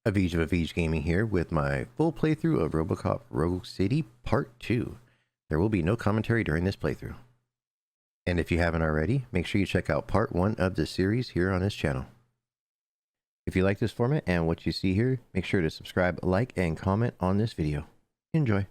Avij Gaming here with my full playthrough of RoboCop Rogue City Part 2. There will be no commentary during this playthrough. And if you haven't already, make sure you check out Part 1 of the series here on this channel. If you like this format and what you see here, make sure to subscribe, like, and comment on this video. Enjoy.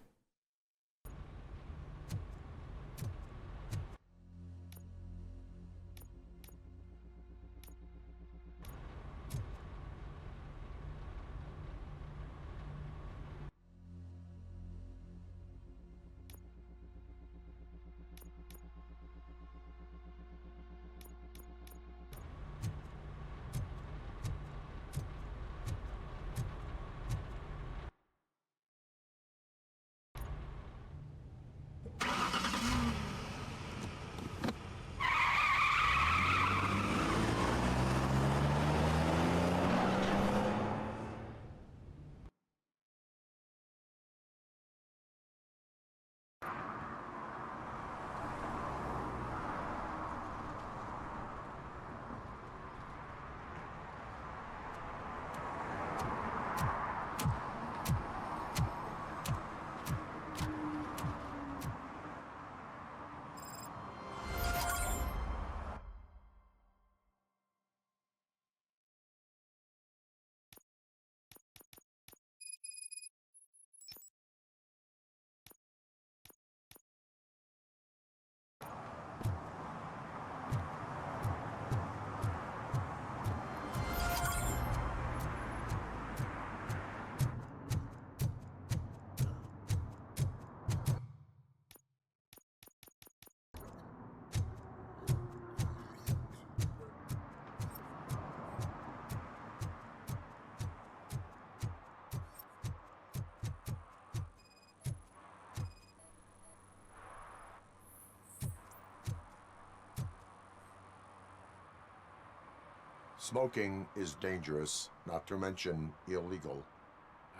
Smoking is dangerous, not to mention illegal.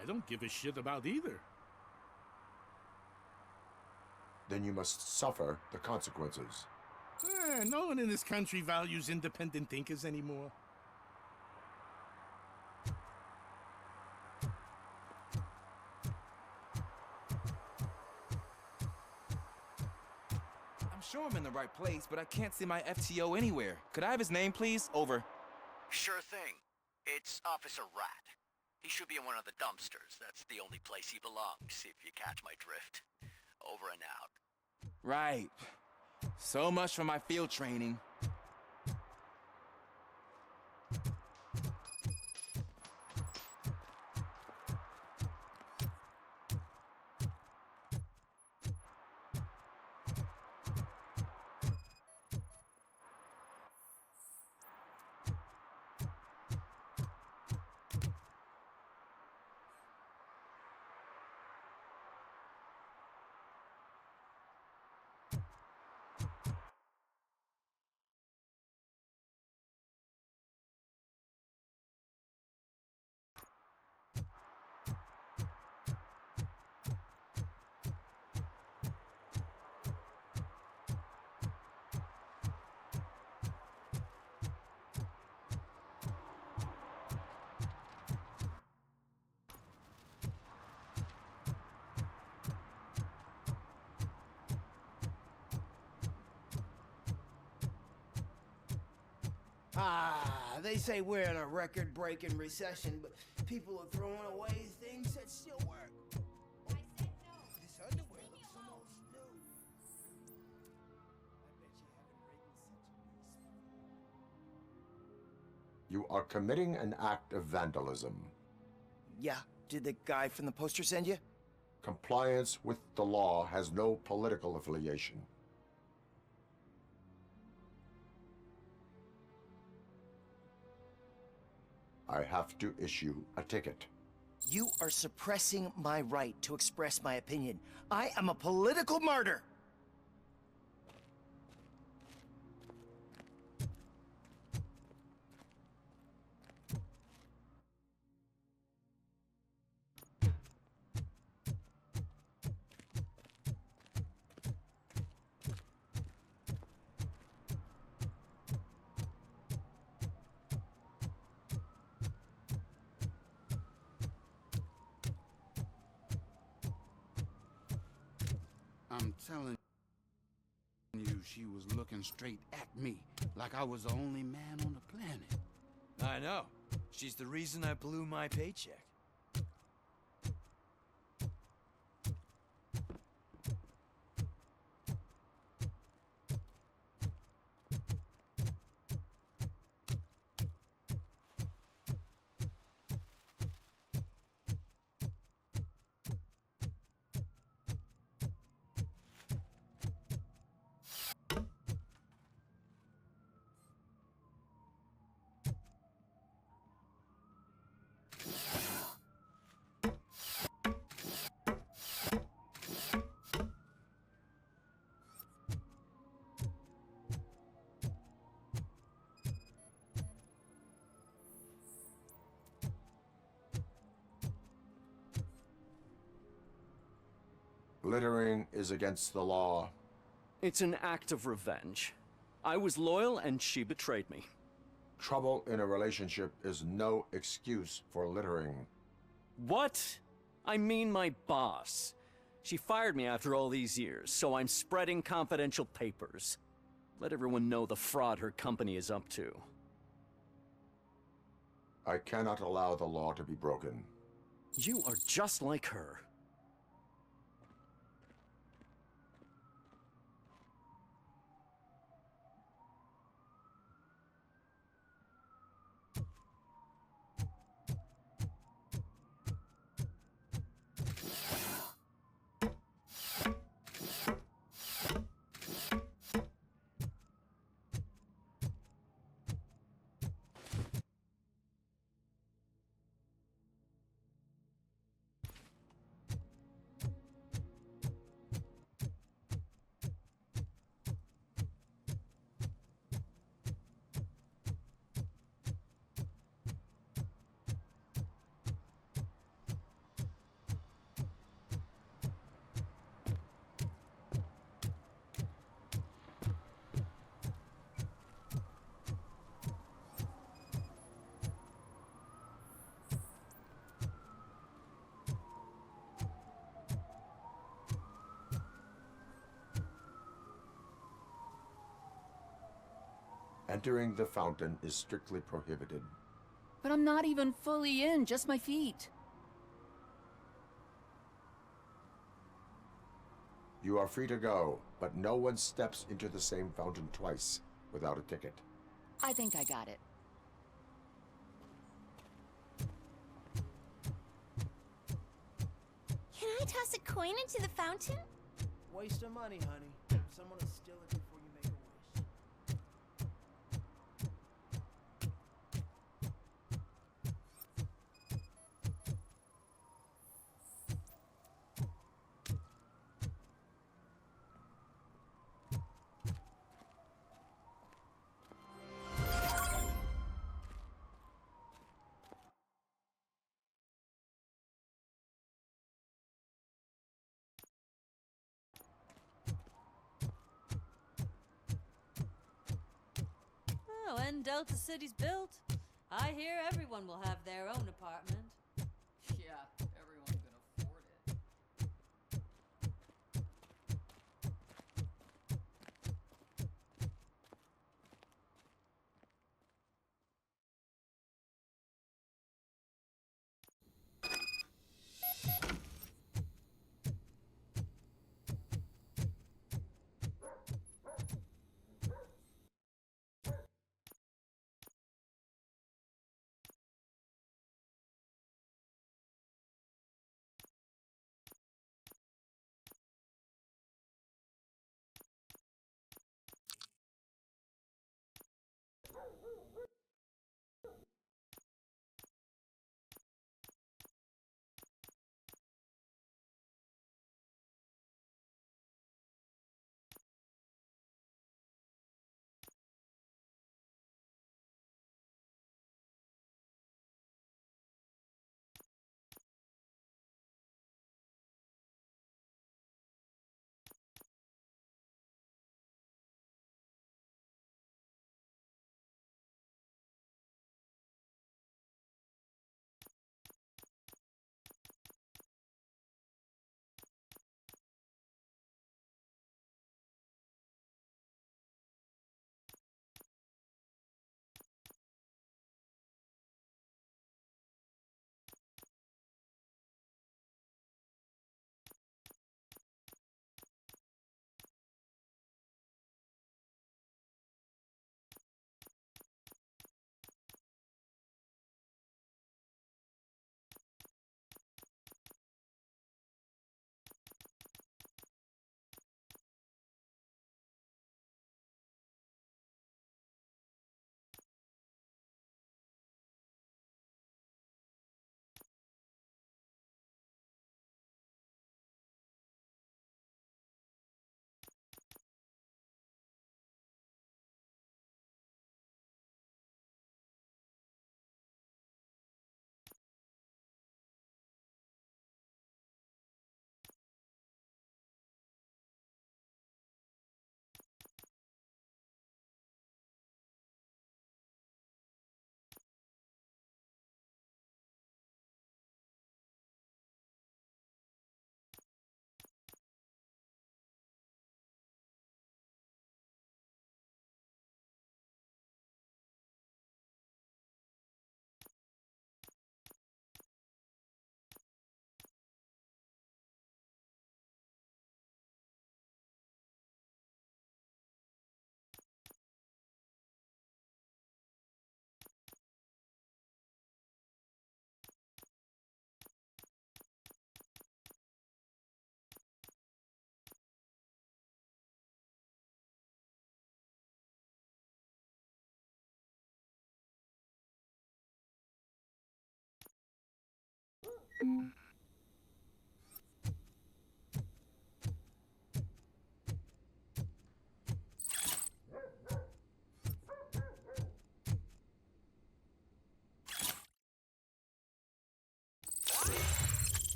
I don't give a shit about either. Then you must suffer the consequences. No one in this country values independent thinkers anymore. I'm sure I'm in the right place, but I can't see my FTO anywhere. Could I have his name, please? Over. Sure thing. It's Officer Rat. He should be in one of the dumpsters. That's the only place he belongs, if you catch my drift. Over and out. Right. So much for my field training. They say we're in a record-breaking recession, but people are throwing away things that still work. I said no. This underwear looks almost new. I bet you haven't written such a You are committing an act of vandalism. Yeah, did the guy from the poster send you? Compliance with the law has no political affiliation. I have to issue a ticket. You are suppressing my right to express my opinion. I am a political martyr. telling you, she was looking straight at me, like I was the only man on the planet. I know. She's the reason I blew my paycheck. Littering is against the law. It's an act of revenge. I was loyal and she betrayed me. Trouble in a relationship is no excuse for littering. What? I mean my boss. She fired me after all these years, so I'm spreading confidential papers. Let everyone know the fraud her company is up to. I cannot allow the law to be broken. You are just like her. Entering the fountain is strictly prohibited. But I'm not even fully in, just my feet. You are free to go, but no one steps into the same fountain twice without a ticket. I think I got it. Can I toss a coin into the fountain? Waste of money, honey. Someone will steal it before you make a wish. Oh, and Delta City's built. I hear everyone will have their own apartment. Yeah, everyone can afford it.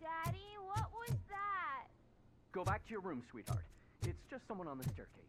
Daddy, what was that? Go back to your room, sweetheart. It's just someone on the staircase.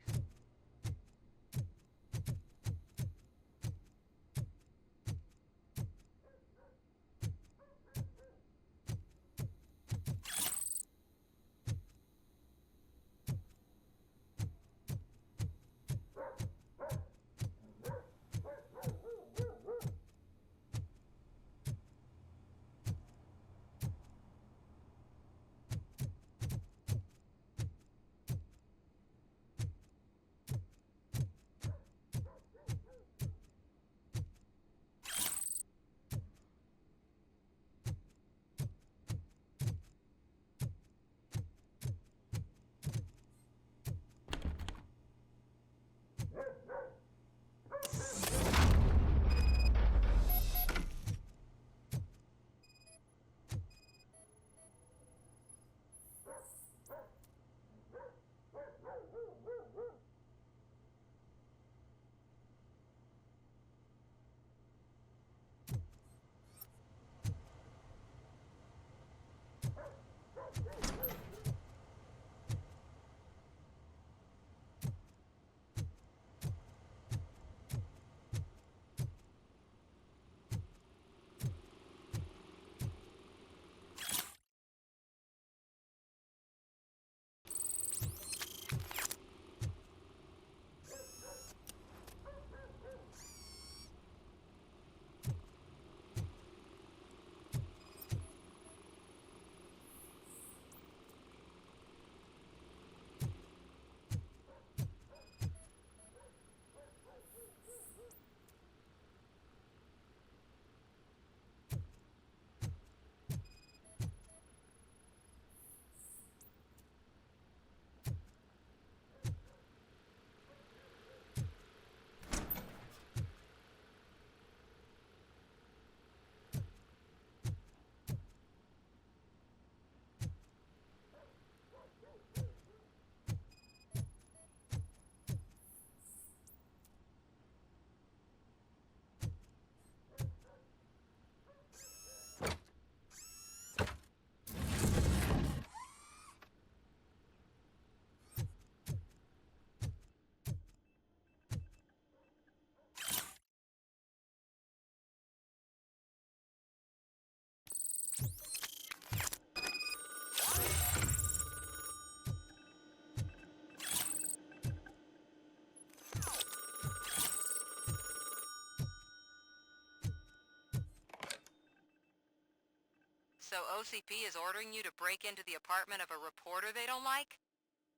So OCP is ordering you to break into the apartment of a reporter they don't like?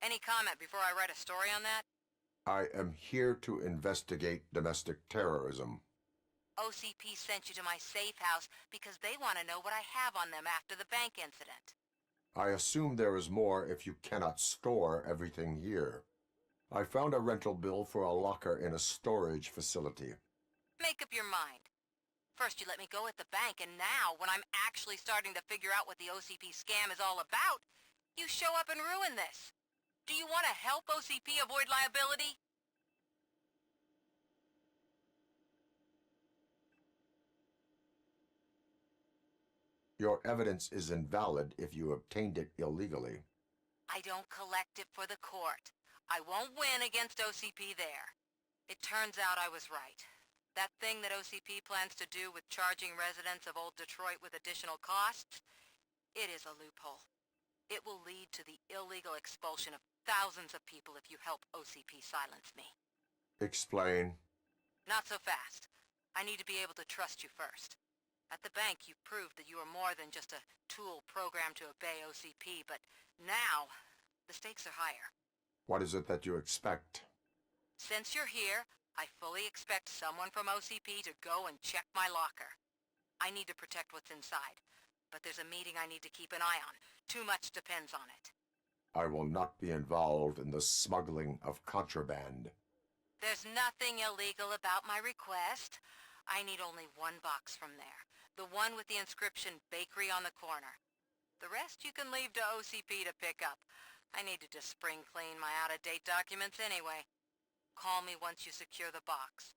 Any comment before I write a story on that? I am here to investigate domestic terrorism. OCP sent you to my safe house because they want to know what I have on them after the bank incident. I assume there is more if you cannot store everything here. I found a rental bill for a locker in a storage facility. Make up your mind. First you let me go at the bank, and now, when I'm actually starting to figure out what the OCP scam is all about, you show up and ruin this. Do you want to help OCP avoid liability? Your evidence is invalid if you obtained it illegally. I don't collect it for the court. I won't win against OCP there. It turns out I was right. That thing that OCP plans to do with charging residents of Old Detroit with additional costs, it is a loophole. It will lead to the illegal expulsion of thousands of people if you help OCP silence me. Explain. Not so fast. I need to be able to trust you first. At the bank, you proved that you are more than just a tool programmed to obey OCP, but now, the stakes are higher. What is it that you expect? Since you're here, I fully expect someone from OCP to go and check my locker. I need to protect what's inside, but there's a meeting I need to keep an eye on. Too much depends on it. I will not be involved in the smuggling of contraband. There's nothing illegal about my request. I need only one box from there. The one with the inscription Bakery on the corner. The rest you can leave to OCP to pick up. I needed to spring clean my out-of-date documents anyway. Call me once you secure the box.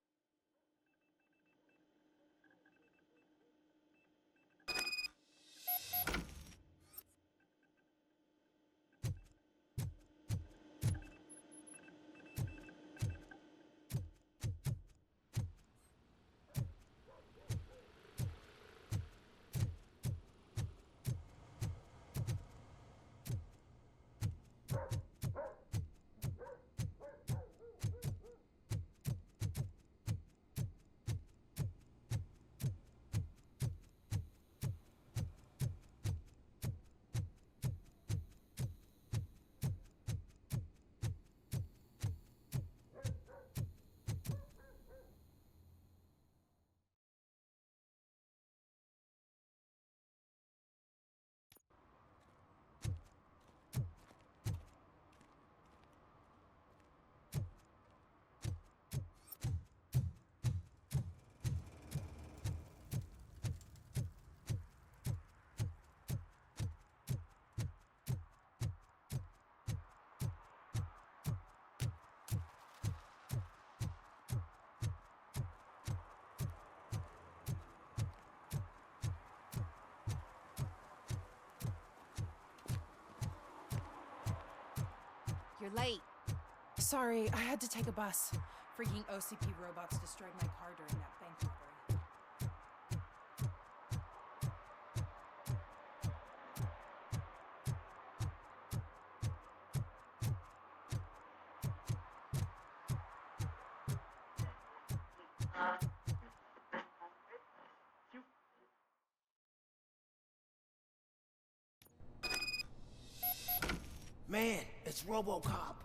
You're late. Sorry, I had to take a bus. Freaking OCP robots destroyed my car during that bank robbery. Man, it's RoboCop.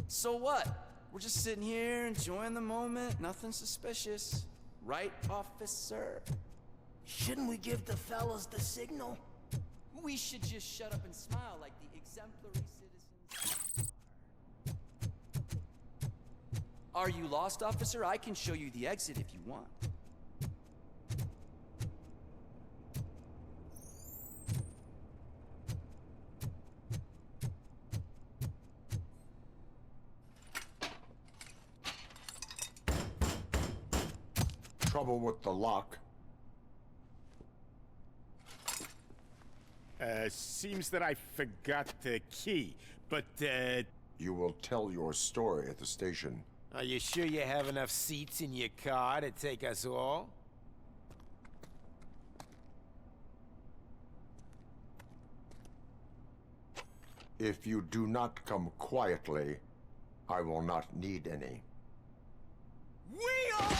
So what? We're just sitting here enjoying the moment. Nothing suspicious. Right, officer? Shouldn't we give the fellas the signal? We should just shut up and smile like the exemplary citizens. Are you lost, officer? I can show you the exit if you want. Trouble with the lock. Seems that I forgot the key, but, You will tell your story at the station. Are you sure you have enough seats in your car to take us all? If you do not come quietly, I will not need any. We are...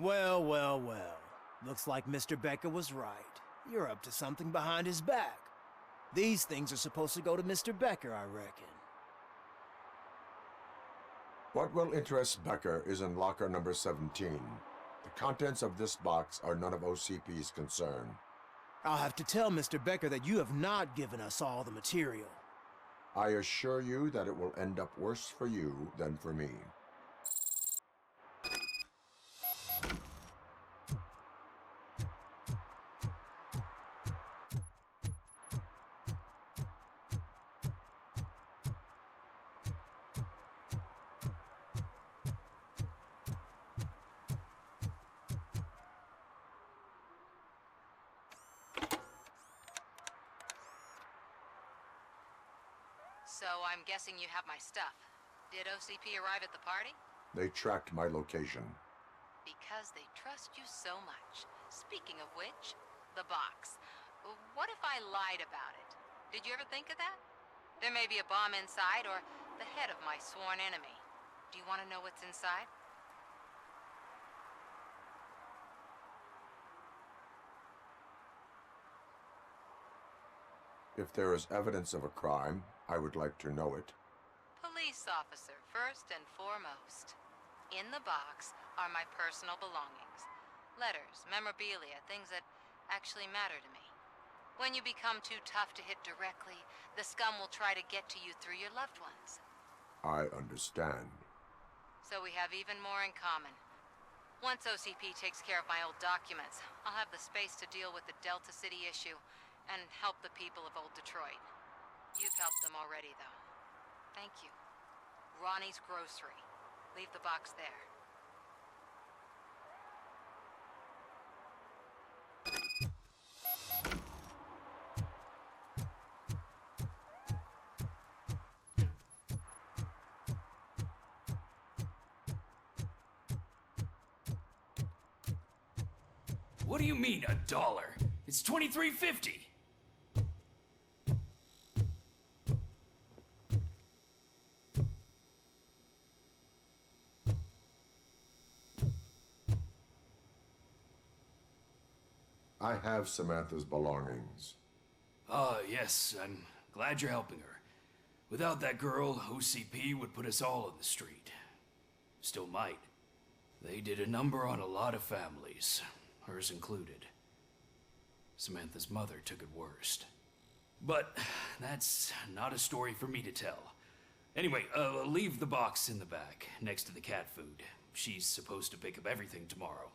Well, well, well. Looks like Mr. Becker was right. You're up to something behind his back. These things are supposed to go to Mr. Becker, I reckon. What will interest Becker is in locker number 17. The contents of this box are none of OCP's concern. I'll have to tell Mr. Becker that you have not given us all the material. I assure you that it will end up worse for you than for me. So I'm guessing you have my stuff. Did OCP arrive at the party? They tracked my location. Because they trust you so much. Speaking of which, the box. What if I lied about it? Did you ever think of that? There may be a bomb inside or the head of my sworn enemy. Do you want to know what's inside? If there is evidence of a crime, I would like to know it. Police officer, first and foremost. In the box are my personal belongings. Letters, memorabilia, things that actually matter to me. When you become too tough to hit directly, the scum will try to get to you through your loved ones. I understand. So we have even more in common. Once OCP takes care of my old documents, I'll have the space to deal with the Delta City issue and help the people of Old Detroit. You've helped them already, though. Thank you. Ronnie's Grocery. Leave the box there. What do you mean, $1? It's $23.50. I have Samantha's belongings. Ah, yes, I'm glad you're helping her. Without that girl, OCP would put us all in the street. Still might. They did a number on a lot of families, hers included. Samantha's mother took it worst. But that's not a story for me to tell. Anyway, leave the box in the back, next to the cat food. She's supposed to pick up everything tomorrow.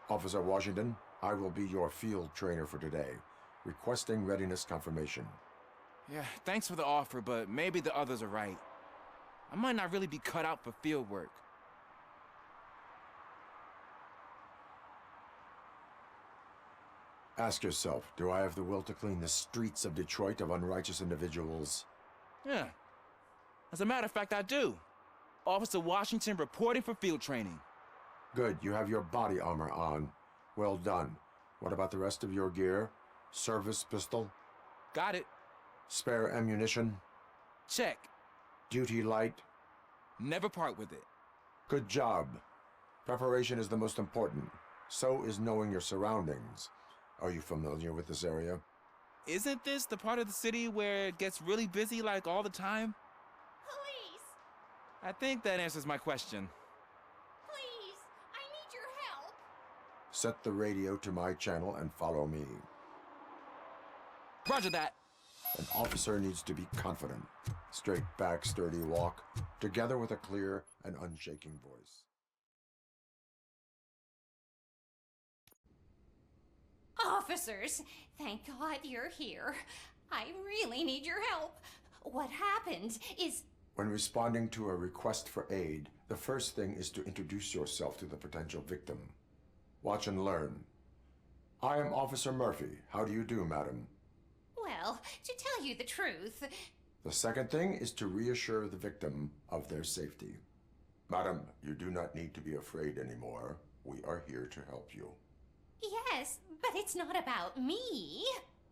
Officer Washington, I will be your field trainer for today. Requesting readiness confirmation. Yeah, thanks for the offer, but maybe the others are right. I might not really be cut out for field work. Ask yourself, do I have the will to clean the streets of Detroit of unrighteous individuals? Yeah. As a matter of fact, I do. Officer Washington reporting for field training. Good, you have your body armor on. Well done. What about the rest of your gear? Service pistol? Got it. Spare ammunition? Check. Duty light? Never part with it. Good job. Preparation is the most important. So is knowing your surroundings. Are you familiar with this area? Isn't this the part of the city where it gets really busy like all the time? Police! I think that answers my question. Please! I need your help! Set the radio to my channel and follow me. Roger that. An officer needs to be confident. Straight back, sturdy walk, together with a clear and unshaking voice. Officers, thank God you're here. I really need your help. What happened is... When responding to a request for aid, the first thing is to introduce yourself to the potential victim. Watch and learn. I am Officer Murphy. How do you do, madam? Well, to tell you the truth... The second thing is to reassure the victim of their safety. Madam, you do not need to be afraid anymore. We are here to help you. Yes, but it's not about me.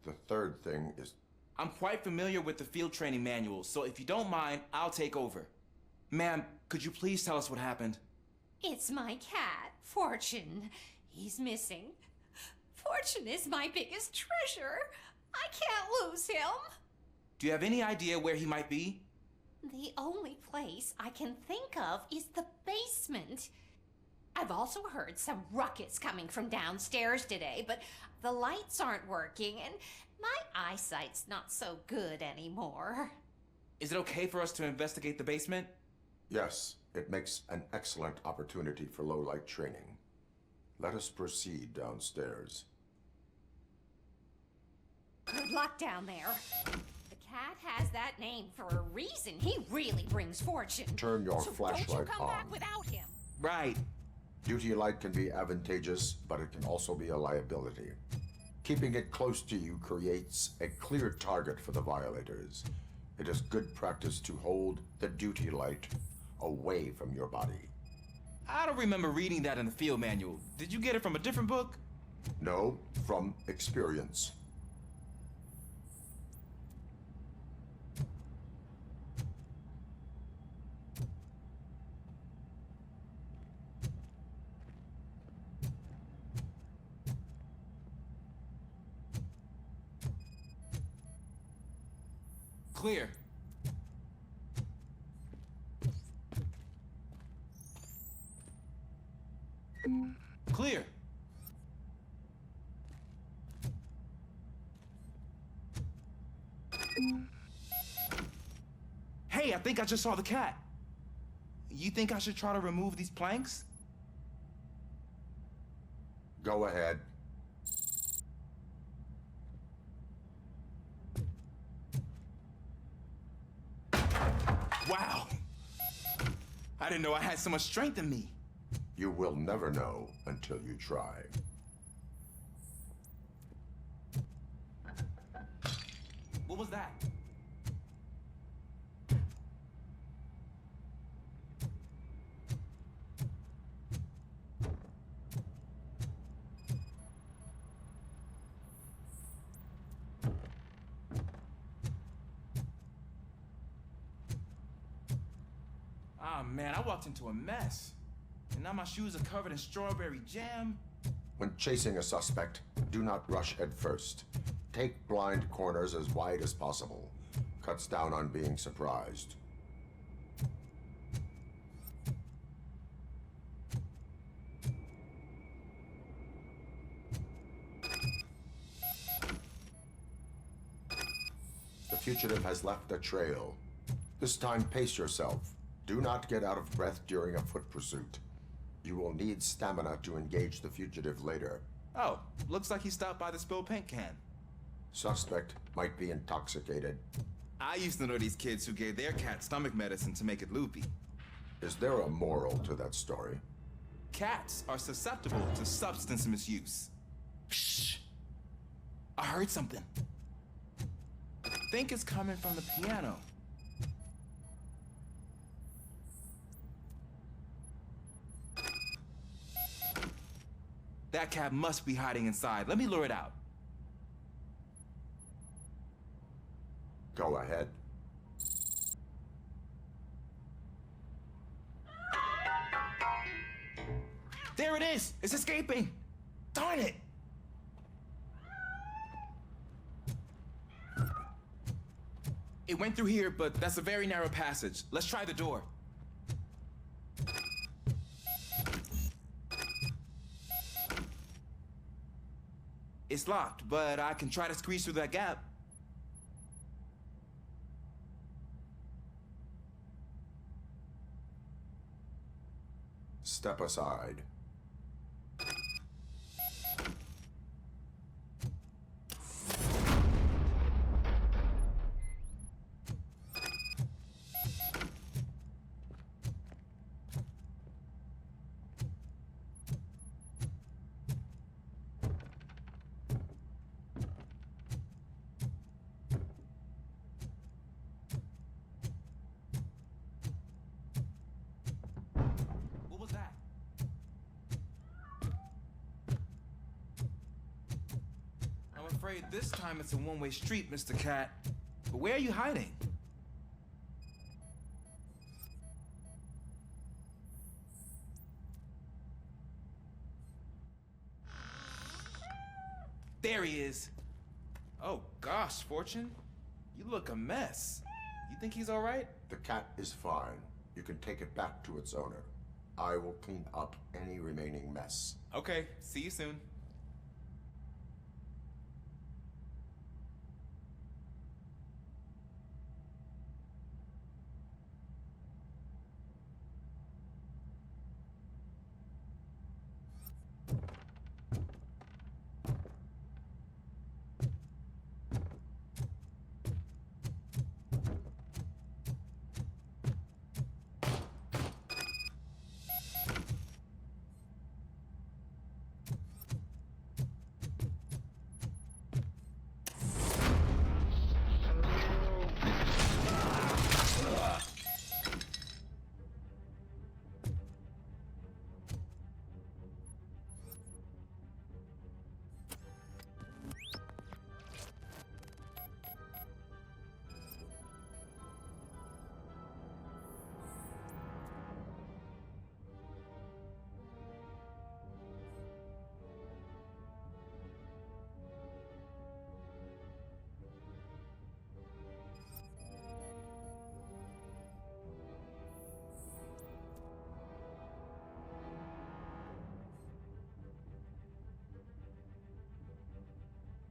The third thing is... I'm quite familiar with the field training manual, so if you don't mind, I'll take over. Ma'am, could you please tell us what happened? It's my cat, Fortune. He's missing. Fortune is my biggest treasure. I can't lose him. Do you have any idea where he might be? The only place I can think of is the basement. I've also heard some ruckus coming from downstairs today, but the lights aren't working and my eyesight's not so good anymore. Is it okay for us to investigate the basement? Yes, it makes an excellent opportunity for low-light training. Let us proceed downstairs. Good luck down there. The cat has that name for a reason. He really brings fortune. Turn your so flashlight don't you come on. back without him. Right. Duty light can be advantageous, but it can also be a liability. Keeping it close to you creates a clear target for the violators. It is good practice to hold the duty light away from your body. I don't remember reading that in the field manual. Did you get it from a different book? No, from experience. Clear. Clear. Hey, I think I just saw the cat. You think I should try to remove these planks? Go ahead. Wow. I didn't know I had so much strength in me. You will never know until you try. What was that? Ah, man, I walked into a mess. And now my shoes are covered in strawberry jam. When chasing a suspect, do not rush head first. Take blind corners as wide as possible. Cuts down on being surprised. The fugitive has left a trail. This time, pace yourself. Do not get out of breath during a foot pursuit. You will need stamina to engage the fugitive later. Oh, looks like he stopped by the spilled paint can. Suspect might be intoxicated. I used to know these kids who gave their cat stomach medicine to make it loopy. Is there a moral to that story? Cats are susceptible to substance misuse. Shh! I heard something. I think it's coming from the piano. That cat must be hiding inside. Let me lure it out. Go ahead. There it is! It's escaping! Darn it! It went through here, but that's a very narrow passage. Let's try the door. It's locked, but I can try to squeeze through that gap. Step aside. What was that? I'm afraid this time it's a one-way street, Mr. Cat. But where are you hiding? There he is. Oh gosh, Fortune. You look a mess. You think he's all right? The cat is fine. You can take it back to its owner. I will clean up any remaining mess. Okay, see you soon.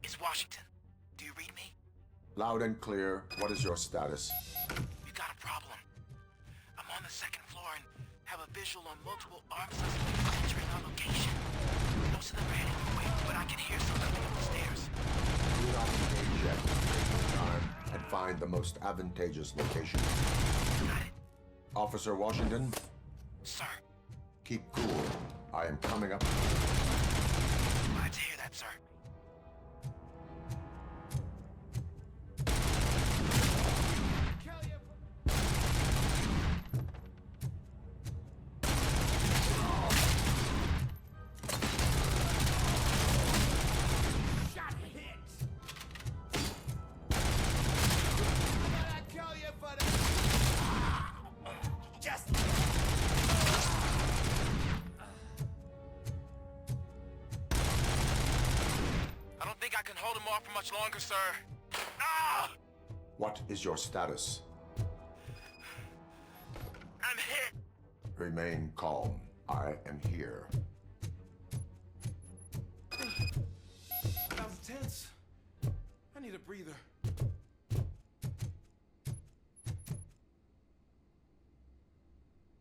It's Washington. Do you read me? Loud and clear. What is your status? We got a problem. I'm on the second floor and have a visual on multiple armed suspects entering our location. Most of them are heading away, but I can hear some coming up the stairs. Do not engage yet. Take your time and find the most advantageous location. Got it. Officer Washington, Sir. keep cool. I am coming up. Glad to hear that, sir. I don't think I can hold him off for much longer, sir. Ah! What is your status? I'm hit. Remain calm. I am here. That was tense. I need a breather.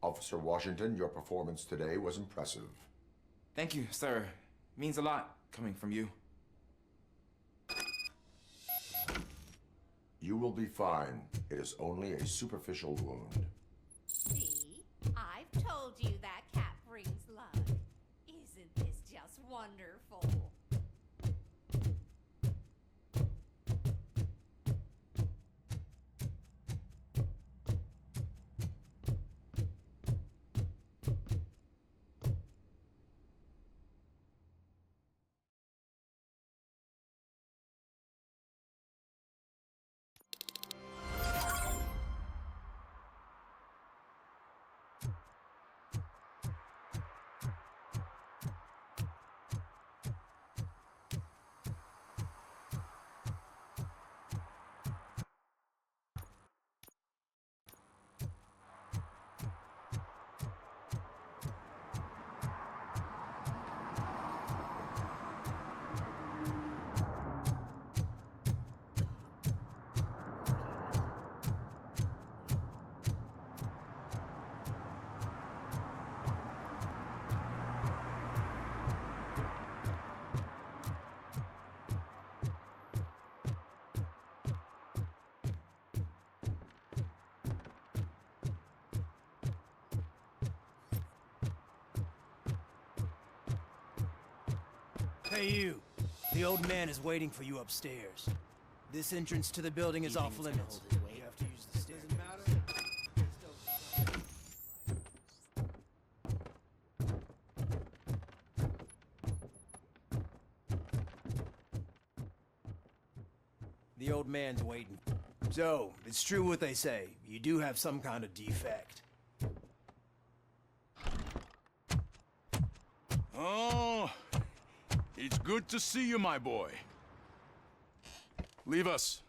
Officer Washington, your performance today was impressive. Thank you, sir. Means a lot coming from you. You will be fine. It is only a superficial wound. See? I've told you that cat brings luck. Isn't this just wonderful? Hey, you. The old man is waiting for you upstairs. This entrance to the building is off limits. You have to use the stairs. Doesn't matter. The old man's waiting. So, it's true what they say. You do have some kind of defect. Oh, it's good to see you, my boy. Leave us.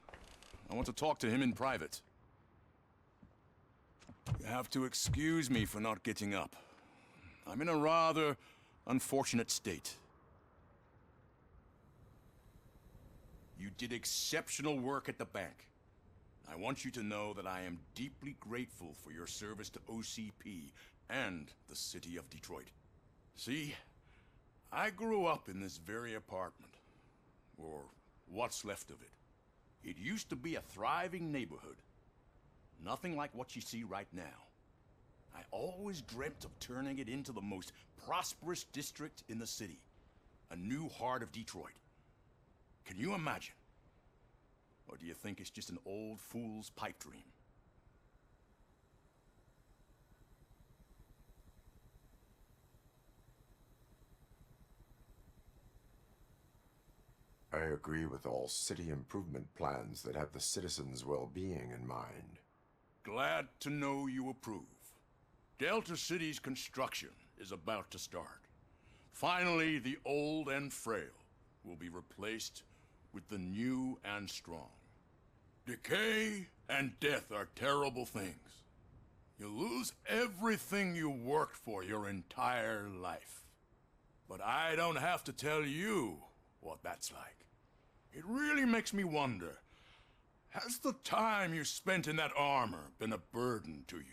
I want to talk to him in private. You have to excuse me for not getting up. I'm in a rather unfortunate state. You did exceptional work at the bank. I want you to know that I am deeply grateful for your service to OCP and the city of Detroit. See, I grew up in this very apartment, or what's left of it. It used to be a thriving neighborhood. Nothing like what you see right now. I always dreamt of turning it into the most prosperous district in the city. A new heart of Detroit. Can you imagine? Or do you think it's just an old fool's pipe dream? I agree with all city improvement plans that have the citizens' well-being in mind. Glad to know you approve. Delta City's construction is about to start. Finally, the old and frail will be replaced with the new and strong. Decay and death are terrible things. You lose everything you worked for your entire life. But I don't have to tell you what that's like. It really makes me wonder, has the time you spent in that armor been a burden to you?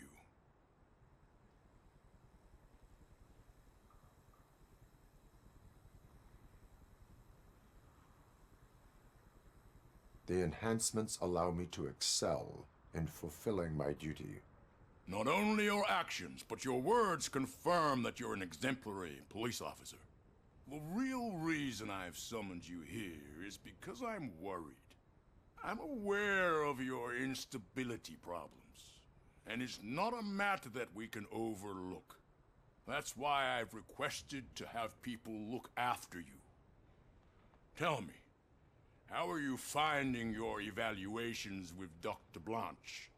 The enhancements allow me to excel in fulfilling my duty. Not only your actions, but your words confirm that you're an exemplary police officer. The real reason I've summoned you here is because I'm worried. I'm aware of your instability problems, and it's not a matter that we can overlook. That's why I've requested to have people look after you. Tell me, how are you finding your evaluations with Dr. Blanche?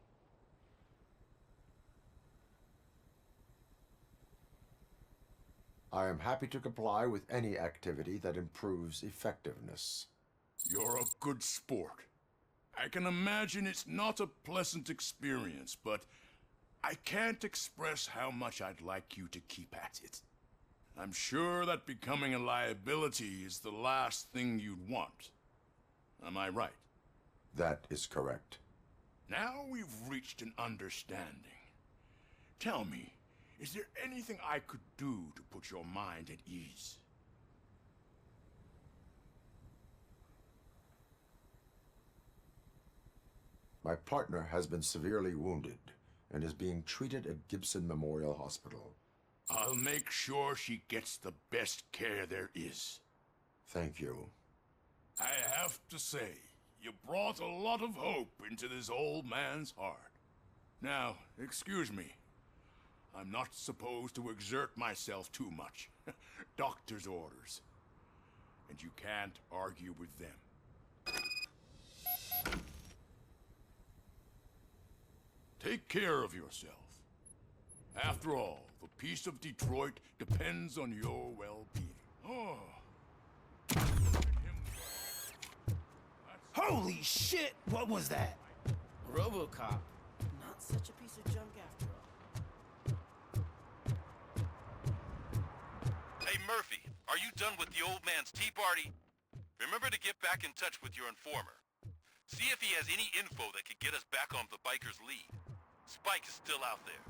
I am happy to comply with any activity that improves effectiveness. You're a good sport. I can imagine it's not a pleasant experience, but I can't express how much I'd like you to keep at it. I'm sure that becoming a liability is the last thing you'd want. Am I right? That is correct. Now we've reached an understanding. Tell me, is there anything I could do to put your mind at ease? My partner has been severely wounded and is being treated at Gibson Memorial Hospital. I'll make sure she gets the best care there is. Thank you. I have to say, you brought a lot of hope into this old man's heart. Now, excuse me. I'm not supposed to exert myself too much. Doctor's orders. And you can't argue with them. Take care of yourself. After all, the peace of Detroit depends on your well-being. Oh. Holy shit! What was that? RoboCop. Not such a piece of junk after all. Hey Murphy, are you done with the old man's tea party? Remember to get back in touch with your informer. See if he has any info that could get us back on the biker's lead. Spike is still out there.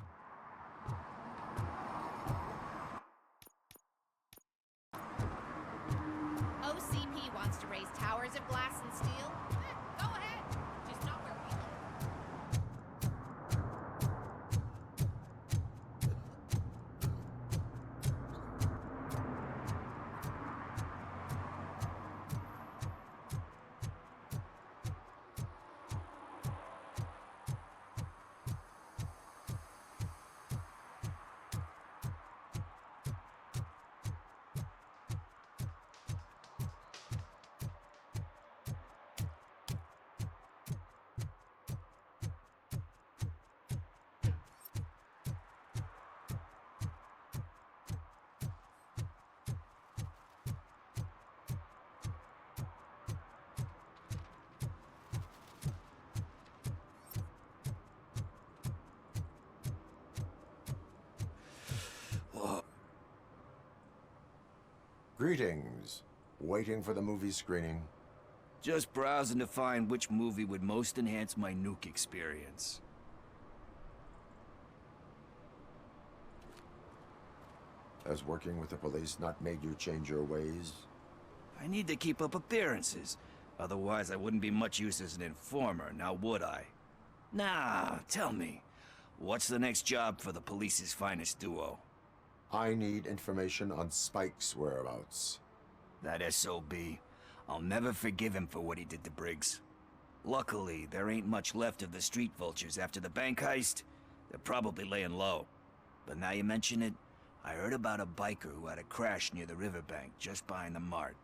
OCP wants to raise towers of glass and steel. Go ahead. Just not where we live. Greetings. Waiting for the movie screening? Just browsing to find which movie would most enhance my nuke experience. Has working with the police not made you change your ways? I need to keep up appearances. Otherwise, I wouldn't be much use as an informer, now would I? Nah, tell me. What's the next job for the police's finest duo? I need information on Spike's whereabouts. That SOB. I'll never forgive him for what he did to Briggs. Luckily, there ain't much left of the street vultures after the bank heist. They're probably laying low. But now you mention it, I heard about a biker who had a crash near the riverbank just behind the mart.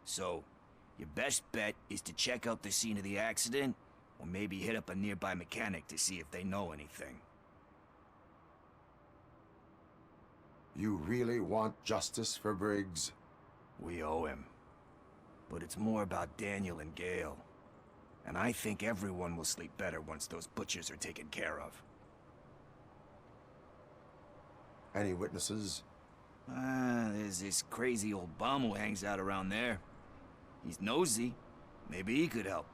So, your best bet is to check out the scene of the accident, or maybe hit up a nearby mechanic to see if they know anything. You really want justice for Briggs? We owe him. But it's more about Daniel and Gale. And I think everyone will sleep better once those butchers are taken care of. Any witnesses? There's this crazy old bum who hangs out around there. He's nosy. Maybe he could help.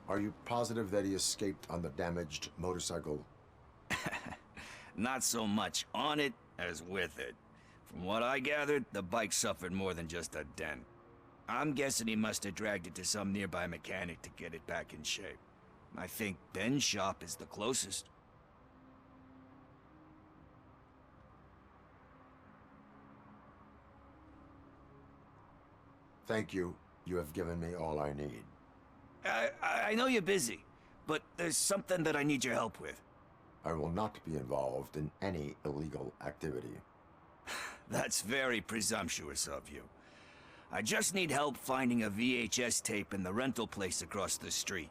Are you positive that he escaped on the damaged motorcycle? Not so much on it as with it. From what I gathered, the bike suffered more than just a dent. I'm guessing he must have dragged it to some nearby mechanic to get it back in shape. I think Ben's shop is the closest. Thank you. You have given me all I need. I know you're busy, but there's something that I need your help with. I will not be involved in any illegal activity. That's very presumptuous of you. I just need help finding a VHS tape in the rental place across the street.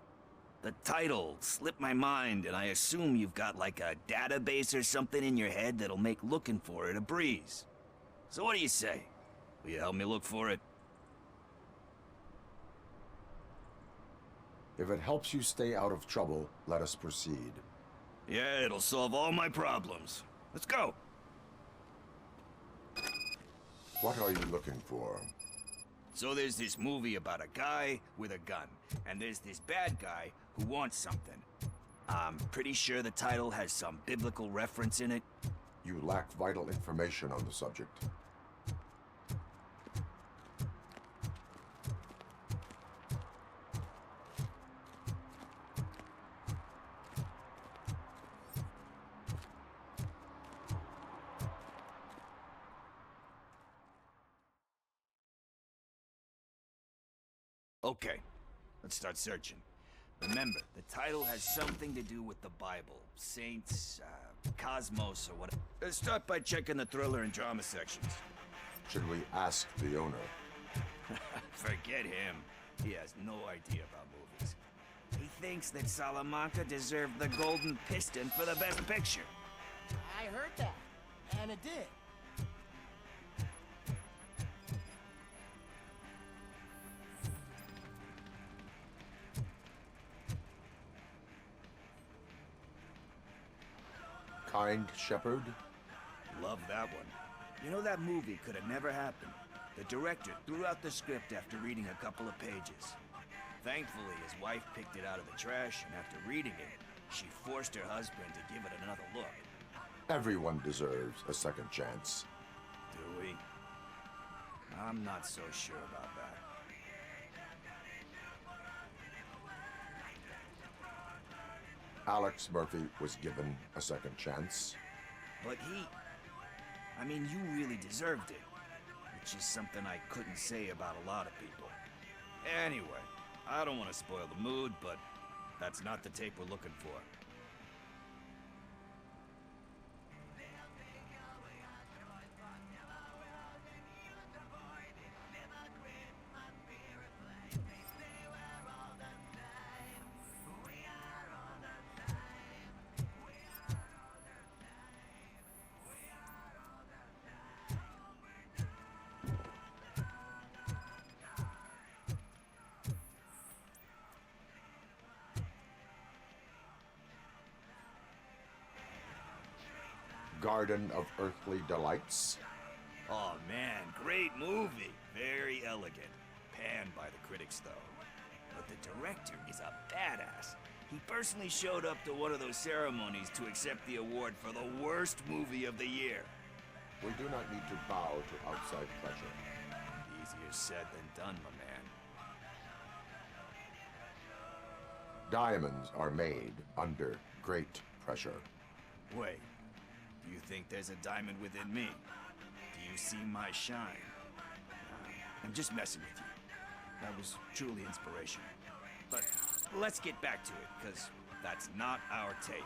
The title slipped my mind, and I assume you've got like a database or something in your head that'll make looking for it a breeze. So what do you say? Will you help me look for it? If it helps you stay out of trouble, let us proceed. Yeah, it'll solve all my problems. Let's go! What are you looking for? So there's this movie about a guy with a gun, and there's this bad guy who wants something. I'm pretty sure the title has some biblical reference in it. You lack vital information on the subject. Okay, let's start searching. Remember, the title has something to do with the Bible, saints, cosmos, or whatever. Let's start by checking the thriller and drama sections. Should we ask the owner? Forget him. He has no idea about movies. He thinks that Salamanca deserved the Golden Piston for the best picture. I heard that, and it did. Kind Shepherd? Love that one. You know, that movie could have never happened. The director threw out the script after reading a couple of pages. Thankfully, his wife picked it out of the trash, and after reading it, she forced her husband to give it another look. Everyone deserves a second chance. Do we? I'm not so sure about that. Alex Murphy was given a second chance. But I mean, you really deserved it. Which is something I couldn't say about a lot of people. Anyway, I don't want to spoil the mood, but that's not the tape we're looking for. Garden of Earthly Delights? Oh man, great movie. Very elegant. Panned by the critics though. But the director is a badass. He personally showed up to one of those ceremonies to accept the award for the worst movie of the year. We do not need to bow to outside pressure. Easier said than done, my man. Diamonds are made under great pressure. Wait, do you think there's a diamond within me? Do you see my shine? I'm just messing with you. That was truly inspirational. But let's get back to it, because that's not our tape.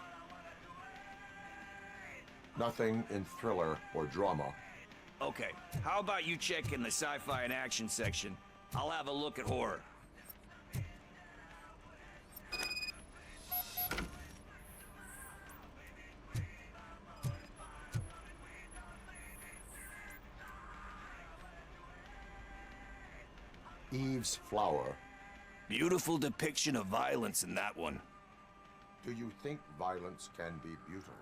Nothing in thriller or drama. Okay, how about you check in the sci-fi and action section? I'll have a look at horror. Eve's Flower. Beautiful depiction of violence in that one. Do you think violence can be beautiful?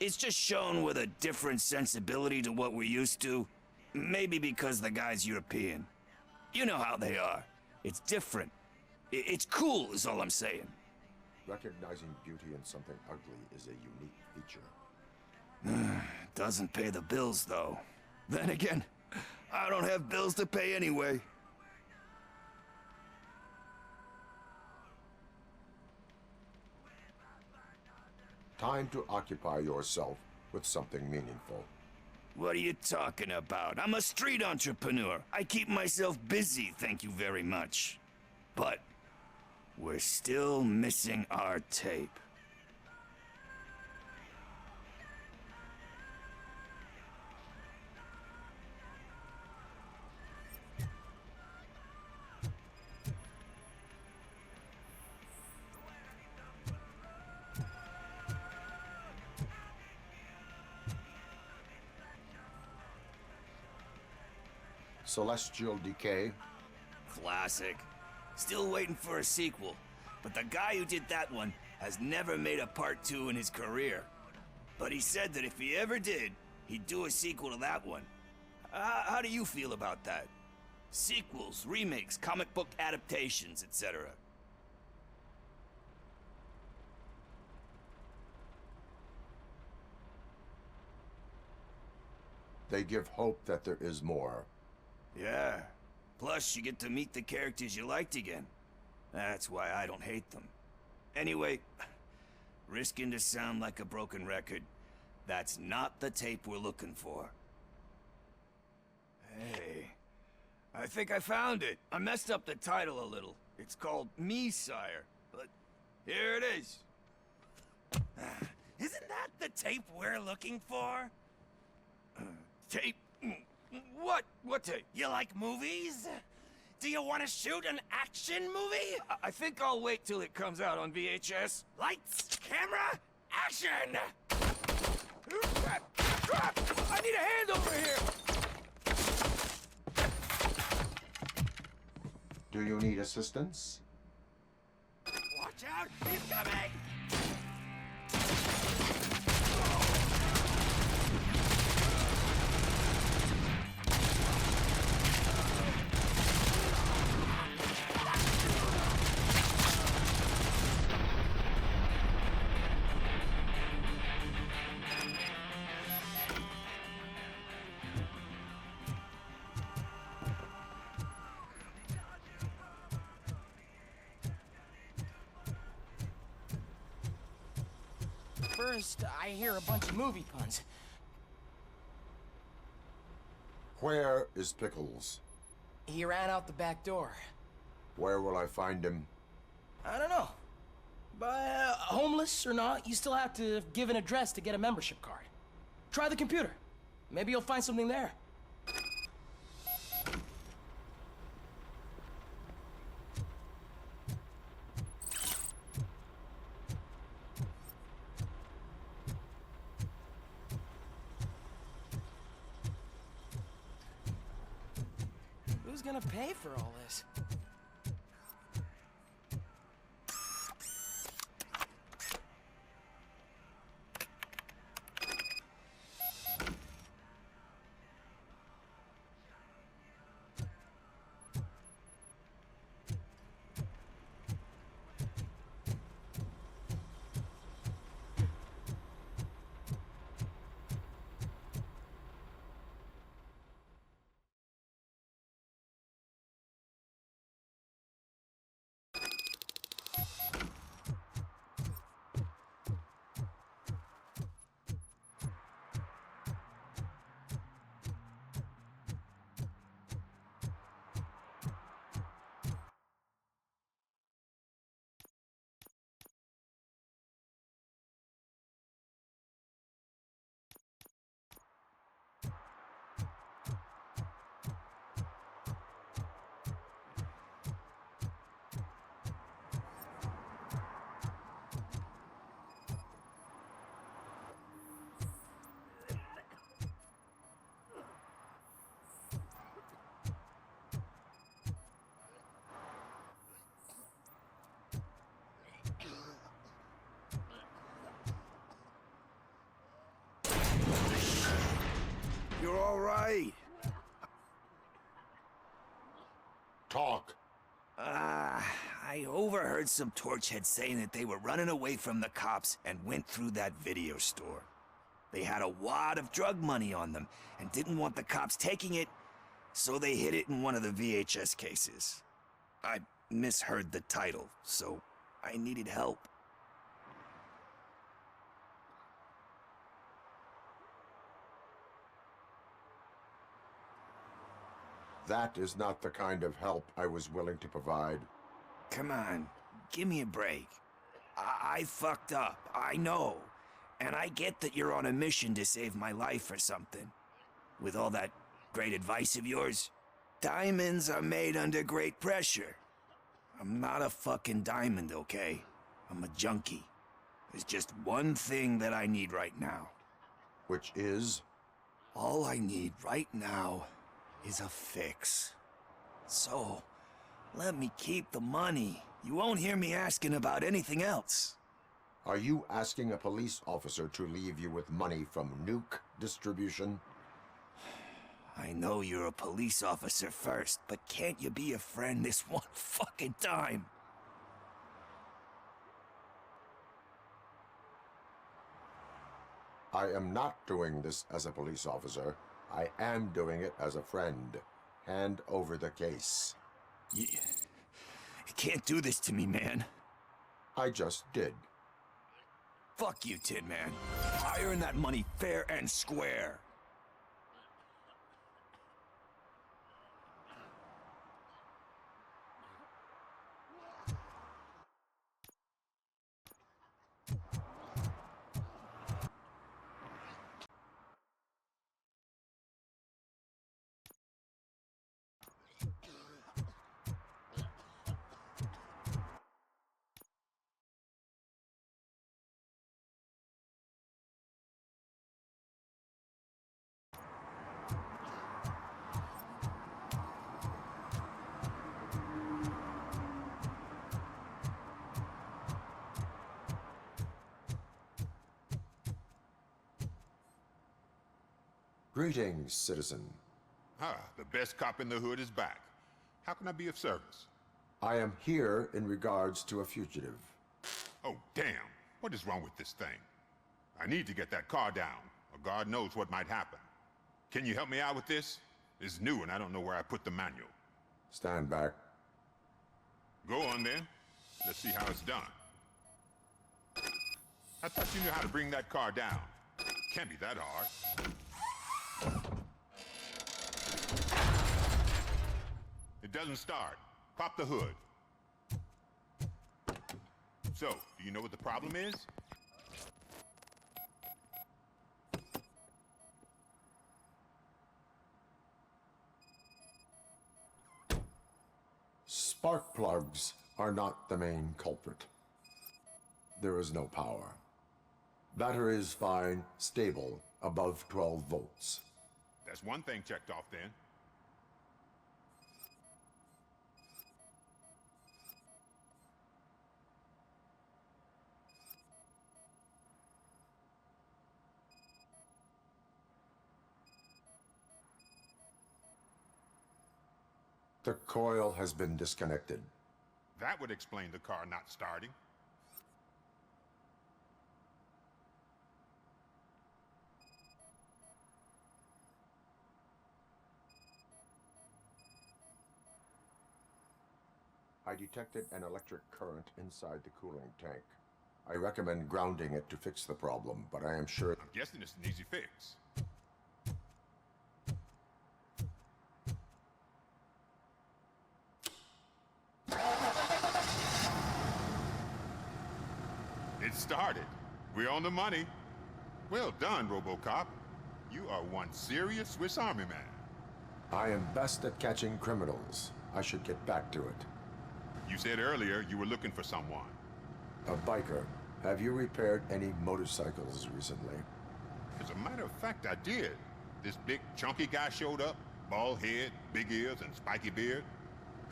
It's just shown with a different sensibility to what we're used to. Maybe because the guy's European. You know how they are. It's different. It's cool is all I'm saying. Recognizing beauty in something ugly is a unique feature. Doesn't pay the bills, though. Then again, I don't have bills to pay anyway. Time to occupy yourself with something meaningful. What are you talking about? I'm a street entrepreneur. I keep myself busy, thank you very much. But we're still missing our tape. Celestial Decay. Classic. Still waiting for a sequel. But the guy who did that one has never made a part 2 in his career. But he said that if he ever did, he'd do a sequel to that one. How do you feel about that? Sequels, remakes, comic book adaptations, etc. They give hope that there is more. Yeah. Plus, you get to meet the characters you liked again. That's why I don't hate them. Anyway, risking to sound like a broken record, that's not the tape we're looking for. Hey, I think I found it. I messed up the title a little. It's called Me, Sire, but here it is. Isn't that the tape we're looking for? Tape? What? What tape? You like movies? Do you want to shoot an action movie? I think I'll wait till it comes out on VHS. Lights, camera, action! I need a hand over here! Do you need assistance? Watch out, he's coming! First, I hear a bunch of movie puns. Where is Pickles? He ran out the back door. Where will I find him? I don't know. But homeless or not, you still have to give an address to get a membership card. Try the computer. Maybe you'll find something there. Who's gonna pay for all this? all right? Talk. I overheard some torchheads saying that they were running away from the cops and went through that video store. They had a wad of drug money on them and didn't want the cops taking it, so they hid it in one of the VHS cases. I misheard the title, so I needed help. That is not the kind of help I was willing to provide. Come on, give me a break. I fucked up, I know. And I get that you're on a mission to save my life or something. With all that great advice of yours, diamonds are made under great pressure. I'm not a fucking diamond, okay? I'm a junkie. There's just one thing that I need right now. Which is? All I need right now is a fix. So, let me keep the money. You won't hear me asking about anything else. Are you asking a police officer to leave you with money from nuke distribution? I know you're a police officer first, but can't you be a friend this one fucking time? I am not doing this as a police officer. I am doing it as a friend. Hand over the case. You can't do this to me, man. I just did. Fuck you, Tin Man. I earn that money fair and square. Greetings, citizen. The best cop in the hood is back. How can I be of service? I am here in regards to a fugitive. Oh, damn. What is wrong with this thing? I need to get that car down, or God knows what might happen. Can you help me out with this? It's new and I don't know where I put the manual. Stand back. Go on then. Let's see how it's done. I thought you knew how to bring that car down. Can't be that hard. It doesn't start. Pop the hood. So, do you know what the problem is? Spark plugs are not the main culprit. There is no power. Battery is fine, stable, above 12 volts. That's one thing checked off then. The coil has been disconnected. That would explain the car not starting. I detected an electric current inside the cooling tank. I recommend grounding it to fix the problem, but I am sure... I'm guessing it's an easy fix. It started. We're on the money. Well done, RoboCop. You are one serious Swiss Army man. I am best at catching criminals. I should get back to it. You said earlier you were looking for someone. A biker. Have you repaired any motorcycles recently? As a matter of fact, I did. This big, chunky guy showed up. Bald head, big ears, and spiky beard.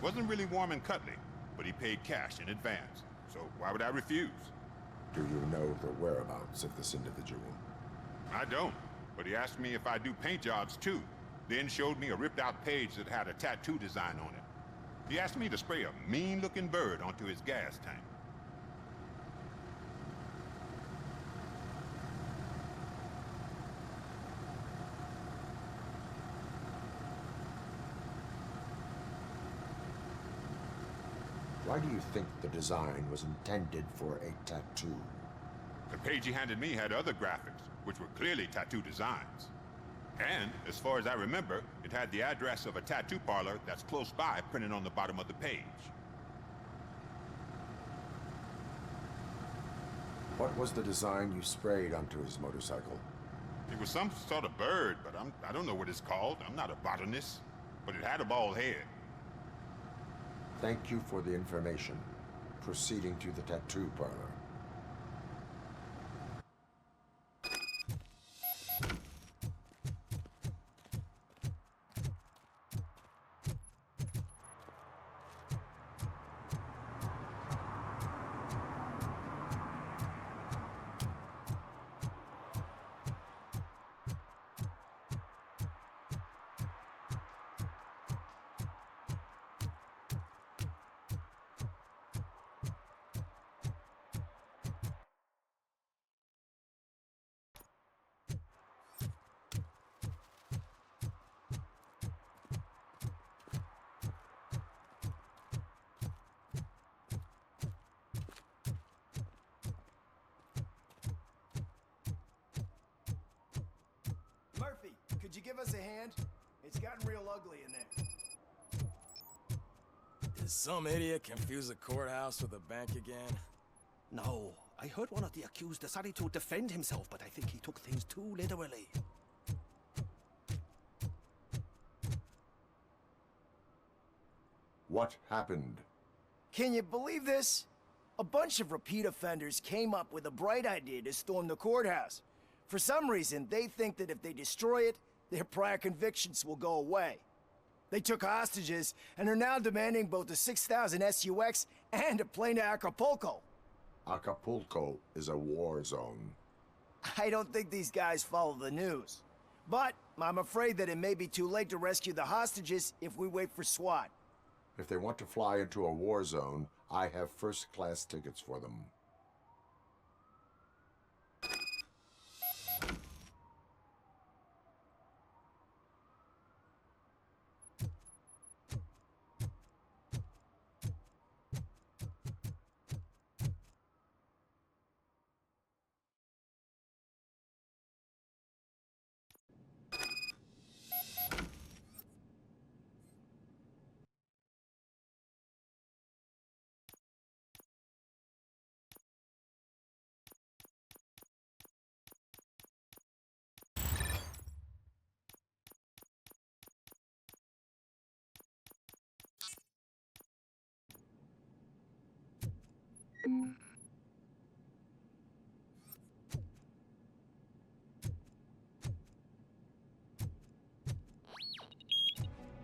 Wasn't really warm and cuddly, but he paid cash in advance. So why would I refuse? Do you know the whereabouts of this individual? I don't, but he asked me if I do paint jobs too. then showed me a ripped-out page that had a tattoo design on it. He asked me to spray a mean-looking bird onto his gas tank. Why do you think the design was intended for a tattoo? The page he handed me had other graphics, which were clearly tattoo designs. And, as far as I remember, it had the address of a tattoo parlor that's close by printed on the bottom of the page. What was the design you sprayed onto his motorcycle? It was some sort of bird, but I don't know what it's called. I'm not a botanist. But it had a bald head. Thank you for the information. Proceeding to the tattoo parlor. Murphy, could you give us a hand? It's gotten real ugly in there. Did some idiot confuse a courthouse with a bank again? No, I heard one of the accused decided to defend himself, but I think he took things too literally. What happened? Can you believe this? A bunch of repeat offenders came up with a bright idea to storm the courthouse. For some reason, they think that if they destroy it, their prior convictions will go away. They took hostages and are now demanding both a 6,000 SUX and a plane to Acapulco. Acapulco is a war zone. I don't think these guys follow the news. But I'm afraid that it may be too late to rescue the hostages if we wait for SWAT. If they want to fly into a war zone, I have first-class tickets for them.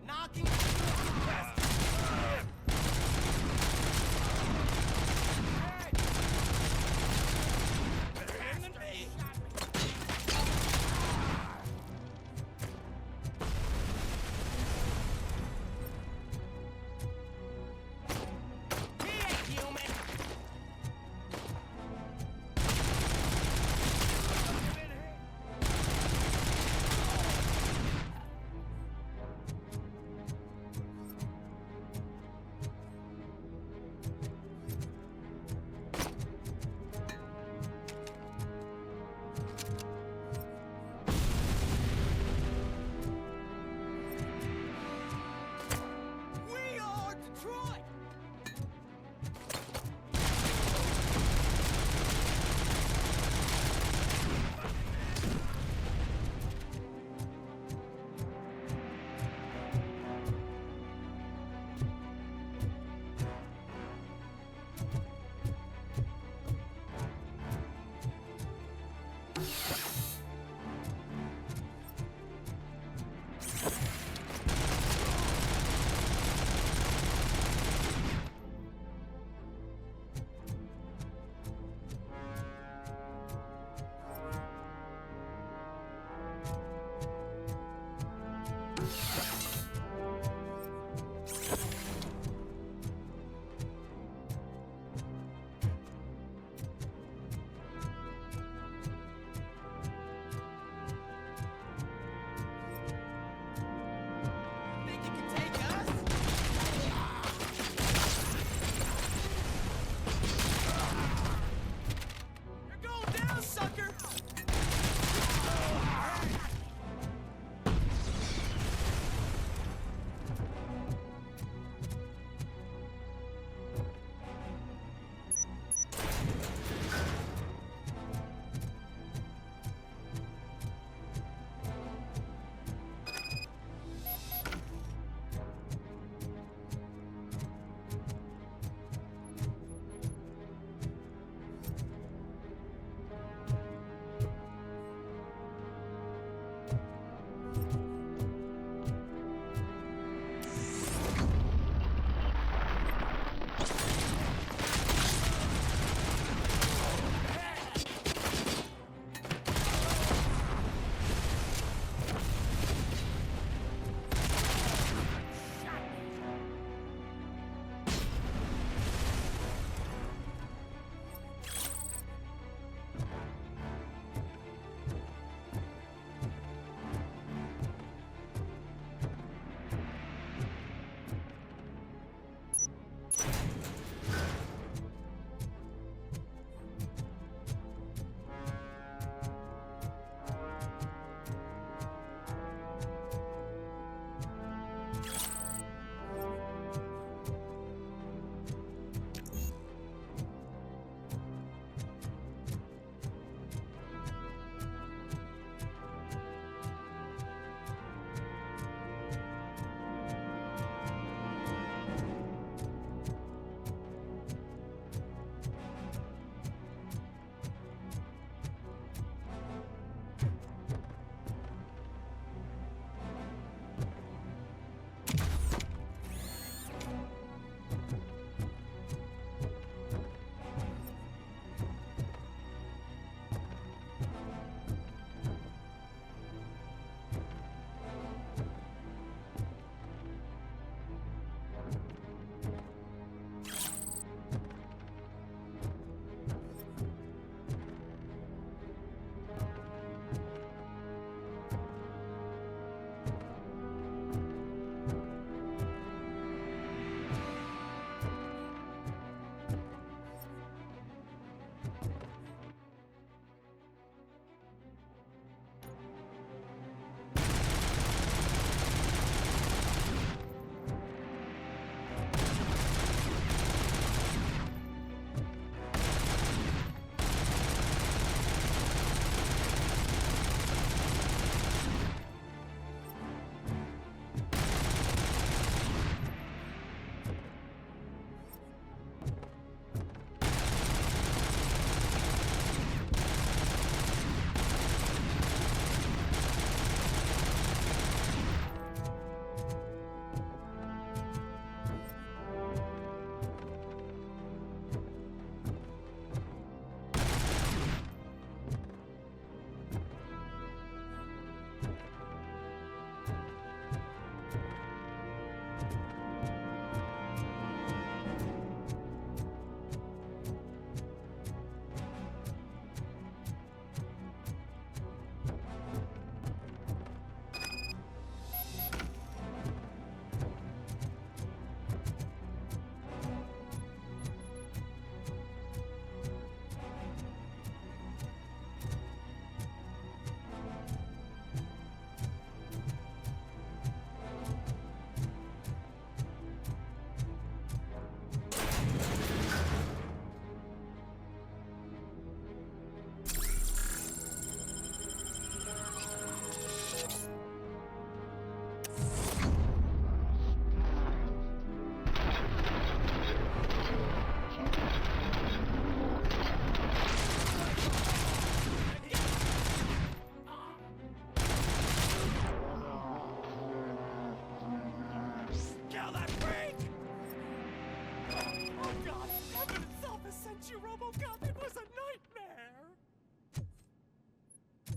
Knocking.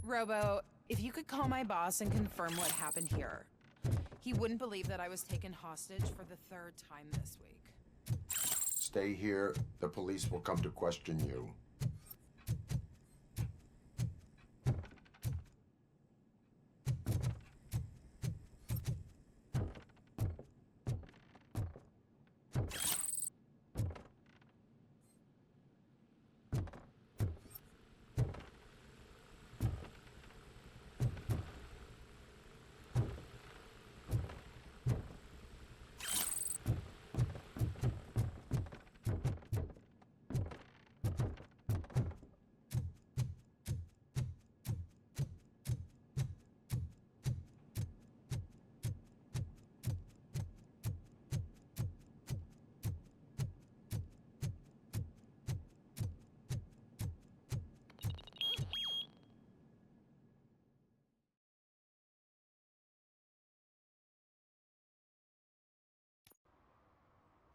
Robo, if you could call my boss and confirm what happened here. He wouldn't believe that I was taken hostage for the 3rd time this week. Stay here. The police will come to question you.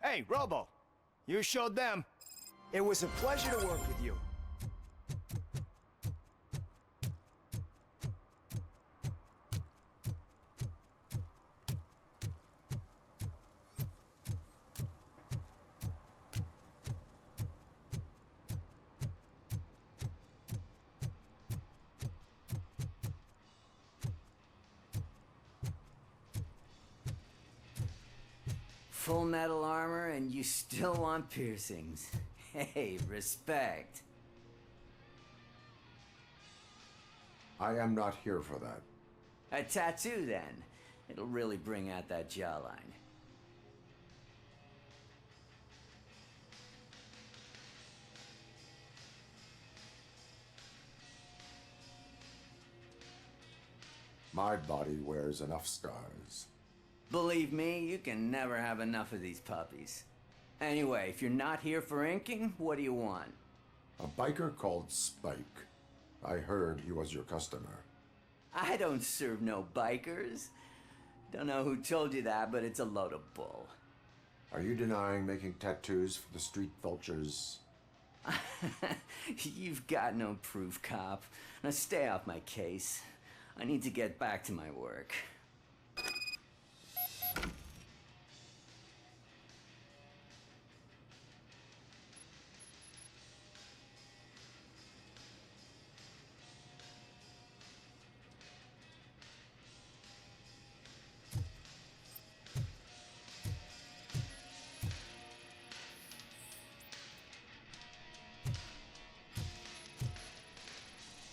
Hey, Robo! You showed them. It was a pleasure to work with you. Full metal armor and you still want piercings. Hey, respect. I am not here for that. A tattoo, then. It'll really bring out that jawline. My body wears enough scars. Believe me, you can never have enough of these puppies. Anyway, if you're not here for inking, what do you want? A biker called Spike. I heard he was your customer. I don't serve no bikers. Don't know who told you that, but it's a load of bull. Are you denying making tattoos for the street vultures? You've got no proof, cop. Now stay off my case. I need to get back to my work.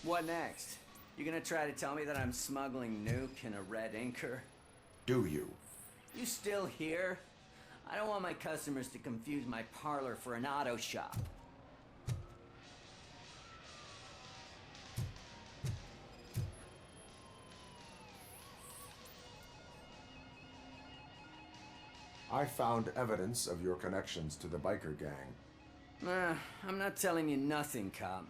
What next? You gonna try to tell me that I'm smuggling nuke in a red inker? Do you? You still here? I don't want my customers to confuse my parlor for an auto shop. I found evidence of your connections to the biker gang. I'm not telling you nothing, cop.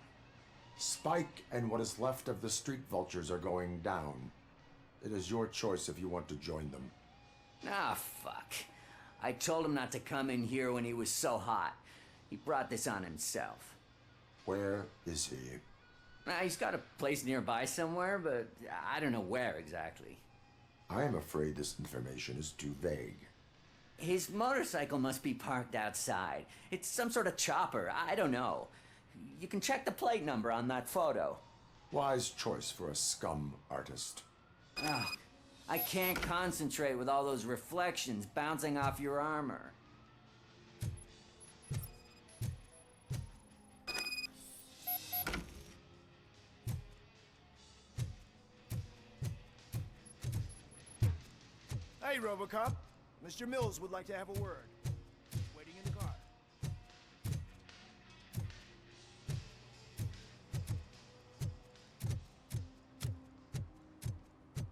Spike and what is left of the street vultures are going down. It is your choice if you want to join them. Ah, fuck. I told him not to come in here when he was so hot. He brought this on himself. Where is he? He's got a place nearby somewhere, but I don't know where exactly. I am afraid this information is too vague. His motorcycle must be parked outside. It's some sort of chopper. I don't know. You can check the plate number on that photo. Wise choice for a scum artist. Oh, I can't concentrate with all those reflections bouncing off your armor. Hey, RoboCop. Mr. Mills would like to have a word. Waiting in the car.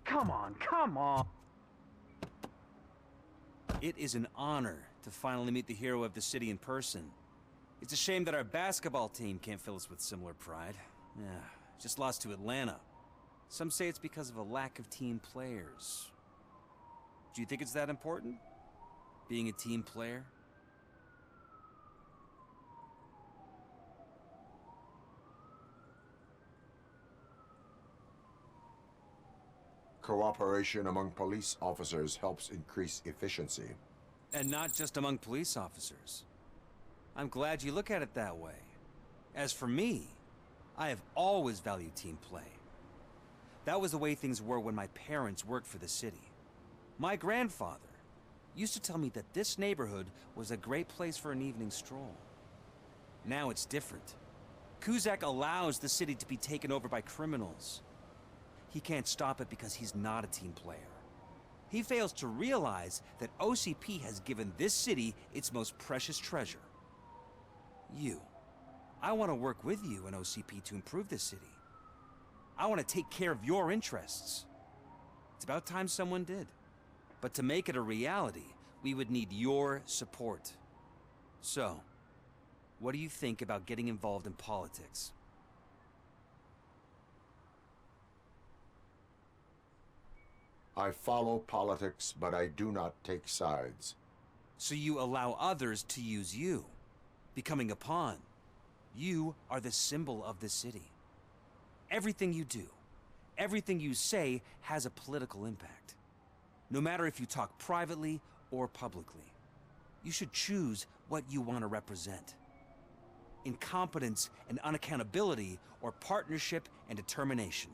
Come on, come on! It is an honor to finally meet the hero of the city in person. It's a shame that our basketball team can't fill us with similar pride. Yeah, just lost to Atlanta. Some say it's because of a lack of team players. Do you think it's that important? Being a team player? Cooperation among police officers helps increase efficiency. And not just among police officers. I'm glad you look at it that way. As for me, I have always valued team play. That was the way things were when my parents worked for the city. My grandfather used to tell me that this neighborhood was a great place for an evening stroll. Now it's different. Kuzak allows the city to be taken over by criminals. He can't stop it because he's not a team player. He fails to realize that OCP has given this city its most precious treasure. You. I want to work with you and OCP to improve this city. I want to take care of your interests. It's about time someone did. But to make it a reality, we would need your support. So, what do you think about getting involved in politics? I follow politics, but I do not take sides. So you allow others to use you, becoming a pawn. You are the symbol of the city. Everything you do, everything you say has a political impact. No matter if you talk privately or publicly. You should choose what you want to represent. Incompetence and unaccountability, or partnership and determination.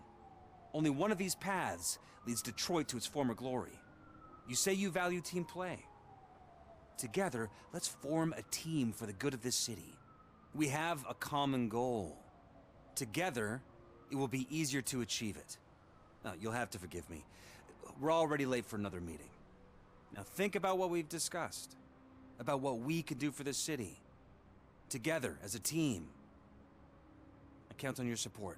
Only one of these paths leads Detroit to its former glory. You say you value team play. Together, let's form a team for the good of this city. We have a common goal. Together, it will be easier to achieve it. Now, you'll have to forgive me. We're already late for another meeting. Now think about what we've discussed. About what we can do for this city. Together, as a team. I count on your support.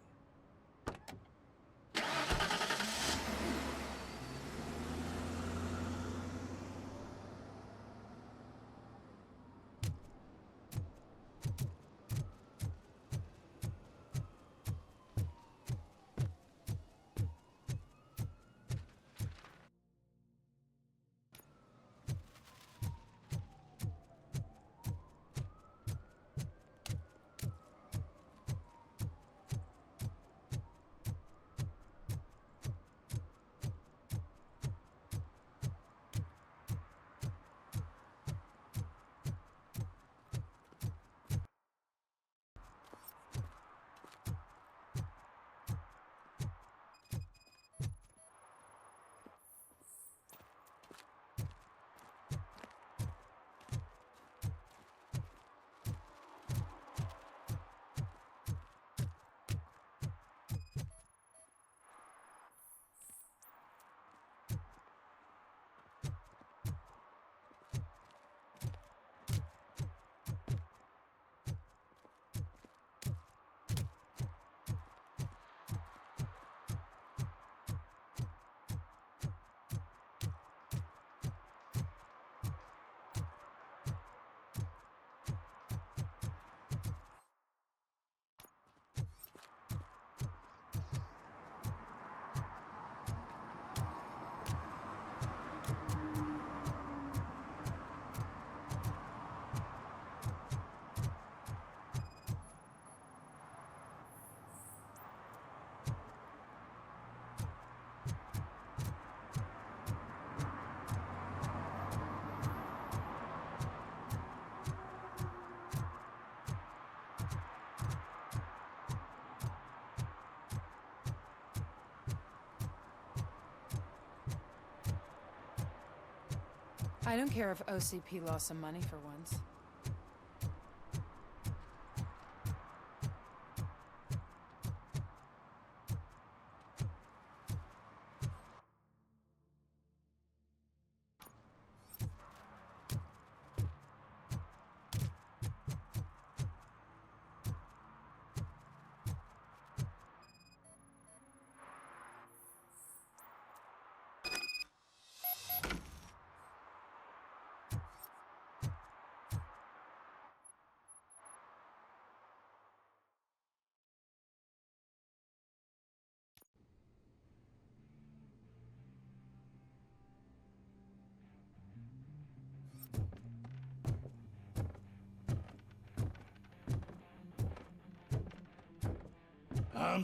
I don't care if OCP lost some money for once.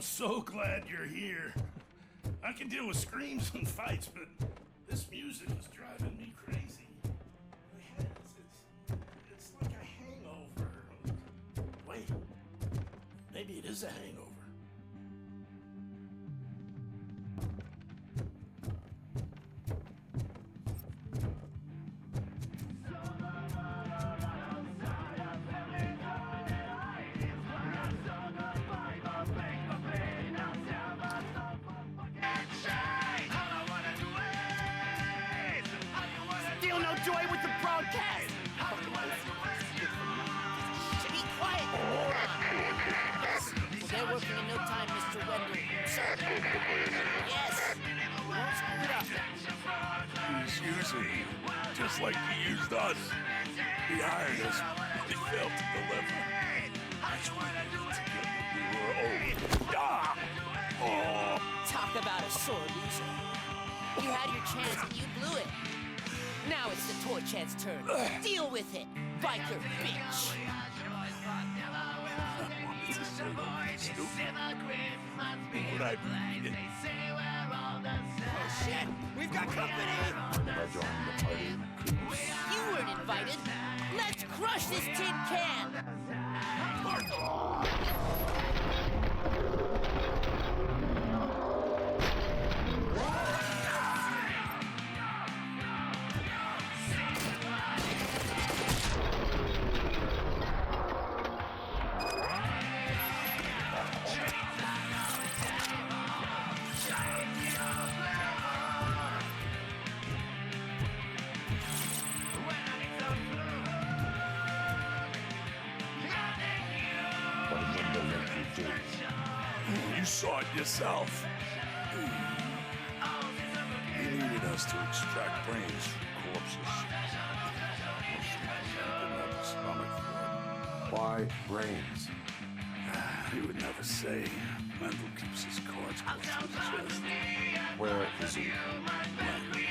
I'm so glad you're here. I can deal with screams and fights, but this music is driving me crazy. My head, it's like a hangover. Wait, maybe it is a hangover. Feel no joy with the broadcast! Be quiet, you moron! Yes, we'll get working in no time, Mr. Wendell. Sir. Yes! Don't screw it up. He's using you, just like he used us. He hired us, but he failed to deliver. That's why we were old. Ah! Oh! Talk about a sore loser. You had your chance and you blew it. Now it's the toy chat's turn. Deal with it, biker bitch. What I mean. Oh shit, we've got company! Never joined the party. You weren't invited. Let's crush this tin can! You saw it yourself. He needed us to extract brains from corpses. He didn't have the stomach for it. Why brains? He would never say. Mendel keeps his cards close to his chest. Where is he? Now? I bet it'd be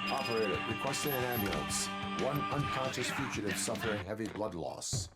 Operator, requesting an ambulance. One unconscious fugitive suffering heavy blood loss.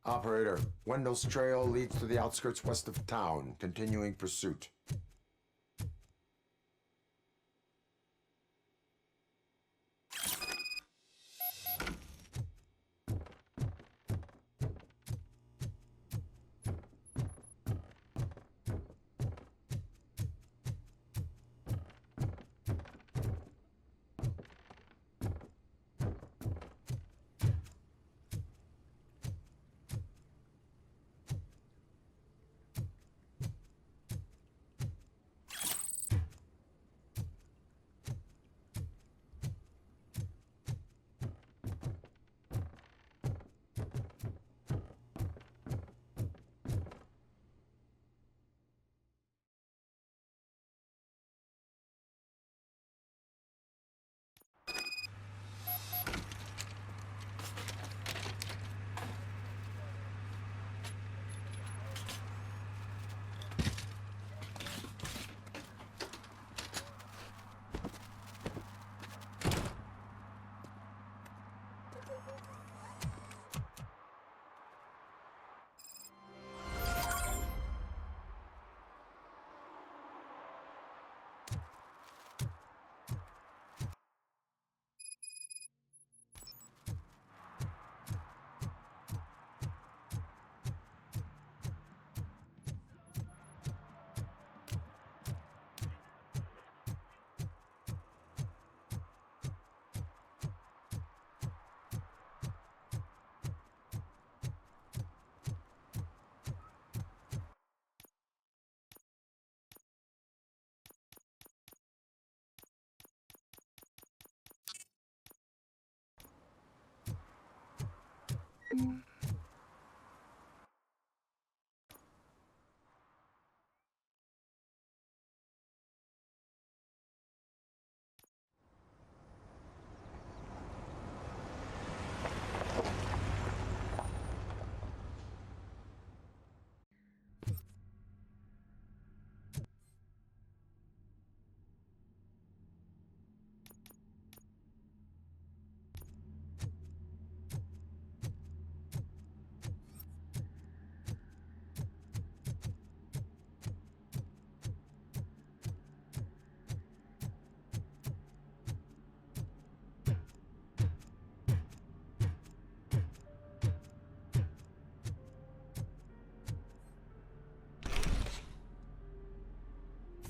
Operator, Wendell's trail leads to the outskirts west of town, continuing pursuit.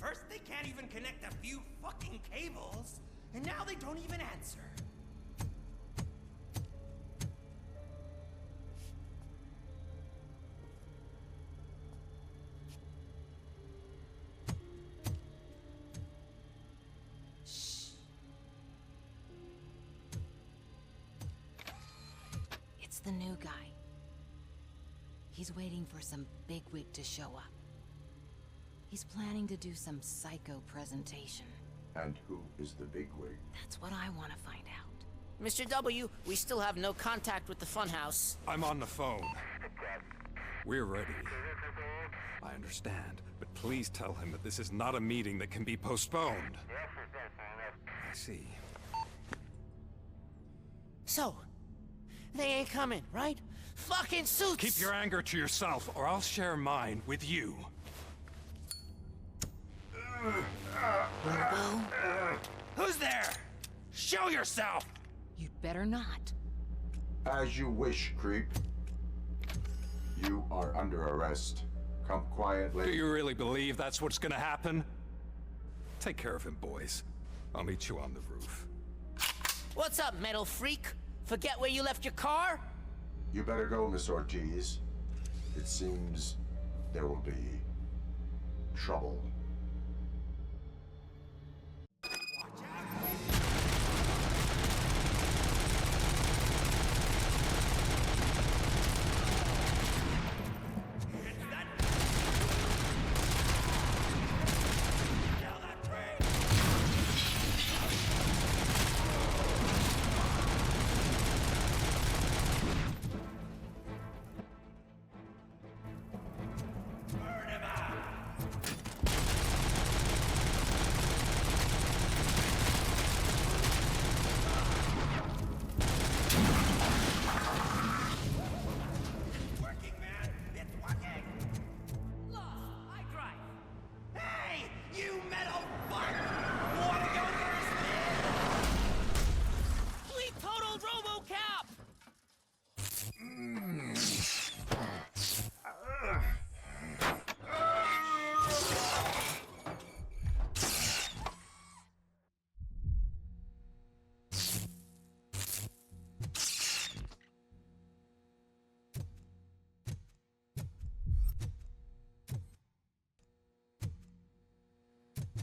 First, they can't even connect a few fucking cables, and now they don't even answer. It's the new guy. He's waiting for some bigwig to show up. He's planning to do some psycho presentation. And who is the bigwig? That's what I want to find out. Mr. W, we still have no contact with the funhouse. I'm on the phone. We're ready. I understand, but please tell him that this is not a meeting that can be postponed. I see. So, they ain't coming, right? Fucking suits! Keep your anger to yourself, or I'll share mine with you. Robo? Who's there? Show yourself! You'd better not. As you wish, creep. You are under arrest. Come quietly. Do you really believe that's what's gonna happen? Take care of him, boys. I'll meet you on the roof. What's up, metal freak? Forget where you left your car? You better go, Miss Ortiz. It seems there will be trouble.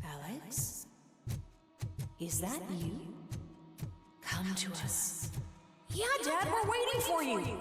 Alex? Is that you? Come to us. Yeah, Dad, we're waiting for you.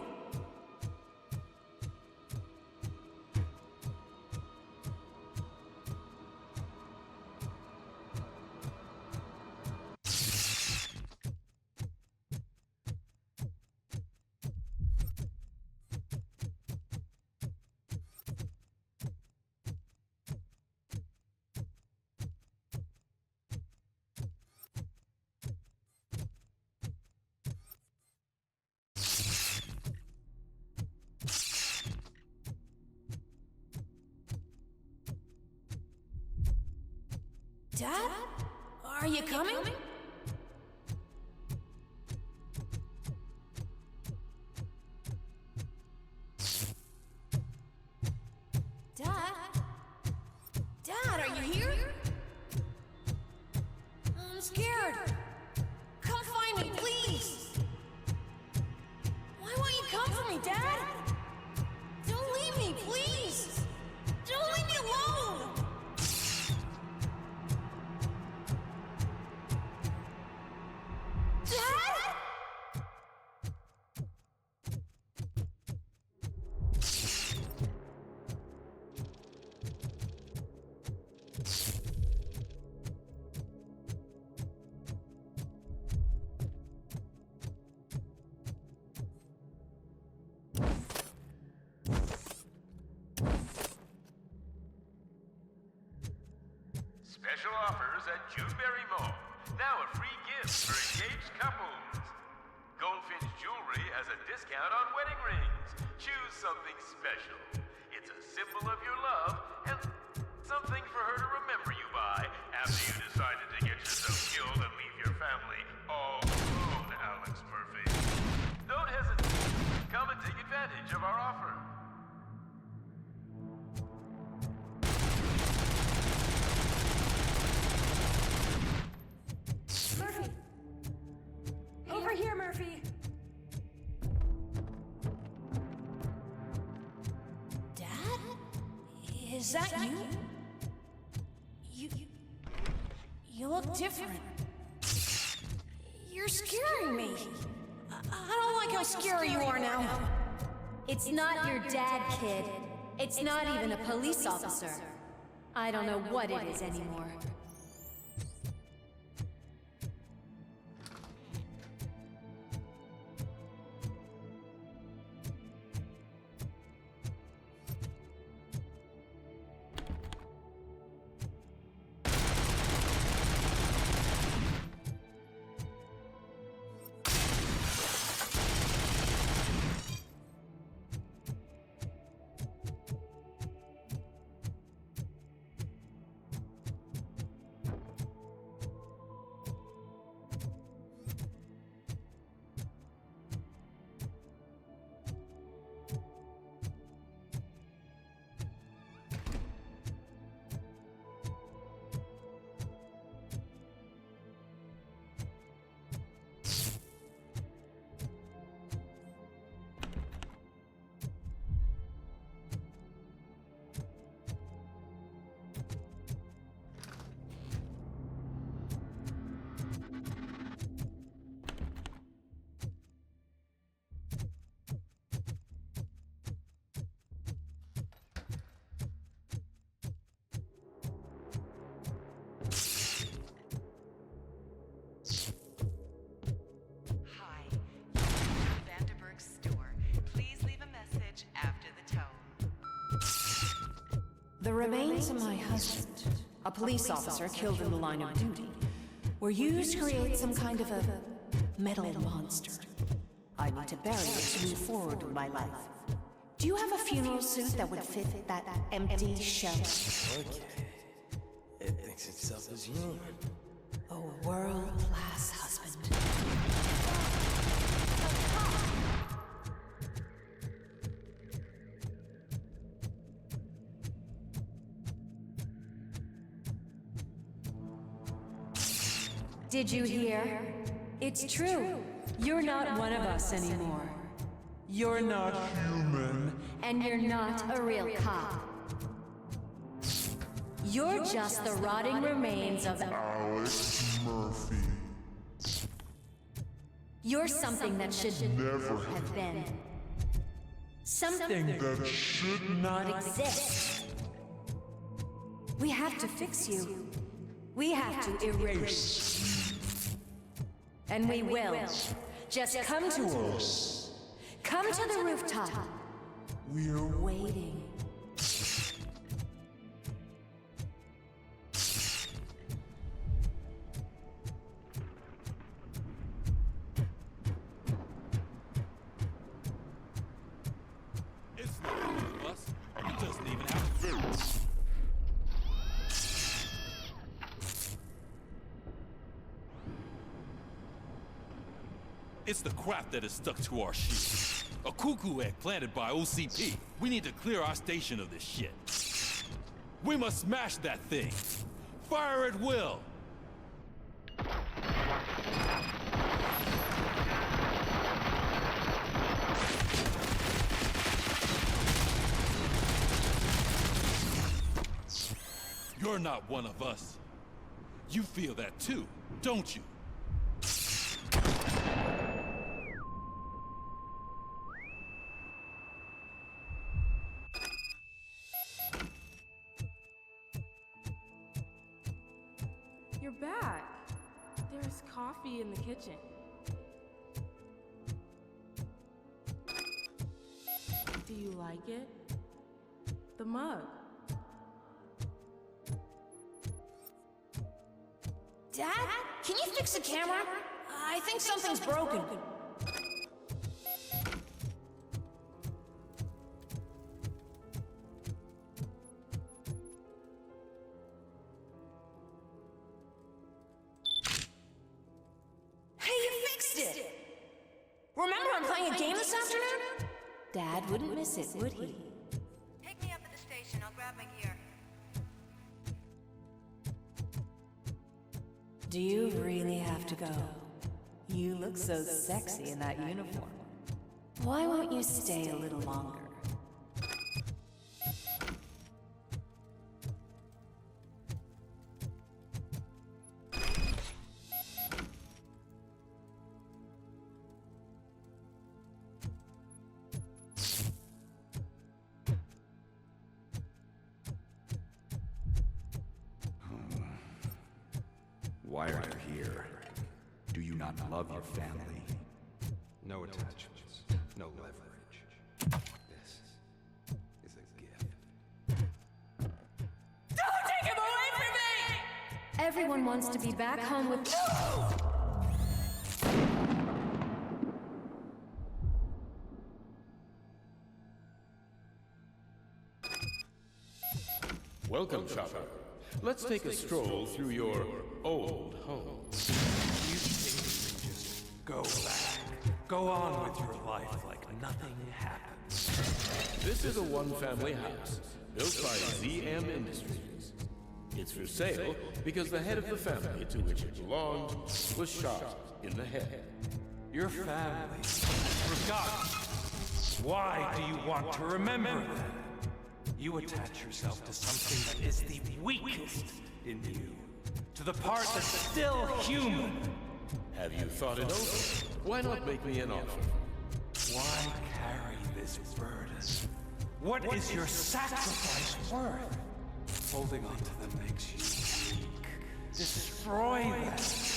Dad? Are you coming? Dad? Dad, are you here? I'm scared. Come find me, please. Why won't you come for me, Dad? Don't leave me, please. Don't leave me alone. Special offers at Juneberry Mall. Now a free gift for engaged couples. Goldfinch Jewelry has a discount on wedding rings. Choose something special. It's a symbol of your love and something for her to remember you by after you decided to get yourself killed and leave your family all alone, Alex Murphy. Don't hesitate. Come and take advantage of our offer. Murphy! Over here, Murphy! Dad? Is that you? You look different. You're scaring me. I don't like how scary you are now. It's not your dad, kid. It's not even a police officer. I don't know what it is anymore. The remains of my husband, a police officer killed in the line of duty, were used to create some kind of a metal monster. I need to bury it to move forward with my life. Do you have a funeral suit that would fit that empty shell? Okay. It thinks itself as human. A world-class husband. Did you hear? It's true. You're not one of us anymore. You're not human. And you're not a real cop. You're just the rotting remains of Alex Murphy. You're something that should never have been. Something that should not exist. We have to fix you. We have to erase you. And we will. Just come to us. Come to the rooftop. We're waiting. It's not one of us. It doesn't even have a face. It's the crap that is stuck to our shit. A cuckoo egg planted by OCP. We need to clear our station of this shit. We must smash that thing. Fire at will. You're not one of us. You feel that too, don't you? You're back. There's coffee in the kitchen. Do you like it? The mug. Dad? Can you fix the camera? I think something's broken. Hey, you fixed it! Remember I'm playing a game this afternoon? Dad wouldn't miss it, would he? Take me up at the station. I'll grab my gear. Do you really have to go? You look so sexy in that uniform. Why won't you stay a little longer? Why are you here? Do you not love your family? No attachments, no leverage. This is a gift. Don't take him away from me! Everyone wants to be back home with... Welcome, shopper. Let's take a stroll through your old home. You think you can just go back, go on with your life like nothing happened? This is a one-family house built by ZM Industries. It's for sale because the head of the family to which it belonged was shot in the head. Your family forgot. Why do you want to remember them? You attach yourself to something that is the weakest in you, to the part that's still human. Have you thought it over? Why not make me an offer? Why carry this burden? What is your sacrifice worth? Holding on to them makes you weak. Destroy them.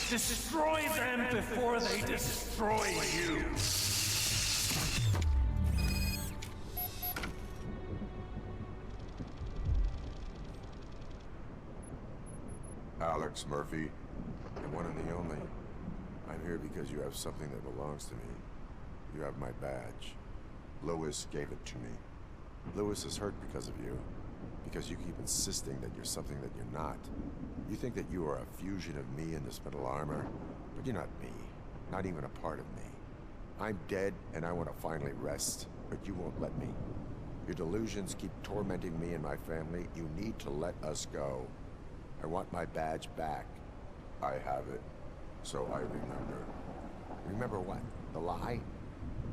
Destroy them before they destroy you. Alex Murphy, the one and the only. I'm here because you have something that belongs to me. You have my badge. Lewis gave it to me. Lewis is hurt because of you. Because you keep insisting that you're something that you're not. You think that you are a fusion of me in this metal armor, but you're not me. Not even a part of me. I'm dead and I want to finally rest, but you won't let me. Your delusions keep tormenting me and my family. You need to let us go. I want my badge back. I have it, so I remember. Remember what? The lie?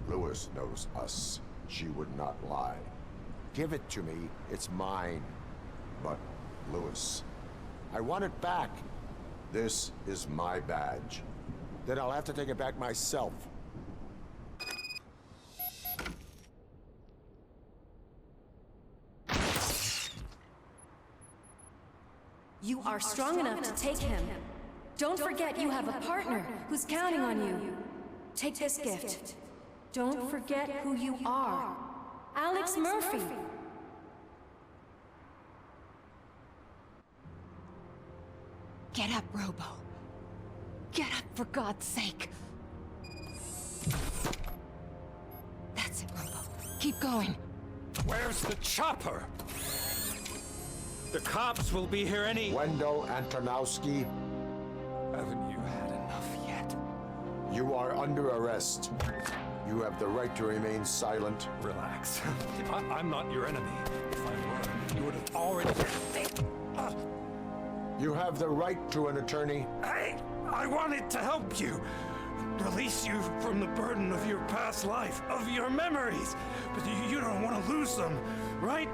Lewis knows us. She would not lie. Give it to me. It's mine. But, Lewis, I want it back. This is my badge. Then I'll have to take it back myself. You are strong enough to take him. Don't forget you have a partner who's counting on you. Take this gift. Don't forget who you are. Alex Murphy. Get up, Robo. Get up, for God's sake. That's it, Robo. Keep going. Where's the chopper? The cops will be here any... Wendell Antonowski. Haven't you had enough yet? You are under arrest. You have the right to remain silent. Relax. I'm not your enemy. If I were, you would have already... You have the right to an attorney. I wanted to help you. Release you from the burden of your past life, of your memories. But you don't want to lose them, right?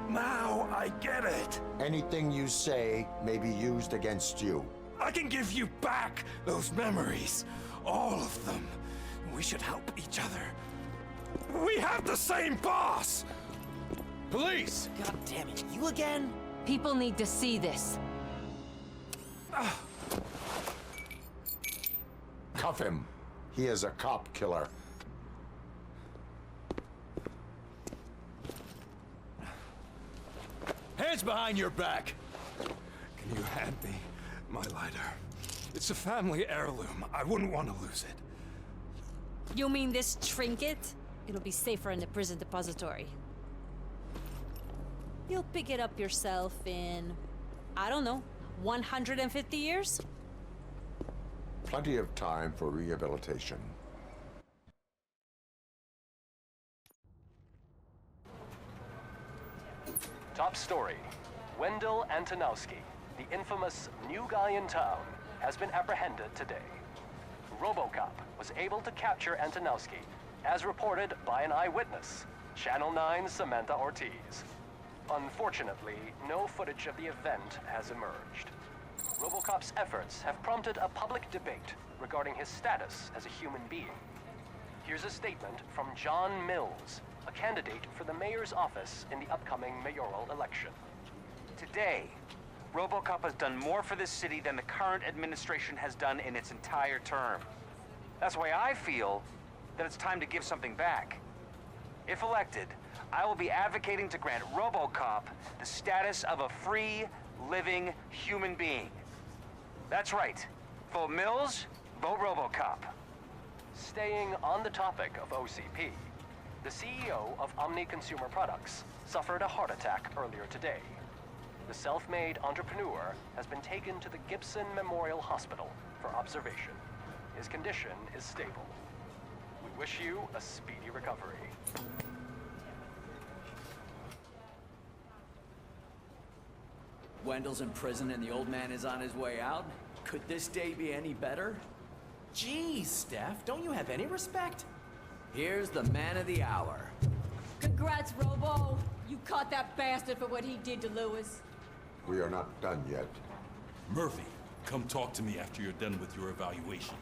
Now I get it. Anything you say may be used against you. I can give you back those memories. All of them. We should help each other. We have the same boss! Police! God damn it, you again? People need to see this. Cuff him. He is a cop killer. Hands behind your back! Can you hand me My lighter. It's a family heirloom. I wouldn't want to lose it. You mean this trinket? It'll be safer in the prison depository. You'll pick it up yourself in, I don't know, 150 years? Plenty of time for rehabilitation. Top story. Wendell Antonowski, the infamous new guy in town, has been apprehended today. RoboCop was able to capture Antonowski, as reported by an eyewitness, Channel 9's Samantha Ortiz. Unfortunately, no footage of the event has emerged. RoboCop's efforts have prompted a public debate regarding his status as a human being. Here's a statement from John Mills, a candidate for the mayor's office in the upcoming mayoral election. Today, RoboCop has done more for this city than the current administration has done in its entire term. That's why I feel that it's time to give something back. If elected, I will be advocating to grant RoboCop the status of a free, living human being. That's right. Vote Mills, vote RoboCop. Staying on the topic of OCP, the CEO of Omni Consumer Products suffered a heart attack earlier today. The self-made entrepreneur has been taken to the Gibson Memorial Hospital for observation. His condition is stable. We wish you a speedy recovery. Wendell's in prison and the old man is on his way out? Could this day be any better? Jeez, Steph, don't you have any respect? Here's the man of the hour. Congrats, Robo! You caught that bastard for what he did to Lewis. We are not done yet. Murphy, come talk to me after you're done with your evaluation.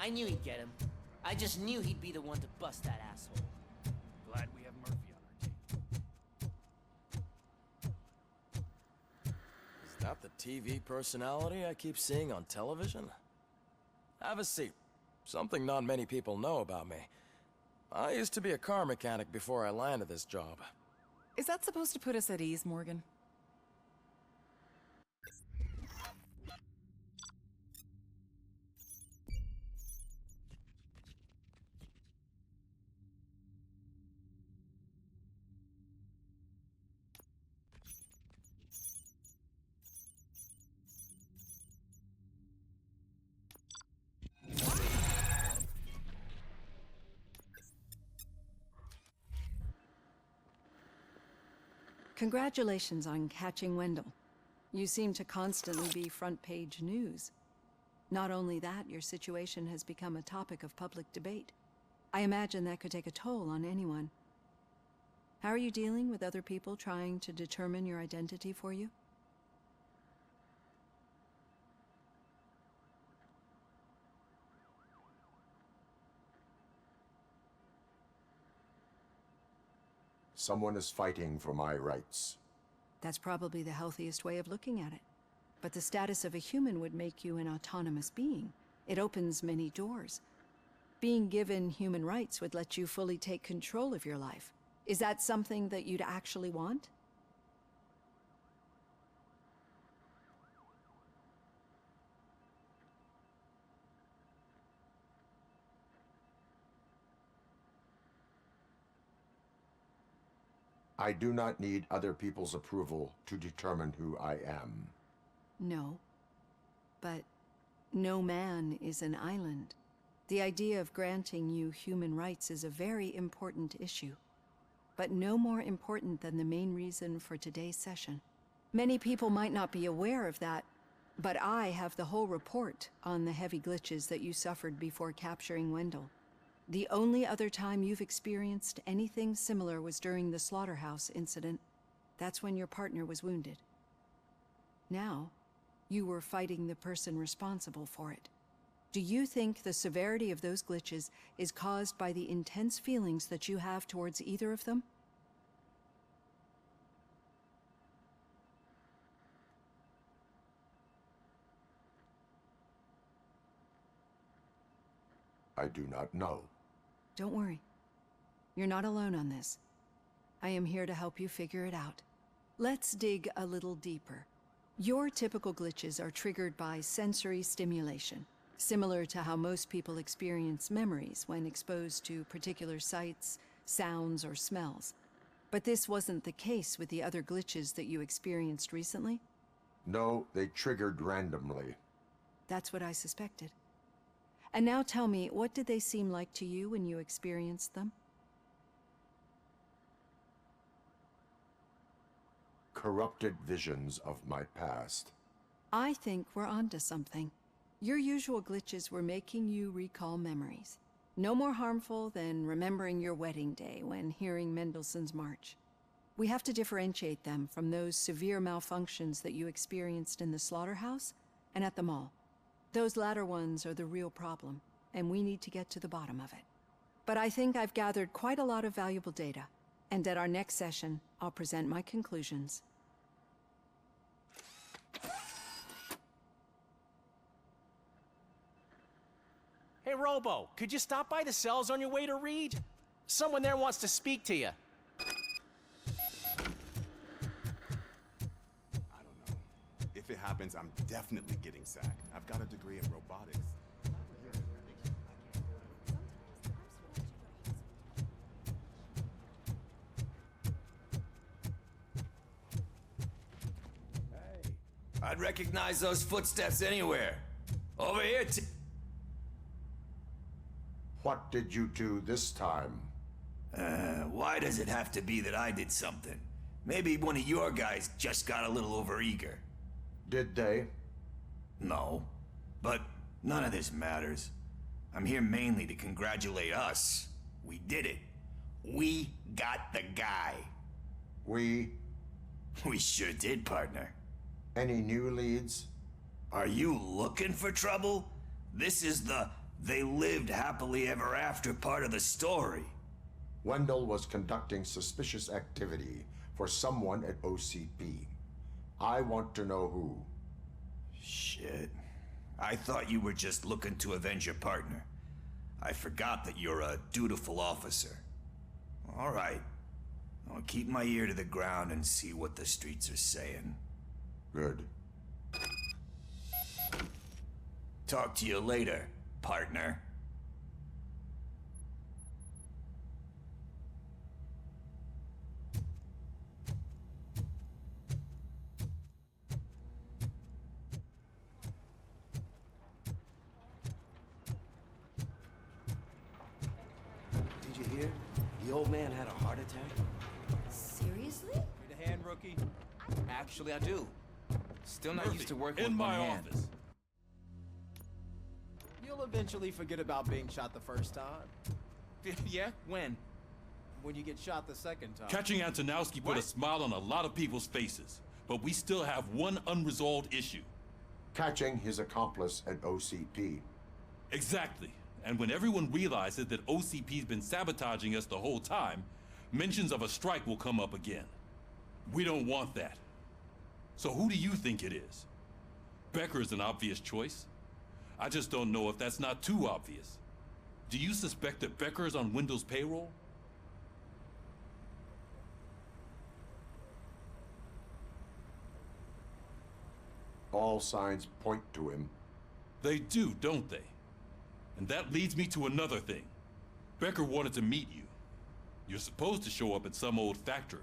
I knew he'd get him. I just knew he'd be the one to bust that asshole. Glad we have Murphy on our team. Is that the TV personality I keep seeing on television? Have a seat. Something not many people know about me. I used to be a car mechanic before I landed this job. Is that supposed to put us at ease, Morgan? Congratulations on catching Wendell. You seem to constantly be front-page news. Not only that, your situation has become a topic of public debate. I imagine that could take a toll on anyone. How are you dealing with other people trying to determine your identity for you? Someone is fighting for my rights. That's probably the healthiest way of looking at it. But the status of a human would make you an autonomous being. It opens many doors. Being given human rights would let you fully take control of your life. Is that something that you'd actually want? I do not need other people's approval to determine who I am. No. But no man is an island. The idea of granting you human rights is a very important issue, but no more important than the main reason for today's session. Many people might not be aware of that, but I have the whole report on the heavy glitches that you suffered before capturing Wendell. The only other time you've experienced anything similar was during the slaughterhouse incident. That's when your partner was wounded. Now, you were fighting the person responsible for it. Do you think the severity of those glitches is caused by the intense feelings that you have towards either of them? I do not know. Don't worry. You're not alone on this. I am here to help you figure it out. Let's dig a little deeper. Your typical glitches are triggered by sensory stimulation, similar to how most people experience memories when exposed to particular sights, sounds, or smells. But this wasn't the case with the other glitches that you experienced recently? No, they triggered randomly. That's what I suspected. And now tell me, what did they seem like to you when you experienced them? Corrupted visions of my past. I think we're onto something. Your usual glitches were making you recall memories. No more harmful than remembering your wedding day when hearing Mendelssohn's March. We have to differentiate them from those severe malfunctions that you experienced in the slaughterhouse and at the mall. Those latter ones are the real problem, and we need to get to the bottom of it. But I think I've gathered quite a lot of valuable data, and at our next session, I'll present my conclusions. Hey, Robo, could you stop by the cells on your way to Reed? Someone there wants to speak to you. If it happens, I'm definitely getting sacked. I've got a degree in robotics. I'd recognize those footsteps anywhere. Over here, What did you do this time? Why does it have to be that I did something? Maybe one of your guys just got a little overeager. Did they? No, but none of this matters. I'm here mainly to congratulate us. We did it. We got the guy. We sure did, partner. Any new leads? Are you looking for trouble? This is the they lived happily ever after part of the story. Wendell was conducting suspicious activity for someone at OCP. I want to know who. Shit. I thought you were just looking to avenge your partner. I forgot that you're a dutiful officer. All right. I'll keep my ear to the ground and see what the streets are saying. Good. Talk to you later, partner. Did you hear? The old man had a heart attack. Seriously? Need a hand, rookie? Actually, I do. Still not used to working with in one my hand. office. You'll eventually forget about being shot the first time. Yeah? When? When you get shot the second time. Catching Antonowski put a smile on a lot of people's faces, but we still have one unresolved issue. Catching his accomplice at OCP. Exactly. And when everyone realizes that OCP's been sabotaging us the whole time, mentions of a strike will come up again. We don't want that. So who do you think it is? Becker is an obvious choice. I just don't know if that's not too obvious. Do you suspect that Becker is on Wendell's payroll? All signs point to him. They do, don't they? And that leads me to another thing. Becker wanted to meet you. You're supposed to show up at some old factory.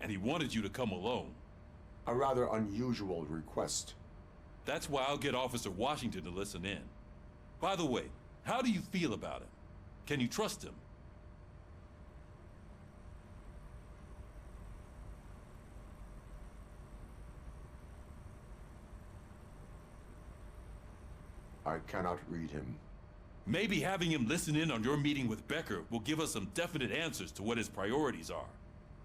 And he wanted you to come alone. A rather unusual request. That's why I'll get Officer Washington to listen in. By the way, how do you feel about him? Can you trust him? I cannot read him. Maybe having him listen in on your meeting with Becker will give us some definite answers to what his priorities are.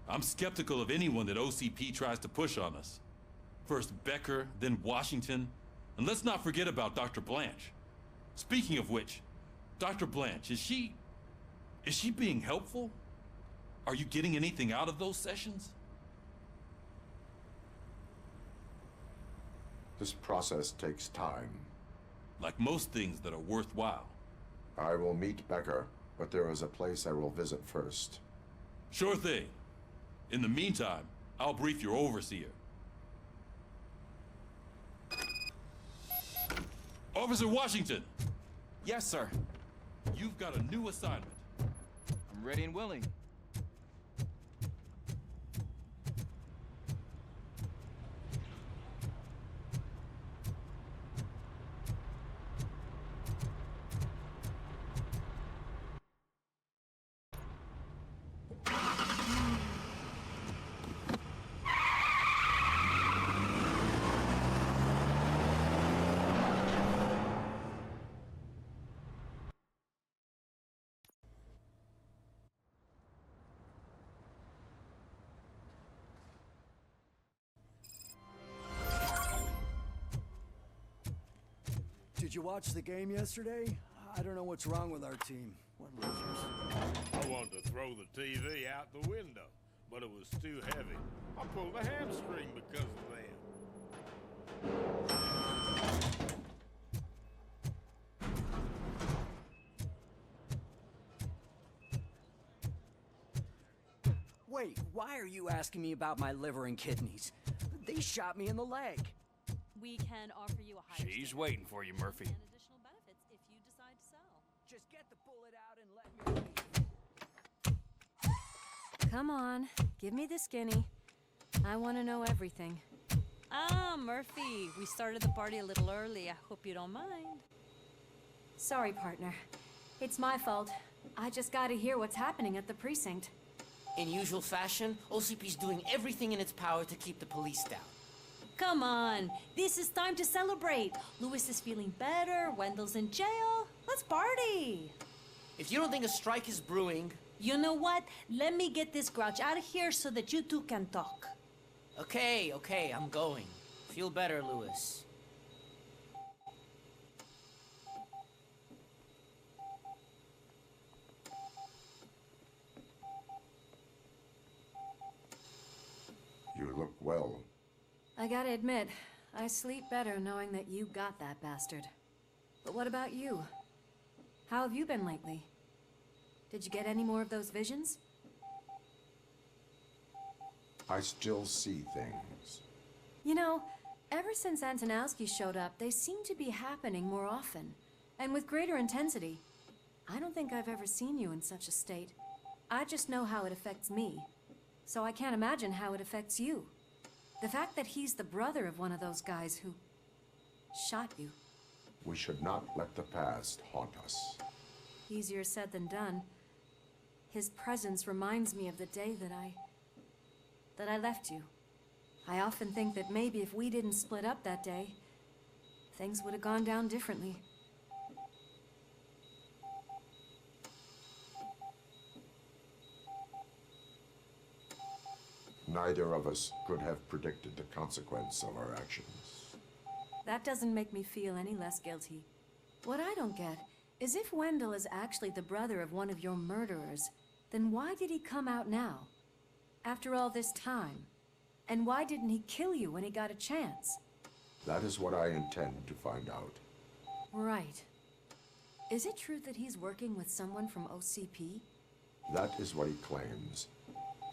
I'm skeptical of anyone that OCP tries to push on us. First Becker, then Washington. And let's not forget about Dr. Blanche. Speaking of which, Dr. Blanche, is she being helpful? Are you getting anything out of those sessions? This process takes time. Like most things that are worthwhile. I will meet Becker, but there is a place I will visit first. Sure thing. In the meantime, I'll brief your overseer. Officer Washington! Yes, sir. You've got a new assignment. I'm ready and willing. Did you watch the game yesterday? I don't know what's wrong with our team. What losers. I wanted to throw the TV out the window, but it was too heavy. I pulled a hamstring because of them. Wait, why are you asking me about my liver and kidneys? They shot me in the leg. We can offer you a higher She's waiting for you, Murphy. and additional benefits if you decide to sell. Just get the bullet out and let me... Come on, give me the skinny. I want to know everything. Ah, Murphy, we started the party a little early. I hope you don't mind. Sorry, partner. It's my fault. I just gotta hear what's happening at the precinct. In usual fashion, OCP's doing everything in its power to keep the police down. Come on, this is time to celebrate. Louis is feeling better, Wendell's in jail. Let's party. If you don't think a strike is brewing... You know what? Let me get this grouch out of here so that you two can talk. Okay, I'm going. Feel better, Louis. You look well. I gotta admit, I sleep better knowing that you got that bastard. But what about you? How have you been lately? Did you get any more of those visions? I still see things. You know, ever since Antonowski showed up, they seem to be happening more often, and with greater intensity. I don't think I've ever seen you in such a state. I just know how it affects me, so I can't imagine how it affects you. The fact that he's the brother of one of those guys who shot you. We should not let the past haunt us. Easier said than done. His presence reminds me of the day that I left you. I often think that maybe if we didn't split up that day, things would have gone down differently. Neither of us could have predicted the consequence of our actions. That doesn't make me feel any less guilty. What I don't get is if Wendell is actually the brother of one of your murderers, then why did he come out now? After all this time? And why didn't he kill you when he got a chance? That is what I intend to find out. Right. Is it true that he's working with someone from OCP? That is what he claims.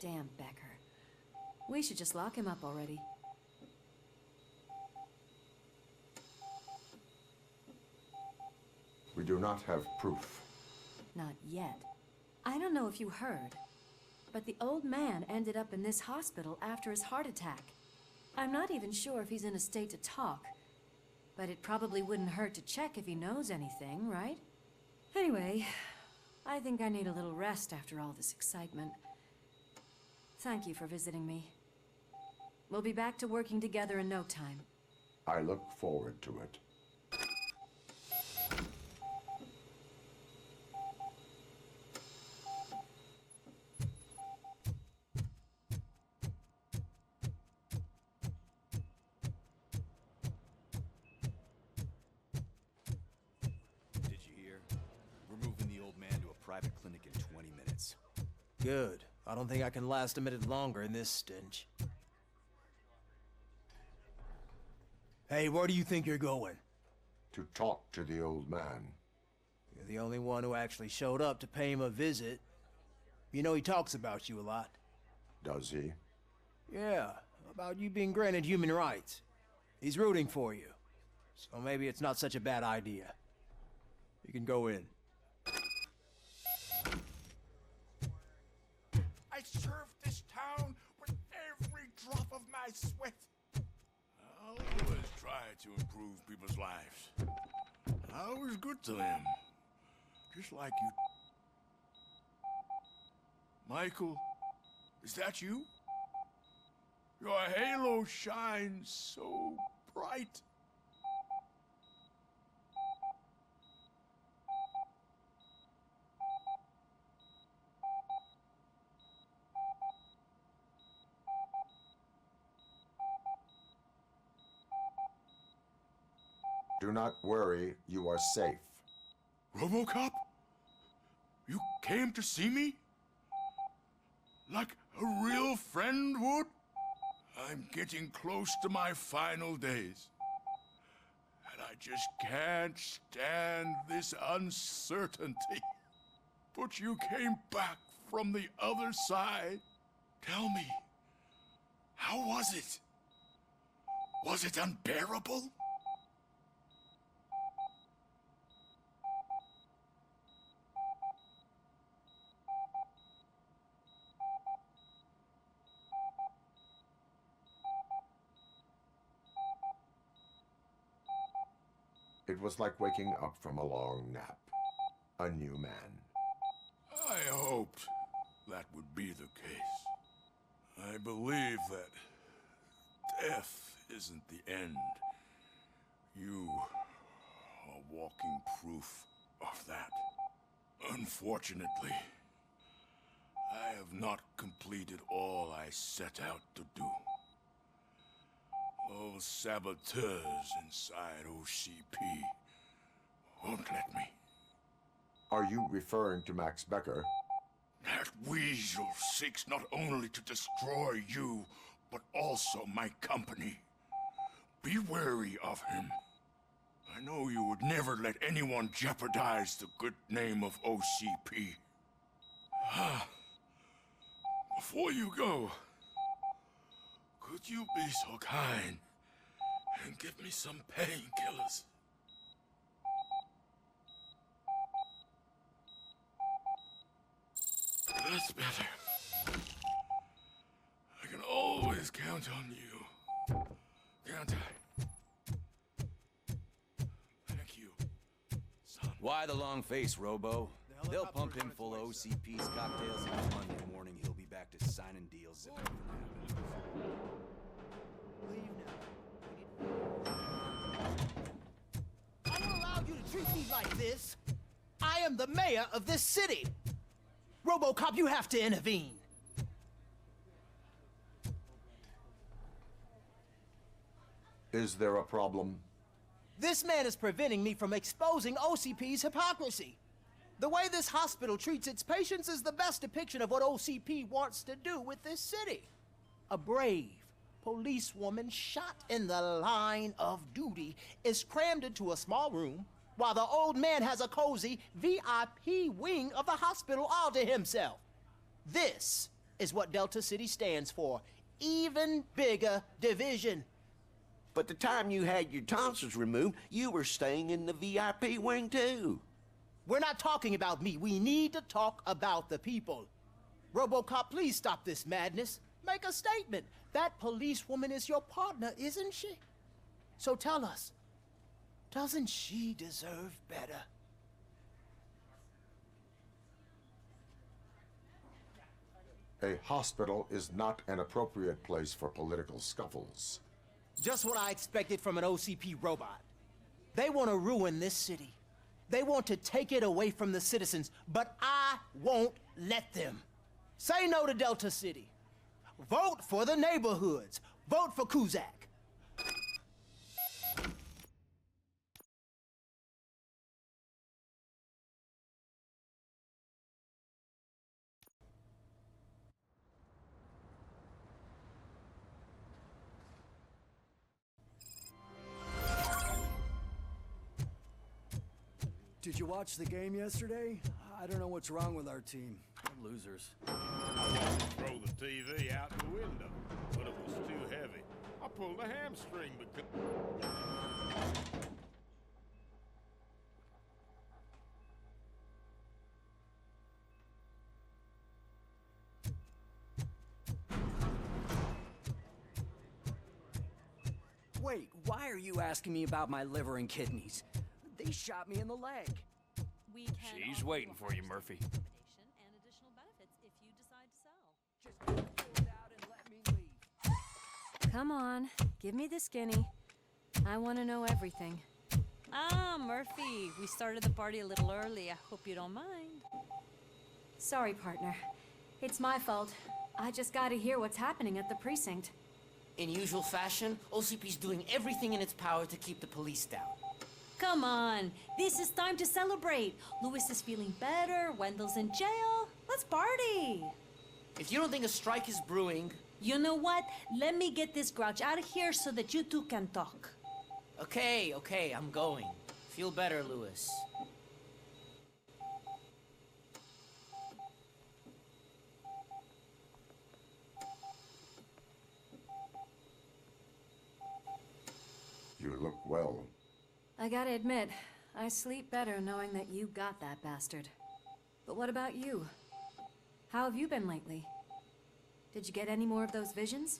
Damn Becker. We should just lock him up already. We do not have proof. Not yet. I don't know if you heard, but the old man ended up in this hospital after his heart attack. I'm not even sure if he's in a state to talk, but it probably wouldn't hurt to check if he knows anything, right? Anyway, I think I need a little rest after all this excitement. Thank you for visiting me. We'll be back to working together in no time. I look forward to it. private clinic in 20 minutes. Good. I don't think I can last a minute longer in this stench. Hey, where do you think you're going? To talk to the old man. You're the only one who actually showed up to pay him a visit. You know he talks about you a lot. Does he? Yeah, about you being granted human rights. He's rooting for you. So maybe it's not such a bad idea. You can go in. I served this town with every drop of my sweat. I always try to improve people's lives. I was good to them. Just like you. Michael, is that you? Your halo shines so bright. Do not worry, you are safe. RoboCop? You came to see me? Like a real friend would? I'm getting close to my final days. And I just can't stand this uncertainty. But you came back from the other side. Tell me, how was it? Was it unbearable? It was like waking up from a long nap. A new man. I hoped that would be the case. I believe that death isn't the end. You are walking proof of that. Unfortunately, I have not completed all I set out to do. Those saboteurs inside OCP won't let me. Are you referring to Max Becker? That weasel seeks not only to destroy you, but also my company. Be wary of him. I know you would never let anyone jeopardize the good name of OCP. Before you go, could you be so kind and give me some painkillers? That's better. I can always count on you. Can't I? Thank you, son. Why the long face, Robo? They'll pump him full of OCP's cocktails, and Monday morning he'll be back to signing deals if nothing happens. I don't allow you to treat me like this. I am the mayor of this city. RoboCop, you have to intervene. Is there a problem? This man is preventing me from exposing OCP's hypocrisy. The way this hospital treats its patients is the best depiction of what OCP wants to do with this city. A brave policewoman shot in the line of duty is crammed into a small room while the old man has a cozy VIP wing of the hospital all to himself. This is what Delta City stands for. Even bigger division. But the time you had your tonsils removed, you were staying in the VIP wing too. We're not talking about me. We need to talk about the people. RoboCop, please stop this madness. Make a statement. That policewoman is your partner, isn't she? So tell us, doesn't she deserve better? A hospital is not an appropriate place for political scuffles. Just what I expected from an OCP robot. They want to ruin this city. They want to take it away from the citizens, but I won't let them. Say no to Delta City. Vote for the neighborhoods. Vote for Kuzak. Did you watch the game yesterday? I don't know what's wrong with our team. We're losers. I wanted to throw the TV out the window, but it was too heavy. I pulled a hamstring because... Wait, why are you asking me about my liver and kidneys? They shot me in the leg. We can She's waiting for you, Murphy. and additional benefits if you decide to sell. Just pull it out and let me leave. Come on, give me the skinny. I want to know everything. Ah, Murphy, we started the party a little early. I hope you don't mind. Sorry, partner. It's my fault. I just gotta hear what's happening at the precinct. In usual fashion, OCP's doing everything in its power to keep the police down. Come on, this is time to celebrate. Louis is feeling better, Wendell's in jail. Let's party. If you don't think a strike is brewing... You know what? Let me get this grouch out of here so that you two can talk. Okay, I'm going. Feel better, Louis. You look well. I gotta admit, I sleep better knowing that you got that bastard. But what about you? How have you been lately? Did you get any more of those visions?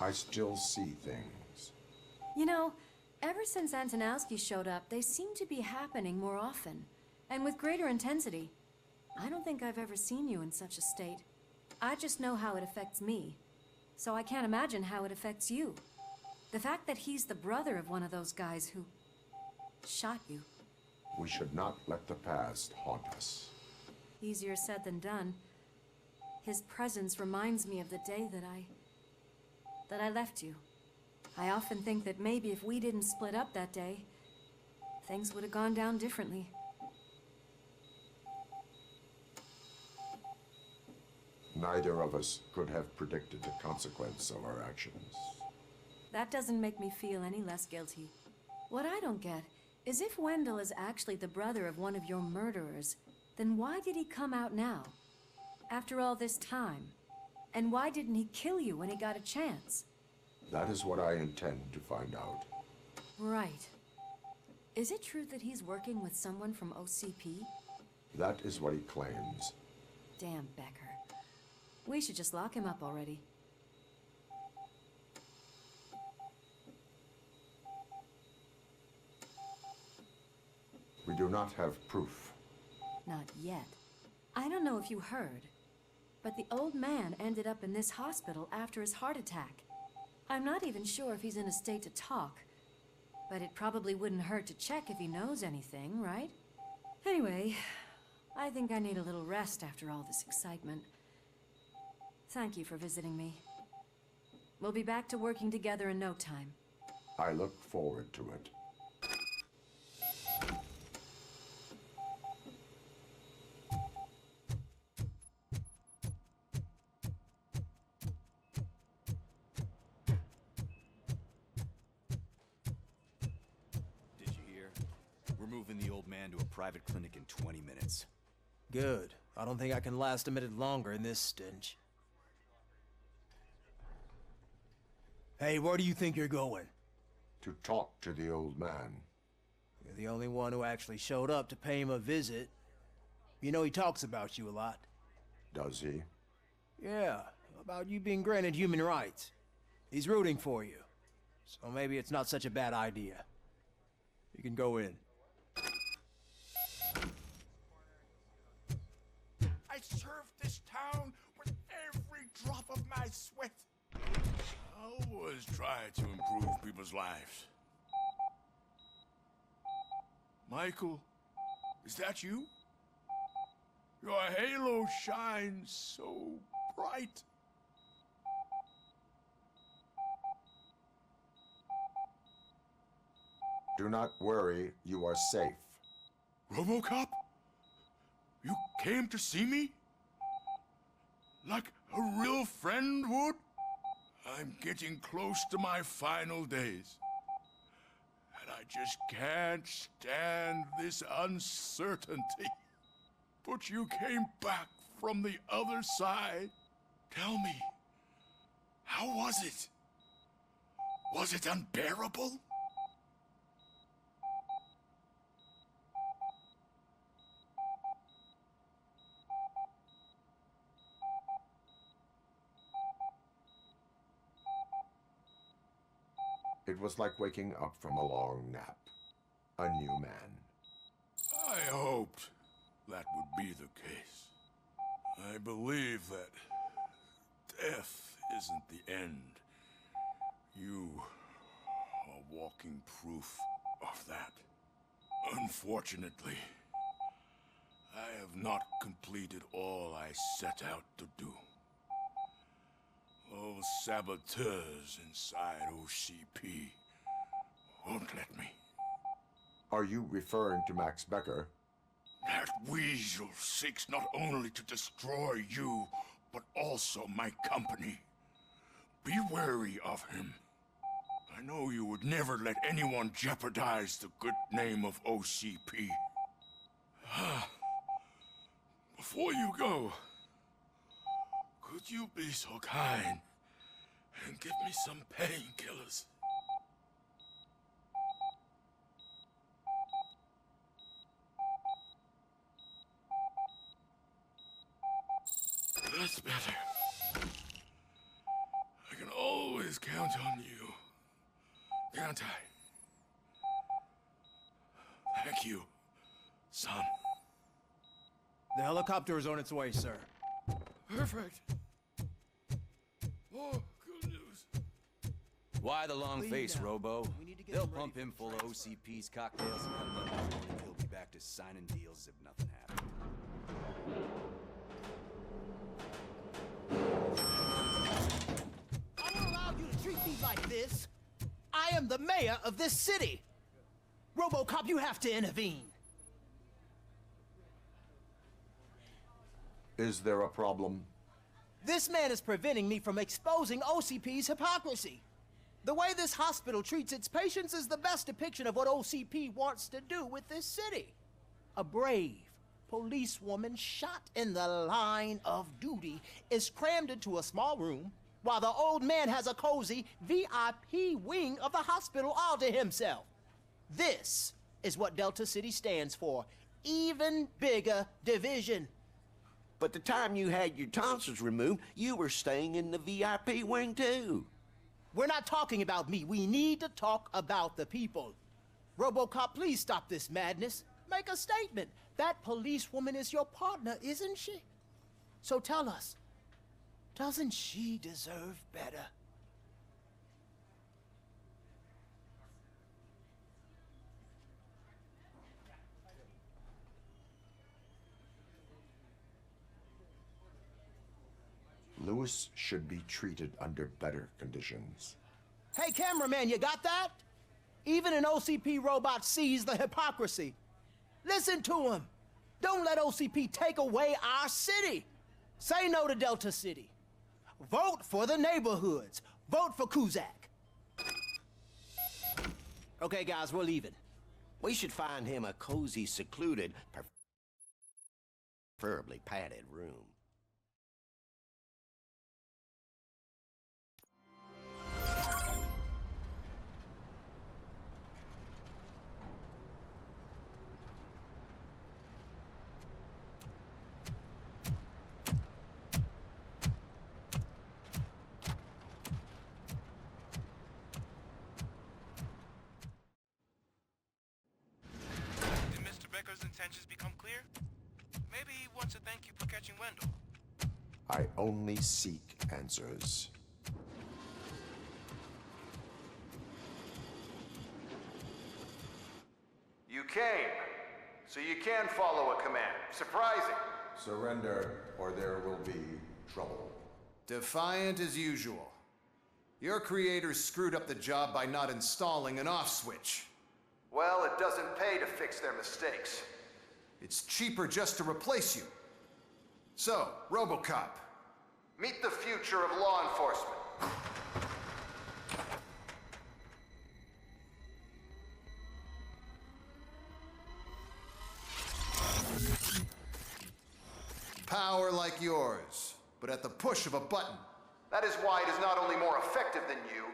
I still see things. You know, ever since Antonowski showed up, they seem to be happening more often, and with greater intensity. I don't think I've ever seen you in such a state. I just know how it affects me, so I can't imagine how it affects you. The fact that he's the brother of one of those guys who shot you. We should not let the past haunt us. Easier said than done. His presence reminds me of the day that I left you. I often think that maybe if we didn't split up that day, things would have gone down differently. Neither of us could have predicted the consequence of our actions. That doesn't make me feel any less guilty. What I don't get is if Wendell is actually the brother of one of your murderers, then why did he come out now? After all this time? And why didn't he kill you when he got a chance? That is what I intend to find out. Right. Is it true that he's working with someone from OCP? That is what he claims. Damn Becker. We should just lock him up already. We do not have proof. Not yet. I don't know if you heard, but the old man ended up in this hospital after his heart attack. I'm not even sure if he's in a state to talk, but it probably wouldn't hurt to check if he knows anything, right? Anyway, I think I need a little rest after all this excitement. Thank you for visiting me. We'll be back to working together in no time. I look forward to it. Did you hear? We're moving the old man to a private clinic in 20 minutes. Good. I don't think I can last a minute longer in this stench. Hey, where do you think you're going? To talk to the old man. You're the only one who actually showed up to pay him a visit. You know he talks about you a lot. Does he? Yeah, about you being granted human rights. He's rooting for you. So maybe it's not such a bad idea. You can go in. I served this town with every drop of my sweat. I always try to improve people's lives. Michael, is that you? Your halo shines so bright. Do not worry, you are safe. RoboCop? You came to see me? Like a real friend would? I'm getting close to my final days. And I just can't stand this uncertainty. But you came back from the other side. Tell me, how was it? Was it unbearable? It was like waking up from a long nap. A new man. I hoped that would be the case. I believe that death isn't the end. You are walking proof of that. Unfortunately, I have not completed all I set out to do. Those saboteurs inside OCP won't let me. Are you referring to Max Becker? That weasel seeks not only to destroy you, but also my company. Be wary of him. I know you would never let anyone jeopardize the good name of OCP. Before you go, could you be so kind and give me some painkillers? That's better. I can always count on you, can't I? Thank you, son. The helicopter is on its way, sir. Perfect. Oh, good news. Why the long face, down. Robo? We need to get They'll him ready pump for him full of OCP's cocktails and come Monday morning. He'll be back to signing deals as if nothing happened. I don't allow you to treat me like this. I am the mayor of this city. RoboCop, you have to intervene. Is there a problem? This man is preventing me from exposing OCP's hypocrisy. The way this hospital treats its patients is the best depiction of what OCP wants to do with this city. A brave policewoman shot in the line of duty is crammed into a small room while the old man has a cozy VIP wing of the hospital all to himself. This is what Delta City stands for. Even bigger division. But the time you had your tonsils removed, you were staying in the VIP wing too. We're not talking about me. We need to talk about the people. RoboCop, please stop this madness. Make a statement. That policewoman is your partner, isn't she? So tell us, doesn't she deserve better? Lewis should be treated under better conditions. Hey, cameraman, you got that? Even an OCP robot sees the hypocrisy. Listen to him. Don't let OCP take away our city. Say no to Delta City. Vote for the neighborhoods. Vote for Kuzak. Okay, guys, we're leaving. We should find him a cozy, secluded, preferably padded room. Intentions become clear? Maybe he wants to thank you for catching Wendell. I only seek answers. You came, so you can follow a command. Surprising. Surrender, or there will be trouble. Defiant as usual. Your creators screwed up the job by not installing an off switch. Well, it doesn't pay to fix their mistakes. It's cheaper just to replace you. So, RoboCop, meet the future of law enforcement. Power like yours, but at the push of a button. That is why it is not only more effective than you,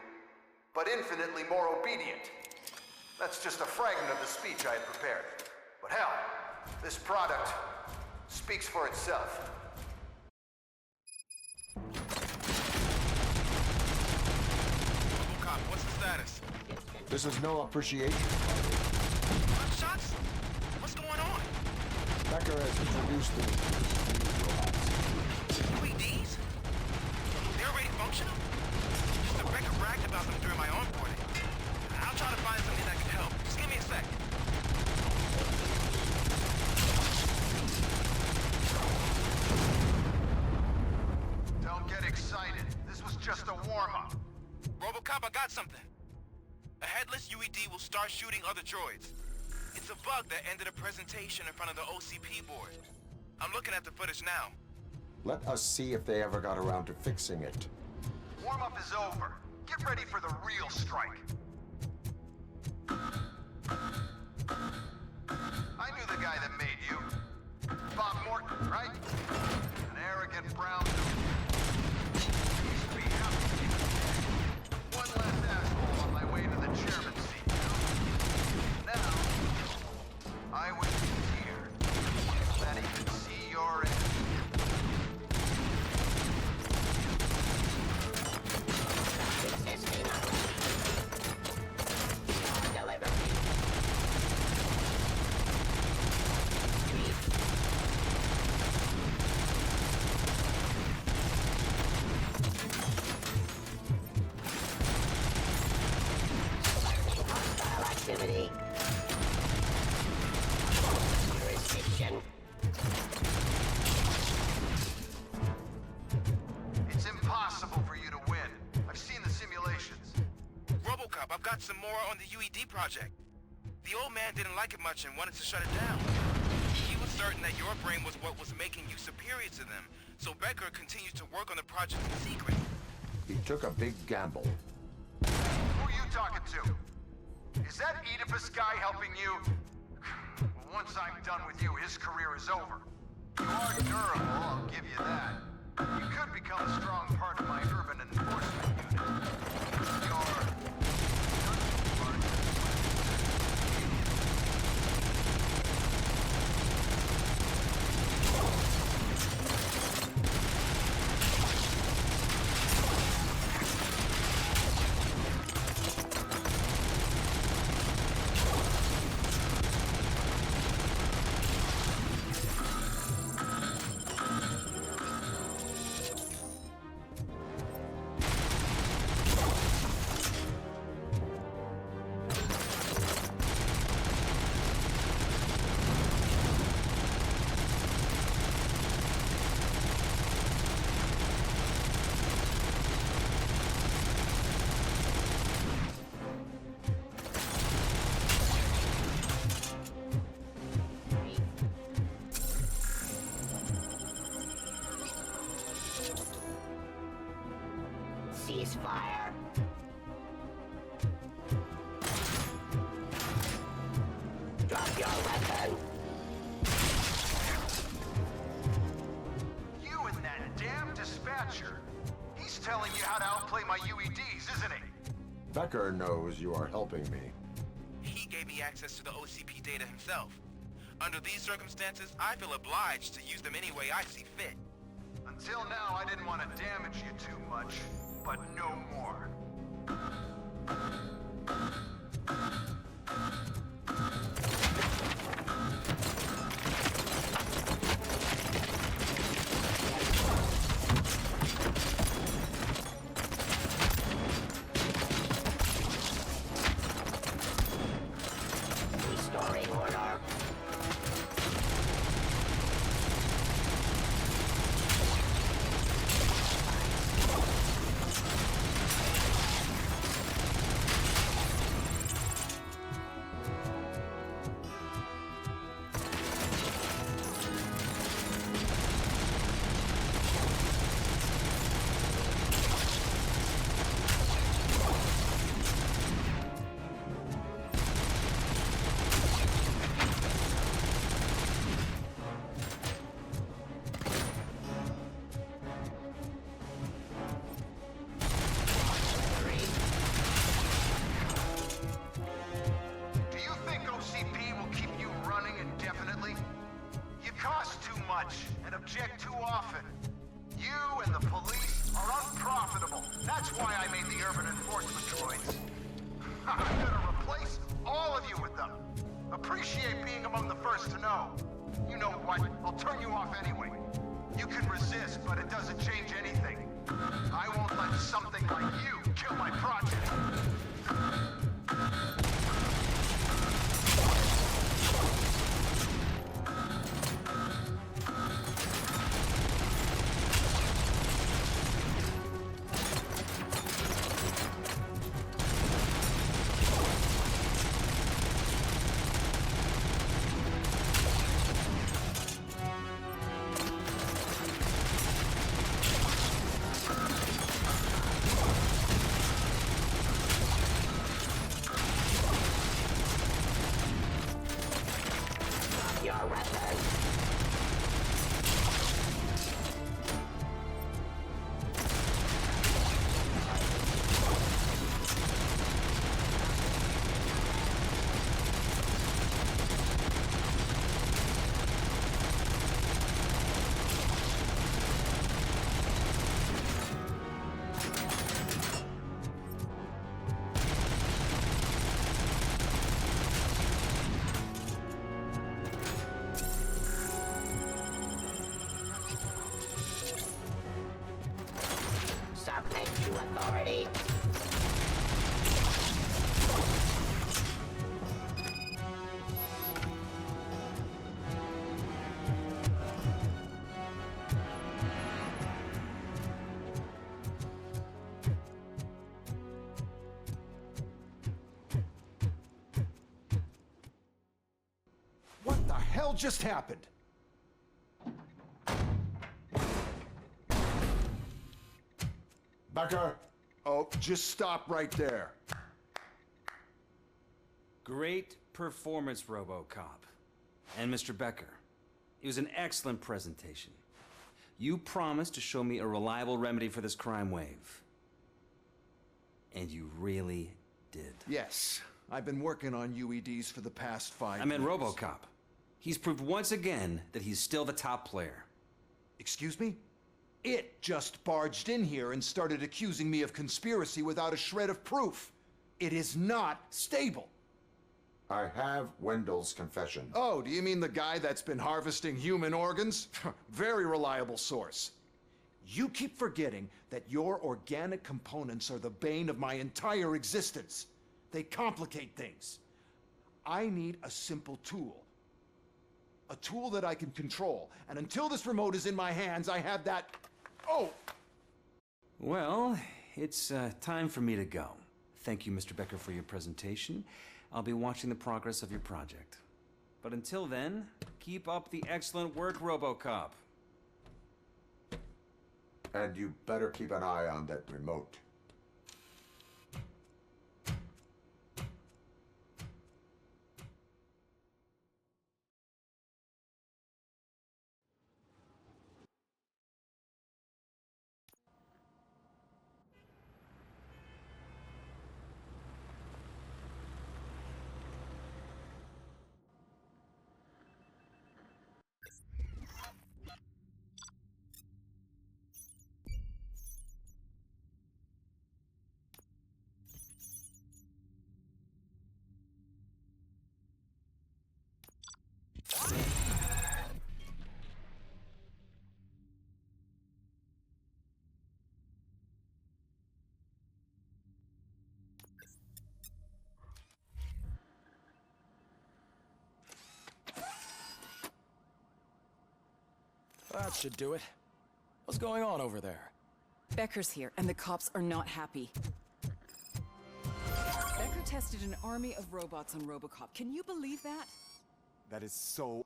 but infinitely more obedient. That's just a fragment of the speech I had prepared. But hell, this product speaks for itself. RoboCop, what's the status? This is no appreciation. Gunshots? What's going on? Becker has introduced the UEDs? They're already functional? Mr. Becker bragged about them during my onboarding. I'll try to find something that can help. Just give me a sec. Don't get excited. This was just a warm-up. RoboCop, I got something. A headless UED will start shooting other droids. It's a bug that ended a presentation in front of the OCP board. I'm looking at the footage now. Let us see if they ever got around to fixing it. Warm-up is over. Get ready for the real strike. I knew the guy that made you. Bob Morton, right? An arrogant brown dude. Used to be happy. One last asshole on my way to the chairman's seat, you know? Now, I wish he was here. That he could see your end. Activity. Jurisdiction. It's impossible for you to win. I've seen the simulations. RoboCop, I've got some more on the UED project. The old man didn't like it much and wanted to shut it down. He was certain that your brain was what was making you superior to them, so Becker continued to work on the project in secret. He took a big gamble. Who are you talking to? Is that Oedipus guy helping you? Well, once I'm done with you, his career is over. You are durable, I'll give you that. You could become a strong part of my urban enforcement unit. You're... Ceasefire. Drop your weapon. You and that damn dispatcher. He's telling you how to outplay my UEDs, isn't he? Becker knows you are helping me. He gave me access to the OCP data himself. Under these circumstances, I feel obliged to use them any way I see fit. Until now, I didn't want to damage you too much, but no more. Restoring order. androids. I'm gonna replace all of you with them. Appreciate being among the first to know. You know what? I'll turn you off anyway. You can resist, but it doesn't change anything. I won't let something like you kill my project. Submit to authority. What the hell just happened? Becker! Oh, just stop right there. Great performance, RoboCop. And Mr. Becker, it was an excellent presentation. You promised to show me a reliable remedy for this crime wave. And you really did. Yes, I've been working on UEDs for the past 5 years. I meant RoboCop. He's proved once again that he's still the top player. Excuse me? It just barged in here and started accusing me of conspiracy without a shred of proof. It is not stable. I have Wendell's confession. Oh, do you mean the guy that's been harvesting human organs? Very reliable source. You keep forgetting that your organic components are the bane of my entire existence. They complicate things. I need a simple tool. A tool that I can control. And until this remote is in my hands, I have that... Oh! Well, it's time for me to go. Thank you, Mr. Becker, for your presentation. I'll be watching the progress of your project. But until then, keep up the excellent work, RoboCop. And you better keep an eye on that remote. That should do it. What's going on over there? Becker's here, and the cops are not happy. Becker tested an army of robots on RoboCop. Can you believe that? That is so...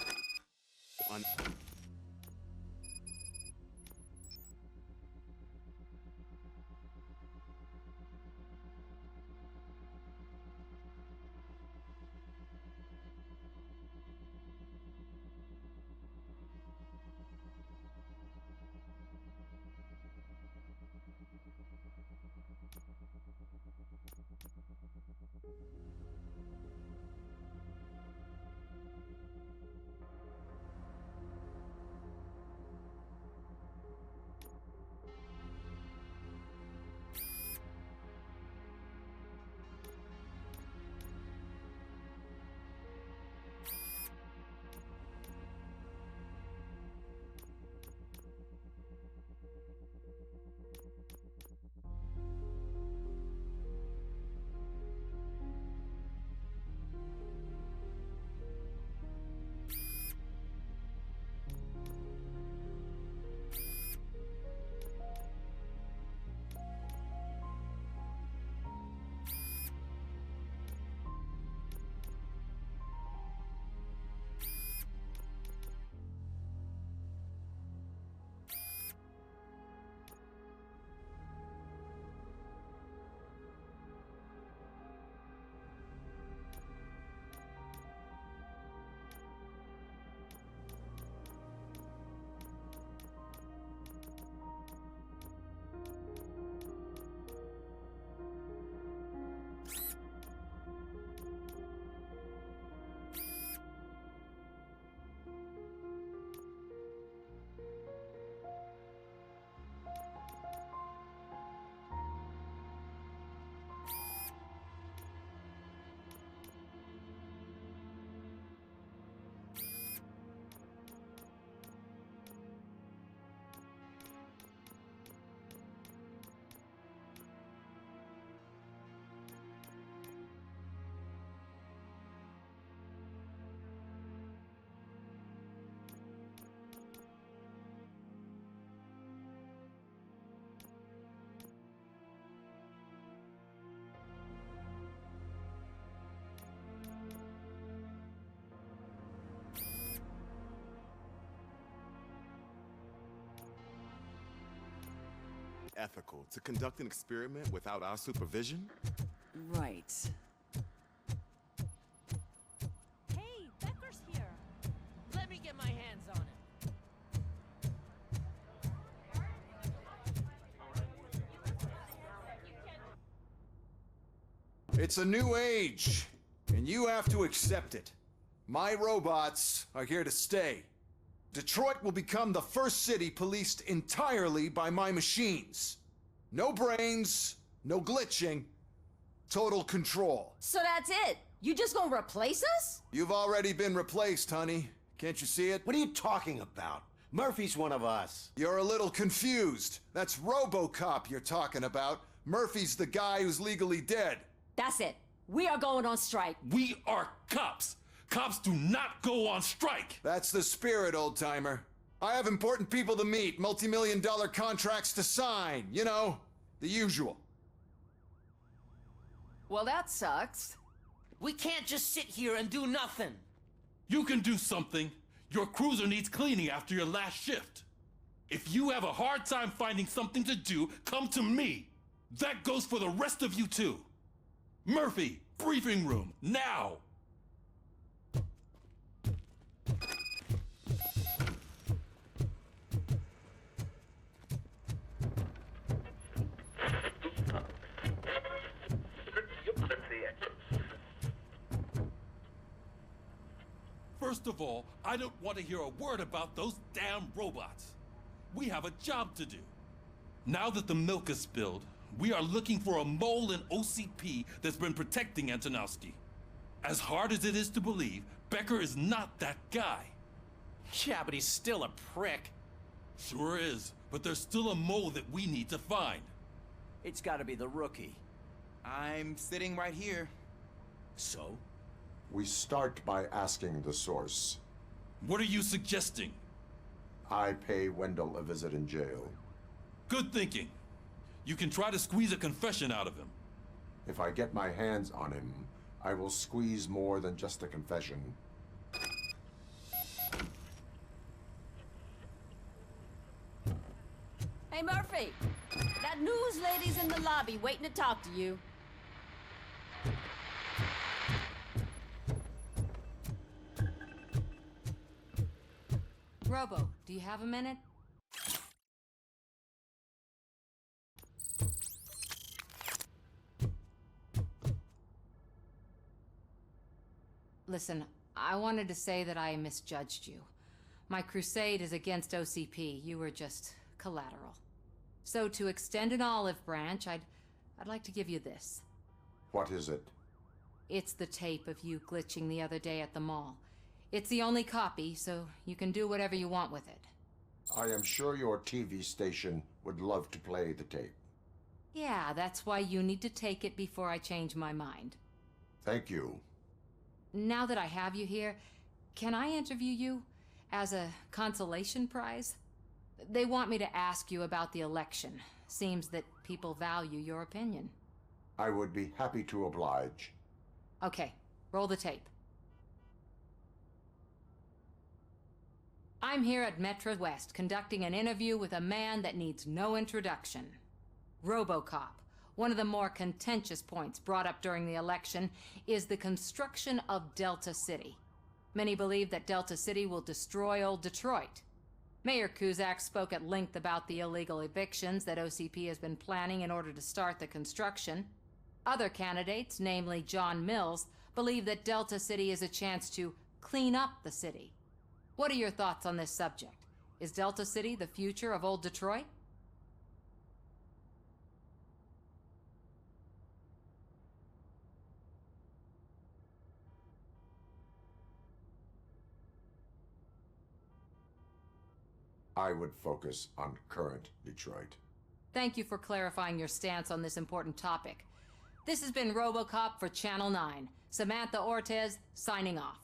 ethical to conduct an experiment without our supervision? Right. Hey, Becker's here. Let me get my hands on him. It's a new age, and you have to accept it. My robots are here to stay. Detroit will become the first city policed entirely by my machines. No brains, no glitching, total control. So that's it? You just gonna replace us? You've already been replaced, honey. Can't you see it? What are you talking about? Murphy's one of us. You're a little confused. That's RoboCop you're talking about. Murphy's the guy who's legally dead. That's it. We are going on strike. We are cops. Cops do not go on strike. That's the spirit, old-timer. I have important people to meet, multi-million-dollar contracts to sign. You know, the usual. Well, that sucks. We can't just sit here and do nothing. You can do something. Your cruiser needs cleaning after your last shift. If you have a hard time finding something to do, come to me. That goes for the rest of you too. Murphy, briefing room, now! First of all, I don't want to hear a word about those damn robots. We have a job to do. Now that the milk is spilled, we are looking for a mole in OCP that's been protecting Antonowski. As hard as it is to believe, Becker is not that guy. Yeah, but he's still a prick. Sure is, but there's still a mole that we need to find. It's gotta be the rookie. I'm sitting right here. So? We start by asking the source. What are you suggesting? I pay Wendell a visit in jail. Good thinking. You can try to squeeze a confession out of him. If I get my hands on him, I will squeeze more than just a confession. Hey, Murphy. That news lady's in the lobby waiting to talk to you. Robo, do you have a minute? Listen, I wanted to say that I misjudged you. My crusade is against OCP. You were just collateral. So to extend an olive branch, I'd like to give you this. What is it? It's the tape of you glitching the other day at the mall. It's the only copy, so you can do whatever you want with it. I am sure your TV station would love to play the tape. Yeah, that's why you need to take it before I change my mind. Thank you. Now that I have you here, can I interview you as a consolation prize? They want me to ask you about the election. Seems that people value your opinion. I would be happy to oblige. Okay, roll the tape. I'm here at Metro West conducting an interview with a man that needs no introduction. RoboCop. One of the more contentious points brought up during the election is the construction of Delta City. Many believe that Delta City will destroy old Detroit. Mayor Cusack spoke at length about the illegal evictions that OCP has been planning in order to start the construction. Other candidates, namely John Mills, believe that Delta City is a chance to clean up the city. What are your thoughts on this subject? Is Delta City the future of old Detroit? I would focus on current Detroit. Thank you for clarifying your stance on this important topic. This has been RoboCop for Channel 9. Samantha Ortez, signing off.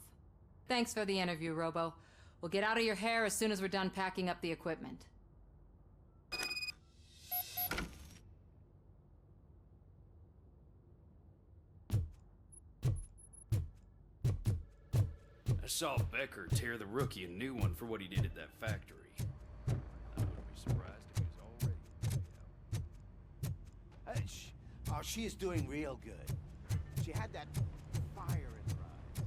Thanks for the interview, Robo. We'll get out of your hair as soon as we're done packing up the equipment. I saw Becker tear the rookie a new one for what he did at that factory. I wouldn't be surprised if he was already. Oh, she is doing real good. She had that fire in her eyes.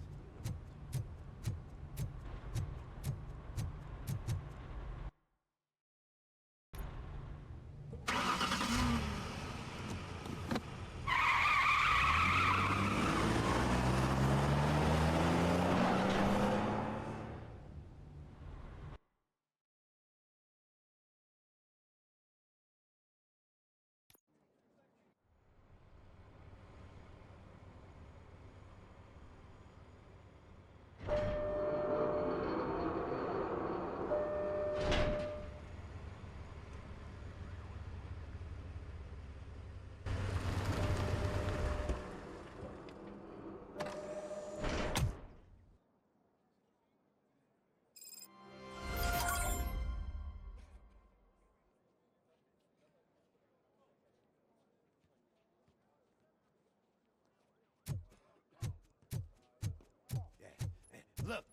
Look,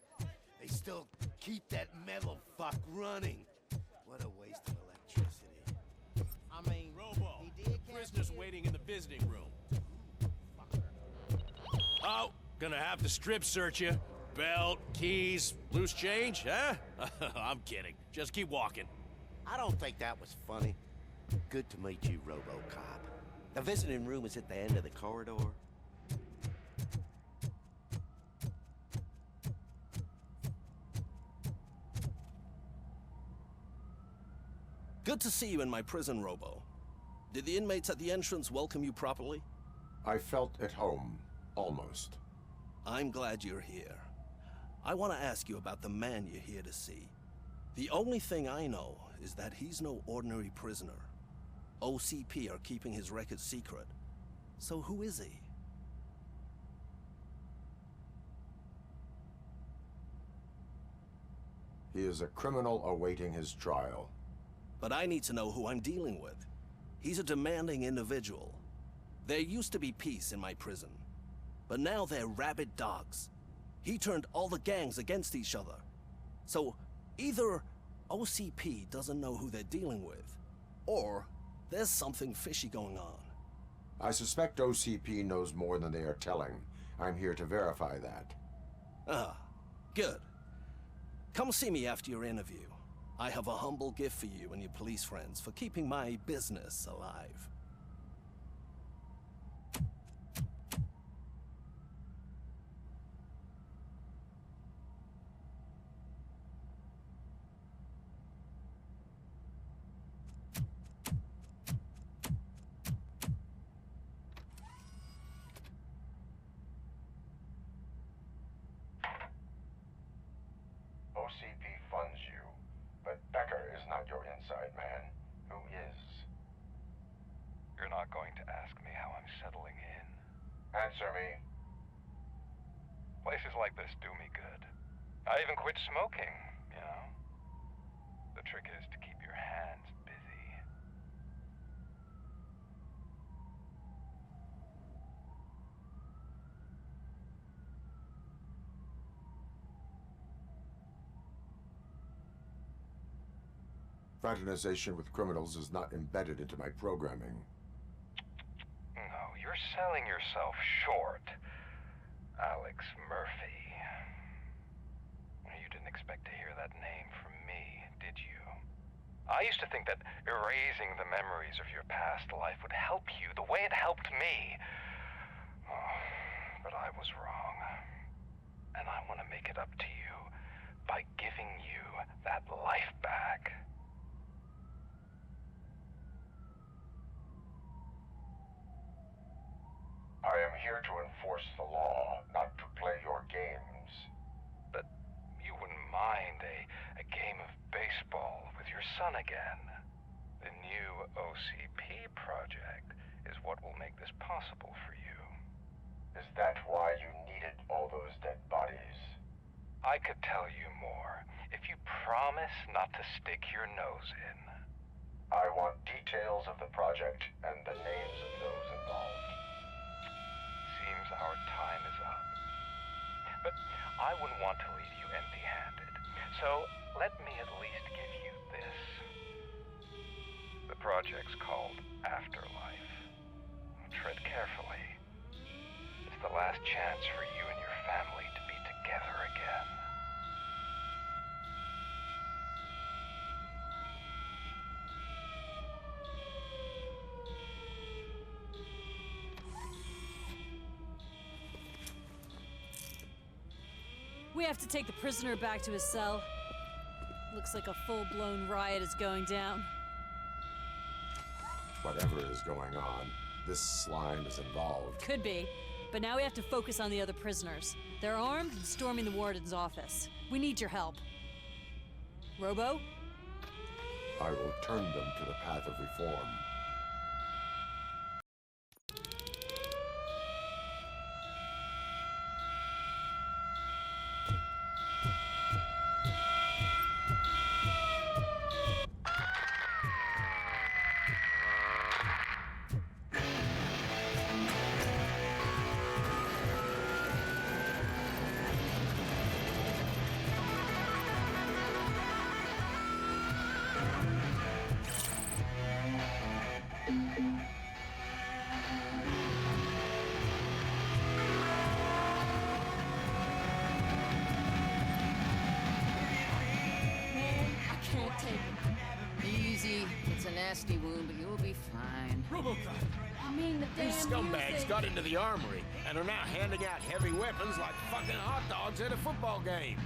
they still keep that metal fuck running. What a waste of electricity. I mean, Robo, he did catch prisoners you. waiting in the visiting room. Oh, gonna have to strip search you. Belt, keys, loose change, huh? I'm kidding. Just keep walking. I don't think that was funny. Good to meet you, RoboCop. The visiting room is at the end of the corridor. Good to see you in my prison, Robo. Did the inmates at the entrance welcome you properly? I felt at home, almost. I'm glad you're here. I want to ask you about the man you're here to see. The only thing I know is that he's no ordinary prisoner. OCP are keeping his record secret. So who is he? He is a criminal awaiting his trial. But I need to know who I'm dealing with. He's a demanding individual. There used to be peace in my prison, but now they're rabid dogs. He turned all the gangs against each other. So either OCP doesn't know who they're dealing with, or there's something fishy going on. I suspect OCP knows more than they are telling. I'm here to verify that. Ah, good. Come see me after your interview. I have a humble gift for you and your police friends for keeping my business alive. OCP funds you, but Becker is not your inside man. Who is? You're not going to ask me how I'm settling in. Answer me. Places like this do me good. I even quit smoking, you know? The trick is to keep your hands busy. Fraternization with criminals is not embedded into my programming. No, you're selling yourself short, Alex Murphy. You didn't expect to hear that name from me, did you? I used to think that erasing the memories of your past life would help you the way it helped me. Oh, but I was wrong. And I want to make it up to you by giving you that life back. I am here to enforce the law, not to play your games. But you wouldn't mind a game of baseball with your son again. The new OCP project is what will make this possible for you. Is that why you needed all those dead bodies? I could tell you more if you promise not to stick your nose in. I want details of the project and the names of those involved. Seems our time is up. But I wouldn't want to leave you empty-handed. So let me at least give you this. The project's called Afterlife. Tread chance for you and your family to be together again. We have to take the prisoner back to his cell. Looks like a full-blown riot is going down. Whatever is going on, this slime is involved. Could be. But now we have to focus on the other prisoners. They're armed and storming the warden's office. We need your help. Robo? I will turn them to the path of reform. Easy. It's a nasty wound, but you'll be fine. RoboCop! I mean, the damn These scumbags music. got into the armory and are now handing out heavy weapons like fucking hot dogs at a football game.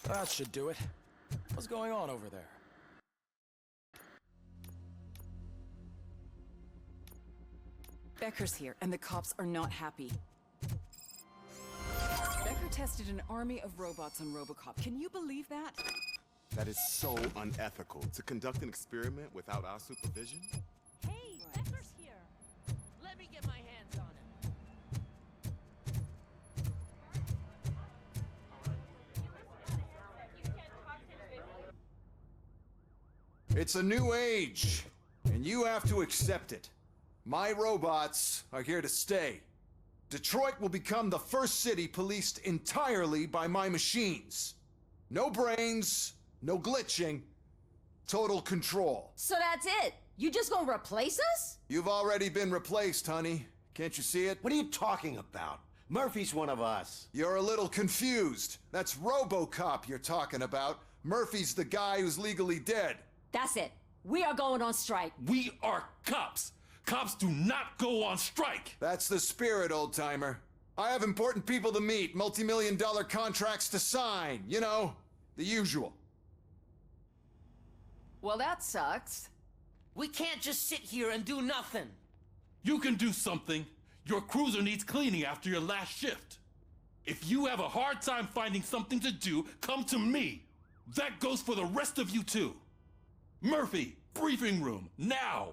That should do it. What's going on over there? Becker's here, and the cops are not happy. Becker tested an army of robots on RoboCop. Can you believe that? That is so unethical. To conduct an experiment without our supervision? Hey, Becker's here. Let me get my hands on him. It's a new age, and you have to accept it. My robots are here to stay. Detroit will become the first city policed entirely by my machines. No brains, no glitching, total control. So that's it? You just gonna replace us? You've already been replaced, honey. Can't you see it? What are you talking about? Murphy's one of us. You're a little confused. That's RoboCop you're talking about. Murphy's the guy who's legally dead. That's it. We are going on strike. We are cops. Cops do not go on strike. That's the spirit, old-timer. I have important people to meet, multi-million-dollar contracts to sign. You know, the usual. Well, that sucks. We can't just sit here and do nothing. You can do something. Your cruiser needs cleaning after your last shift. If you have a hard time finding something to do, come to me. That goes for the rest of you too. Murphy, briefing room, now!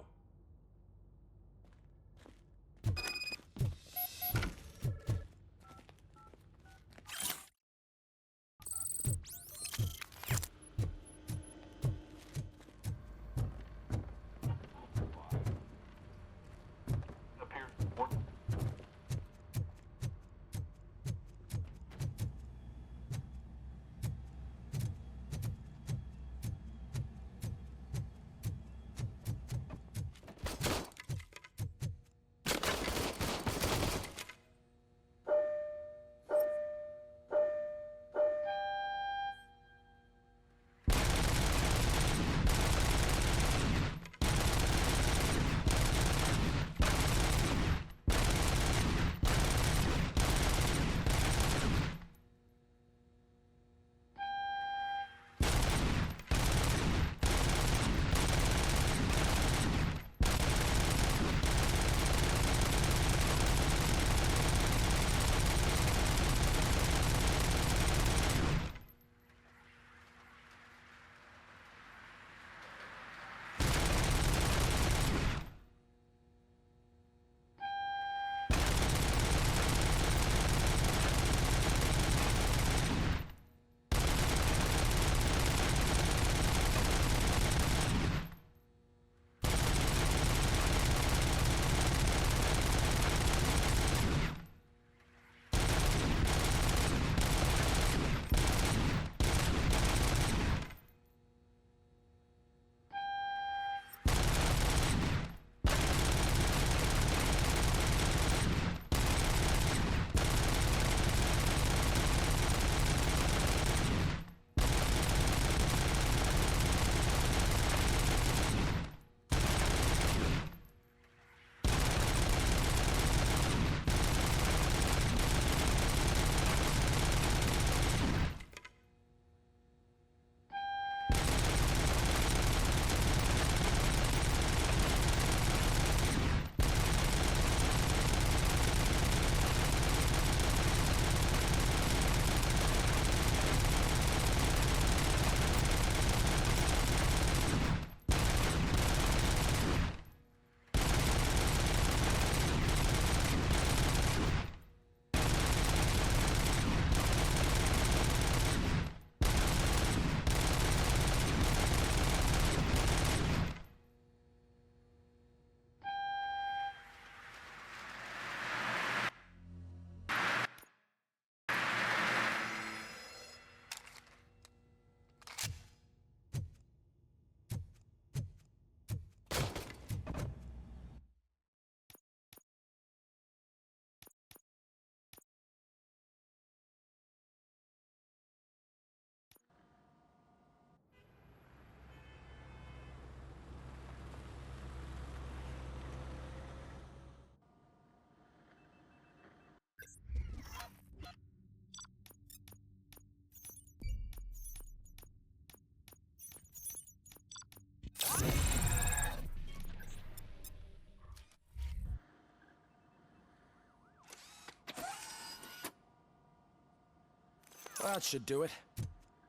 That should do it.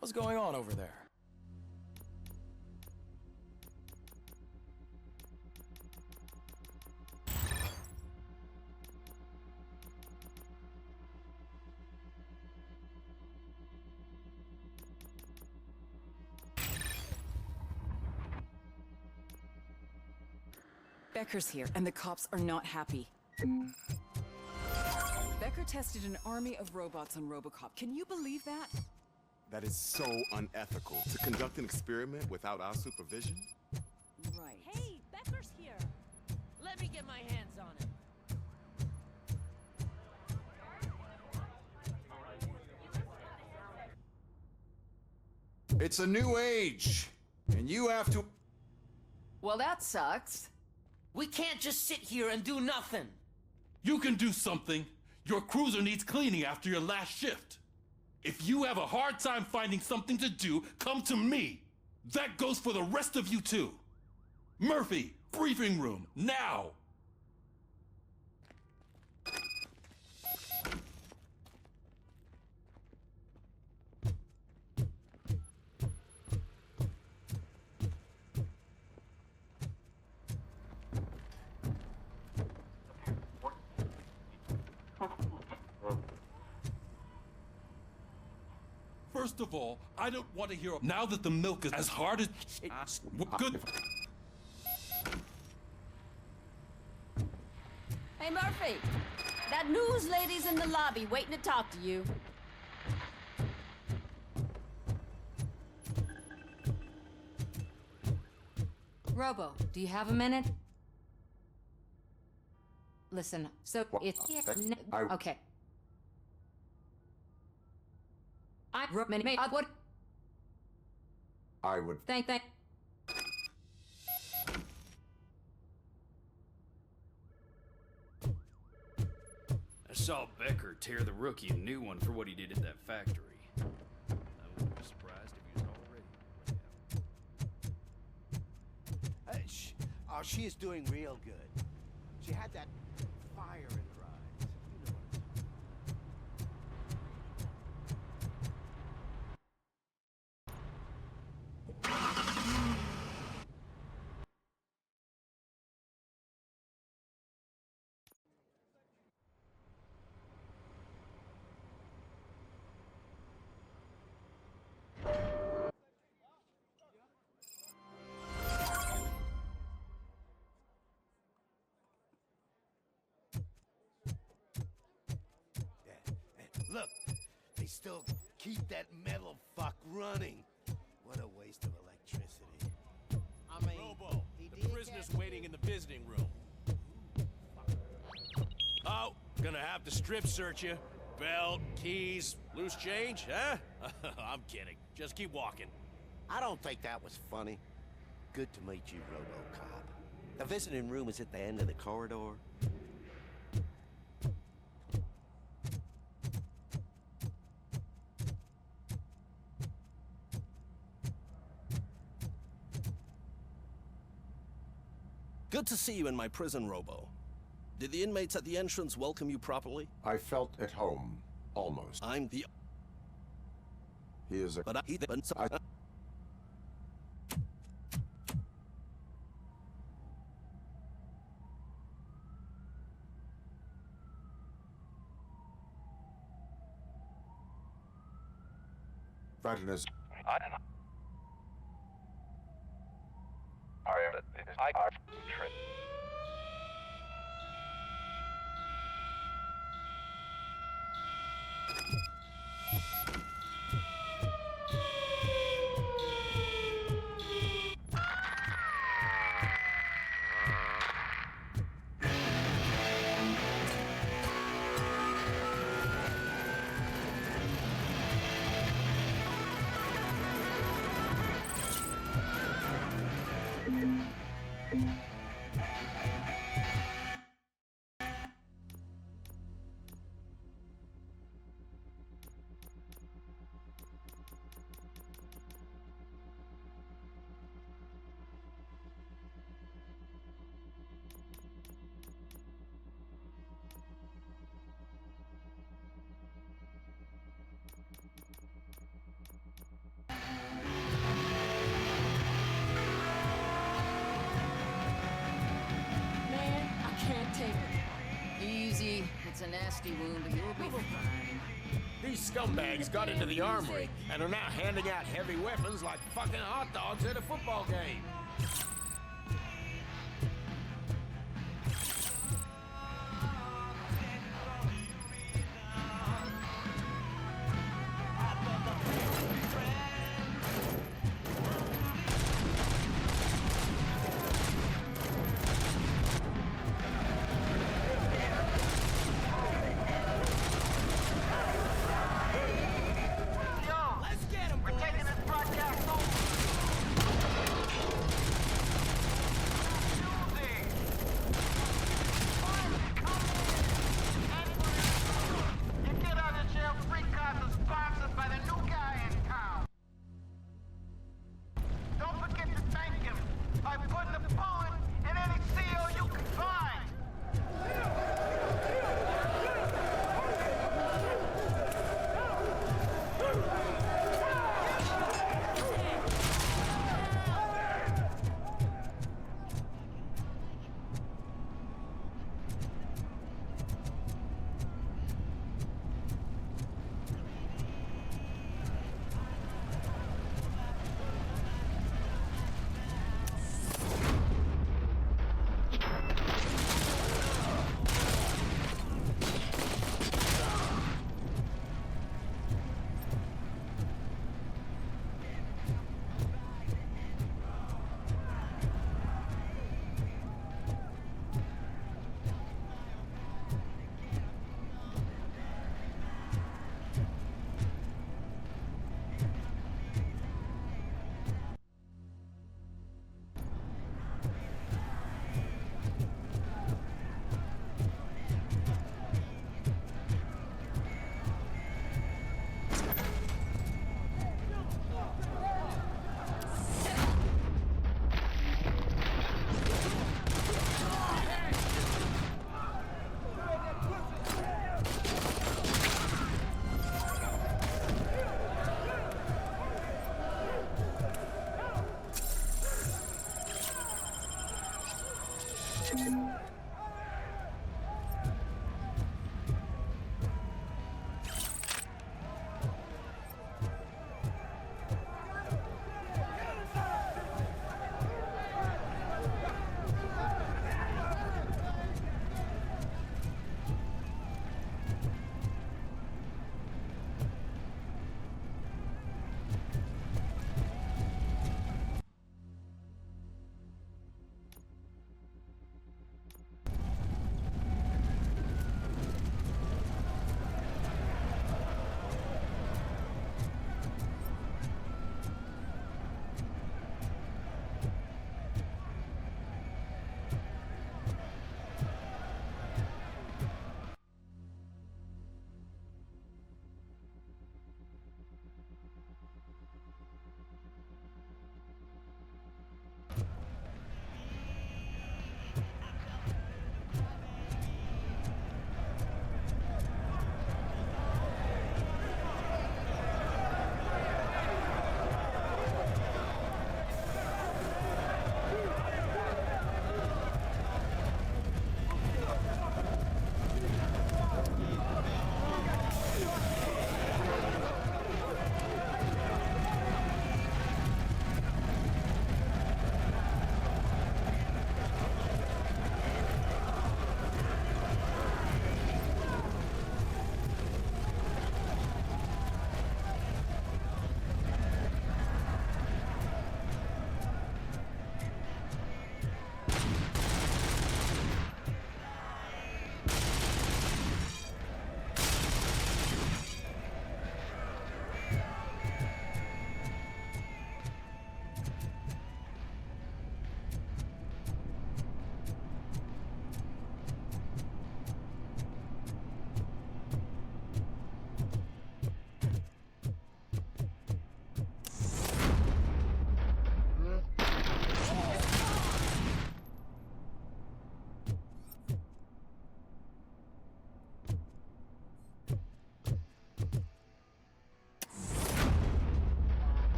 What's going on over there? Becker's here, and the cops are not happy. Becker tested an army of robots on RoboCop. Can you believe that? That is so unethical. To conduct an experiment without our supervision? Right. Hey, Becker's here. Let me get my hands on him. It's a new age, and you have to... Well, that sucks. We can't just sit here and do nothing. You can do something. Your cruiser needs cleaning after your last shift. If you have a hard time finding something to do, come to me. That goes for the rest of you too. Murphy, briefing room, now! First of all, I don't want to hear now that the milk is as hard as good. Hey, Murphy. That news lady's in the lobby waiting to talk to you. Robo, do you have a minute? Listen, so it's... Okay. I would... Thank. I saw Becker tear the rookie a new one for what he did at that factory. I wouldn't be surprised if he was already. Oh, she is doing real good. She had that fire in her eyes. You know what I'm Look, they still keep that metal fuck running. What a waste of electricity. I mean, Robo, the prisoner's waiting in the visiting room. Oh, gonna have to strip search you. Belt, keys, loose change, huh? I'm kidding. Just keep walking. I don't think that was funny. Good to meet you, RoboCop. The visiting room is at the end of the corridor. Good to see you in my prison, Robo. Did the inmates at the entrance welcome you properly? I felt at home, almost. I'm the... He is a... But That is... Man, I can't take it. Easy. It's a nasty wound, but you'll be fine. These scumbags got into the armory and are now handing out heavy weapons like fucking hot dogs at a football game. Let's get him, boys. We're taking this broadcast over.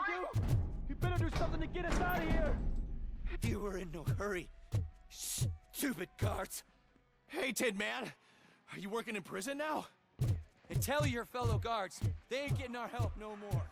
you? You better do something to get us out of here! You were in no hurry. Stupid guards. Hey, Tin Man. Are you working in prison now? And tell your fellow guards, they ain't getting our help no more.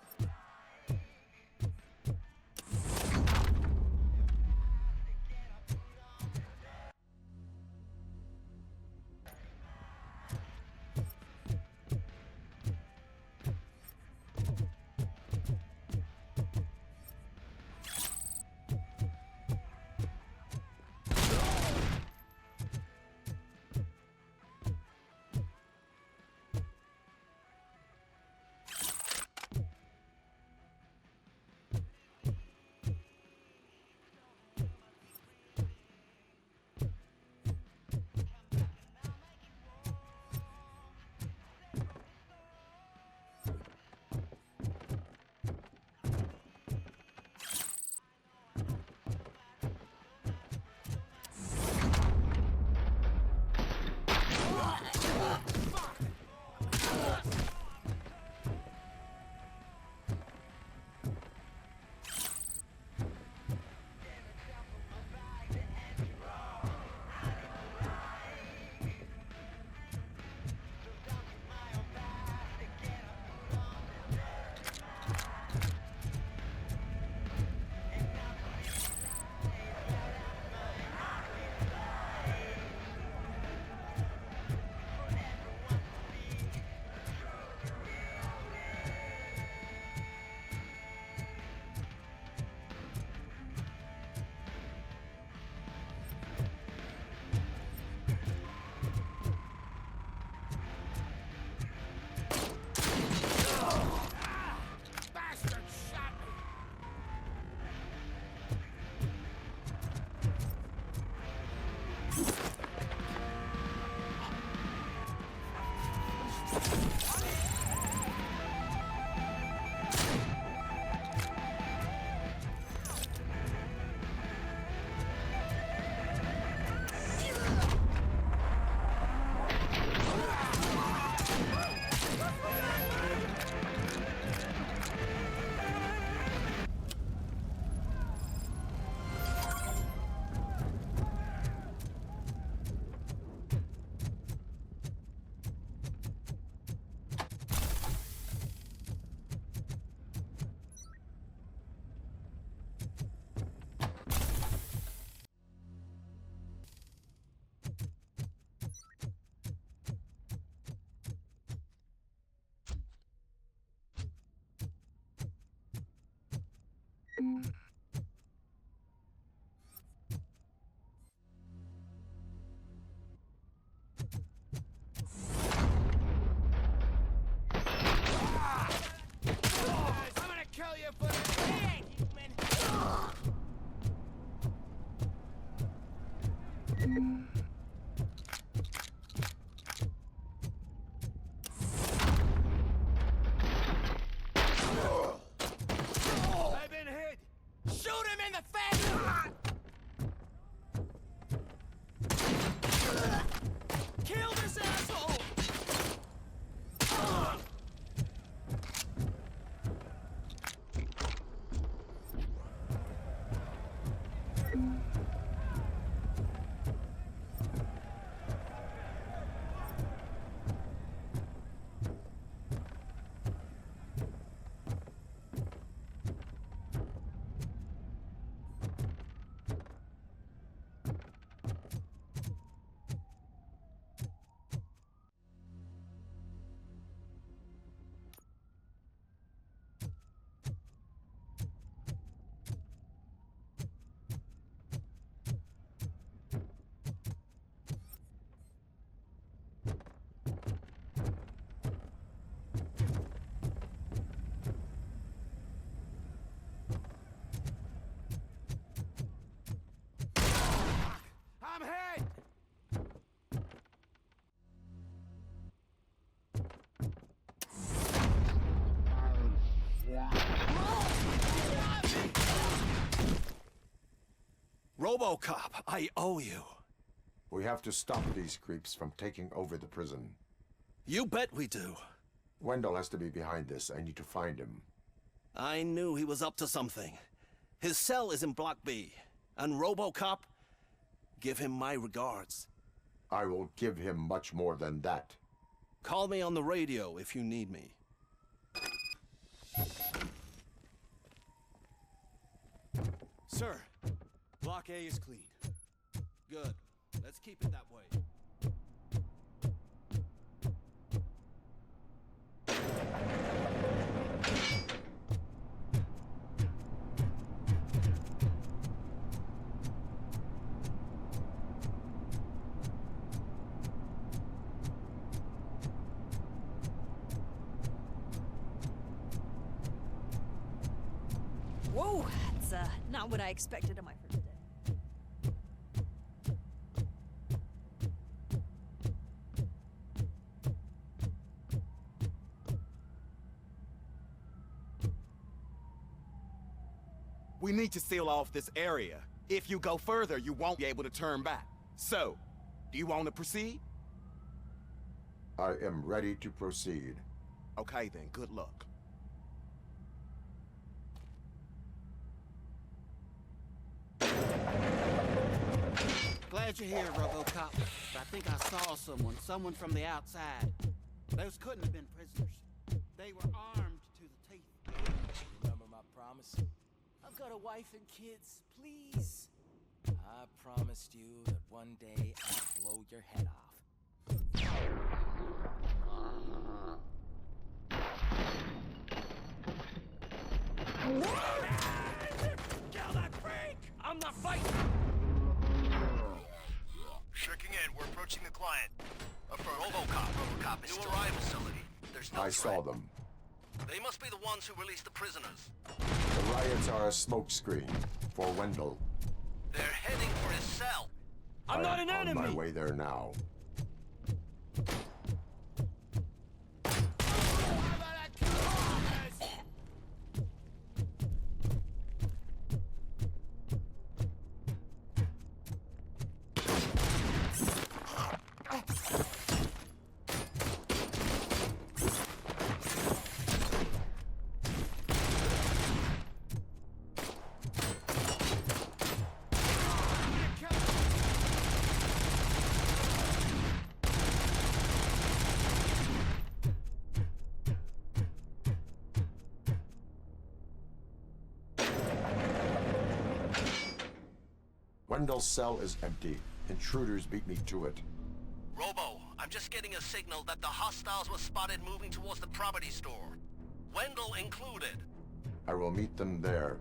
RoboCop, I owe you. We have to stop these creeps from taking over the prison. You bet we do. Wendell has to be behind this. I need to find him. I knew he was up to something. His cell is in Block B. And RoboCop, give him my regards. I will give him much more than that. Call me on the radio if you need me. Sir, Block A is clean. Good. Let's keep it that way. Whoa, that's not what I expected of my first day. We need to seal off this area. If you go further, you won't be able to turn back. So, do you want to proceed? I am ready to proceed. Okay then, good luck. Glad you're here, RoboCop. But I think I saw someone from the outside. Those couldn't have been prisoners. They were armed to the teeth. Remember my promise? I've got a wife and kids, please. I promised you that one day I'd blow your head off. Kill that freak! I'm not fighting! Checking in. We're approaching the client. For RoboCop. RoboCop is new arrival facility. There's no I saw threat. them. They must be the ones who released the prisoners. The riots are a smokescreen for Wendell. They're heading for his cell. I'm not an enemy! On my way there now. Wendell's cell is empty. Intruders beat me to it. Robo, I'm just getting a signal that the hostiles were spotted moving towards the property store. Wendell included. I will meet them there.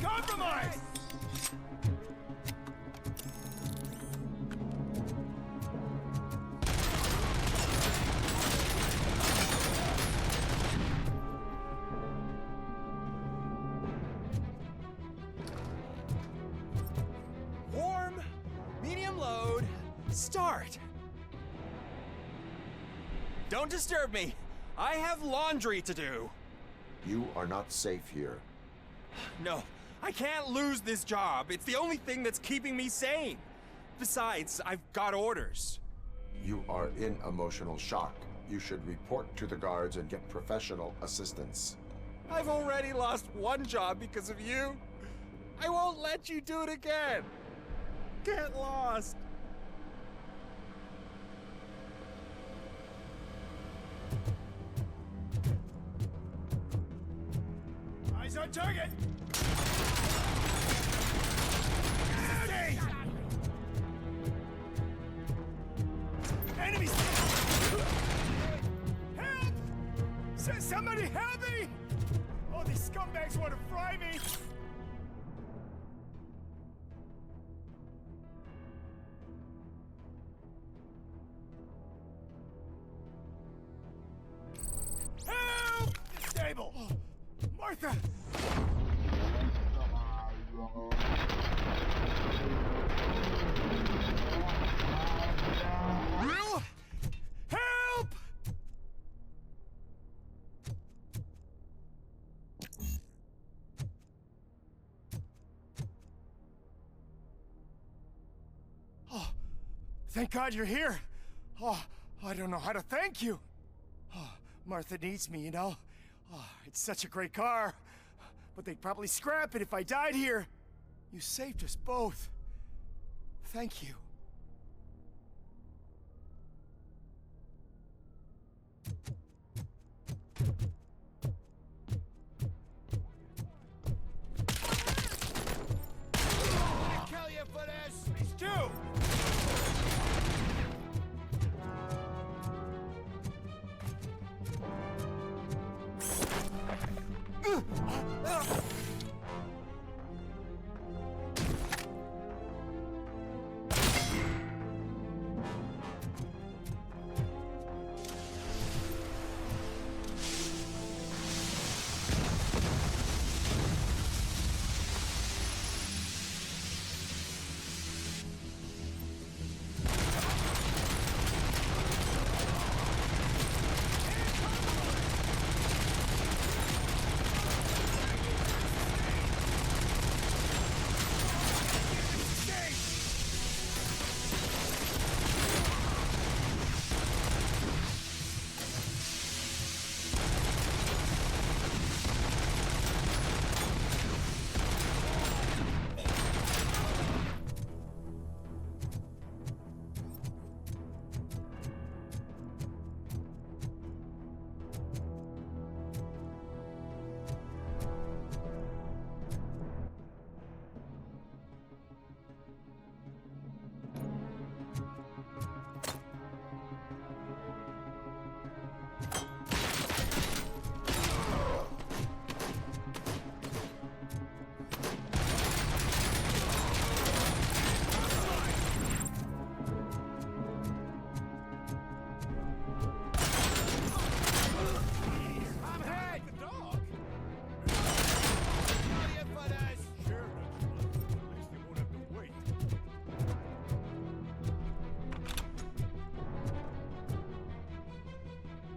Compromise! Warm, medium load, start. Don't disturb me. I have laundry to do. You are not safe here. No, I can't lose this job. It's the only thing that's keeping me sane. Besides, I've got orders. You are in emotional shock. You should report to the guards and get professional assistance. I've already lost one job because of you. I won't let you do it again. Get lost. Eyes on target. Stay. Enemies. Help! Somebody help me! Oh, these scumbags want to fry me! Martha! Will? Help! Oh, thank God you're here. Oh, I don't know how to thank you. Oh, Martha needs me, you know. Oh, it's such a great car. But they'd probably scrap it if I died here. You saved us both. Thank you. I kill you for this! These two!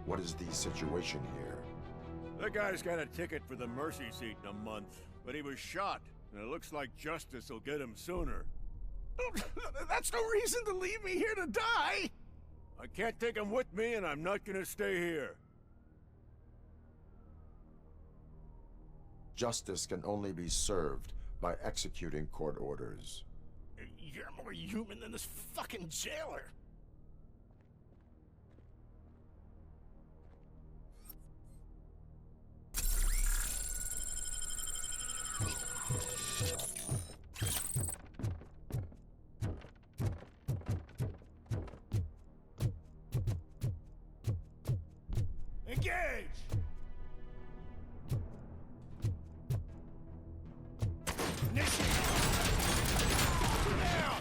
What is the situation here? That guy's got a ticket for the mercy seat in a month, but he was shot, and it looks like justice will get him sooner. That's no reason to leave me here to die! I can't take him with me, and I'm not gonna stay here. Justice can only be served by executing court orders. You're more human than this fucking jailer! Engage! Initiate! Now!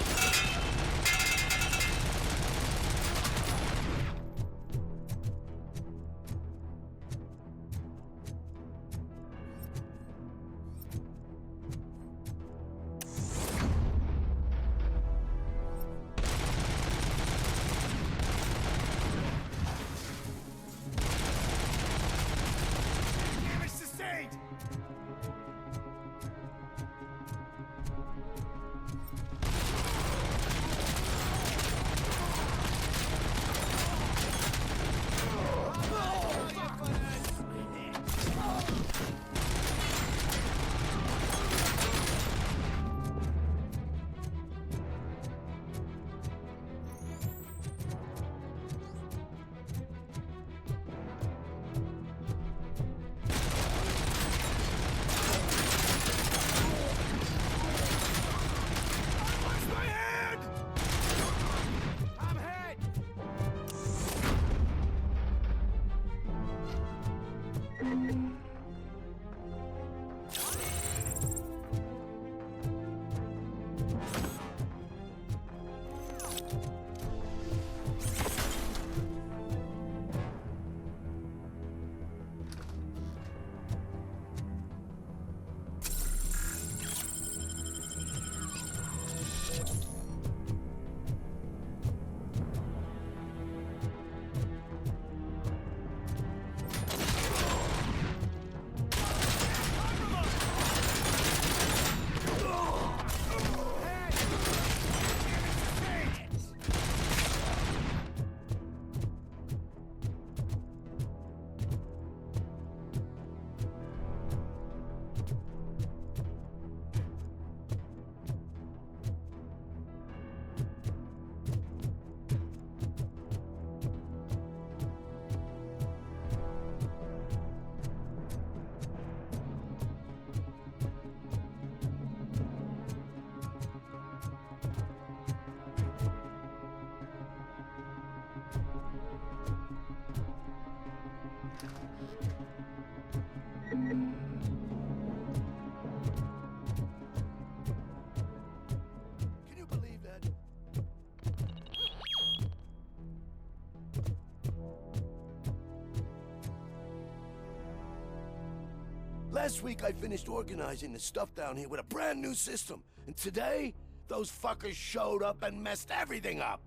Last week I finished organizing the stuff down here with a brand new system. And today, those fuckers showed up and messed everything up.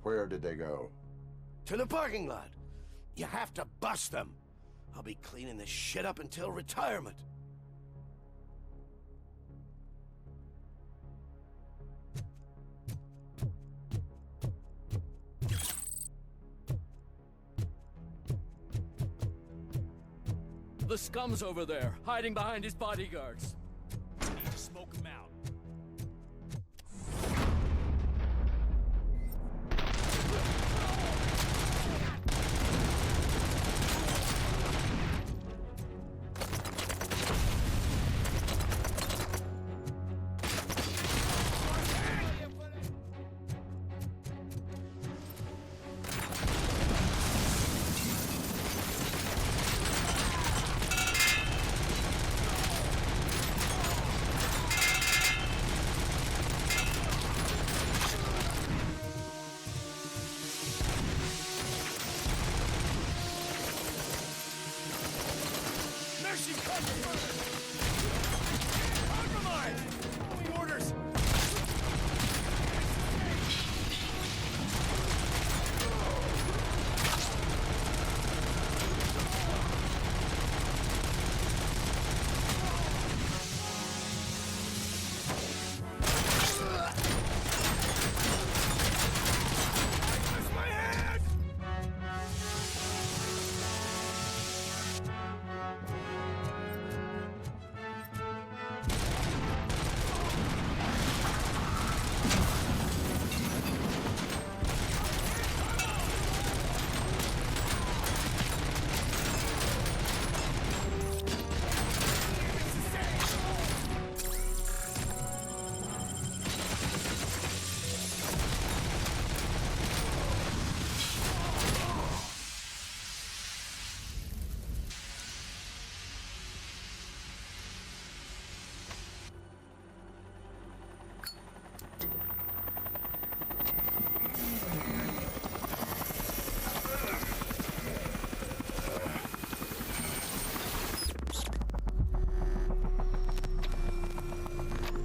Where did they go? To the parking lot. You have to bust them. I'll be cleaning this shit up until retirement. The scum's over there, hiding behind his bodyguards. We need to smoke him out.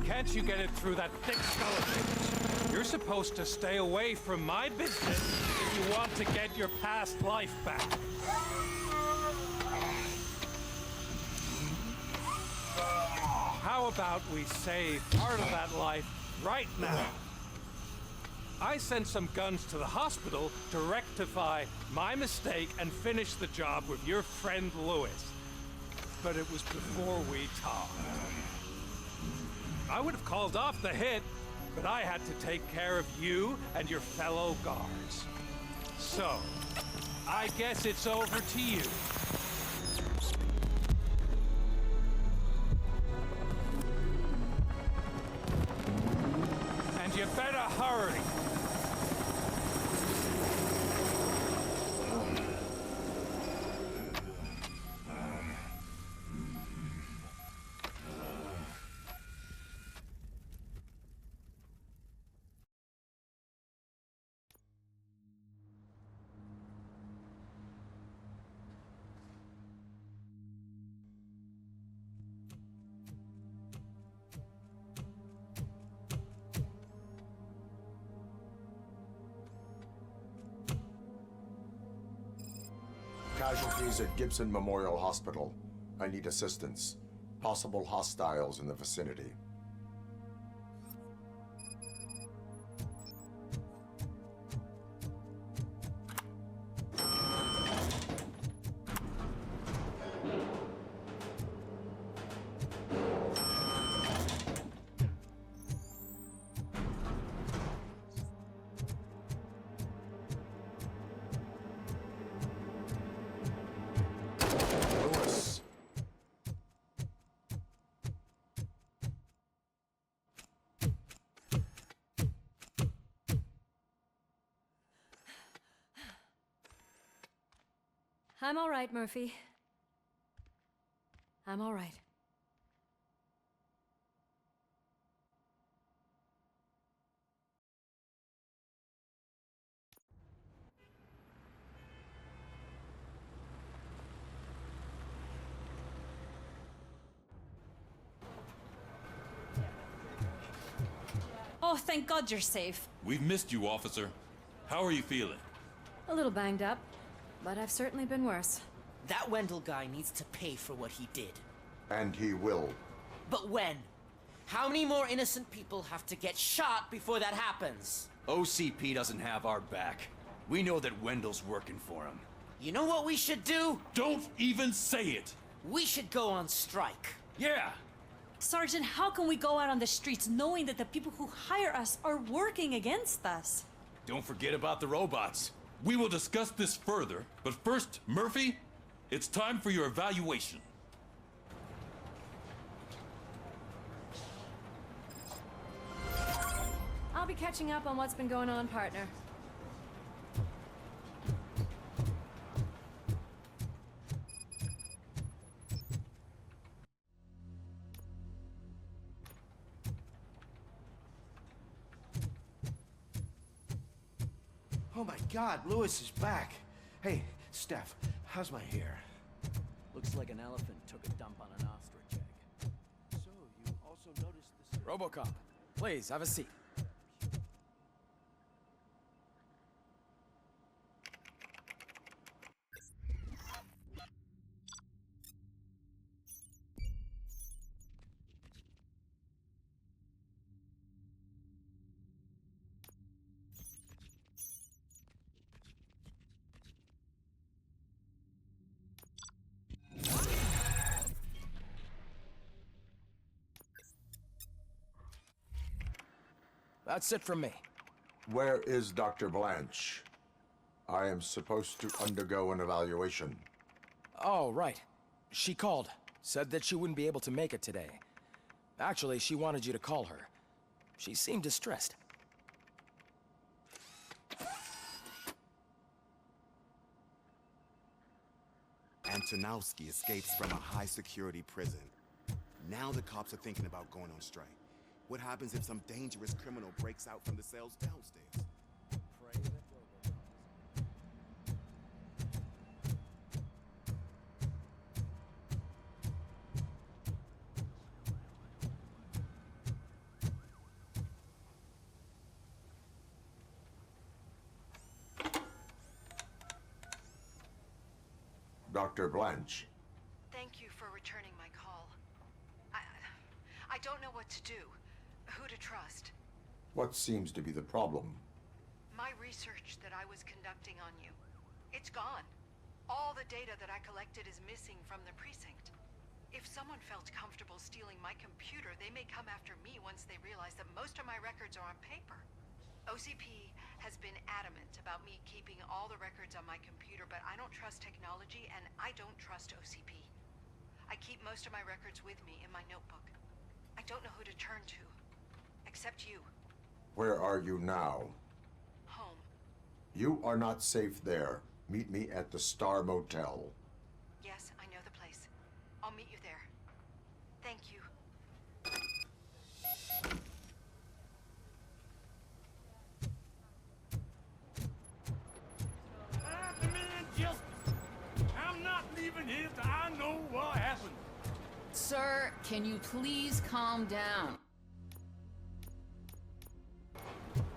Can't you get it through that thick skull of yours? You're supposed to stay away from my business if you want to get your past life back. How about we save part of that life right now? I sent some guns to the hospital to rectify my mistake and finish the job with your friend Lewis. But it was before we talked. I would have called off the hit, but I had to take care of you and your fellow guards. So, I guess it's over to you. And you better hurry. Casualties at Gibson Memorial Hospital. I need assistance. Possible hostiles in the vicinity. I'm all right, Murphy. I'm all right. Oh, thank God you're safe. We've missed you, officer. How are you feeling? A little banged up, but I've certainly been worse. That Wendell guy needs to pay for what he did. And he will. But when? How many more innocent people have to get shot before that happens? OCP doesn't have our back. We know that Wendell's working for him. You know what we should do? Don't even say it! We should go on strike. Yeah! Sergeant, how can we go out on the streets knowing that the people who hire us are working against us? Don't forget about the robots. We will discuss this further, but first, Murphy, it's time for your evaluation. I'll be catching up on what's been going on, partner. Oh my God, Lewis is back. Hey, Steph, how's my hair? Looks like an elephant took a dump on an ostrich egg. So, you also noticed this... RoboCop, please, have a seat. That's it from me. Where is Dr. Blanche? I am supposed to undergo an evaluation. Oh, right. She called. Said that she wouldn't be able to make it today. Actually, she wanted you to call her. She seemed distressed. Antonowski escapes from a high-security prison. Now the cops are thinking about going on strike. What happens if some dangerous criminal breaks out from the cells downstairs? Pray that RoboCop Dr. Blanche. Thank you for returning my call. I don't know what to do. Who to trust. What seems to be the problem? My research that I was conducting on you. It's gone. All the data that I collected is missing from the precinct. If someone felt comfortable stealing my computer, they may come after me once they realize that most of my records are on paper. OCP has been adamant about me keeping all the records on my computer, but I don't trust technology and I don't trust OCP. I keep most of my records with me in my notebook. I don't know who to turn to, except you. Where are you now? Home. You are not safe there. Meet me at the Star Motel. Yes, I know the place. I'll meet you there. Thank you. I demand justice. I'm not leaving here till I know what happened. Sir, can you please calm down?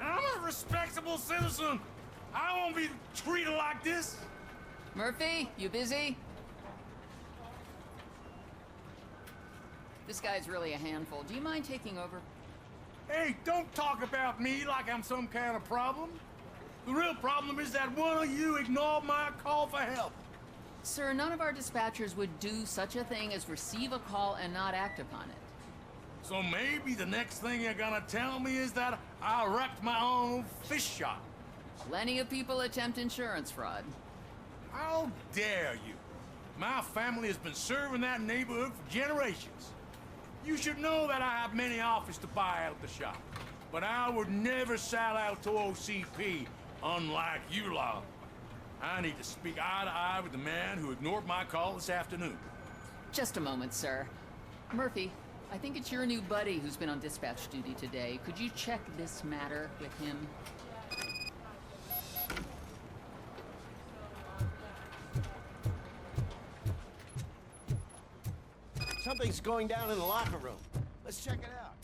I'm a respectable citizen. I won't be treated like this. Murphy, you busy? This guy's really a handful. Do you mind taking over? Hey, don't talk about me like I'm some kind of problem. The real problem is that one of you ignored my call for help. Sir, none of our dispatchers would do such a thing as receive a call and not act upon it. So maybe the next thing you're gonna tell me is that I wrecked my own fish shop. Plenty of people attempt insurance fraud. How dare you? My family has been serving that neighborhood for generations. You should know that I have many offers to buy out the shop. But I would never sell out to OCP, unlike you lot. I need to speak eye to eye with the man who ignored my call this afternoon. Just a moment, sir. Murphy, I think it's your new buddy who's been on dispatch duty today. Could you check this matter with him? Something's going down in the locker room. Let's check it out.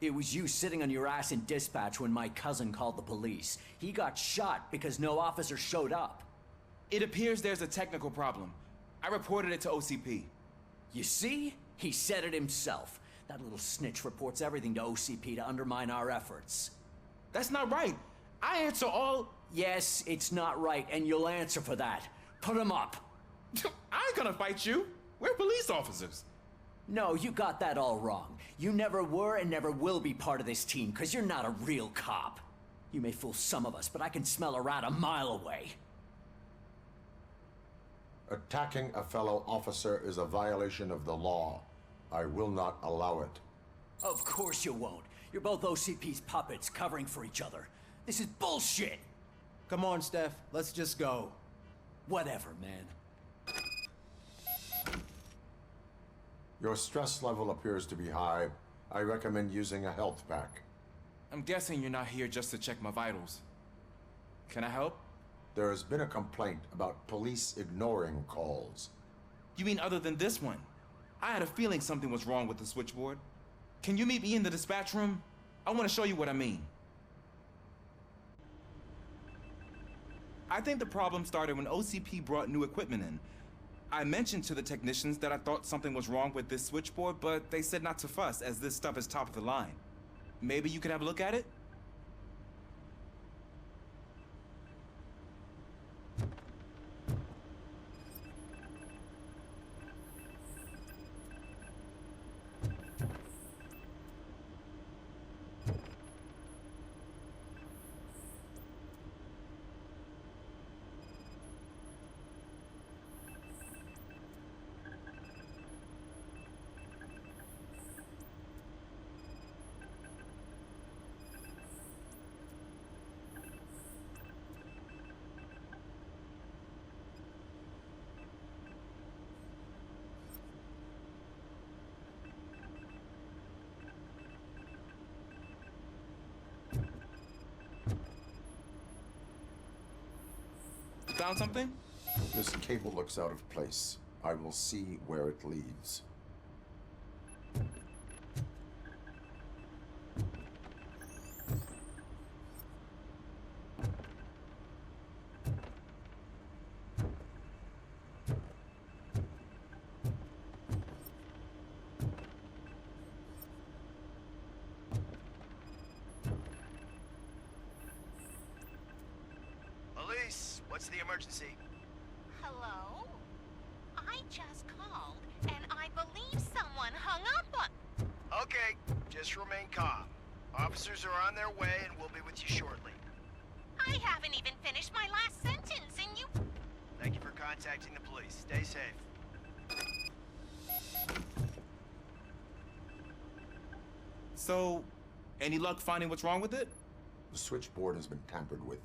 It was you sitting on your ass in dispatch when my cousin called the police. He got shot because no officer showed up. It appears there's a technical problem. I reported it to OCP. You see? He said it himself. That little snitch reports everything to OCP to undermine our efforts. That's not right. I answer all... Yes, it's not right, and you'll answer for that. Put him up. I ain't gonna fight you. We're police officers. No, you got that all wrong. You never were and never will be part of this team, because you're not a real cop. You may fool some of us, but I can smell a rat a mile away. Attacking a fellow officer is a violation of the law. I will not allow it. Of course you won't. You're both OCP's puppets covering for each other. This is bullshit! Come on, Steph. Let's just go. Whatever, man. Your stress level appears to be high. I recommend using a health pack. I'm guessing you're not here just to check my vitals. Can I help? There has been a complaint about police ignoring calls. You mean other than this one? I had a feeling something was wrong with the switchboard. Can you meet me in the dispatch room? I want to show you what I mean. I think the problem started when OCP brought new equipment in. I mentioned to the technicians that I thought something was wrong with this switchboard, but they said not to fuss, as this stuff is top of the line. Maybe you could have a look at it? Found something? This cable looks out of place. I will see where it leads. Police, what's the emergency? Hello? I just called, and I believe someone hung up on... Okay, just remain calm. Officers are on their way and we'll be with you shortly. I haven't even finished my last sentence, and you... Thank you for contacting the police. Stay safe. So, any luck finding what's wrong with it? The switchboard has been tampered with.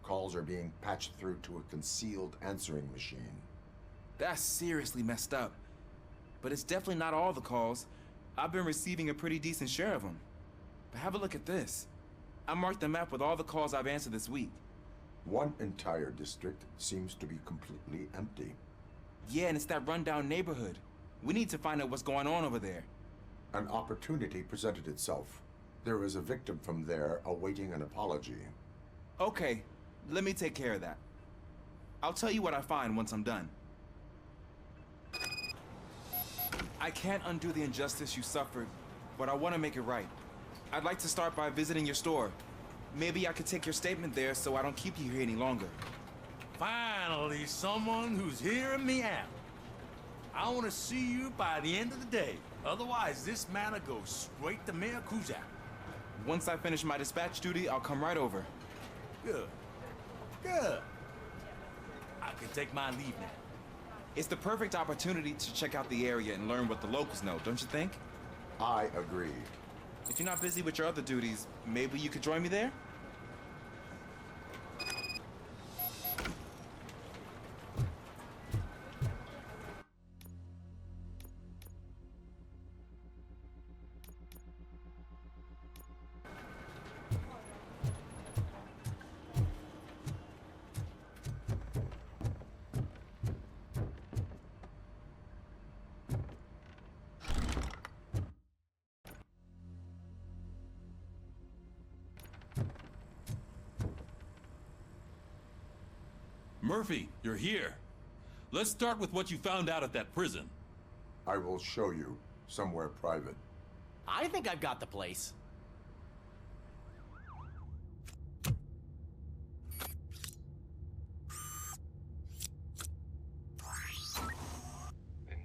Calls are being patched through to a concealed answering machine. That's seriously messed up. But it's definitely not all the calls. I've been receiving a pretty decent share of them. But have a look at this. I marked the map with all the calls I've answered this week. One entire district seems to be completely empty. Yeah, and it's that rundown neighborhood. We need to find out what's going on over there. An opportunity presented itself. There is a victim from there awaiting an apology. Okay, let me take care of that. I'll tell you what I find once I'm done. I can't undo the injustice you suffered, but I want to make it right. I'd like to start by visiting your store. Maybe I could take your statement there so I don't keep you here any longer. Finally, someone who's hearing me out. I want to see you by the end of the day. Otherwise, this matter goes straight to Mayor Kuzak. Once I finish my dispatch duty, I'll come right over. Good. Good. I can take my leave now. It's the perfect opportunity to check out the area and learn what the locals know, don't you think? I agree. If you're not busy with your other duties, maybe you could join me there? Murphy, you're here. Let's start with what you found out at that prison. I will show you somewhere private. I think I've got the place. The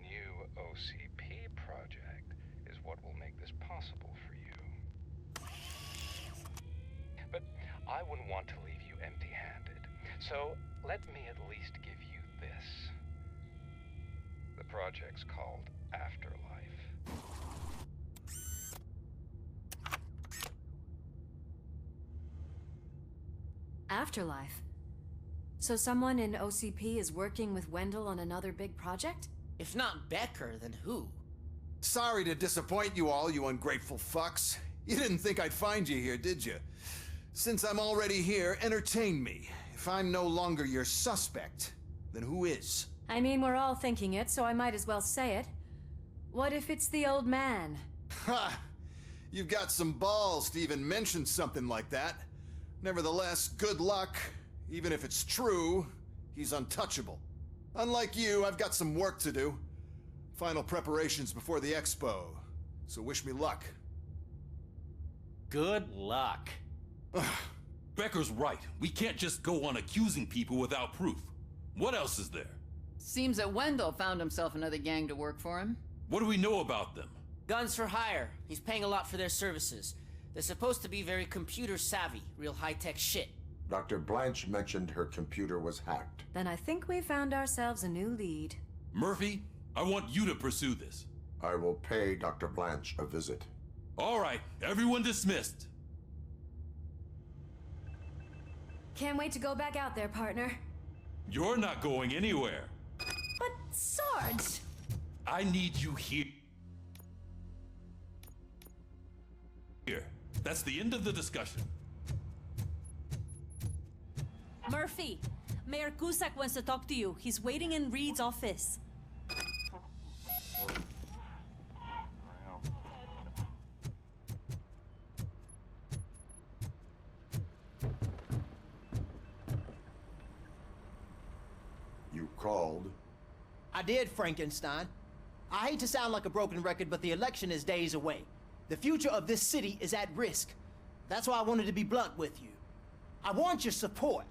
new OCP project is what will make this possible for you. But I wouldn't want to leave you empty-handed, so let me at least give you this. The project's called Afterlife. Afterlife? So someone in OCP is working with Wendell on another big project? If not Becker, then who? Sorry to disappoint you all, you ungrateful fucks. You didn't think I'd find you here, did you? Since I'm already here, entertain me. If I'm no longer your suspect, then who is? I mean, we're all thinking it, so I might as well say it. What if it's the old man? Ha! You've got some balls to even mention something like that. Nevertheless, good luck. Even if it's true, he's untouchable. Unlike you, I've got some work to do. Final preparations before the expo. So wish me luck. Good luck. Becker's right. We can't just go on accusing people without proof. What else is there? Seems that Wendell found himself another gang to work for him. What do we know about them? Guns for hire. He's paying a lot for their services. They're supposed to be very computer savvy, real high-tech shit. Dr. Blanche mentioned her computer was hacked. Then I think we found ourselves a new lead. Murphy, I want you to pursue this. I will pay Dr. Blanche a visit. All right, everyone dismissed. Can't wait to go back out there, partner. You're not going anywhere. But Sarge! I need you here. Here. That's the end of the discussion. Murphy, Mayor Cusack wants to talk to you. He's waiting in Reed's office. You called? I did, Frankenstein. I hate to sound like a broken record, but the election is days away. The future of this city is at risk. That's why I wanted to be blunt with you. I want your support.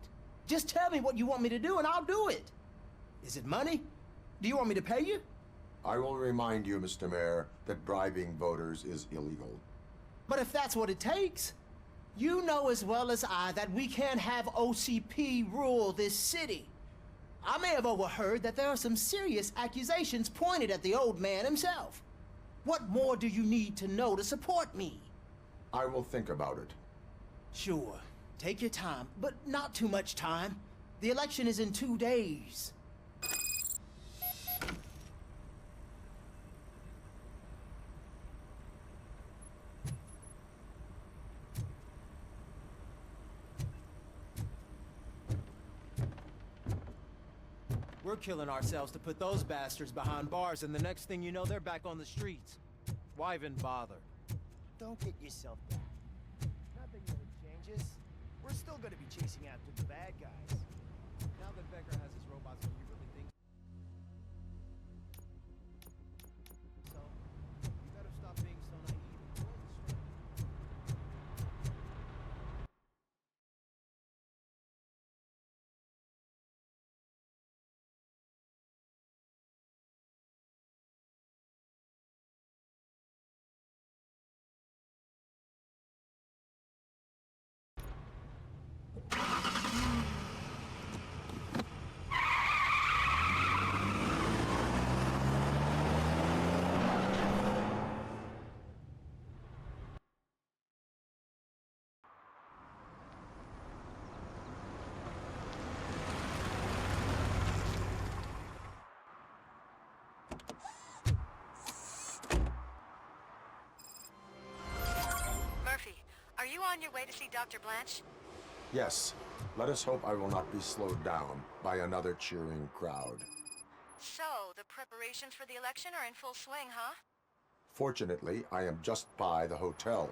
Just tell me what you want me to do and I'll do it. Is it money? Do you want me to pay you? I will remind you, Mr. Mayor, that bribing voters is illegal. But if that's what it takes, you know as well as I that we can't have OCP rule this city. I may have overheard that there are some serious accusations pointed at the old man himself. What more do you need to know to support me? I will think about it. Sure. Take your time, but not too much time. The election is in 2 days. We're killing ourselves to put those bastards behind bars, and the next thing you know, they're back on the streets. Why even bother? Don't get yourself down. Nothing really changes. We're still gonna be chasing after the bad guys. Now that Becker has his robots, do you really think so? You better stop being so naive. Are you on your way to see Dr. Blanche? Yes. Let us hope I will not be slowed down by another cheering crowd. So, the preparations for the election are in full swing, huh? Fortunately, I am just by the hotel.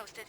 posted.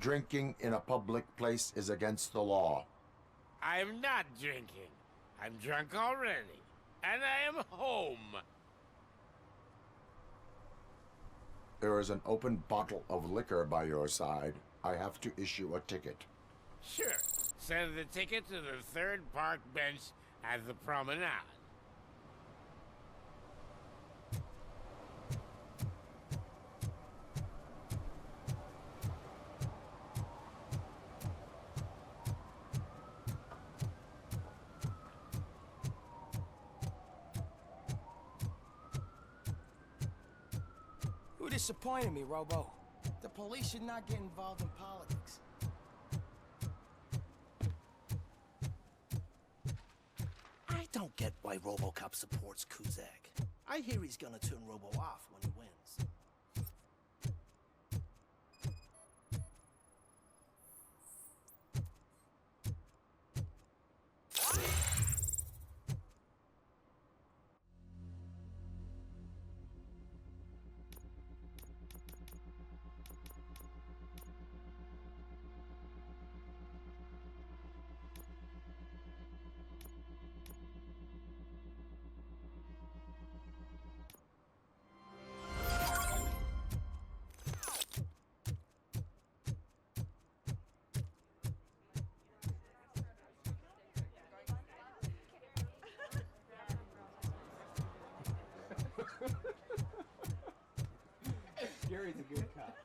Drinking in a public place is against the law. I'm not drinking. I'm drunk already. And I am home. There is an open bottle of liquor by your side. I have to issue a ticket. Sure. Send the ticket to the third park bench at the promenade. Who disappointed me, Robo? The police should not get involved in politics. I don't get why RoboCop supports Kuzak. I hear he's gonna turn Robo off when he wins. Gary's a good cop.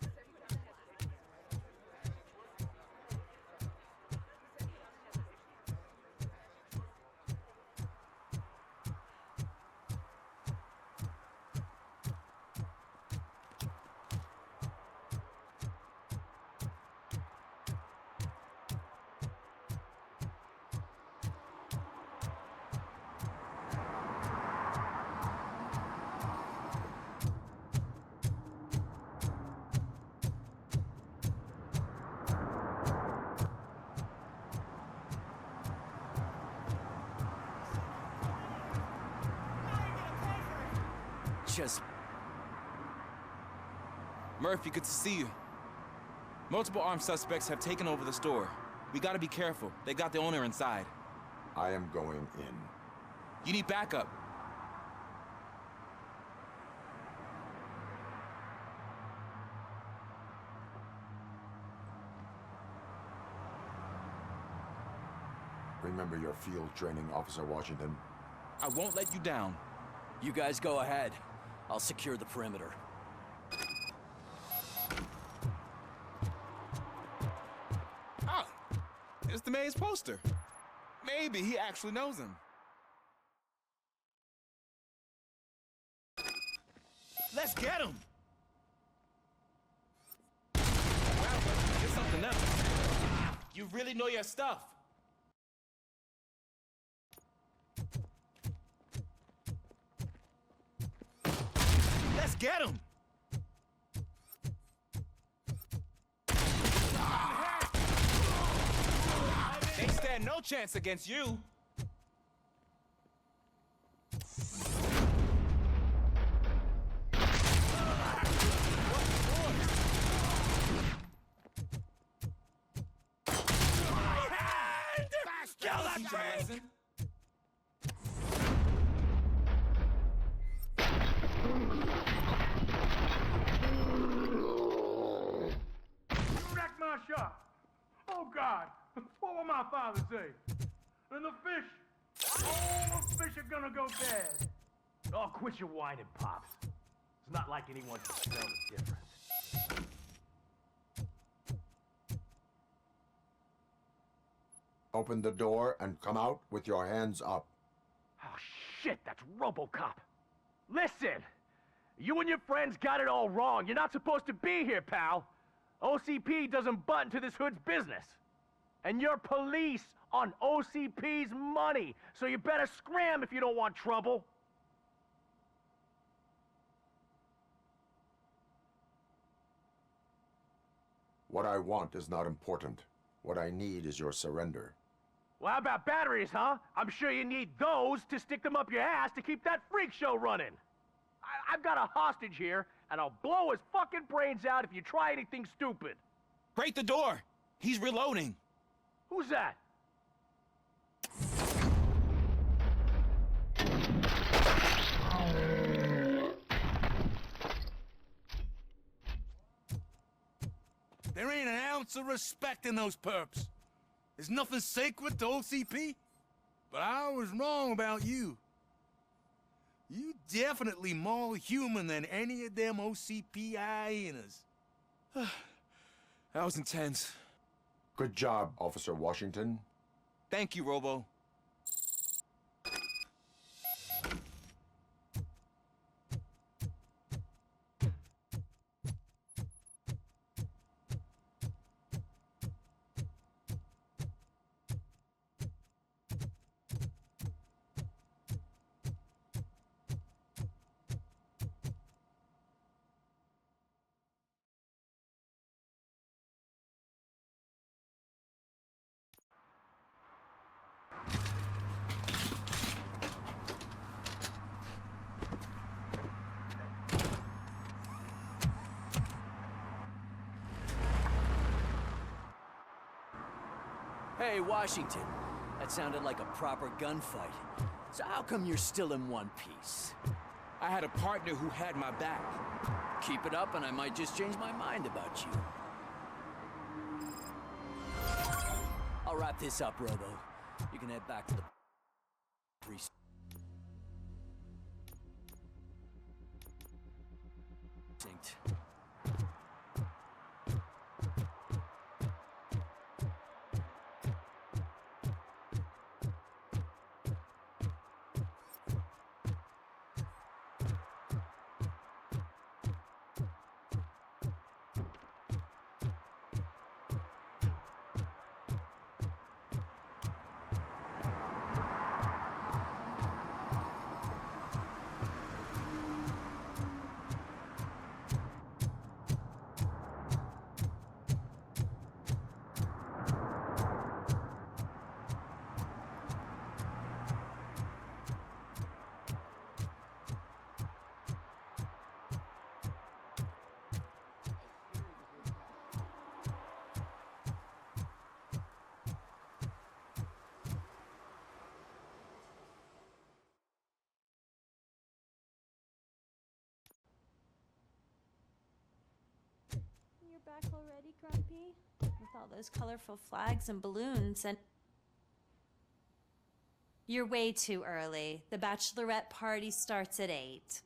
Just... Murphy, good to see you. Multiple armed suspects have taken over the store. We gotta be careful. They got the owner inside. I am going in. You need backup. Remember your field training, Officer Washington. I won't let you down. You guys go ahead. I'll secure the perimeter. Oh, it's the mayor's poster. Maybe he actually knows him. Let's get him! Wow, get something else. You really know your stuff. Let's get him! stand no chance against you. Kill that freak! You wrecked my shop. Oh, God. What will my father say? And the fish. All the fish are gonna go bad. Oh, quit your whining, Pops. It's not like anyone can tell the difference. Open the door and come out with your hands up. Oh, shit, that's RoboCop. Listen! You and your friends got it all wrong. You're not supposed to be here, pal. OCP doesn't butt into this hood's business. And you're police on OCP's money, so you better scram if you don't want trouble. What I want is not important. What I need is your surrender. Well, how about batteries, huh? I'm sure you need those to stick them up your ass to keep that freak show running. I've got a hostage here, and I'll blow his fucking brains out if you try anything stupid. Break the door! He's reloading. Who's that? There ain't an ounce of respect in those perps. There's nothing sacred to OCP. But I was wrong about you. You definitely more human than any of them OCP hyenas. That was intense. Good job, Officer Washington. Thank you, Robo. Hey, Washington. That sounded like a proper gunfight. So how come you're still in one piece? I had a partner who had my back. Keep it up and I might just change my mind about you. I'll wrap this up, Robo. You can head back to the precinct. You're back already, Grumpy? With all those colorful flags and balloons and... You're way too early. The bachelorette party starts at 8.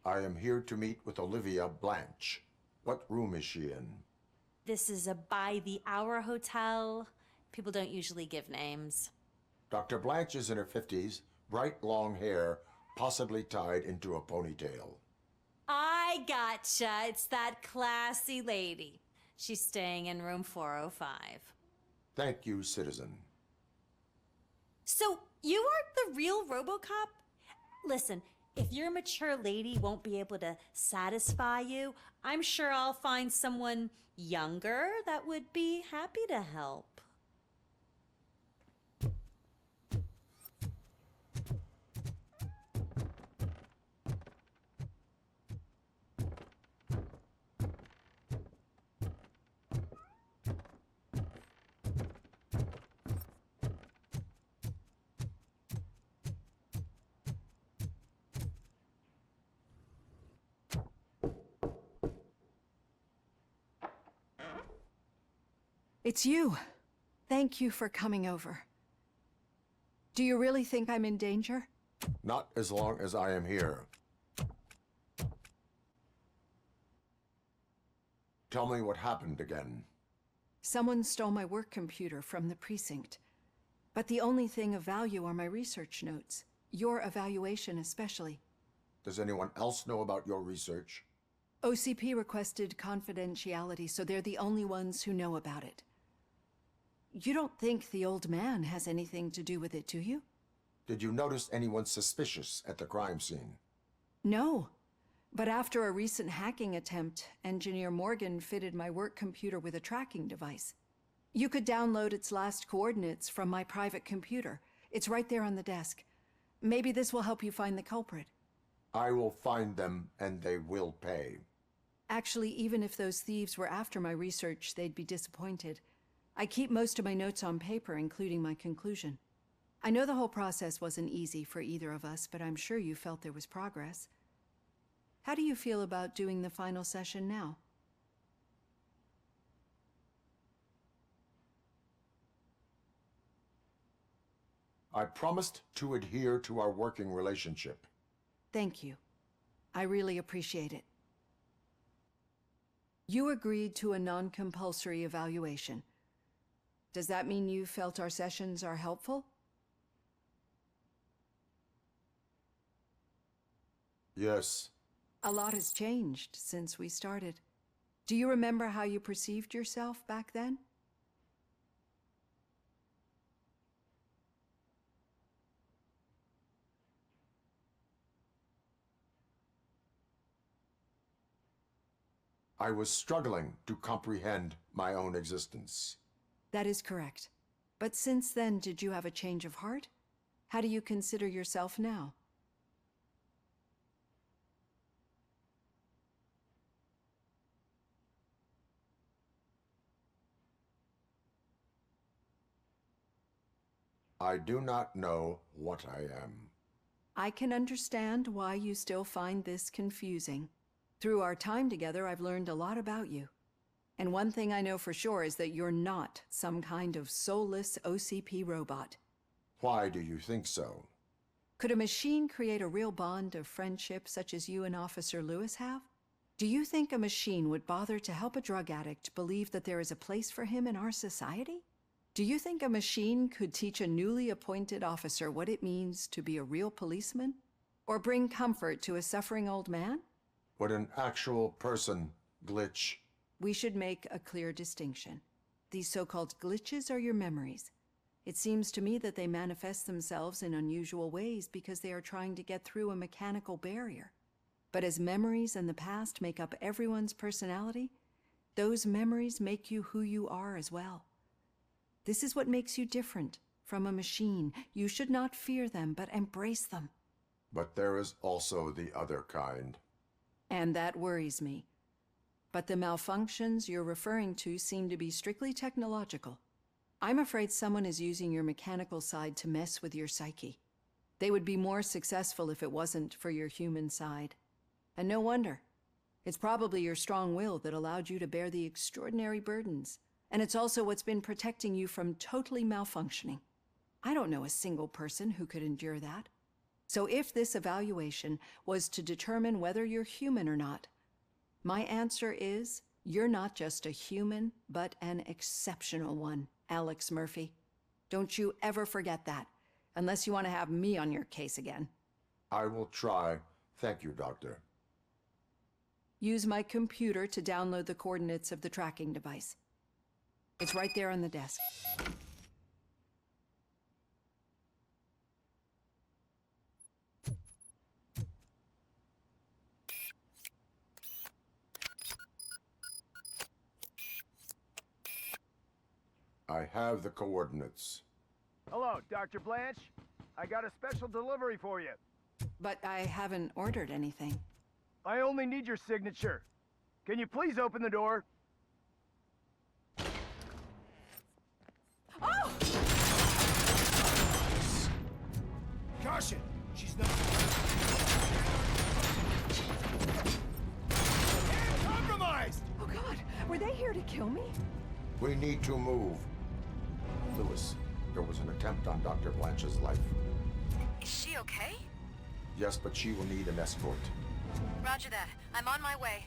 I am here to meet with Olivia Blanche. What room is she in? This is a by-the-hour hotel. People don't usually give names. Dr. Blanche is in her 50s, bright long hair, possibly tied into a ponytail. I gotcha. It's that classy lady. She's staying in room 405. Thank you, citizen. So, you aren't the real RoboCop? Listen, if your mature lady won't be able to satisfy you, I'm sure I'll find someone younger that would be happy to help. It's you. Thank you for coming over. Do you really think I'm in danger? Not as long as I am here. Tell me what happened again. Someone stole my work computer from the precinct. But the only thing of value are my research notes. Your evaluation especially. Does anyone else know about your research? OCP requested confidentiality, so they're the only ones who know about it. You don't think the old man has anything to do with it, do you? Did you notice anyone suspicious at the crime scene? No. But after a recent hacking attempt, Engineer Morgan fitted my work computer with a tracking device. You could download its last coordinates from my private computer. It's right there on the desk. Maybe this will help you find the culprit. I will find them, and they will pay. Actually, even if those thieves were after my research, they'd be disappointed. I keep most of my notes on paper, including my conclusion. I know the whole process wasn't easy for either of us, but I'm sure you felt there was progress. How do you feel about doing the final session now? I promised to adhere to our working relationship. Thank you. I really appreciate it. You agreed to a non-compulsory evaluation. Does that mean you felt our sessions are helpful? Yes. A lot has changed since we started. Do you remember how you perceived yourself back then? I was struggling to comprehend my own existence. That is correct. But since then, did you have a change of heart? How do you consider yourself now? I do not know what I am. I can understand why you still find this confusing. Through our time together, I've learned a lot about you. And one thing I know for sure is that you're not some kind of soulless OCP robot. Why do you think so? Could a machine create a real bond of friendship such as you and Officer Lewis have? Do you think a machine would bother to help a drug addict believe that there is a place for him in our society? Do you think a machine could teach a newly appointed officer what it means to be a real policeman? Or bring comfort to a suffering old man? Would an actual person glitch? We should make a clear distinction. These so-called glitches are your memories. It seems to me that they manifest themselves in unusual ways because they are trying to get through a mechanical barrier. But as memories in the past make up everyone's personality, those memories make you who you are as well. This is what makes you different from a machine. You should not fear them, but embrace them. But there is also the other kind. And that worries me. But the malfunctions you're referring to seem to be strictly technological. I'm afraid someone is using your mechanical side to mess with your psyche. They would be more successful if it wasn't for your human side. And no wonder. It's probably your strong will that allowed you to bear the extraordinary burdens. And it's also what's been protecting you from totally malfunctioning. I don't know a single person who could endure that. So if this evaluation was to determine whether you're human or not, my answer is, you're not just a human, but an exceptional one, Alex Murphy. Don't you ever forget that, unless you want to have me on your case again. I will try. Thank you, Doctor. Use my computer to download the coordinates of the tracking device. It's right there on the desk. I have the coordinates. Hello, Dr. Blanche. I got a special delivery for you. But I haven't ordered anything. I only need your signature. Can you please open the door? Oh! Caution! She's not... And compromised! Oh God, were they here to kill me? We need to move. Lewis, there was an attempt on Dr. Blanche's life. Is she okay? Yes, but she will need an escort. Roger that. I'm on my way.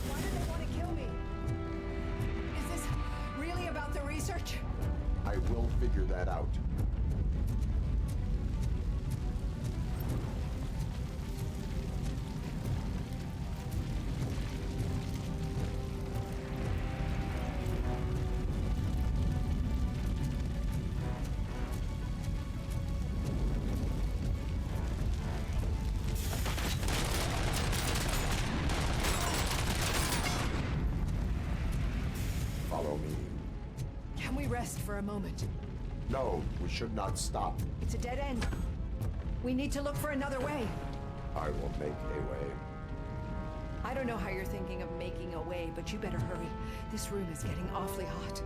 Why do they want to kill me? Is this really about the research? I will figure that out. Follow me. Can we rest for a moment? No, we should not stop. It's a dead end. We need to look for another way. I will make a way. I don't know how you're thinking of making a way, but you better hurry. This room is getting awfully hot.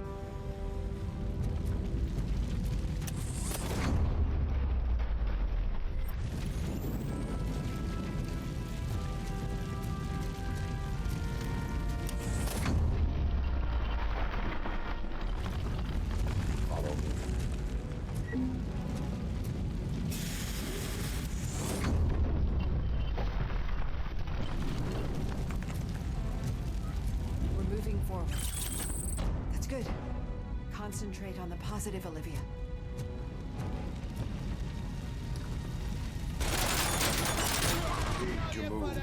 Follow me. We're moving forward. That's good. Concentrate on the positive, Olivia. Need to move.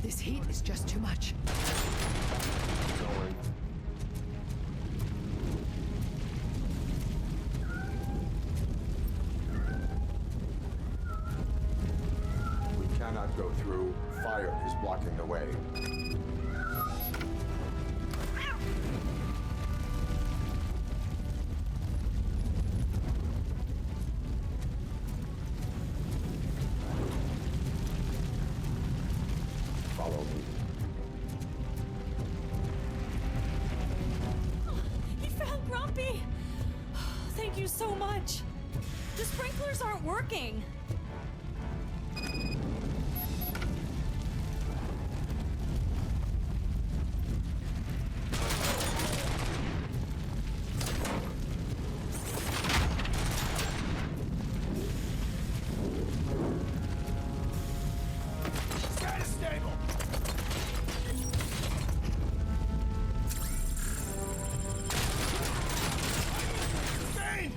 This heat is just too much. Going. We cannot go through. Fire is blocking the way. Follow me. He found Grumpy! Thank you so much. The sprinklers aren't working. Stay stable! Sustained!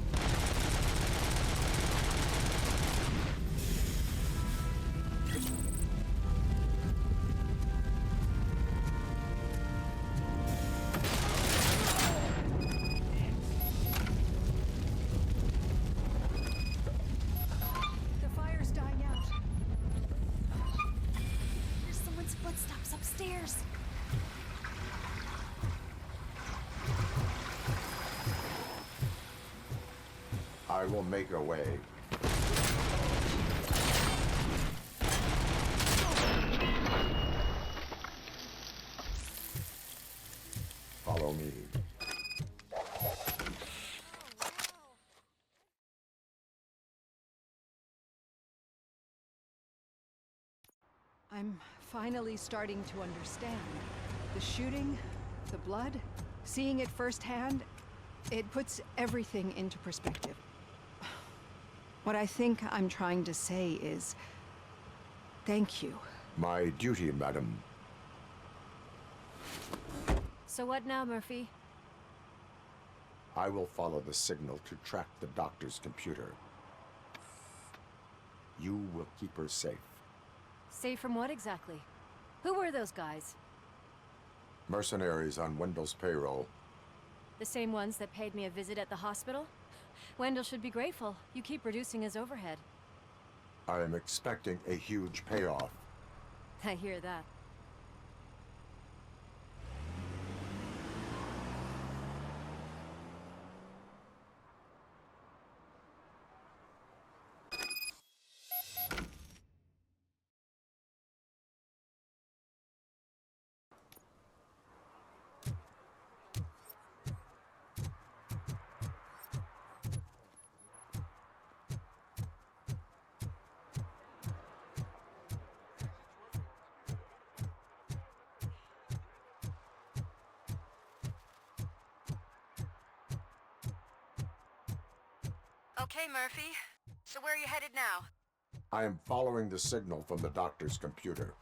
The fire's dying out. There's someone's footsteps upstairs. I will make a way. Follow me. I'm finally starting to understand. The shooting, the blood, seeing it firsthand, it puts everything into perspective. What I think I'm trying to say is, thank you. My duty, madam. So what now, Murphy? I will follow the signal to track the doctor's computer. You will keep her safe. Safe from what exactly? Who were those guys? Mercenaries on Wendell's payroll. The same ones that paid me a visit at the hospital? Wendell should be grateful. You keep reducing his overhead. I am expecting a huge payoff. I hear that. Okay, Murphy. So where are you headed now? I am following the signal from the doctor's computer.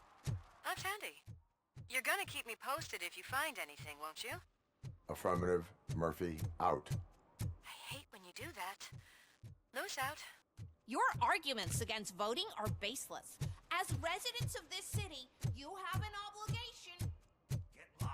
That's handy. You're gonna keep me posted if you find anything, won't you? Affirmative. Murphy, out. I hate when you do that. Lewis out. Your arguments against voting are baseless. As residents of this city, you have an obligation. Get lost.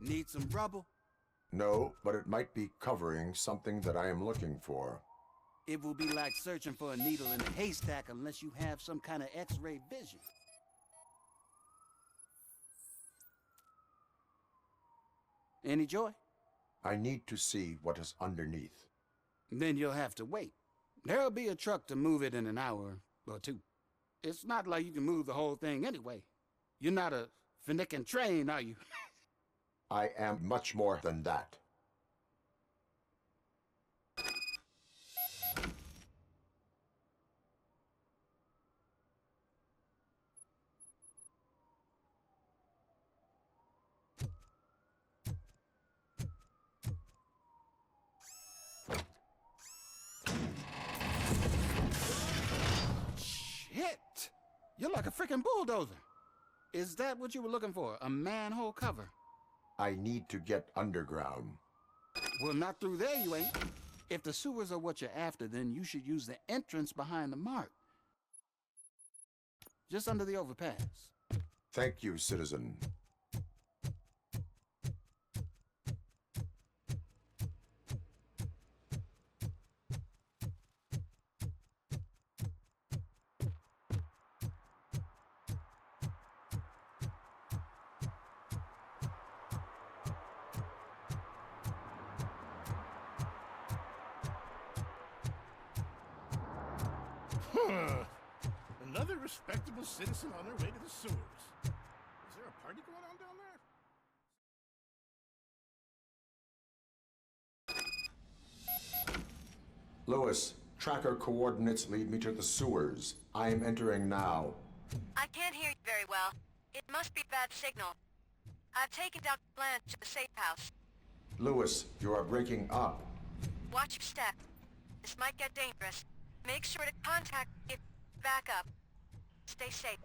Need some rubble? No, but it might be covering something that I am looking for. It will be like searching for a needle in a haystack unless you have some kind of X-ray vision. Any joy? I need to see what is underneath. Then you'll have to wait. There'll be a truck to move it in an hour or two. It's not like you can move the whole thing anyway. You're not a finicking train, are you? I am much more than that. Shit! You're like a freaking bulldozer. Is that what you were looking for? A manhole cover? I need to get underground. Well, not through there, you ain't. If the sewers are what you're after, then you should use the entrance behind the mark. Just under the overpass. Thank you, citizen. Another respectable citizen on their way to the sewers. Is there a party going on down there? Lewis, tracker coordinates lead me to the sewers. I am entering now. I can't hear you very well. It must be a bad signal. I've taken Dr. Blanche to the safe house. Lewis, you are breaking up. Watch your step. This might get dangerous. Make sure to contact me. Back up. Stay safe.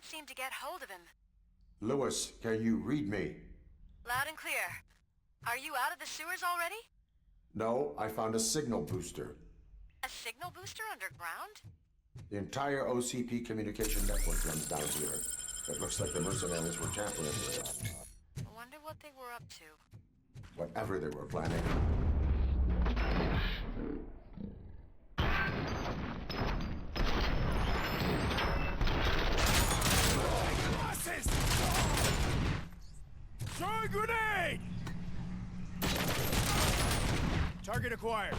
seem to get hold of him. Lewis, can you read me? Loud and clear. Are you out of the sewers already? No, I found a signal booster. A signal booster underground? The entire OCP communication network runs down here. It looks like the mercenaries were tampering with it. I wonder what they were up to. Whatever they were planning. Bosses! Throwing grenade! Target acquired.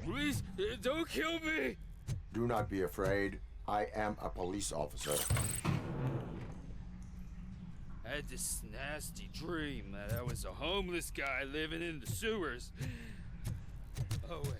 Please, don't kill me! Do not be afraid. I am a police officer. I had this nasty dream that I was a homeless guy living in the sewers. Oh, wait.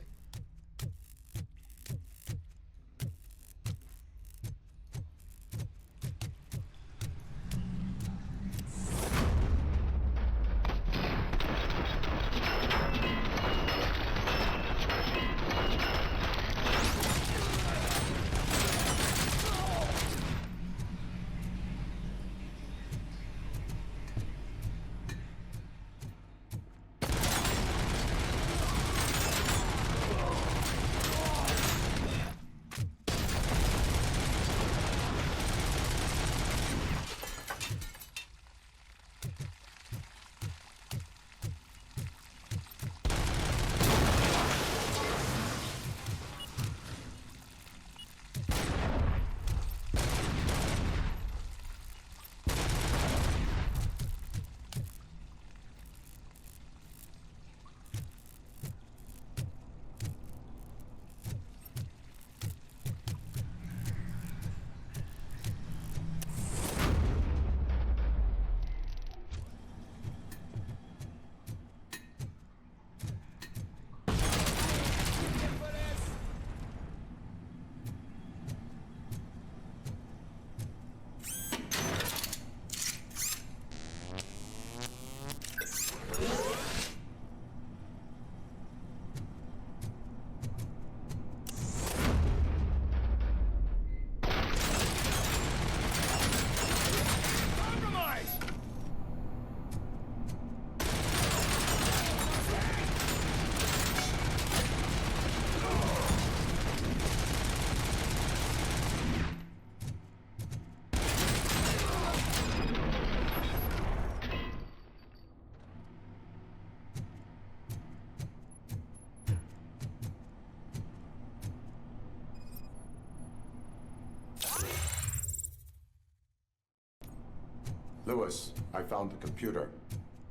Lewis, I found the computer.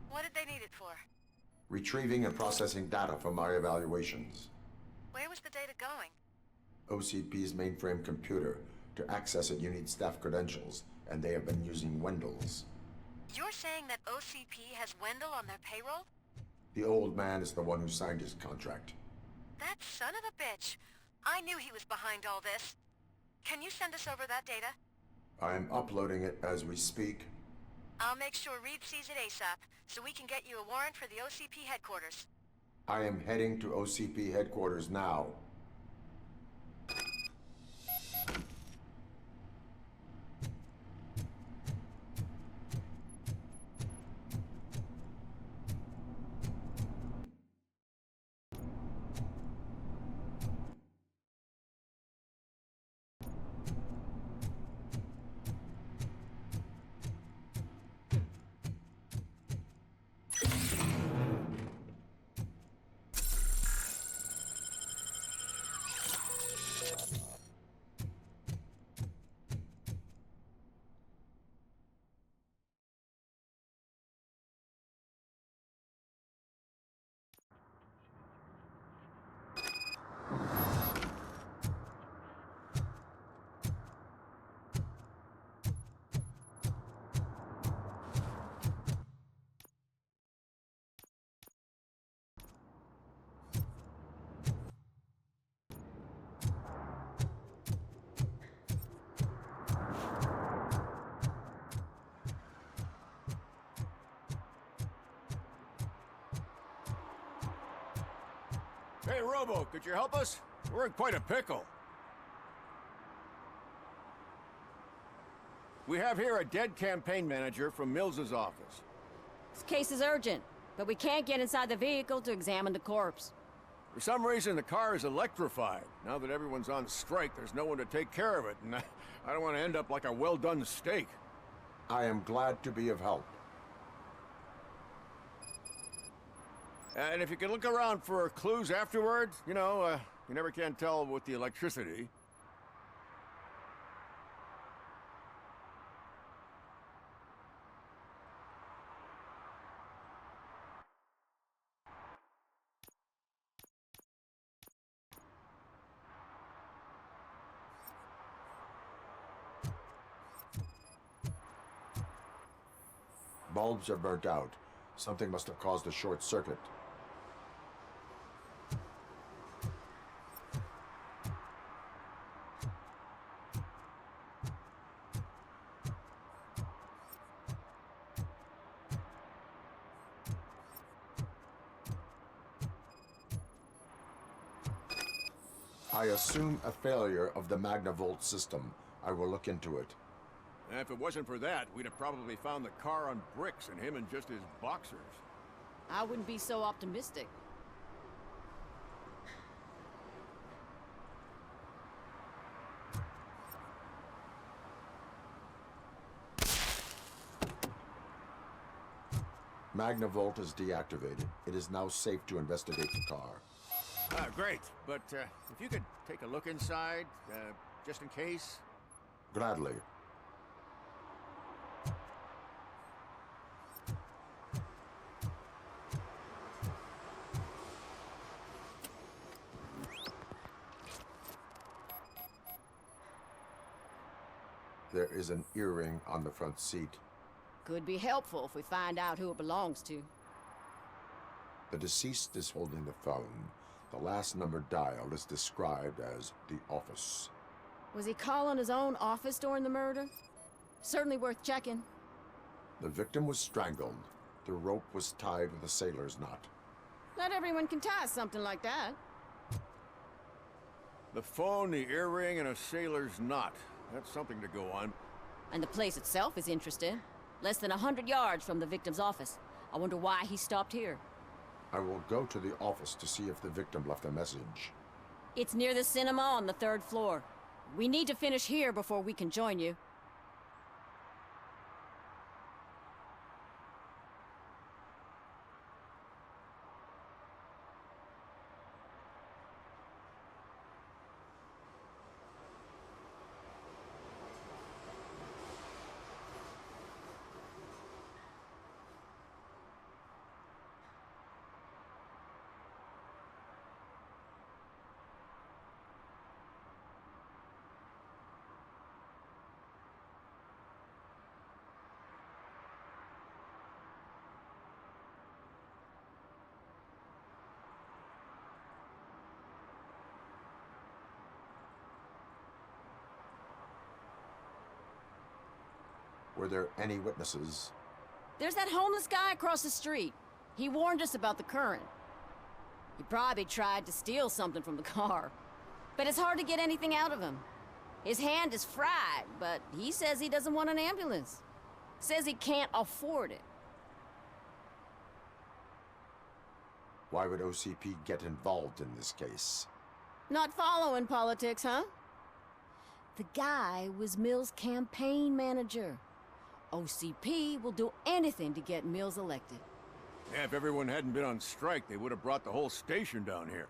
What did they need it for? Retrieving and processing data from my evaluations. Where was the data going? OCP's mainframe computer. To access it, you need staff credentials, and they have been using Wendell's. You're saying that OCP has Wendell on their payroll? The old man is the one who signed his contract. That son of a bitch. I knew he was behind all this. Can you send us over that data? I'm uploading it as we speak. I'll make sure Reed sees it ASAP, so we can get you a warrant for the OCP headquarters. I am heading to OCP headquarters now. Hey, Robo, could you help us? We're in quite a pickle. We have here a dead campaign manager from Mills's office. This case is urgent, but we can't get inside the vehicle to examine the corpse. For some reason, the car is electrified. Now that everyone's on strike, there's no one to take care of it, and I don't want to end up like a well-done steak. I am glad to be of help. And if you can look around for clues afterwards, you know, you never can tell with the electricity. Bulbs are burnt out. Something must have caused a short circuit. I assume a failure of the Magnavolt system. I will look into it. And if it wasn't for that, we'd have probably found the car on bricks and him in just his boxers. I wouldn't be so optimistic. Magnavolt is deactivated. It is now safe to investigate the car. Great. But if you could take a look inside, just in case. Gladly. There is an earring on the front seat. Could be helpful if we find out who it belongs to. The deceased is holding the phone. The last number dialed is described as the office. Was he calling his own office during the murder? Certainly worth checking. The victim was strangled. The rope was tied with a sailor's knot. Not everyone can tie something like that. The phone, the earring, and a sailor's knot. That's something to go on. And the place itself is interesting. Less than 100 yards from the victim's office. I wonder why he stopped here. I will go to the office to see if the victim left a message. It's near the cinema on the 3rd floor. We need to finish here before we can join you. Were there any witnesses? There's that homeless guy across the street. He warned us about the current. He probably tried to steal something from the car. But it's hard to get anything out of him. His hand is fried, but he says he doesn't want an ambulance. Says he can't afford it. Why would OCP get involved in this case? Not following politics, huh? The guy was Mills' campaign manager. OCP will do anything to get Mills elected. Yeah, if everyone hadn't been on strike, they would have brought the whole station down here.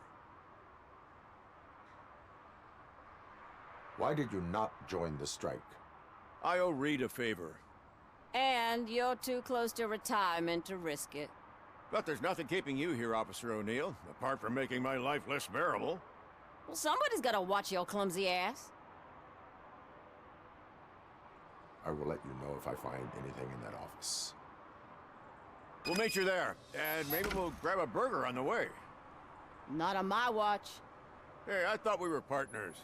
Why did you not join the strike? I owe Reed a favor. And you're too close to retirement to risk it. But there's nothing keeping you here, Officer O'Neill, apart from making my life less bearable. Well, somebody's gotta watch your clumsy ass. I will let you know if I find anything in that office. We'll meet you there, and maybe we'll grab a burger on the way. Not on my watch. Hey, I thought we were partners.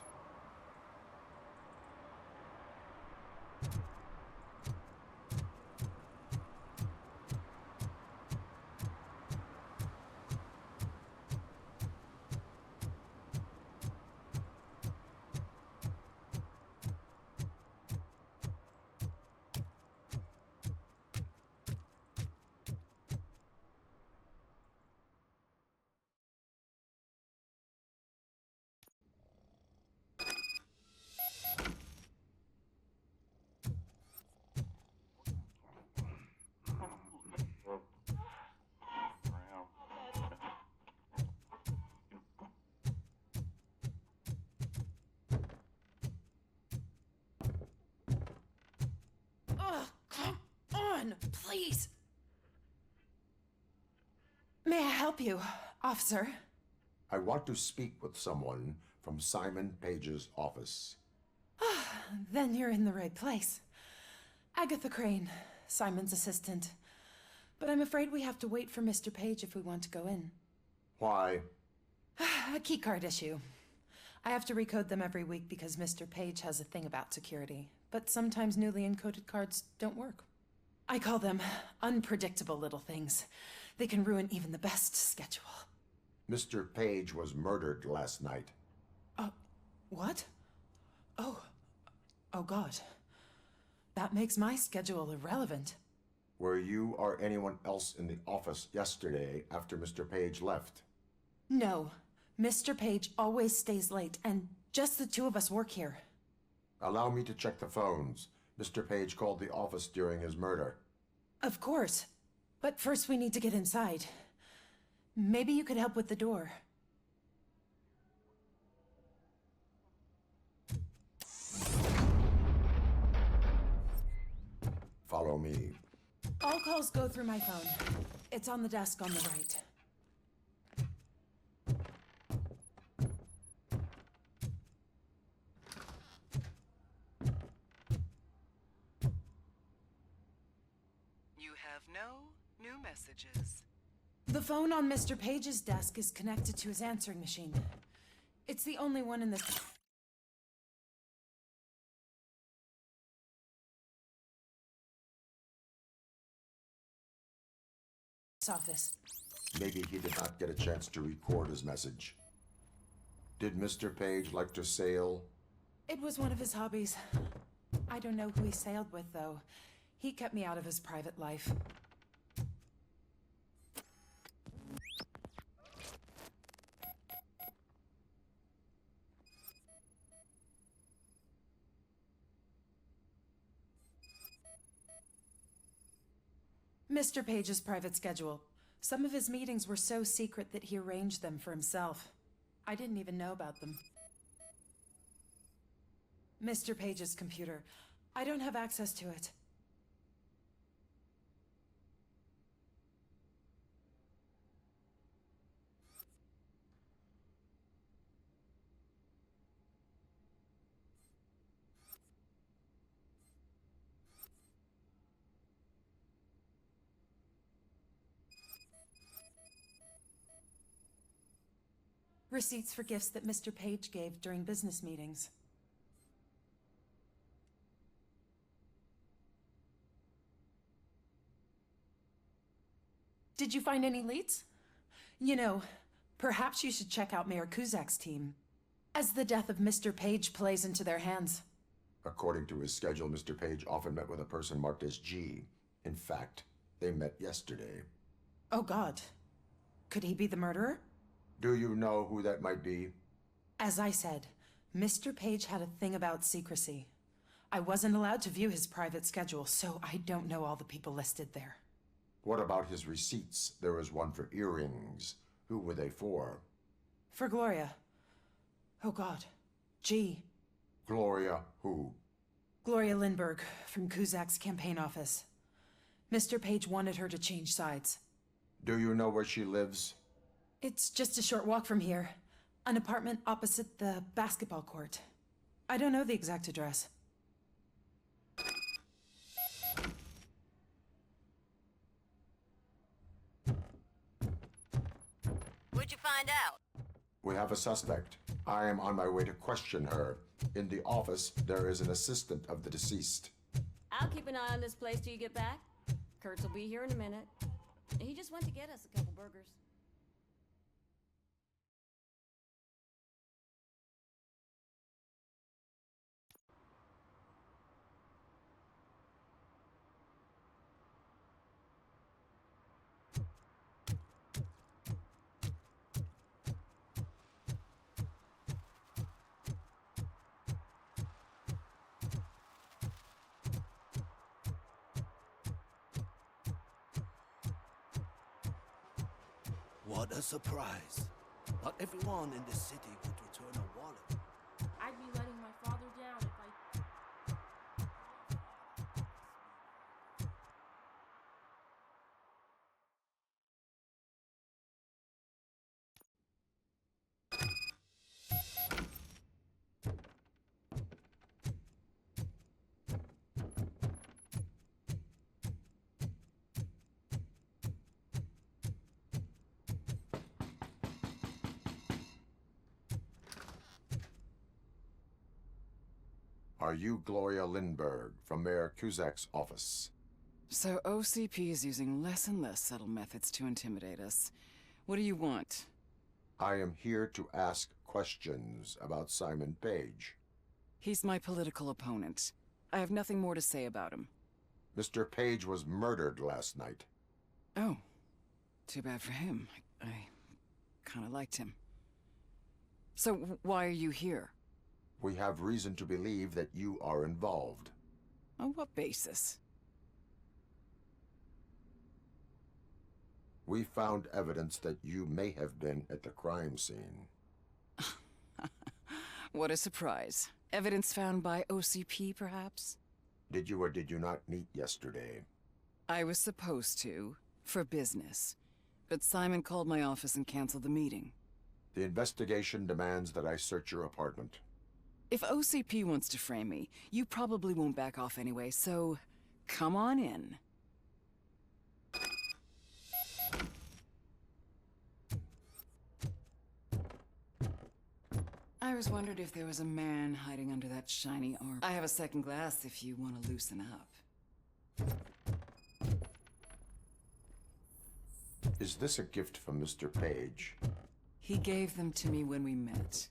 Please. May I help you, officer? I want to speak with someone from Simon Page's office. Then you're in the right place. Agatha Crane, Simon's assistant. But I'm afraid we have to wait for Mr. Page if we want to go in. Why? A keycard issue. I have to recode them every week because Mr. Page has a thing about security. But sometimes newly encoded cards don't work. I call them unpredictable little things. They can ruin even the best schedule. Mr. Page was murdered last night. What? Oh God. That makes my schedule irrelevant. Were you or anyone else in the office yesterday after Mr. Page left? No. Mr. Page always stays late, and just the two of us work here. Allow me to check the phones. Mr. Page called the office during his murder. Of course. But first we need to get inside. Maybe you could help with the door. Follow me. All calls go through my phone. It's on the desk on the right. No new messages. The phone on Mr. Page's desk is connected to his answering machine. It's the only one in this office. Maybe he did not get a chance to record his message. Did Mr. Page like to sail? It was one of his hobbies. I don't know who he sailed with, though. He kept me out of his private life. Mr. Page's private schedule. Some of his meetings were so secret that he arranged them for himself. I didn't even know about them. Mr. Page's computer. I don't have access to it. Receipts for gifts that Mr. Page gave during business meetings. Did you find any leads? You know, perhaps you should check out Mayor Kuzak's team, as the death of Mr. Page plays into their hands. According to his schedule, Mr. Page often met with a person marked as G. In fact, they met yesterday. Oh God. Could he be the murderer? Do you know who that might be? As I said, Mr. Page had a thing about secrecy. I wasn't allowed to view his private schedule, so I don't know all the people listed there. What about his receipts? There was one for earrings. Who were they for? For Gloria. Oh God. G. Gloria who? Gloria Lindbergh, from Kuzak's campaign office. Mr. Page wanted her to change sides. Do you know where she lives? It's just a short walk from here. An apartment opposite the basketball court. I don't know the exact address. What'd you find out? We have a suspect. I am on my way to question her. In the office, there is an assistant of the deceased. I'll keep an eye on this place till you get back. Kurtz will be here in a minute. He just went to get us a couple burgers. What a surprise. Not everyone in the city would return a wallet. I'd be letting my father down if I... Are you Gloria Lindbergh from Mayor Kuzak's office? So OCP is using less and less subtle methods to intimidate us. What do you want? I am here to ask questions about Simon Page. He's my political opponent. I have nothing more to say about him. Mr. Page was murdered last night. Oh. Too bad for him. I kinda liked him. So why are you here? We have reason to believe that you are involved. On what basis? We found evidence that you may have been at the crime scene. What a surprise. Evidence found by OCP, perhaps? Did you or did you not meet yesterday? I was supposed to, for business. But Simon called my office and canceled the meeting. The investigation demands that I search your apartment. If OCP wants to frame me, you probably won't back off anyway, so come on in. I was wondering if there was a man hiding under that shiny arm. I have a second glass if you want to loosen up. Is this a gift from Mr. Page? He gave them to me when we met.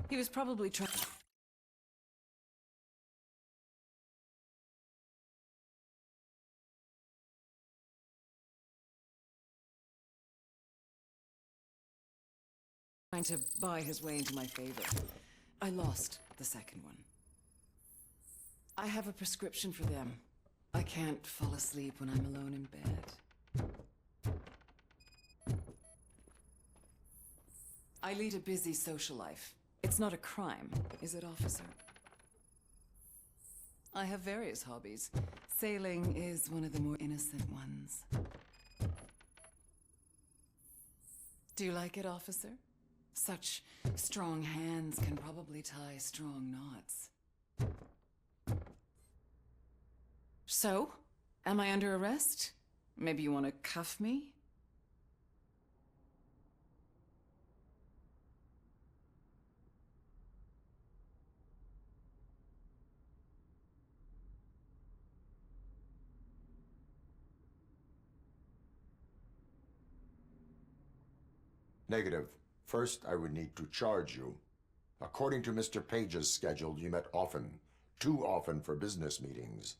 He was probably trying... trying to buy his way into my favor. I lost the second one. I have a prescription for them. I can't fall asleep when I'm alone in bed. I lead a busy social life. It's not a crime, is it, officer? I have various hobbies. Sailing is one of the more innocent ones. Do you like it, officer? Such strong hands can probably tie strong knots. So, am I under arrest? Maybe you want to cuff me? Negative. First, I would need to charge you. According to Mr. Page's schedule, you met often. Too often for business meetings.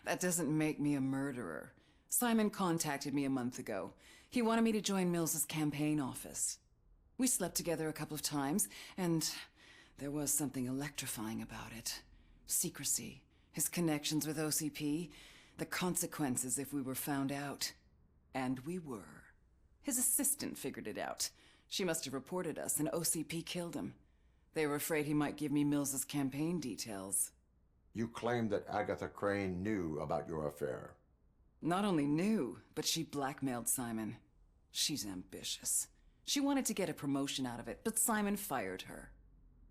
That doesn't make me a murderer. Simon contacted me a month ago. He wanted me to join Mills's campaign office. We slept together a couple of times, and there was something electrifying about it. Secrecy, his connections with OCP, the consequences if we were found out. And we were. His assistant figured it out. She must have reported us, and OCP killed him. They were afraid he might give me Mills's campaign details. You claim that Agatha Crane knew about your affair. Not only knew, but she blackmailed Simon. She's ambitious. She wanted to get a promotion out of it, but Simon fired her.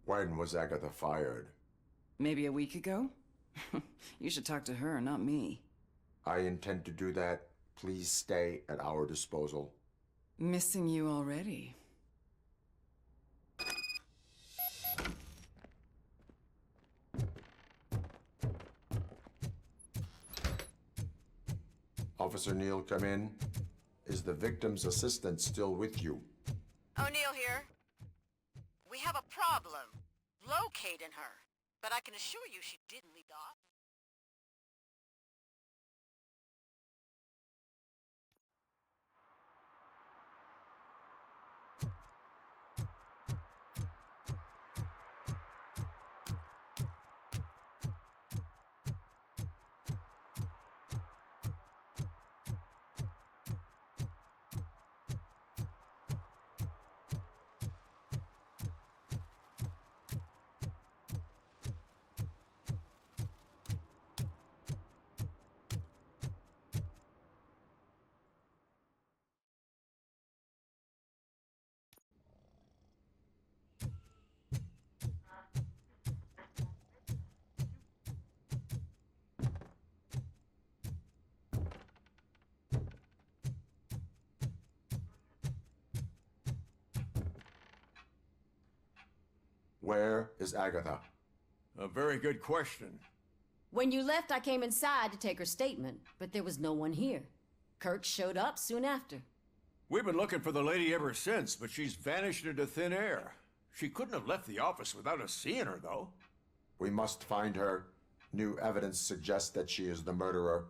When was Agatha fired? Maybe a week ago? You should talk to her, not me. I intend to do that. Please stay at our disposal. Missing you already. Officer Neal, come in. Is the victim's assistant still with you? O'Neill here. We have a problem locating her, but I can assure you she didn't leave the office. Where is Agatha? A very good question. When you left, I came inside to take her statement, but there was no one here. Kurt showed up soon after. We've been looking for the lady ever since, but she's vanished into thin air. She couldn't have left the office without us seeing her, though. We must find her. New evidence suggests that she is the murderer.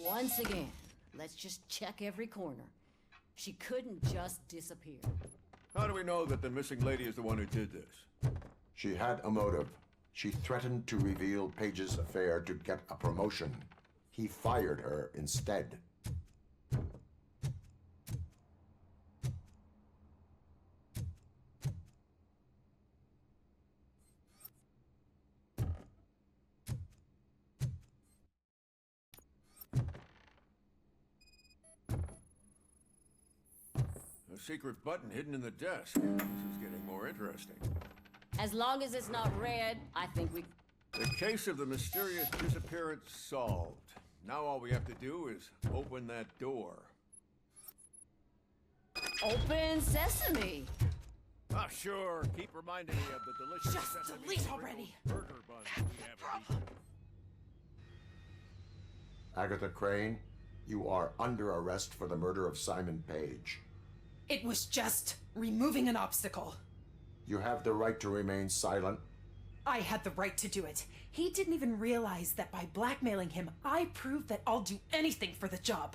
Once again, let's just check every corner. She couldn't just disappear. How do we know that the missing lady is the one who did this? She had a motive. She threatened to reveal Page's affair to get a promotion. He fired her instead. A secret button hidden in the desk. This is getting more interesting. As long as it's not red, I think we... The case of the mysterious disappearance solved. Now all we have to do is open that door. Open sesame! Ah, sure. Keep reminding me of the delicious Just sesame delete already. burger buns we haven't eaten. Agatha Crane, you are under arrest for the murder of Simon Page. It was just removing an obstacle. You have the right to remain silent. I had the right to do it. He didn't even realize that by blackmailing him, I proved that I'll do anything for the job.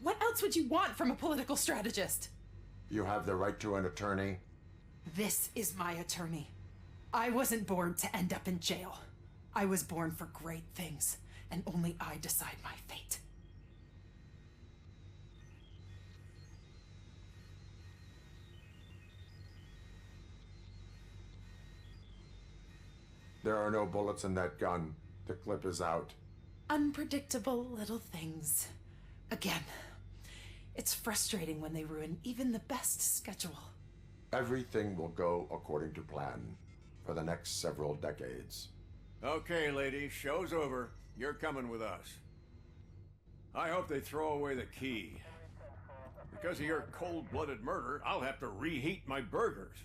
What else would you want from a political strategist? You have the right to an attorney. This is my attorney. I wasn't born to end up in jail. I was born for great things, and only I decide my fate. There are no bullets in that gun. The clip is out. Unpredictable little things. Again, it's frustrating when they ruin even the best schedule. Everything will go according to plan for the next several decades. Okay, lady, show's over. You're coming with us. I hope they throw away the key. Because of your cold-blooded murder, I'll have to reheat my burgers.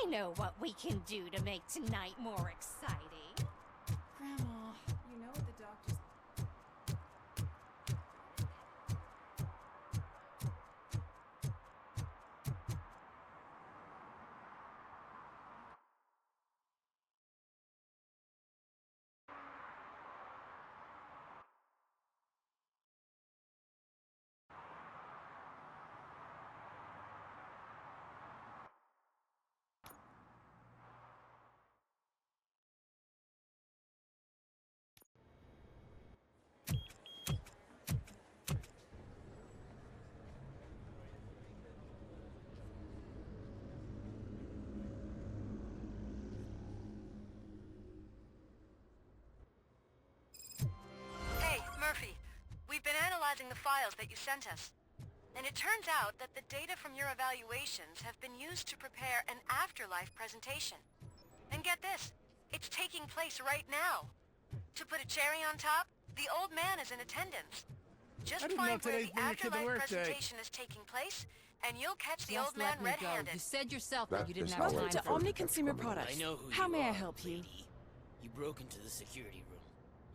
I know what we can do to make tonight more exciting. Grandma, you know what the doctors... Hey, Murphy. We've been analyzing the files that you sent us. And it turns out that the data from your evaluations have been used to prepare an afterlife presentation. And get this, it's taking place right now. To put a cherry on top, the old man is in attendance. Just I didn't know find where today's the bring your kid to afterlife work day. presentation is taking place, and you'll catch the Just old man let me go. red-handed. You said yourself That that you didn't is have our time first for Omni attempt Consumer criminal. Products. I know who How you may I are, help you? lady. You broke into the security room.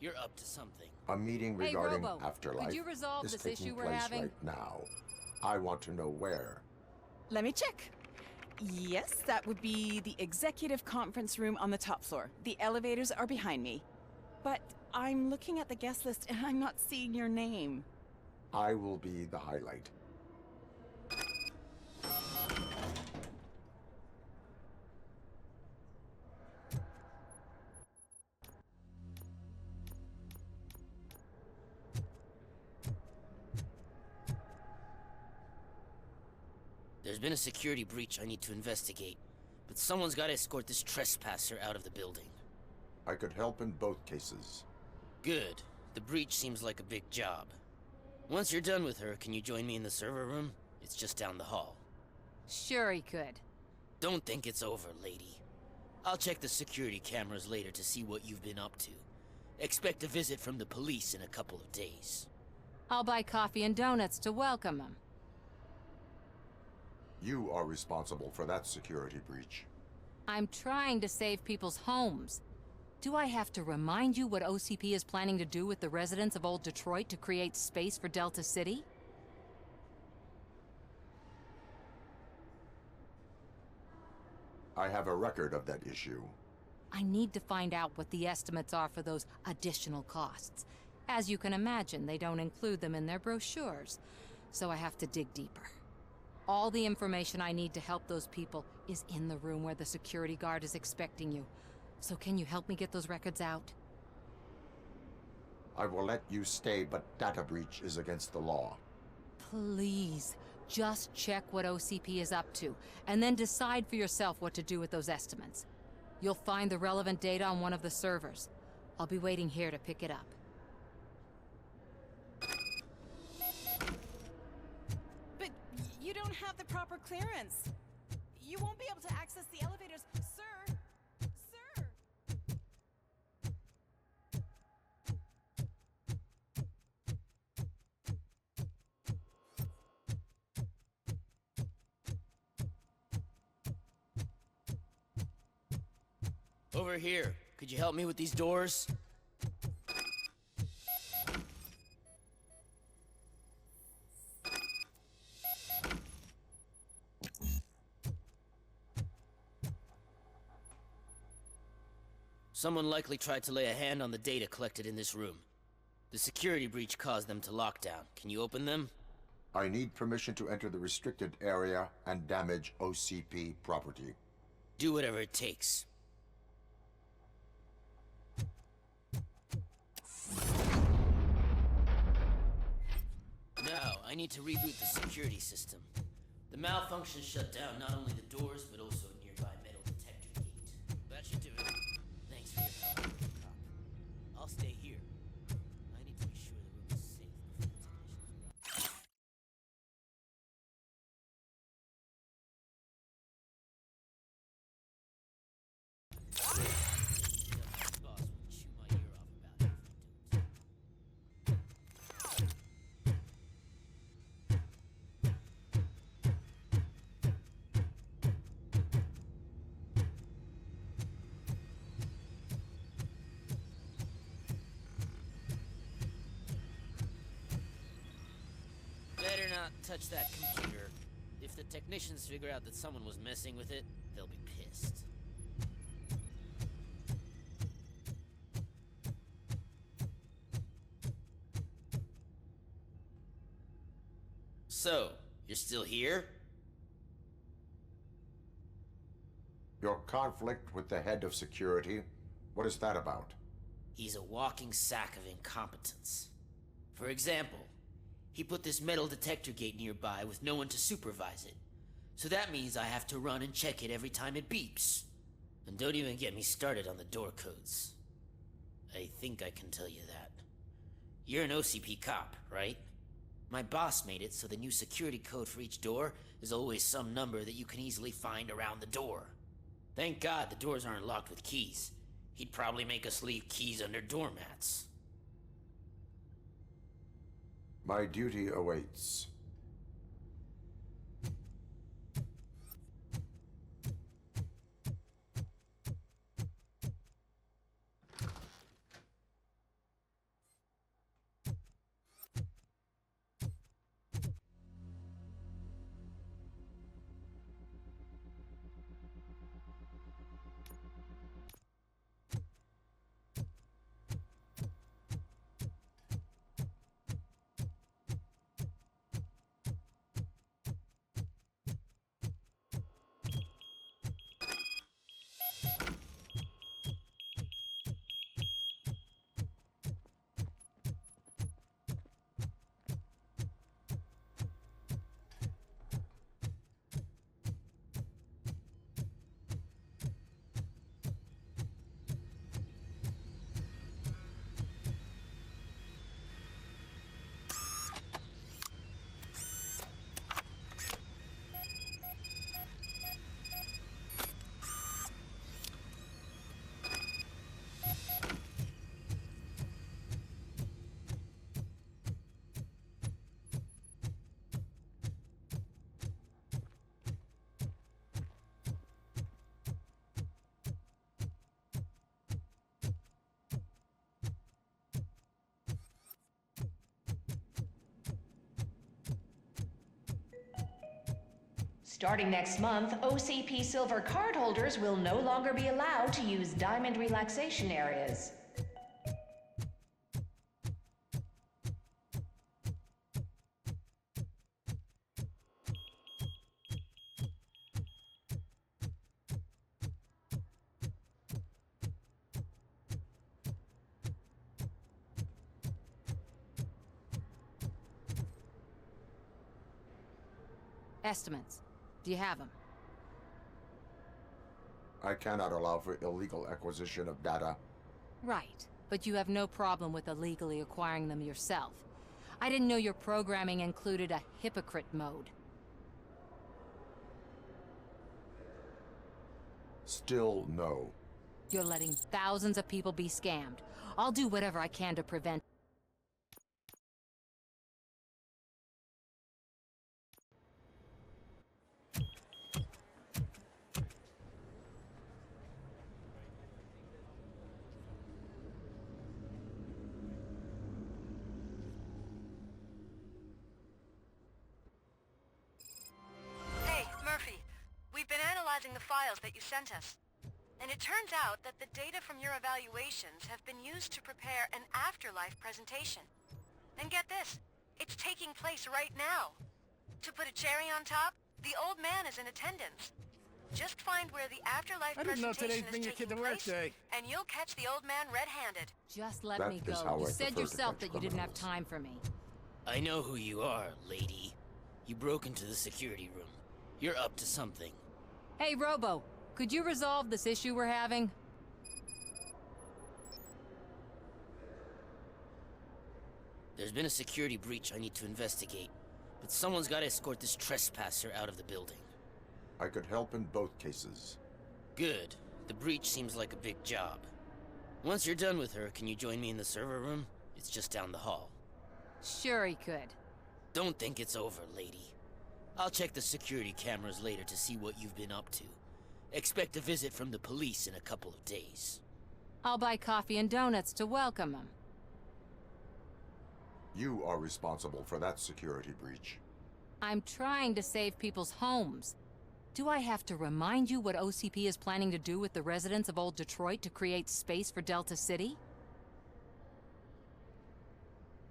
You're up to something. A meeting Hey, regarding Robo, afterlife could you resolve is this taking issue we're place having? right now. I want to know where. Let me check. Yes, that would be the executive conference room on the top floor. The elevators are behind me. But I'm looking at the guest list and I'm not seeing your name. I will be the highlight. There's been a security breach I need to investigate, but someone's got to escort this trespasser out of the building. I could help in both cases. Good. The breach seems like a big job. Once you're done with her, can you join me in the server room? It's just down the hall. Sure he could. Don't think it's over, lady. I'll check the security cameras later to see what you've been up to. Expect a visit from the police in a couple of days. I'll buy coffee and donuts to welcome him. You are responsible for that security breach. I'm trying to save people's homes. Do I have to remind you what OCP is planning to do with the residents of Old Detroit to create space for Delta City? I have a record of that issue. I need to find out what the estimates are for those additional costs. As you can imagine, they don't include them in their brochures, so I have to dig deeper. All the information I need to help those people is in the room where the security guard is expecting you. So can you help me get those records out? I will let you stay, but data breach is against the law. Please, just check what OCP is up to, and then decide for yourself what to do with those estimates. You'll find the relevant data on one of the servers. I'll be waiting here to pick it up. But you don't have the proper clearance. You won't be able to access the elevators, sir. Sir! Over here. Could you help me with these doors? Someone likely tried to lay a hand on the data collected in this room. The security breach caused them to lock down. Can you open them? I need permission to enter the restricted area and damage OCP property. Do whatever it takes. Now, I need to reboot the security system. The malfunction shut down not only the doors, but also a nearby metal detector gate. That should do it. Thanks for your help, Cop. I'll stay here. I need to be sure the room is safe before the technicians arrive. The boss will chew my ear off about it if I don't. not touch that computer. If the technicians figure out that someone was messing with it, they'll be pissed. So, you're still here? Your conflict with the head of security, what is that about? He's a walking sack of incompetence. For example, he put this metal detector gate nearby with no one to supervise it. So that means I have to run and check it every time it beeps. And don't even get me started on the door codes. I think I can tell you that. You're an OCP cop, right? My boss made it so the new security code for each door is always some number that you can easily find around the door. Thank God the doors aren't locked with keys. He'd probably make us leave keys under doormats. My duty awaits. Starting next month, OCP Silver cardholders will no longer be allowed to use Diamond relaxation areas. Estimates. Do you have them? I cannot allow for illegal acquisition of data. Right. But you have no problem with illegally acquiring them yourself. I didn't know your programming included a hypocrite mode. Still no. You're letting thousands of people be scammed. I'll do whatever I can to prevent. The files that you sent us. And it turns out that the data from your evaluations have been used to prepare an afterlife presentation. And get this, it's taking place right now. To put a cherry on top, the old man is in attendance. Just find where the afterlife presentation is taking place, and you'll catch the old man red-handed. Just let me go. You said yourself that you didn't have time for me. I know who you are, lady. You broke into the security room. You're up to something. Hey, Robo, could you resolve this issue we're having? There's been a security breach I need to investigate, but someone's got to escort this trespasser out of the building. I could help in both cases. Good. The breach seems like a big job. Once you're done with her, can you join me in the server room? It's just down the hall. Sure he could. Don't think it's over, lady. I'll check the security cameras later to see what you've been up to. Expect a visit from the police in a couple of days. I'll buy coffee and donuts to welcome him. You are responsible for that security breach. I'm trying to save people's homes. Do I have to remind you what OCP is planning to do with the residents of Old Detroit to create space for Delta City?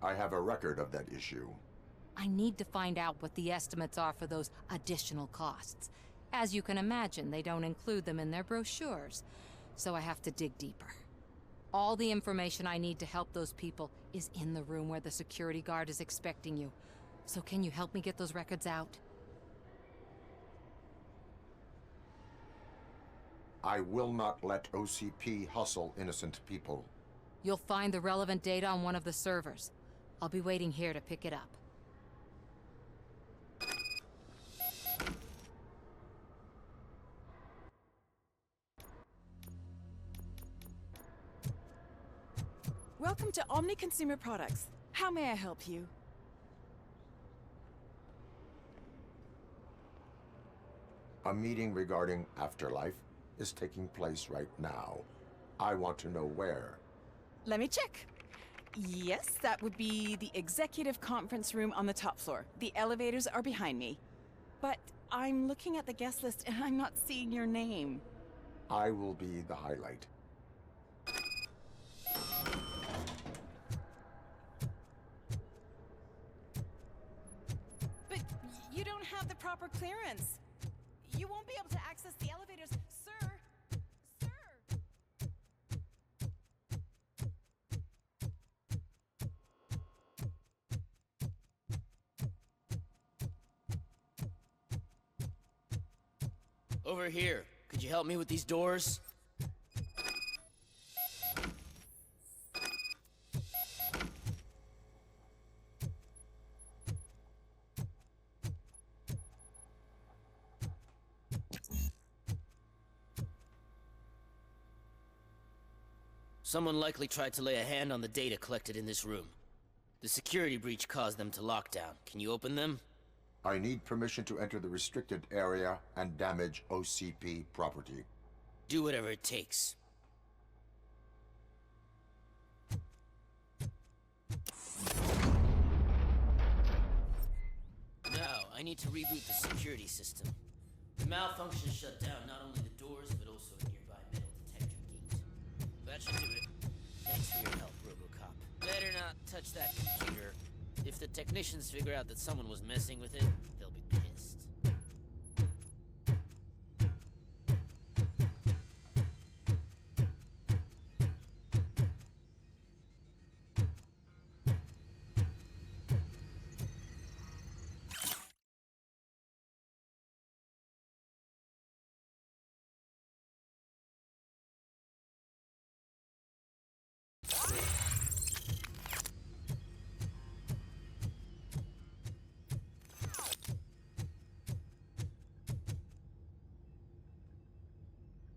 I have a record of that issue. I need to find out what the estimates are for those additional costs. As you can imagine, they don't include them in their brochures, so I have to dig deeper. All the information I need to help those people is in the room where the security guard is expecting you. So can you help me get those records out? I will not let OCP hustle innocent people. You'll find the relevant data on one of the servers. I'll be waiting here to pick it up. Welcome to Omni Consumer Products. How may I help you? A meeting regarding Afterlife is taking place right now. I want to know where. Let me check. Yes, that would be the executive conference room on the top floor. The elevators are behind me. But I'm looking at the guest list and I'm not seeing your name. I will be the highlight. But you don't have the proper clearance. You won't be able to access the elevators, sir. Over here. Could you help me with these doors? Someone likely tried to lay a hand on the data collected in this room. The security breach caused them to lock down. Can you open them? I need permission to enter the restricted area and damage OCP property. Do whatever it takes. Now, I need to reboot the security system. The malfunction shut down not only the doors, but also a nearby metal detector gate. That should do it. Thanks for your help, RoboCop. Better not touch that computer. If the technicians figure out that someone was messing with it, they'll be pissed.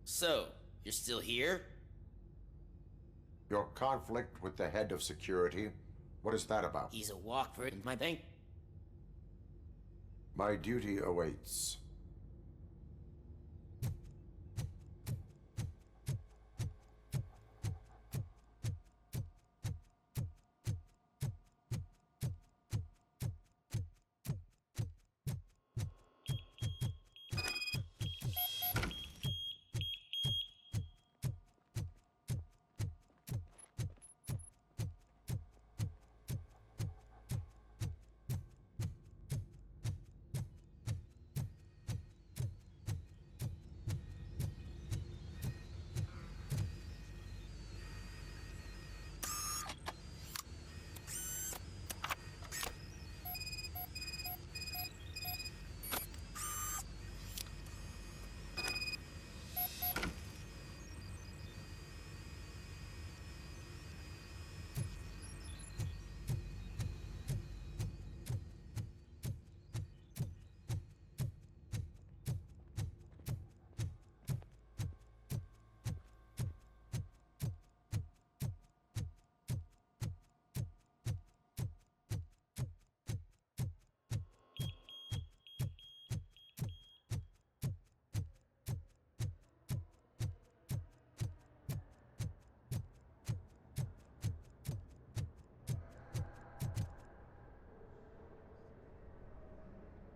So, you're still here? Your conflict with the head of security, what is that about? He's a walker in my bank. My duty awaits.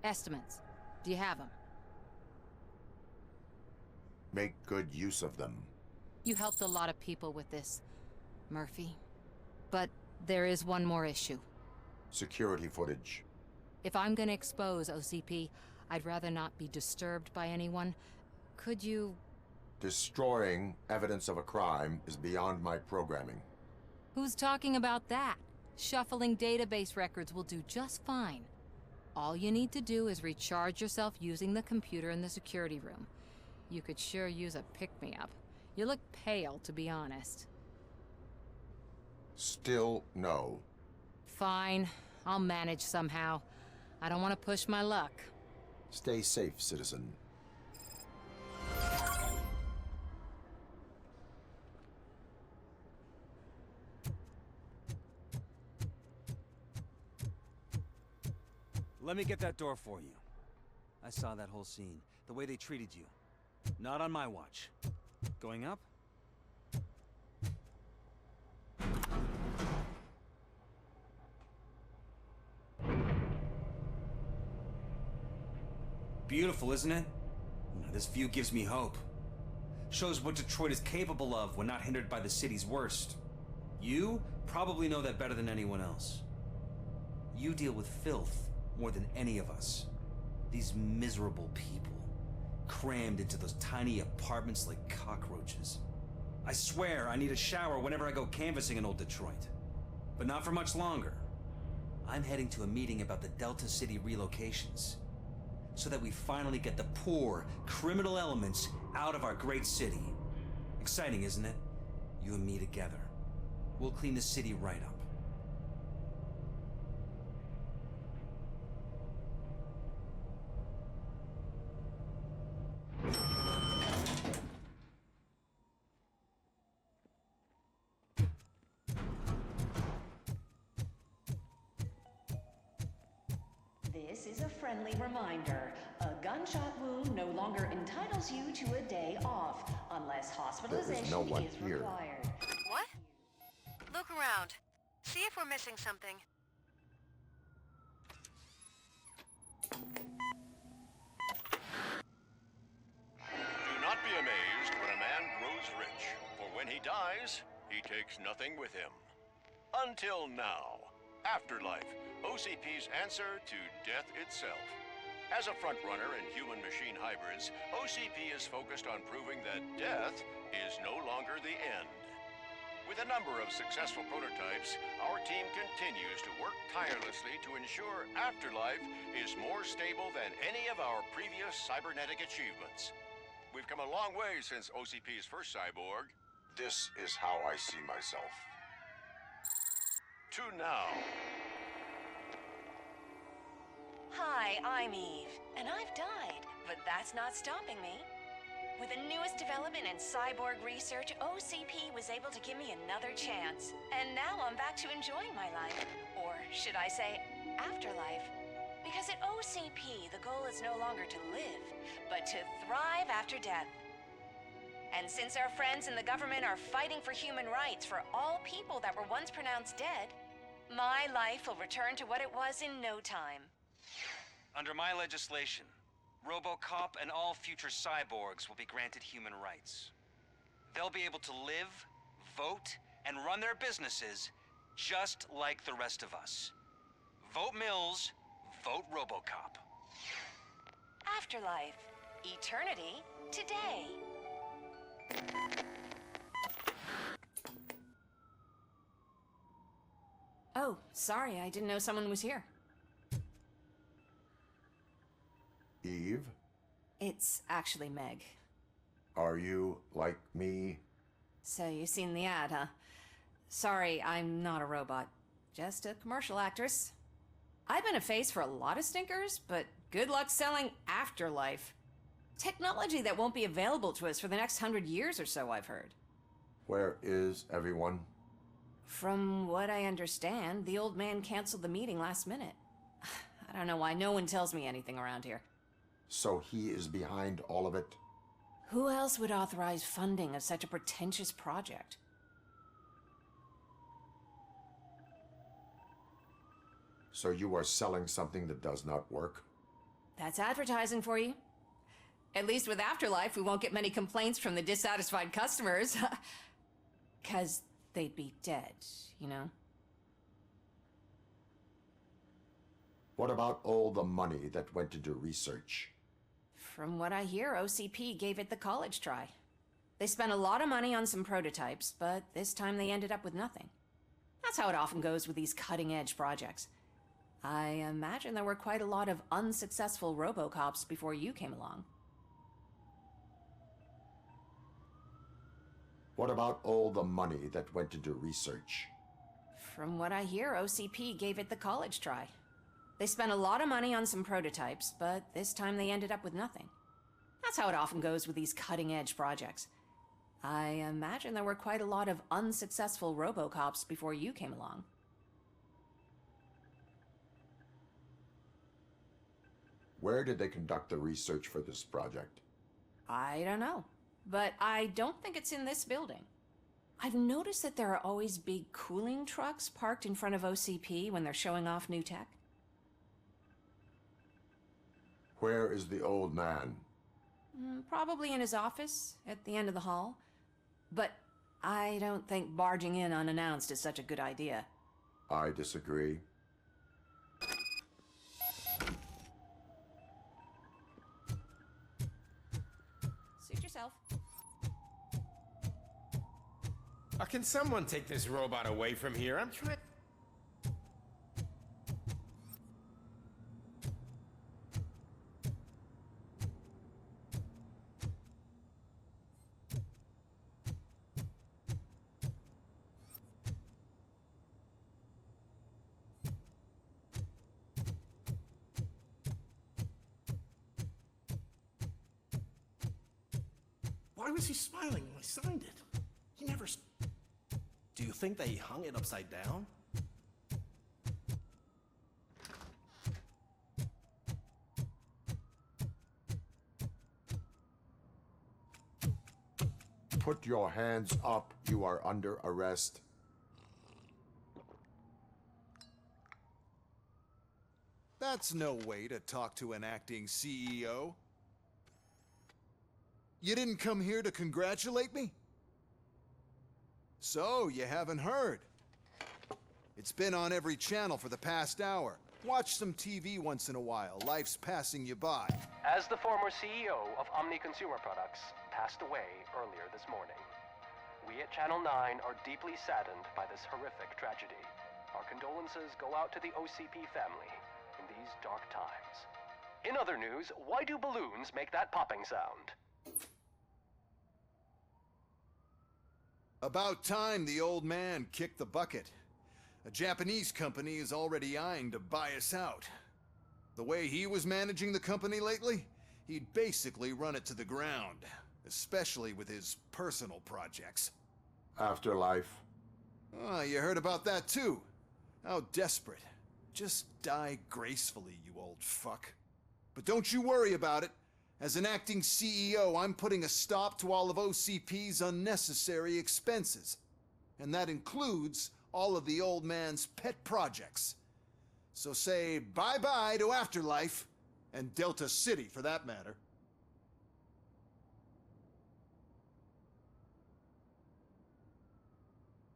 Estimates. Do you have them? Make good use of them. You helped a lot of people with this, Murphy. But there is one more issue. Security footage. If I'm gonna expose OCP, I'd rather not be disturbed by anyone. Could you... Destroying evidence of a crime is beyond my programming. Who's talking about that? Shuffling database records will do just fine. All you need to do is recharge yourself using the computer in the security room. You could sure use a pick-me-up. You look pale, to be honest. Still no. Fine. I'll manage somehow. I don't want to push my luck. Stay safe, citizen. Let me get that door for you. I saw that whole scene. The way they treated you. Not on my watch. Going up? Beautiful, isn't it? This view gives me hope. Shows what Detroit is capable of when not hindered by the city's worst. You probably know that better than anyone else. You deal with filth more than any of us. These miserable people, crammed into those tiny apartments like cockroaches. I swear I need a shower whenever I go canvassing in old Detroit. But not for much longer. I'm heading to a meeting about the Delta City relocations, so that we finally get the poor, criminal elements out of our great city. Exciting, isn't it? You and me together. We'll clean the city right up. This is a friendly reminder. A gunshot wound no longer entitles you to a day off, unless hospitalization no one is here. required. What? Look around. See if we're missing something. Do not be amazed when a man grows rich, for when he dies, he takes nothing with him. Until now. Afterlife, OCP's answer to death itself. As a frontrunner in human-machine hybrids, OCP is focused on proving that death is no longer the end. With a number of successful prototypes, our team continues to work tirelessly to ensure Afterlife is more stable than any of our previous cybernetic achievements. We've come a long way since OCP's first cyborg. This is how I see myself. To now. Hi, I'm Eve, and I've died, but that's not stopping me. With the newest development in cyborg research, OCP was able to give me another chance. And now I'm back to enjoying my life. Or should I say, afterlife. Because at OCP, the goal is no longer to live, but to thrive after death. And since our friends in the government are fighting for human rights for all people that were once pronounced dead, my life will return to what it was in no time. Under my legislation, RoboCop and all future cyborgs will be granted human rights. They'll be able to live, vote, and run their businesses just like the rest of us. Vote Mills, vote RoboCop. Afterlife. Eternity. Today. Oh, sorry, I didn't know someone was here. Eve, It's actually Meg. are you like me? So you seen the ad, huh? Sorry, I'm not a robot. Just a commercial actress. I've been a face for a lot of stinkers, but good luck selling Afterlife. Technology that won't be available to us for the next 100 years or so, I've heard. Where is everyone? From what I understand, the old man canceled the meeting last minute. I don't know why no one tells me anything around here. So he is behind all of it? Who else would authorize funding of such a pretentious project? So you are selling something that does not work? That's advertising for you. At least with Afterlife, we won't get many complaints from the dissatisfied customers. 'Cause they'd be dead, you know? What about all the money that went into research? From what I hear, OCP gave it the college try. They spent a lot of money on some prototypes, but this time they ended up with nothing. That's how it often goes with these cutting-edge projects. I imagine there were quite a lot of unsuccessful RoboCops before you came along. What about all the money that went into research? From what I hear, OCP gave it the college try. They spent a lot of money on some prototypes, but this time they ended up with nothing. That's how it often goes with these cutting-edge projects. I imagine there were quite a lot of unsuccessful RoboCops before you came along. Where did they conduct the research for this project? I don't know, but I don't think it's in this building. I've noticed that there are always big cooling trucks parked in front of OCP when they're showing off new tech. Where is the old man? Probably in his office, at the end of the hall. But I don't think barging in unannounced is such a good idea. I disagree. Suit yourself. Can someone take this robot away from here? I'm trying... Why was he smiling when I signed it? He never... Do you think they hung it upside down? Put your hands up. You are under arrest. That's no way to talk to an acting CEO. You didn't come here to congratulate me? So, you haven't heard. It's been on every channel for the past hour. Watch some TV once in a while. Life's passing you by. As the former CEO of Omni Consumer Products passed away earlier this morning, we at Channel 9 are deeply saddened by this horrific tragedy. Our condolences go out to the OCP family in these dark times. In other news, why do balloons make that popping sound? About time the old man kicked the bucket. A Japanese company is already eyeing to buy us out. The way he was managing the company lately, he'd basically run it to the ground, especially with his personal projects. Afterlife. Oh, you heard about that too. How desperate. Just die gracefully, you old fuck. But don't you worry about it. As an acting CEO, I'm putting a stop to all of OCP's unnecessary expenses. And that includes all of the old man's pet projects. So say bye-bye to Afterlife, and Delta City for that matter.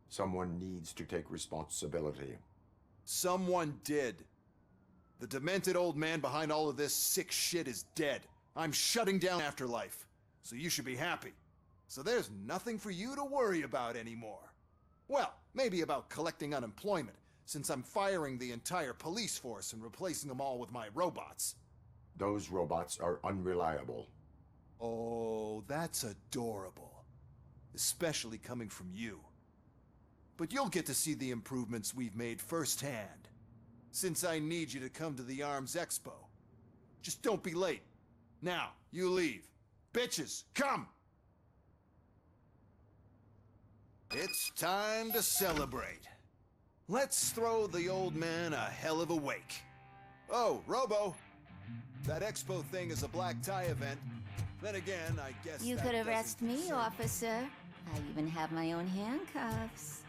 Someone needs to take responsibility. Someone did. The demented old man behind all of this sick shit is dead. I'm shutting down Afterlife, so you should be happy. So there's nothing for you to worry about anymore. Well, maybe about collecting unemployment, since I'm firing the entire police force and replacing them all with my robots. Those robots are unreliable. Oh, that's adorable. Especially coming from you. But you'll get to see the improvements we've made firsthand, since I need you to come to the ARMS Expo. Just don't be late. Now, you leave. Bitches, come! It's time to celebrate. Let's throw the old man a hell of a wake. Oh, Robo! That expo thing is a black tie event. Then again, I guess You that could doesn't arrest me, concern- officer. I even have my own handcuffs.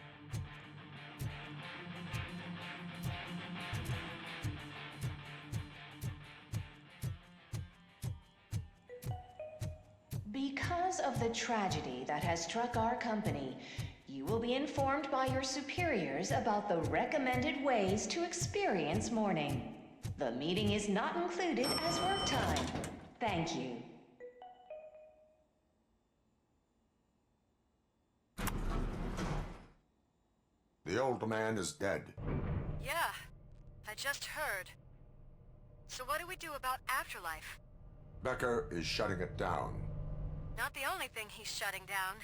Because of the tragedy that has struck our company, you will be informed by your superiors about the recommended ways to experience mourning. The meeting is not included as work time. Thank you. The old man is dead. Yeah, I just heard. So what do we do about Afterlife? Becker is shutting it down. Not the only thing he's shutting down.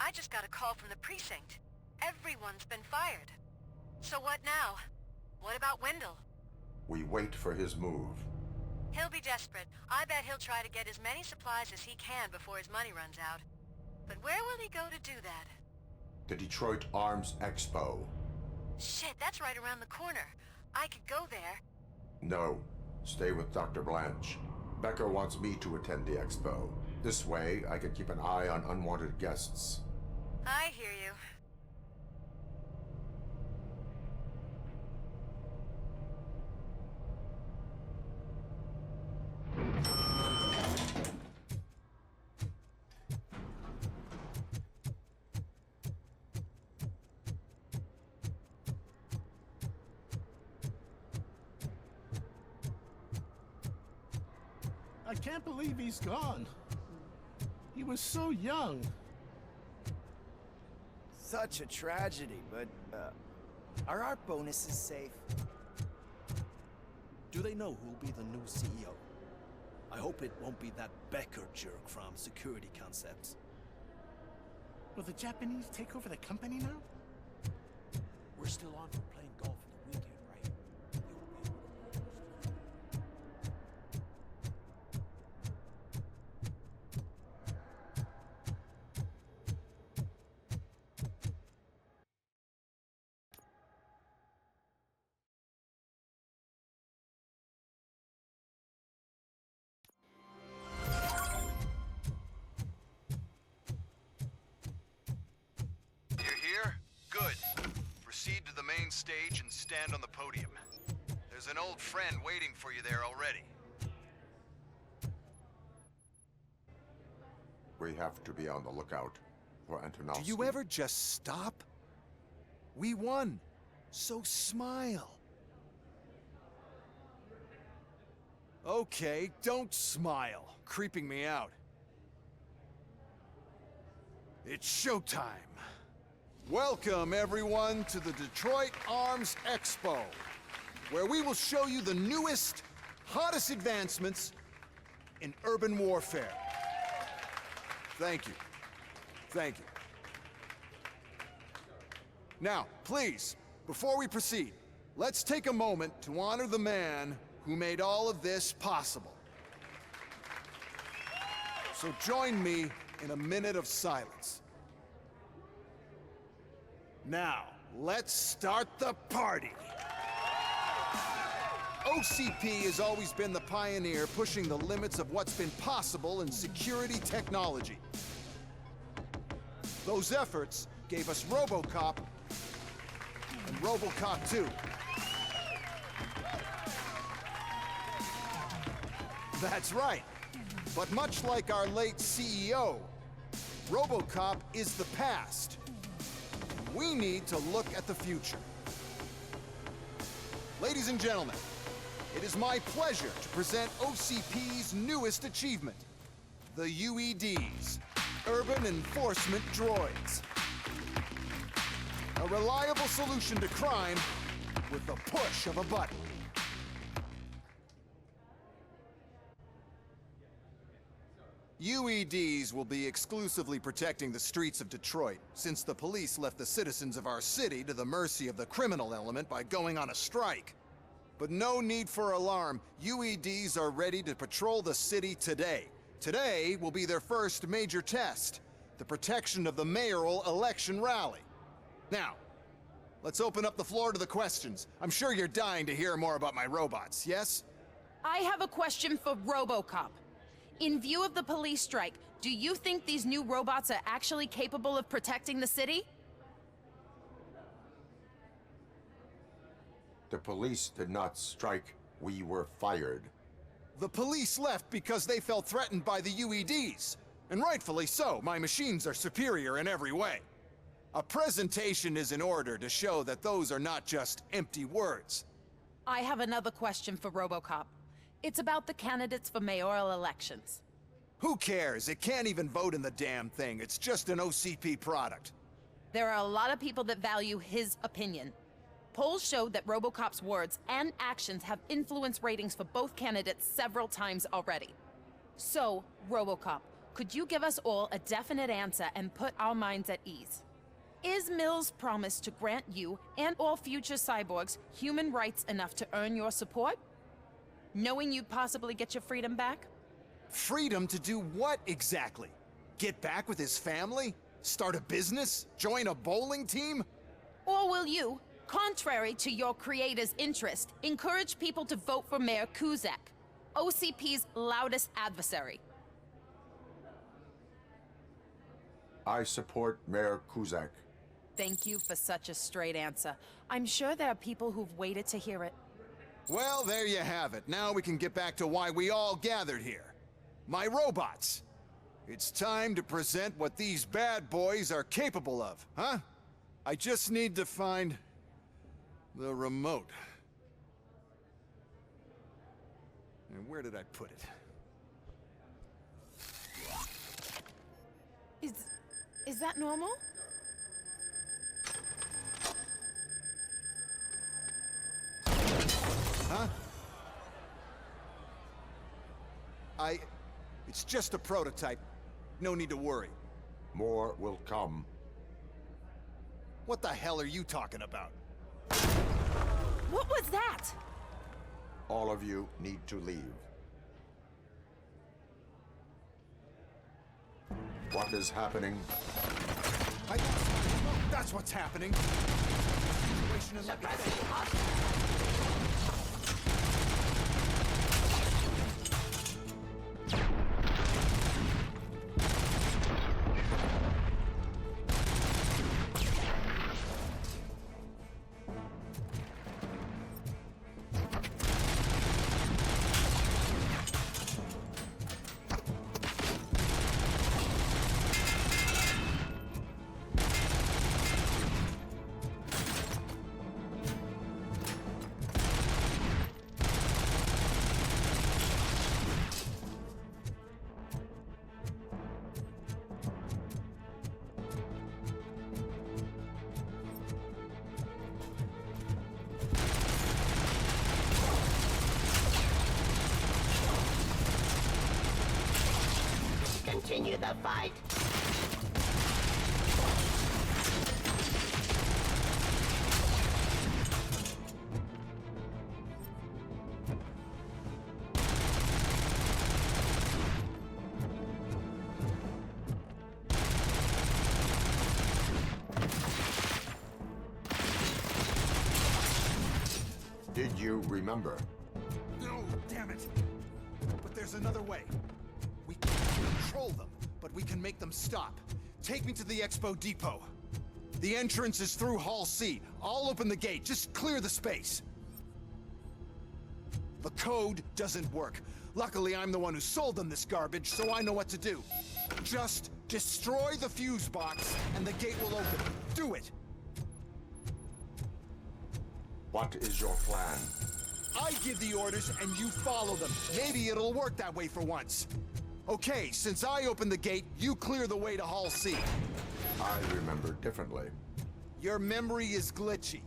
I just got a call from the precinct. Everyone's been fired. So what now? What about Wendell? We wait for his move. He'll be desperate. I bet he'll try to get as many supplies as he can before his money runs out. But where will he go to do that? The Detroit Arms Expo. Shit, that's right around the corner. I could go there. No, stay with Dr. Blanche. Becker wants me to attend the expo. This way, I can keep an eye on unwanted guests. I hear you. I can't believe he's gone. He was so young. Such a tragedy, but, are our bonuses safe? Do they know who'll be the new CEO? I hope it won't be that Becker jerk from Security Concepts. Will the Japanese take over the company now? We're still on for playing golf in the weekend, right? You're here? Good. Proceed to the main stage and stand on the podium. There's an old friend waiting for you there already. We have to be on the lookout for Antonovsky. Do you ever just stop? We won. So smile. Okay, don't smile. Creeping me out. It's showtime. Welcome, everyone, to the Detroit Arms Expo, where we will show you the newest, hottest advancements in urban warfare. Thank you. Thank you. Now, please, before we proceed, let's take a moment to honor the man who made all of this possible. So join me in a minute of silence. Now, let's start the party. OCP has always been the pioneer pushing the limits of what's been possible in security technology. Those efforts gave us RoboCop and RoboCop 2. That's right. But much like our late CEO, RoboCop is the past. We need to look at the future. Ladies and gentlemen, it is my pleasure to present OCP's newest achievement, the UEDs, Urban Enforcement Droids. A reliable solution to crime with the push of a button. UEDs will be exclusively protecting the streets of Detroit, since the police left the citizens of our city to the mercy of the criminal element by going on a strike. But no need for alarm. UEDs are ready to patrol the city today. Today will be their first major test, the protection of the mayoral election rally. Now, let's open up the floor to the questions. I'm sure you're dying to hear more about my robots, yes? I have a question for RoboCop. In view of the police strike, do you think these new robots are actually capable of protecting the city? The police did not strike. We were fired. The police left because they felt threatened by the UEDs. And rightfully so, my machines are superior in every way. A presentation is in order to show that those are not just empty words. I have another question for RoboCop. It's about the candidates for mayoral elections. Who cares? It can't even vote in the damn thing. It's just an OCP product. There are a lot of people that value his opinion. Polls showed that RoboCop's words and actions have influenced ratings for both candidates several times already. So, RoboCop, could you give us all a definite answer and put our minds at ease? Is Mills' promise to grant you and all future cyborgs human rights enough to earn your support? Knowing you'd possibly get your freedom back? Freedom to do what exactly? Get back with his family? Start a business? Join a bowling team? Or will you, contrary to your creator's interest, encourage people to vote for Mayor Kuzak, OCP's loudest adversary? I support Mayor Kuzak. Thank you for such a straight answer. I'm sure there are people who've waited to hear it. Well, there you have it. Now we can get back to why we all gathered here. My robots. It's time to present what these bad boys are capable of, huh? I just need to find the remote. And where did I put it? Is that normal? Huh? It's just a prototype. No need to worry. More will come. What the hell are you talking about? What was that? All of you need to leave. What is happening? That's what's happening. Continue the fight. Did you remember? No, damn it. But there's another way. We can't control them, but we can make them stop. Take me to the Expo Depot. The entrance is through Hall C. I'll open the gate. Just clear the space. The code doesn't work. Luckily, I'm the one who sold them this garbage, so I know what to do. Just destroy the fuse box, and the gate will open. Do it! What is your plan? I give the orders, and you follow them. Maybe it'll work that way for once. Okay, since I opened the gate, you clear the way to Hall C. I remember differently. Your memory is glitchy.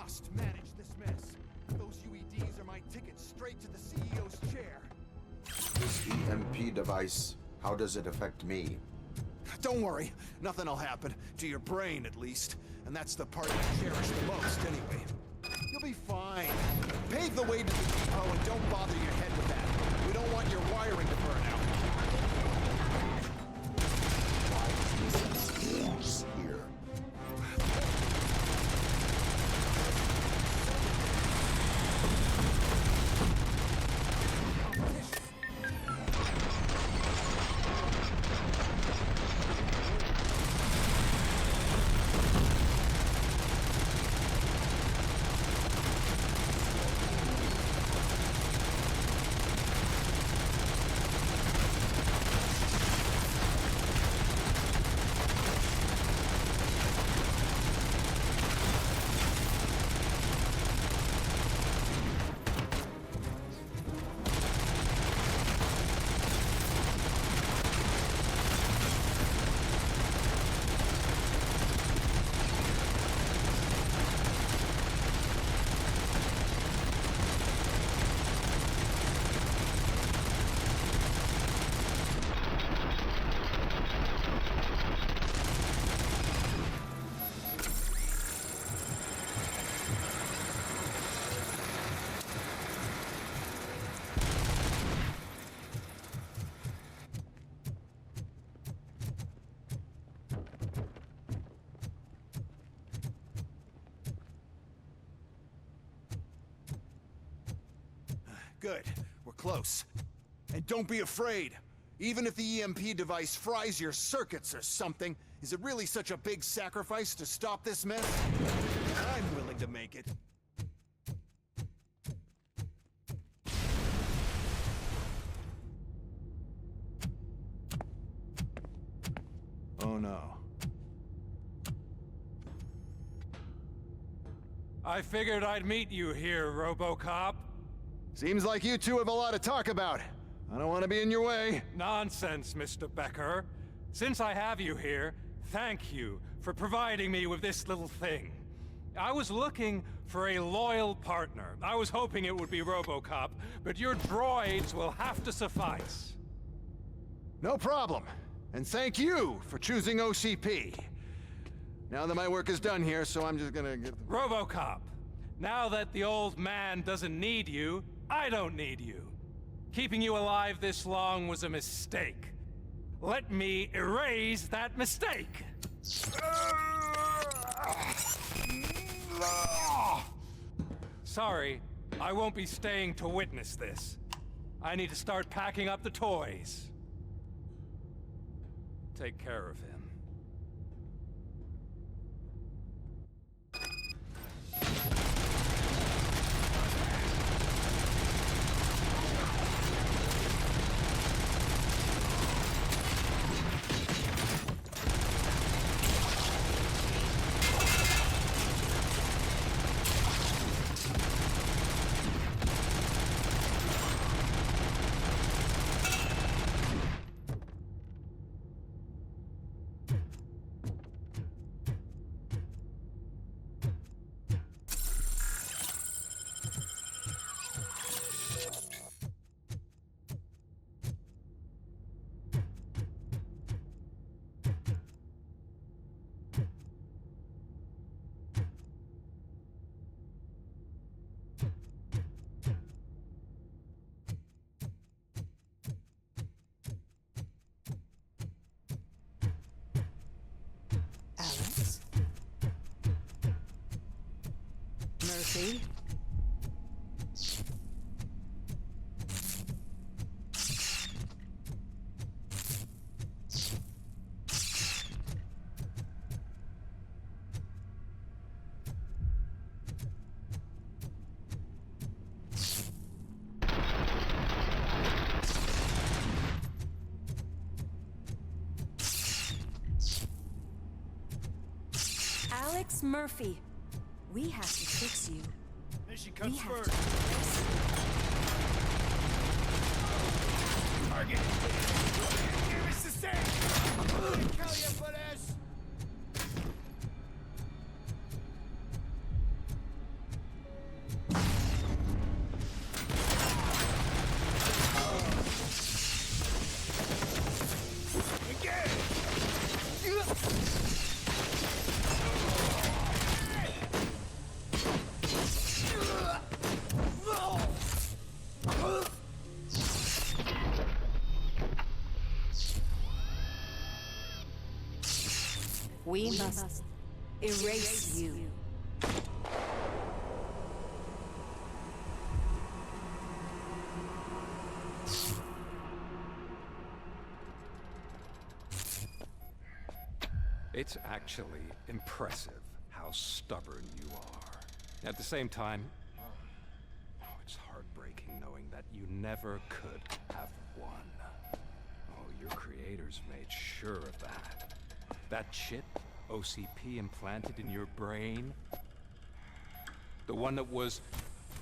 must manage this mess. Those UEDs are my ticket straight to the CEO's chair. This EMP device, how does it affect me? Don't worry, nothing will happen. To your brain, at least. And that's the part you cherish the most, anyway. You'll be fine. Pave the way to the depot and don't bother your head with that. We don't want your wiring to burn out. Why is this here? Good. We're close. And don't be afraid. Even if the EMP device fries your circuits or something, is it really such a big sacrifice to stop this mess? I'm willing to make it. Oh no. I figured I'd meet you here, RoboCop. Seems like you two have a lot to talk about. I don't want to be in your way. Nonsense, Mr. Becker. Since I have you here, thank you for providing me with this little thing. I was looking for a loyal partner. I was hoping it would be RoboCop, but your droids will have to suffice. No problem. And thank you for choosing OCP. Now that my work is done here, so I'm just gonna get... RoboCop, now that the old man doesn't need you, I don't need you. Keeping you alive this long was a mistake. Let me erase that mistake! Sorry, I won't be staying to witness this. I need to start packing up the toys. Take care of him. Mercy? Alex Murphy. We have to fix you. Mission comes first. Target. Give us the same. Call We must erase you. It's actually impressive how stubborn you are. At the same time, it's heartbreaking knowing that you never could have won. Oh, your creators made sure of that. That chip OCP implanted in your brain, the one that was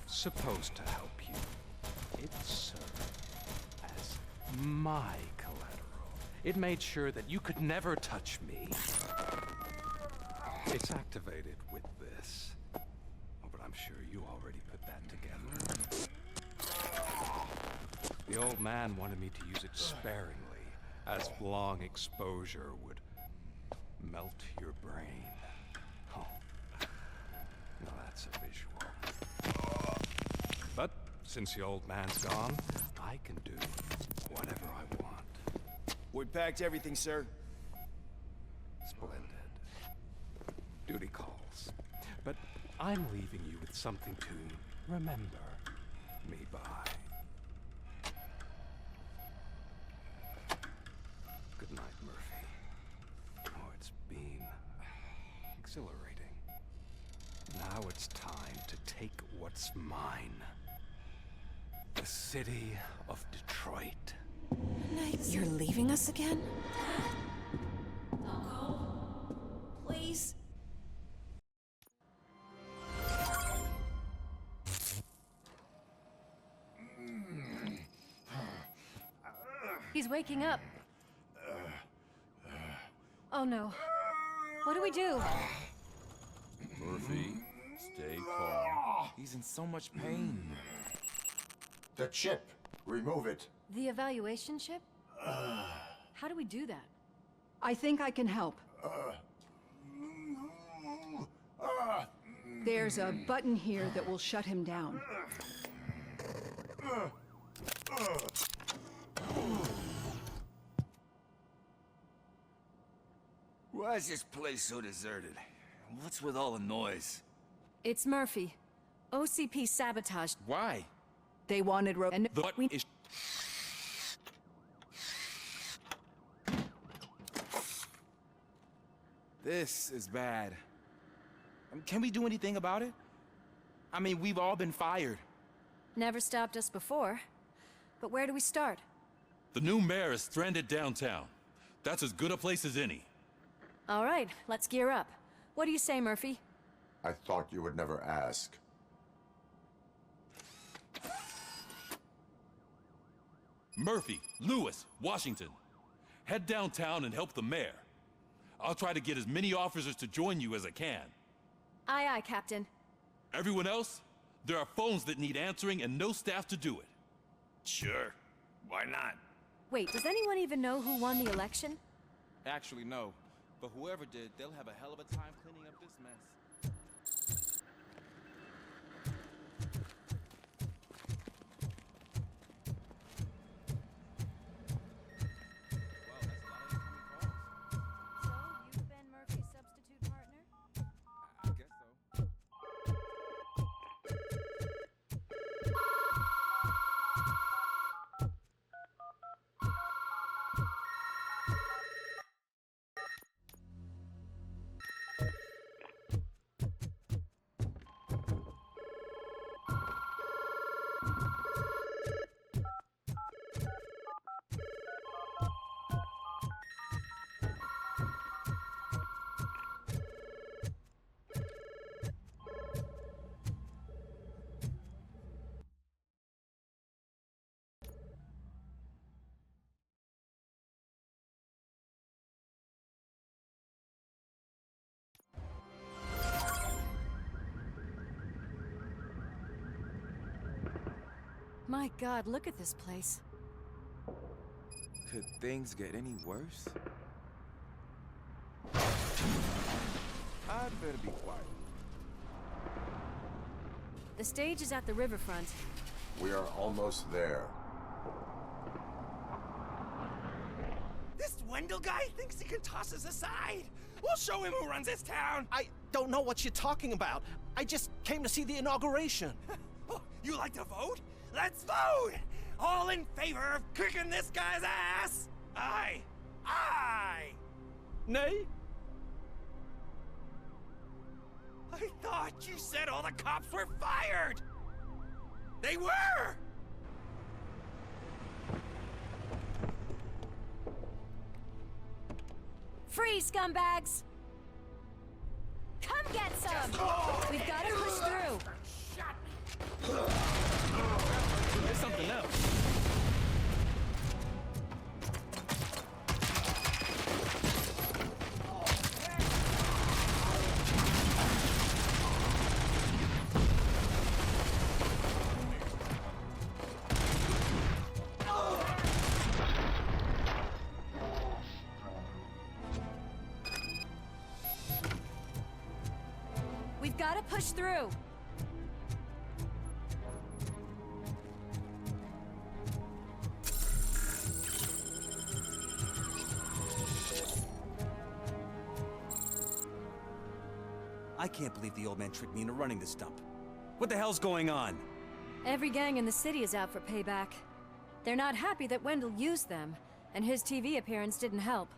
supposed to help you, it served as my collateral. It made sure that you could never touch me. It's activated with this. Oh, but I'm sure you already put that together. The old man wanted me to use it sparingly, as long exposure would melt your brain. Oh, now that's a visual. But since the old man's gone, I can do whatever I want. We packed everything, sir. Splendid. Duty calls. But I'm leaving you with something to remember me by. Good night, Murphy. Oh, it's been exhilarating. Now it's time to take what's mine. The city of Detroit. You're leaving us again? Please? He's waking up. Oh no. What do we do? Murphy, stay calm. He's in so much pain. The chip. Remove it. The evaluation chip? How do we do that? I think I can help. There's a button here that will shut him down. Why is this place so deserted? What's with all the noise? It's Murphy. OCP sabotaged. Why? They wanted and what is... This is bad. Can we do anything about it? I mean, we've all been fired. Never stopped us before. But where do we start? The new mayor is stranded downtown. That's as good a place as any. All right, let's gear up. What do you say, Murphy? I thought you would never ask. Murphy, Lewis, Washington. Head downtown and help the mayor. I'll try to get as many officers to join you as I can. Aye, aye, Captain. Everyone else? There are phones that need answering and no staff to do it. Sure. Why not? Wait, does anyone even know who won the election? Actually, no. But whoever did, they'll have a hell of a time cleaning up this mess. You've been Murphy's substitute partner? I guess so. My God, look at this place. Could things get any worse? I'd better be quiet. The stage is at the riverfront. We are almost there. This Wendell guy thinks he can toss us aside. We'll show him who runs this town. I don't know what you're talking about. I just came to see the inauguration. Oh, you like to vote? Let's vote! All in favor of kicking this guy's ass? Aye. Aye! Nay? I thought you said all the cops were fired! They were! Free, scumbags! Come get some! We've got to push through. There's something else. We've got to push through. I can't believe the old man tricked me into running this dump. What the hell's going on? Every gang in the city is out for payback. They're not happy that Wendell used them, and his TV appearance didn't help.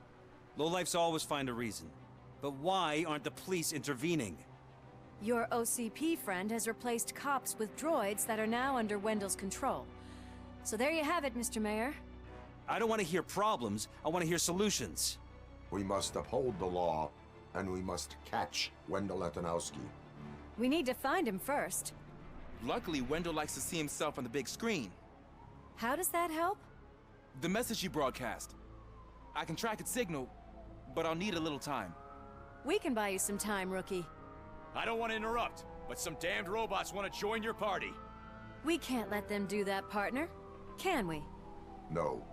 Lowlifes always find a reason. But why aren't the police intervening? Your OCP friend has replaced cops with droids that are now under Wendell's control. So there you have it, Mr. Mayor. I don't want to hear problems, I want to hear solutions. We must uphold the law, and we must catch Wendell Atanowski. We need to find him first. Luckily, Wendell likes to see himself on the big screen. How does that help? The message you broadcast. I can track its signal, but I'll need a little time. We can buy you some time, rookie. I don't want to interrupt, but some damned robots want to join your party. We can't let them do that, partner. Can we? No.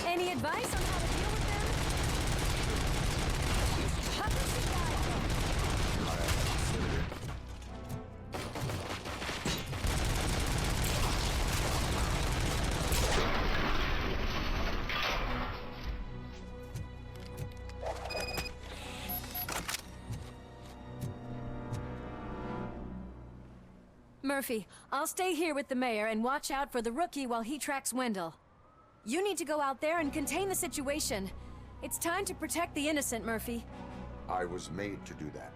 Any advice on how to deal with them? How does she guide them? Murphy, I'll stay here with the mayor and watch out for the rookie while he tracks Wendell. You need to go out there and contain the situation. It's time to protect the innocent, Murphy. I was made to do that.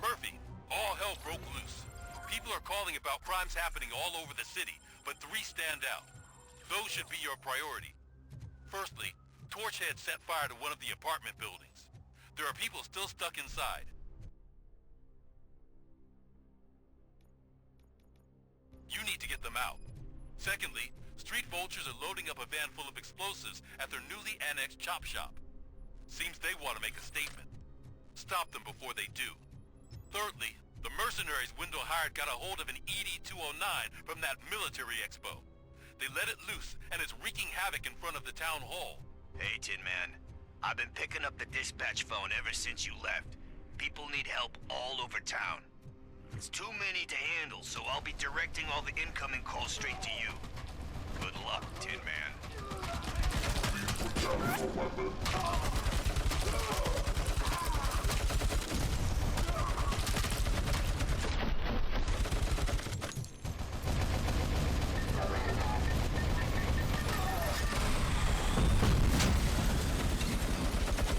Murphy, all hell broke loose. People are calling about crimes happening all over the city, but 3 stand out. Those should be your priority. Firstly, Torchhead set fire to one of the apartment buildings. There are people still stuck inside. You need to get them out. Secondly, street vultures are loading up a van full of explosives at their newly annexed chop shop. Seems they want to make a statement. Stop them before they do. Thirdly, the mercenaries Wendell hired got a hold of an ED-209 from that military expo. They let it loose, and it's wreaking havoc in front of the town hall. Hey, Tin Man. I've been picking up the dispatch phone ever since you left. People need help all over town. It's too many to handle, so I'll be directing all the incoming calls straight to you. Good luck, Tin Man.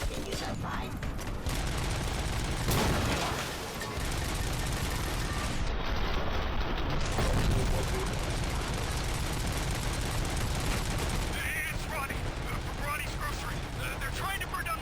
Can you survive? It's Ronnie! From Ronnie's Grocery! They're trying to burn down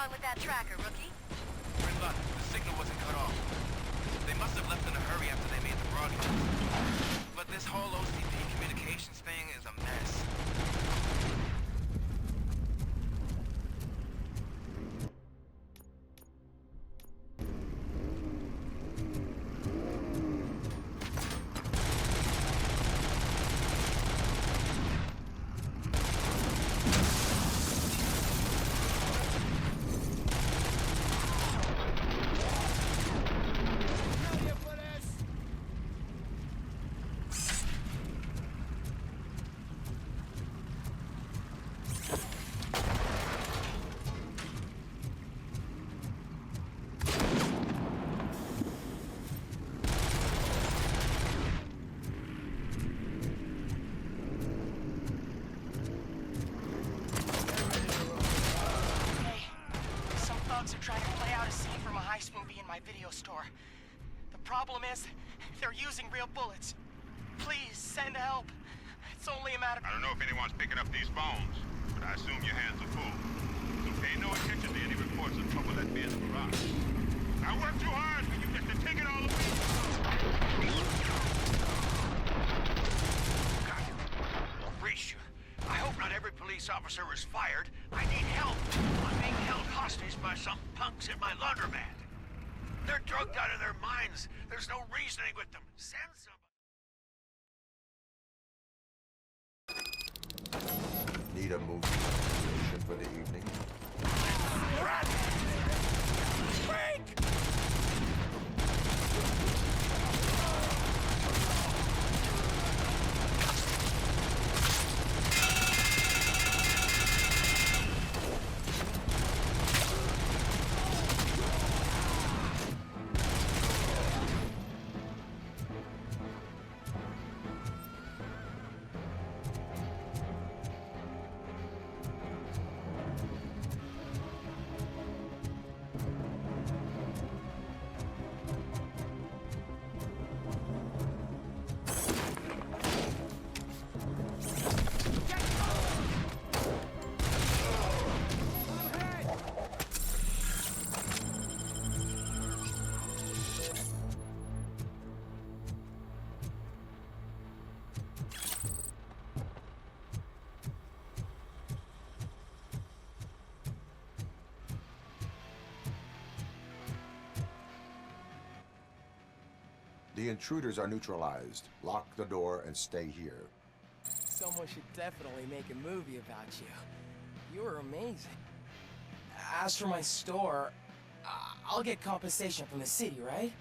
on with that tracker, rookie? We're in luck. The signal wasn't cut off. They must have left in a hurry after they made the broadcast. But this whole OCP communications thing is a mess. Are trying to play out a scene from a heist movie in my video store. The problem is, they're using real bullets. Please, send help. It's only a matter of... I don't know if anyone's picking up these phones, but I assume your hands are full. So pay no attention to any reports of trouble at Ben's garage. I worked too hard for you just to take it all away. Reach, I hope not every police officer is fired. I need help. I'm being held hostage by some punks in my laundromat. They're drugged out of their minds. There's no reasoning with them. Send somebody. Need a movie recommendation for the evening? The intruders are neutralized. Lock the door and stay here. Someone should definitely make a movie about you. You were amazing. As for my store, I'll get compensation from the city, right?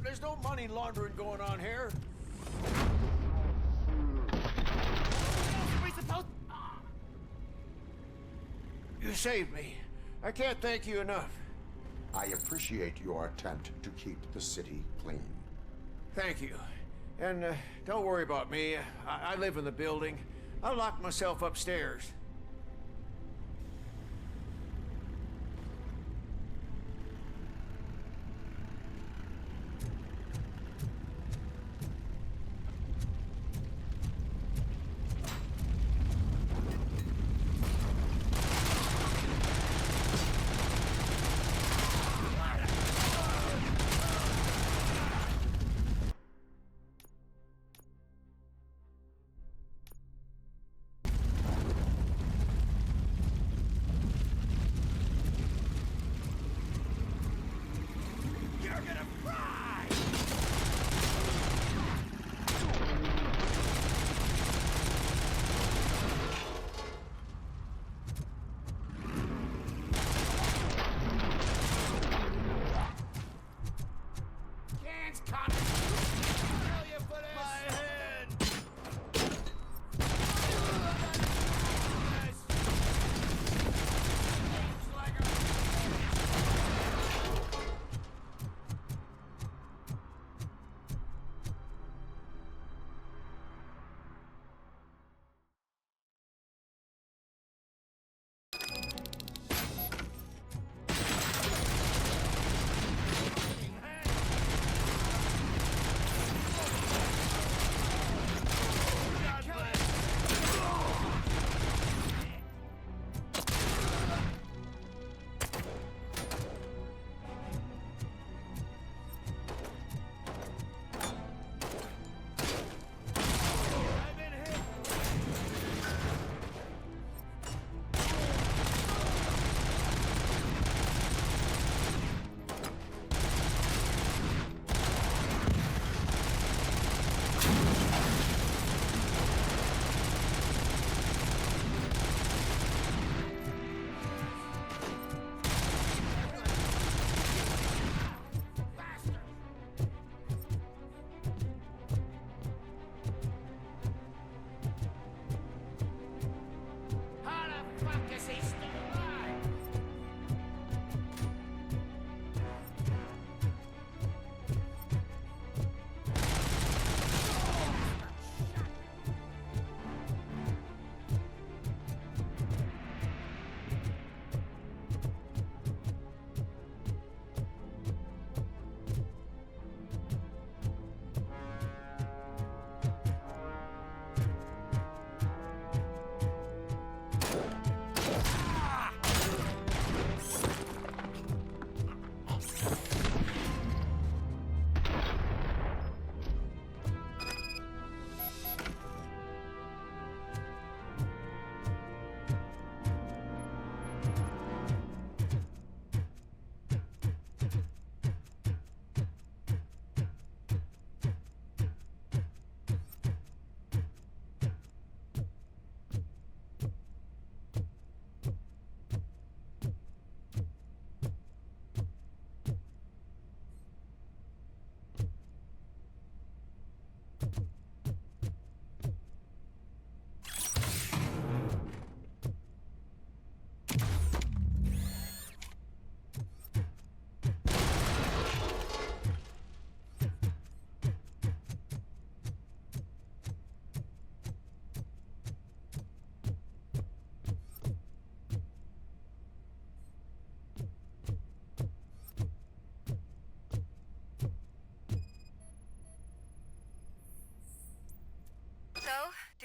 There's no money laundering going on here. You saved me. I can't thank you enough. I appreciate your attempt to keep the city clean. Thank you. And don't worry about me. I live in the building. I'll lock myself upstairs.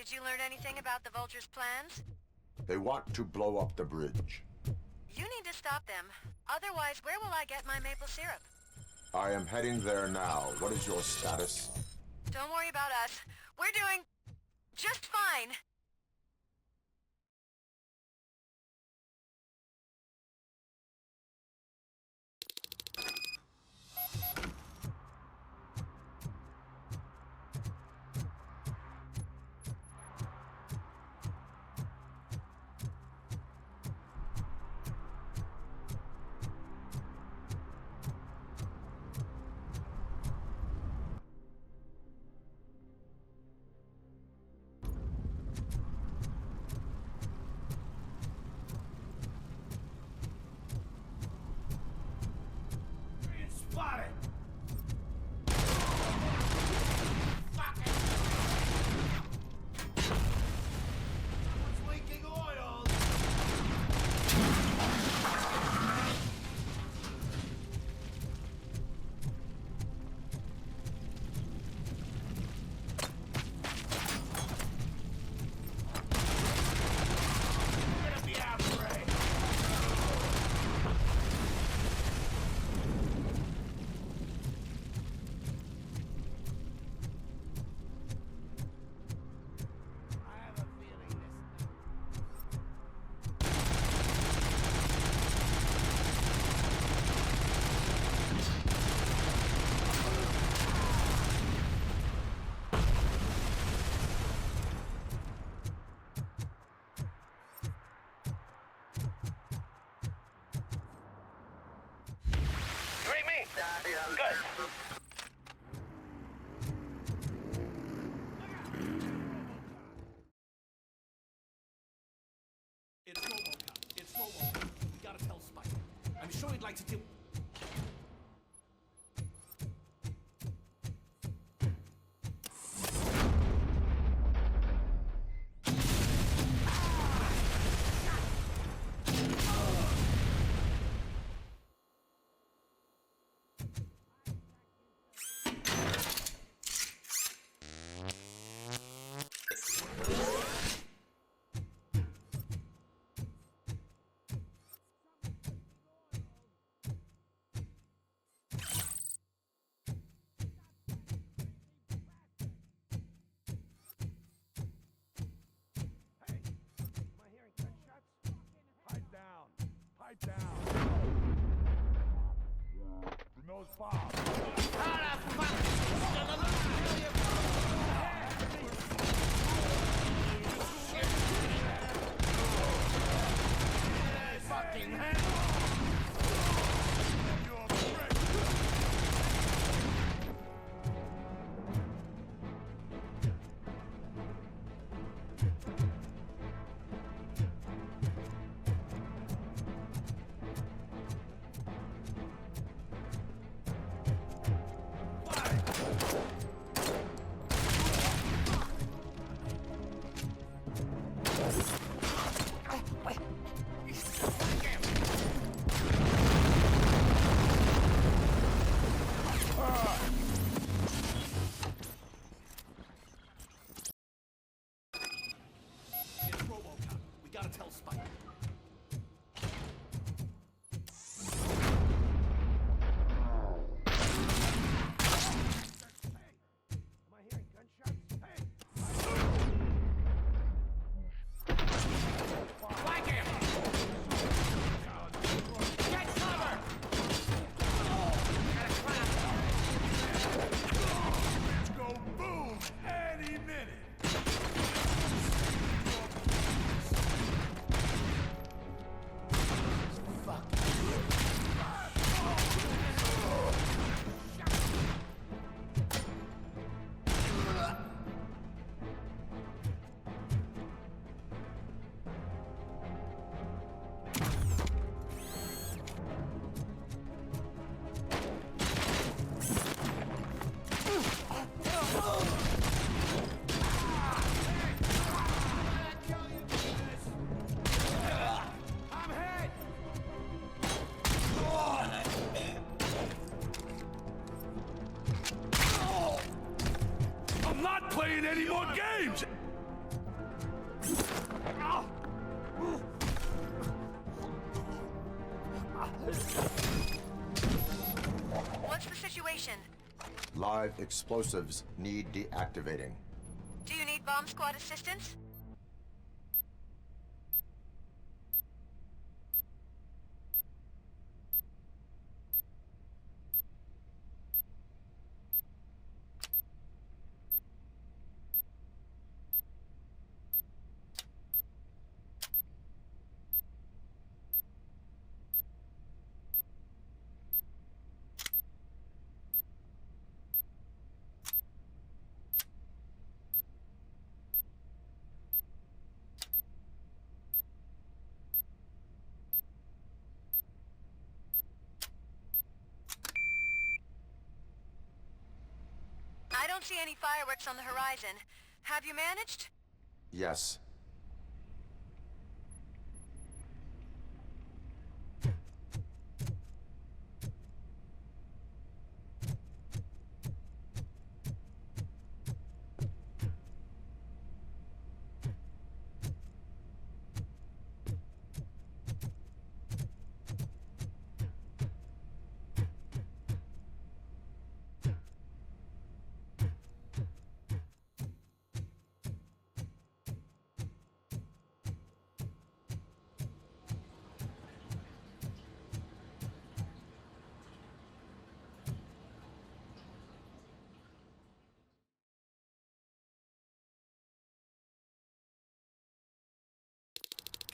Did you learn anything about the Vulture's plans? They want to blow up the bridge. You need to stop them. Otherwise, where will I get my maple syrup? I am heading there now. What is your status? Don't worry about us. We're doing just fine. Spotted! Someone's leaking oil! Get up the outbreak! Good. It's RoboCop. It's RoboCop. We gotta tell Spike. I'm sure he'd like to do... Pipe down. Who knows Bob? Fucking It's RoboCop. We gotta tell Spike. I'm not playing any more games! What's the situation? Live explosives need deactivating. Do you need bomb squad assistance? I don't see any fireworks on the horizon. Have you managed? Yes.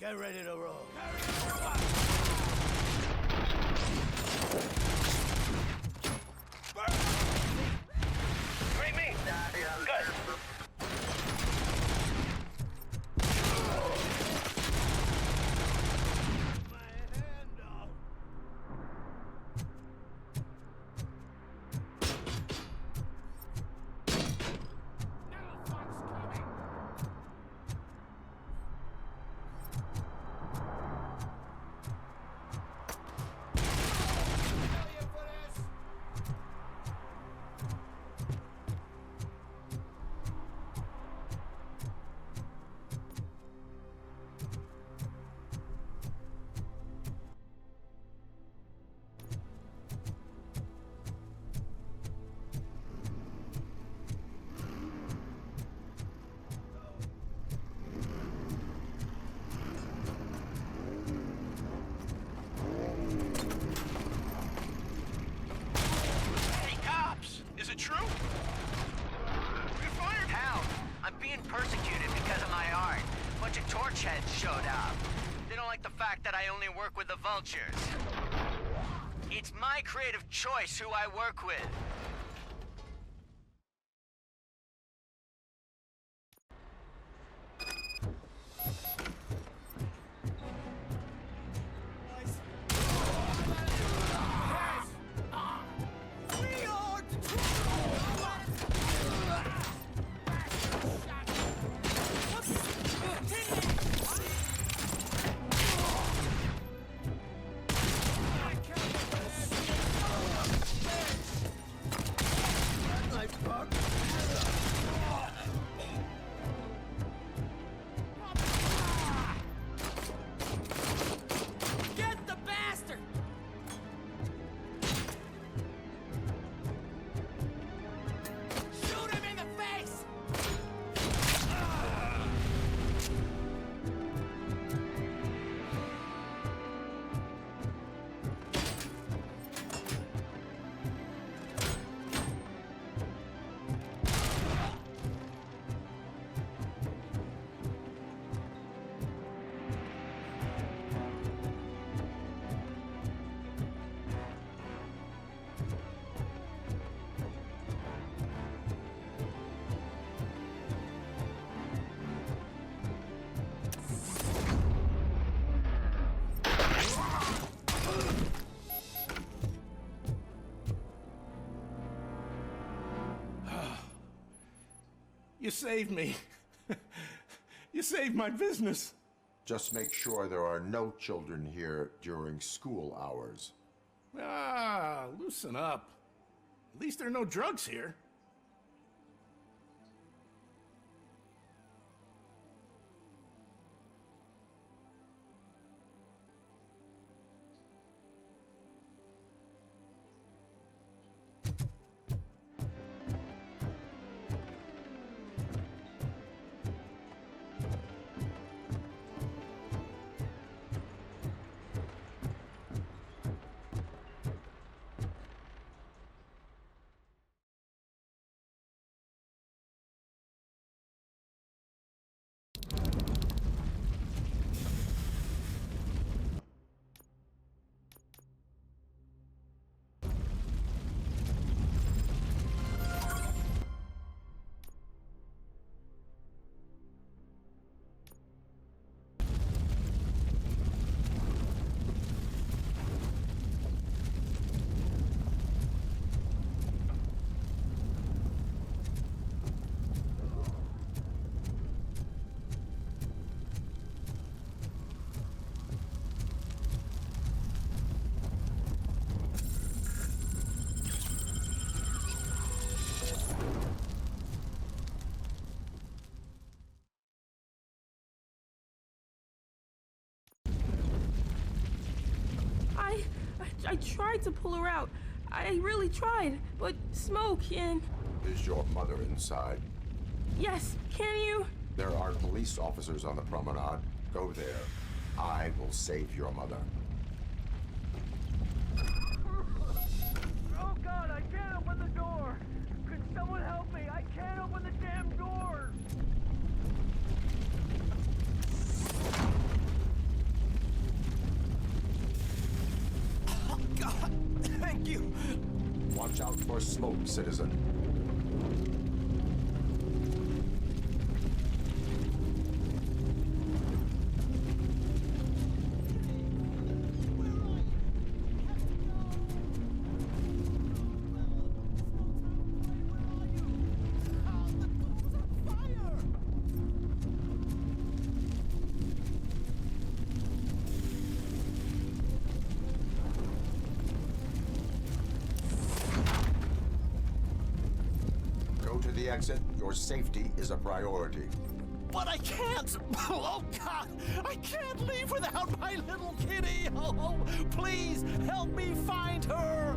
Get ready to roll. Great me! Good. Hey, cops! Is it true? You're fired? Hell, I'm being persecuted because of my art. A bunch of torch heads showed up. They don't like the fact that I only work with the vultures. It's my creative choice who I work with. Get the bastard! Shoot him in the face! You saved me. You saved my business. Just make sure there are no children here during school hours. Ah, loosen up. At least there are no drugs here. I tried to pull her out. I really tried, but smoke and... Is your mother inside? Yes, can you? There are police officers on the promenade. Go there. I will save your mother. Oh God, I can't open the door! Could someone help me? I can't open the damn door! Oh God, thank you! Watch out for smoke, citizen. The exit. Your safety is a priority. But I can't! Oh, God! I can't leave without my little kitty! Oh, please, help me find her!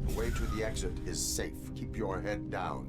The way to the exit is safe. Keep your head down.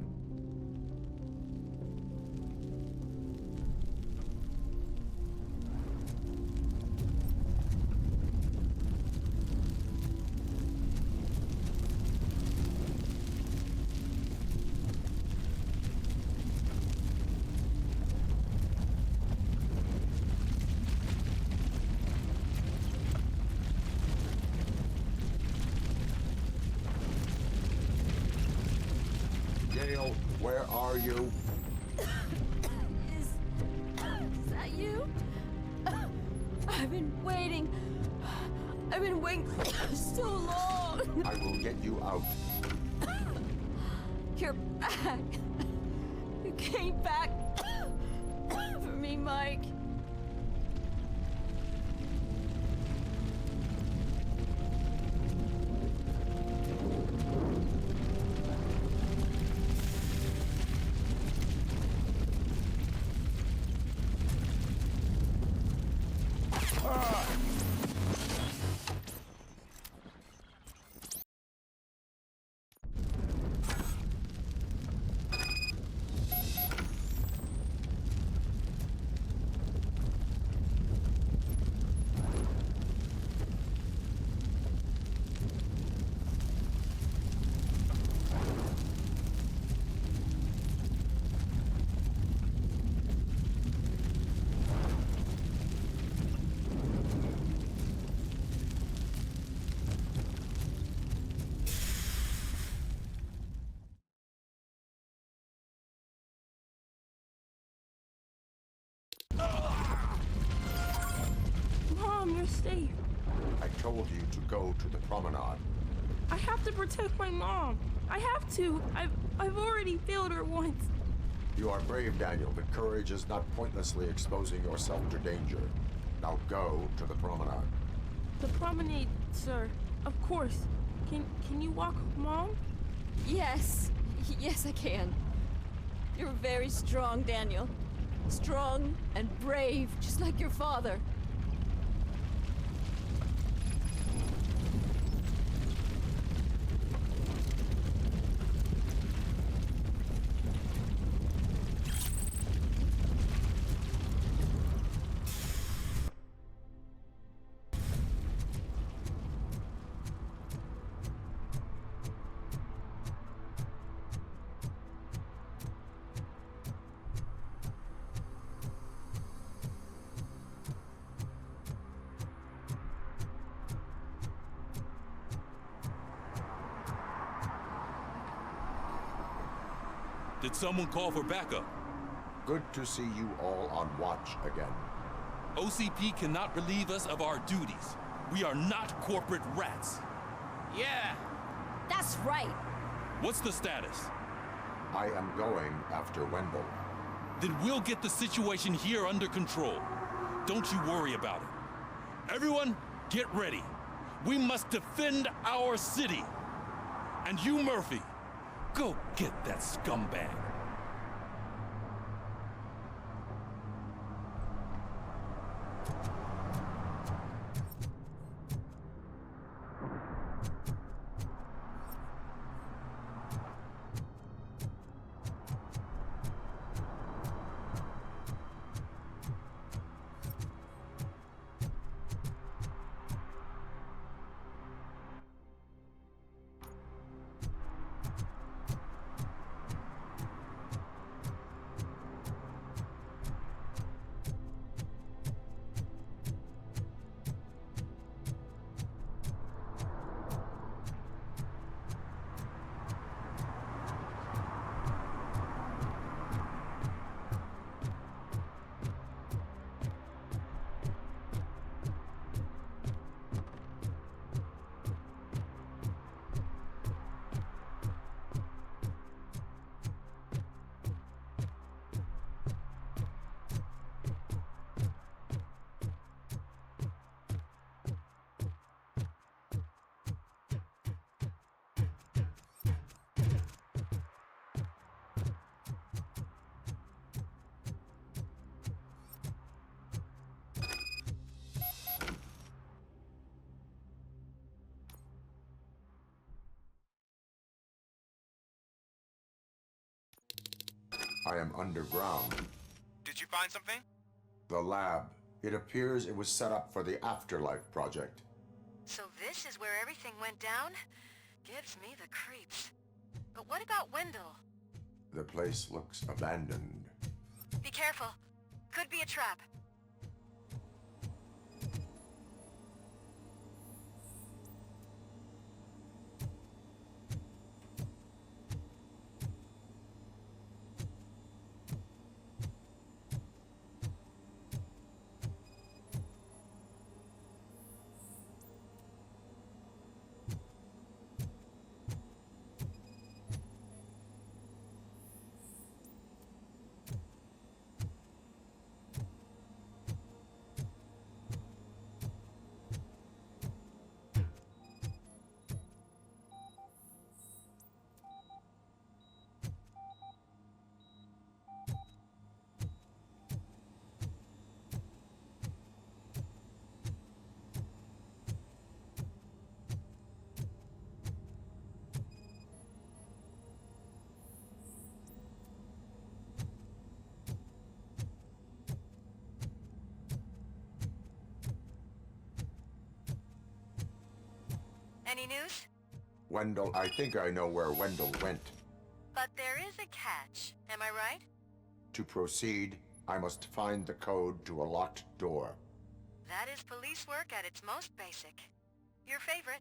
Daniel, where are you? Is that you? I've been waiting. I've been waiting so long. I will get you out. You're back. You came back for me, Mike. Mom, you're safe. I told you to go to the promenade. I have to protect my mom. I have to. I've already failed her once. You are brave, Daniel, but courage is not pointlessly exposing yourself to danger. Now go to the promenade. The promenade, sir. Of course. Can you walk, Mom? Yes. Yes, I can. You're very strong, Daniel. Strong and brave, just like your father. Did someone call for backup? Good to see you all on watch again. OCP cannot relieve us of our duties. We are not corporate rats. Yeah. That's right. What's the status? I am going after Wendell. Then we'll get the situation here under control. Don't you worry about it. Everyone, get ready. We must defend our city. And you, Murphy, go get that scumbag. I am underground. Did you find something? The lab. It appears it was set up for the Afterlife project. So this is where everything went down? Gives me the creeps. But what about Wendell? The place looks abandoned. Be careful. Could be a trap. Any news? Wendell, I think I know where Wendell went. But there is a catch, am I right? To proceed, I must find the code to a locked door. That is police work at its most basic. Your favorite.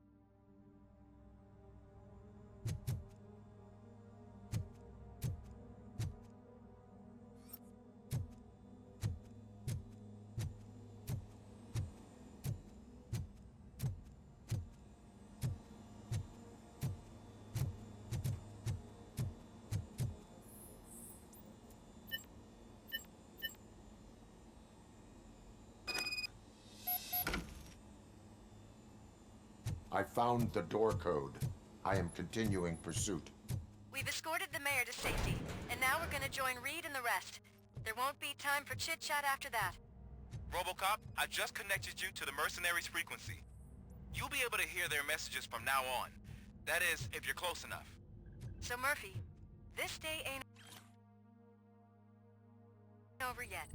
I found the door code. I am continuing pursuit. We've escorted the mayor to safety, and now we're gonna join Reed and the rest. There won't be time for chit-chat after that. RoboCop, I just connected you to the mercenaries' frequency. You'll be able to hear their messages from now on. That is, if you're close enough. So Murphy, this day ain't over yet.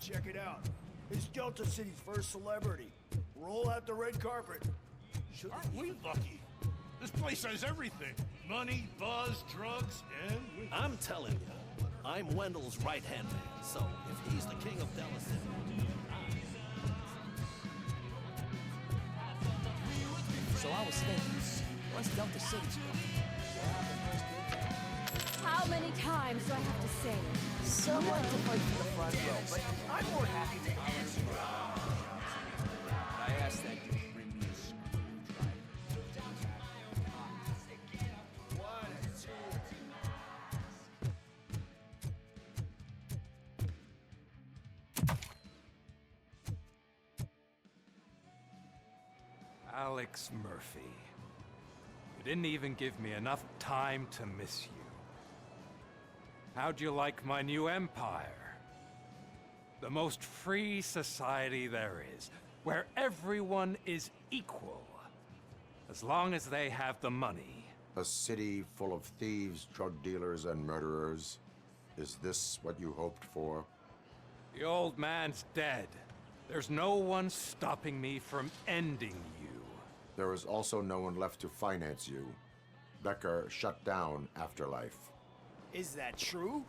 check it out. It's Delta City's first celebrity. Roll out the red carpet. Aren't we lucky? This place has everything. Money, buzz, drugs, and... I'm telling you, I'm Wendell's right-hand man, so if he's the king of Dallas City... So I was thinking, once Delta City's built, How many times do I have to say it? someone to fight for the front row, but I'm more happy to answer. I asked that you bring me a screwdriver. Alex Murphy. You didn't even give me enough time to miss you. How'd you like my new empire? The most free society there is, where everyone is equal, as long as they have the money. A city full of thieves, drug dealers, and murderers. Is this what you hoped for? The old man's dead. There's no one stopping me from ending you. There is also no one left to finance you. Becker shut down Afterlife. Is that true?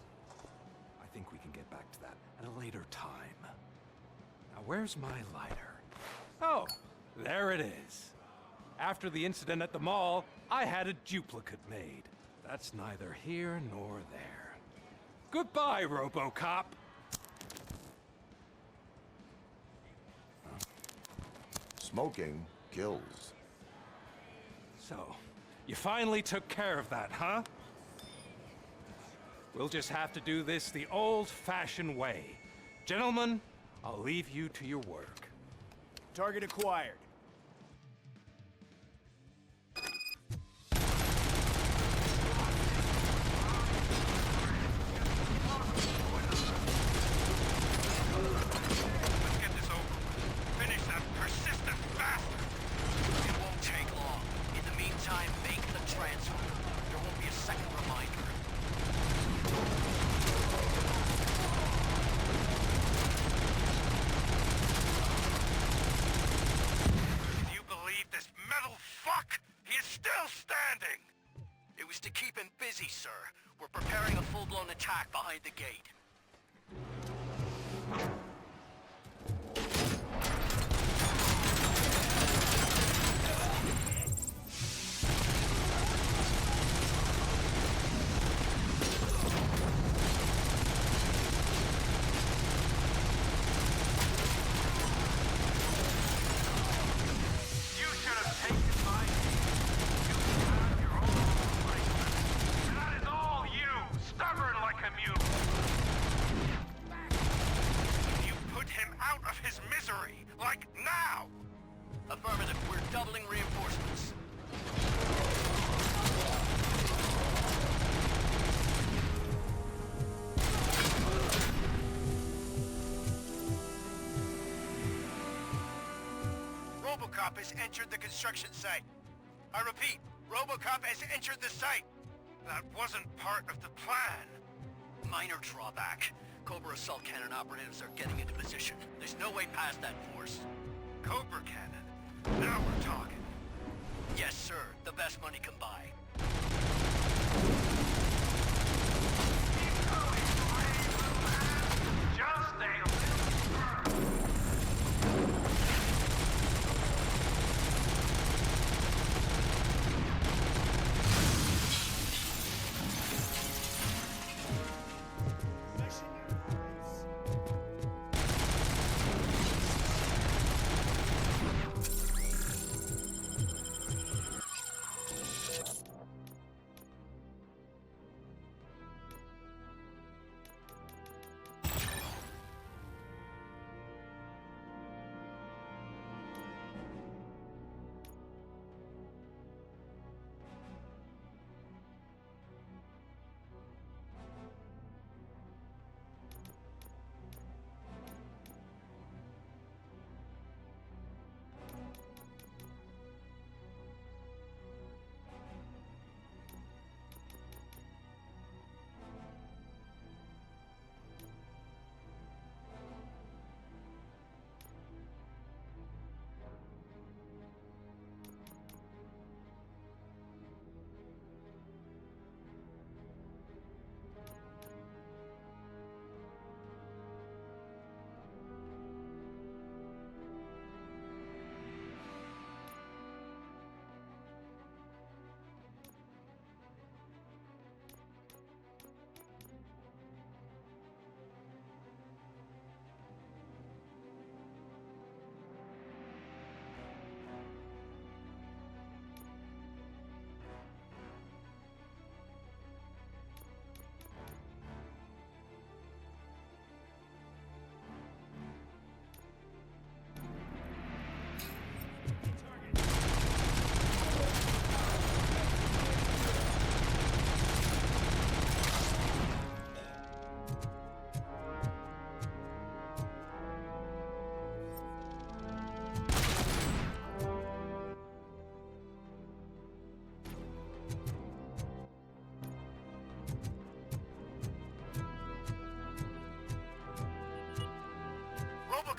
I think we can get back to that at a later time. Now, where's my lighter? Oh, there it is. After the incident at the mall, I had a duplicate made. That's neither here nor there. Goodbye, RoboCop. Smoking kills. So, you finally took care of that, huh? We'll just have to do this the old-fashioned way. Gentlemen, I'll leave you to your work. Target acquired. Let's get this over with. Finish that persistent bastard! It won't take long. In the meantime, make the transfer. There won't be a second reminder. Can you believe this metal fuck? He is still standing! It was to keep him busy, sir. We're preparing a full-blown attack behind the gate. You should have taken my name. You found your own replacement. And that is all you, stubborn like a mule. You put him out of his misery, like now! Affirmative. We're doubling reinforcements. RoboCop has entered the construction site. I repeat, RoboCop has entered the site. That wasn't part of the plan. Minor drawback. Cobra assault cannon operatives are getting into position. There's no way past that force. Cobra cannon. Now we're talking. Yes, sir. The best money can buy. Just a little burn.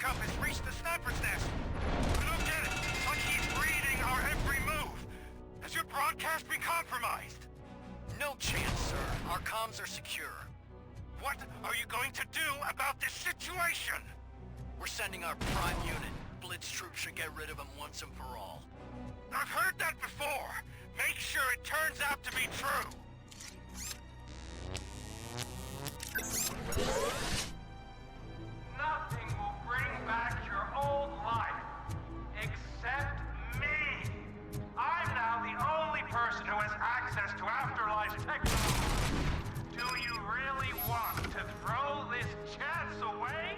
RoboCop has reached the sniper's nest. I don't get it. It's like he's reading our every move. Has your broadcast been compromised? No chance, sir. Our comms are secure. What are you going to do about this situation? We're sending our prime unit. Blitz troops should get rid of him once and for all. I've heard that before. Make sure it turns out to be true. Nothing will bring back your old life, except me. I'm now the only person who has access to afterlife technology. Do you really want to throw this chance away?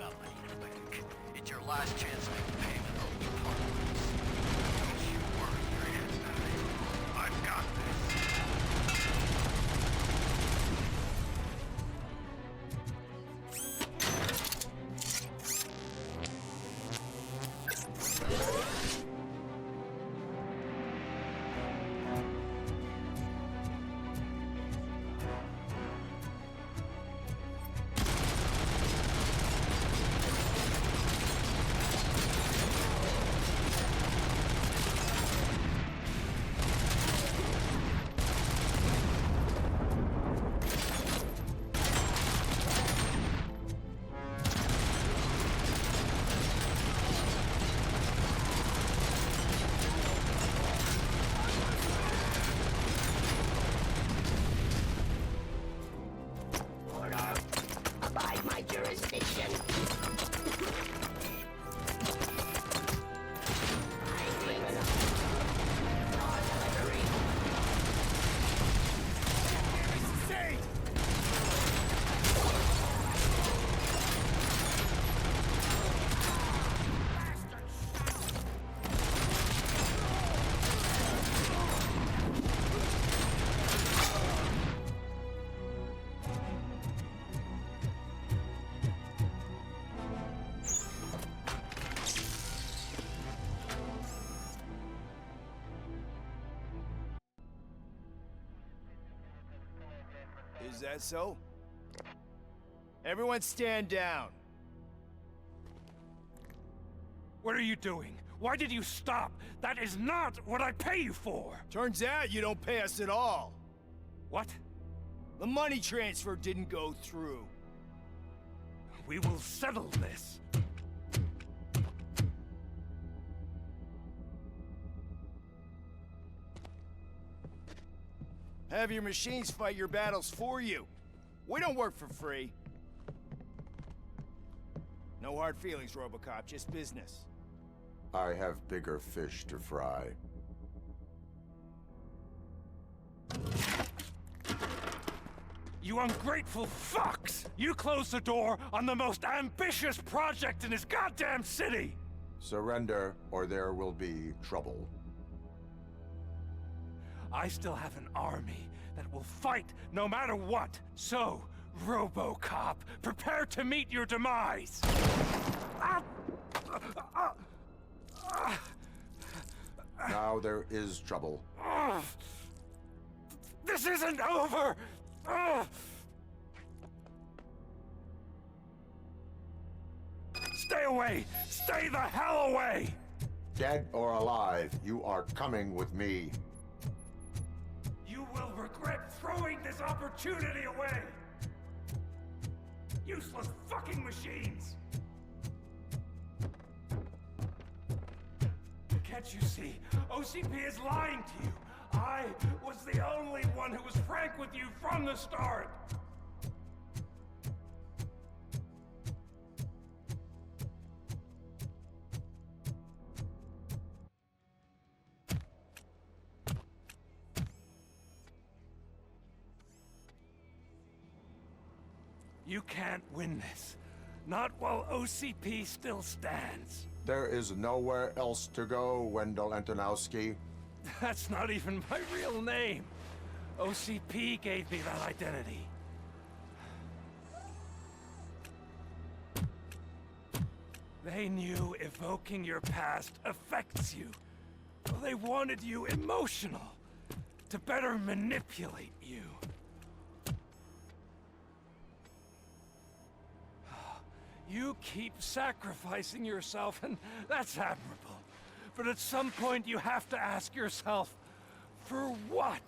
up, but it's your last chance to make a payment. I'll be part of this. Don't you worry your head about it. I've got this. Abide my jurisdiction. Is that so? Everyone stand down. What are you doing? Why did you stop? That is not what I pay you for! Turns out you don't pay us at all. What? The money transfer didn't go through. We will settle this. Have your machines fight your battles for you. We don't work for free. No hard feelings, RoboCop, just business. I have bigger fish to fry. You ungrateful fucks! You closed the door on the most ambitious project in this goddamn city! Surrender, or there will be trouble. I still have an army that will fight no matter what. So, RoboCop, prepare to meet your demise! Now there is trouble. This isn't over! Stay away! Stay the hell away! Dead or alive, you are coming with me. You will regret throwing this opportunity away! Useless fucking machines! Can't you see? OCP is lying to you! I was the only one who was frank with you from the start! You can't win this. Not while OCP still stands. There is nowhere else to go, Wendell Antonowski. That's not even my real name. OCP gave me that identity. They knew evoking your past affects you. Well, they wanted you emotional, to better manipulate you. You keep sacrificing yourself, and that's admirable. But at some point, you have to ask yourself, for what?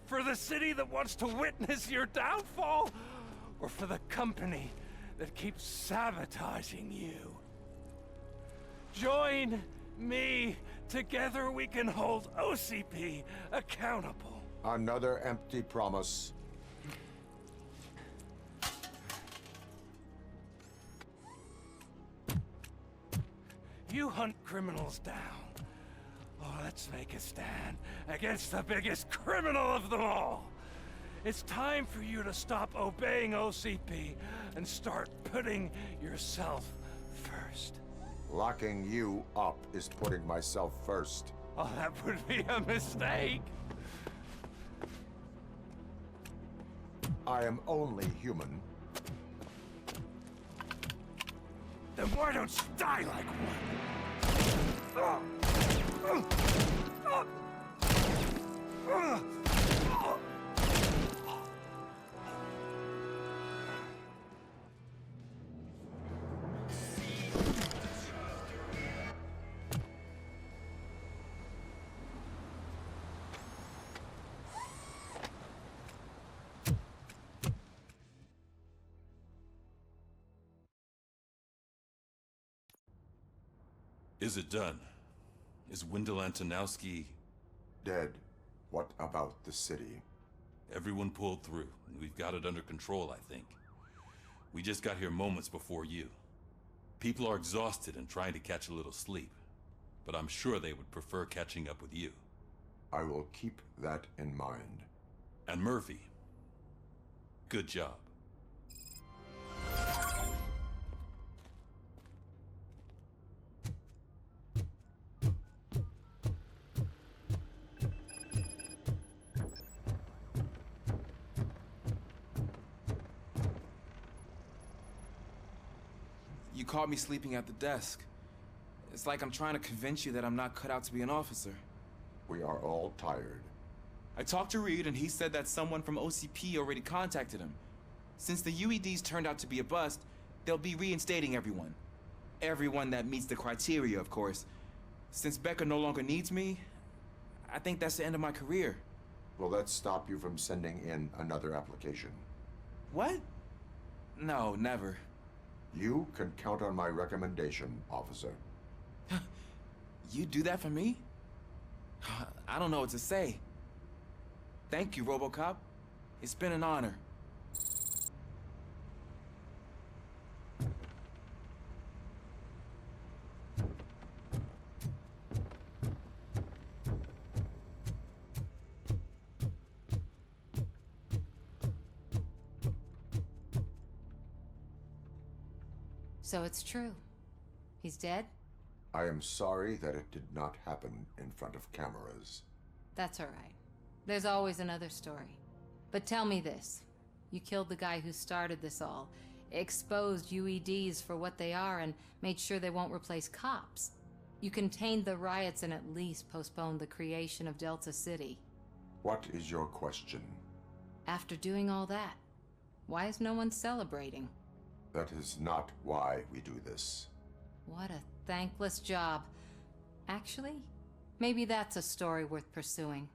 For the city that wants to witness your downfall? Or for the company that keeps sabotaging you? Join me. Together we can hold OCP accountable. Another empty promise. You hunt criminals down. Oh, let's make a stand against the biggest criminal of them all. It's time for you to stop obeying OCP and start putting yourself first. Locking you up is putting myself first. Oh, that would be a mistake. I am only human. Then why don't you die like one? Is it done? Is Wendell Antonowski... dead? What about the city? Everyone pulled through, and we've got it under control, I think. We just got here moments before you. People are exhausted and trying to catch a little sleep, but I'm sure they would prefer catching up with you. I will keep that in mind. And Murphy, good job. You caught me sleeping at the desk. It's like I'm trying to convince you that I'm not cut out to be an officer. We are all tired. I talked to Reed and he said that someone from OCP already contacted him. Since the UEDs turned out to be a bust, they'll be reinstating everyone. Everyone that meets the criteria, of course. Since Becca no longer needs me, I think that's the end of my career. Will that stop you from sending in another application? What? No, never. You can count on my recommendation, officer. You do that for me? I don't know what to say. Thank you, RoboCop. It's been an honor. So it's true. He's dead? I am sorry that it did not happen in front of cameras. That's all right. There's always another story. But tell me this. You killed the guy who started this all, exposed UEDs for what they are, and made sure they won't replace cops. You contained the riots and at least postponed the creation of Delta City. What is your question? After doing all that, why is no one celebrating? That is not why we do this. What a thankless job. Actually, maybe that's a story worth pursuing.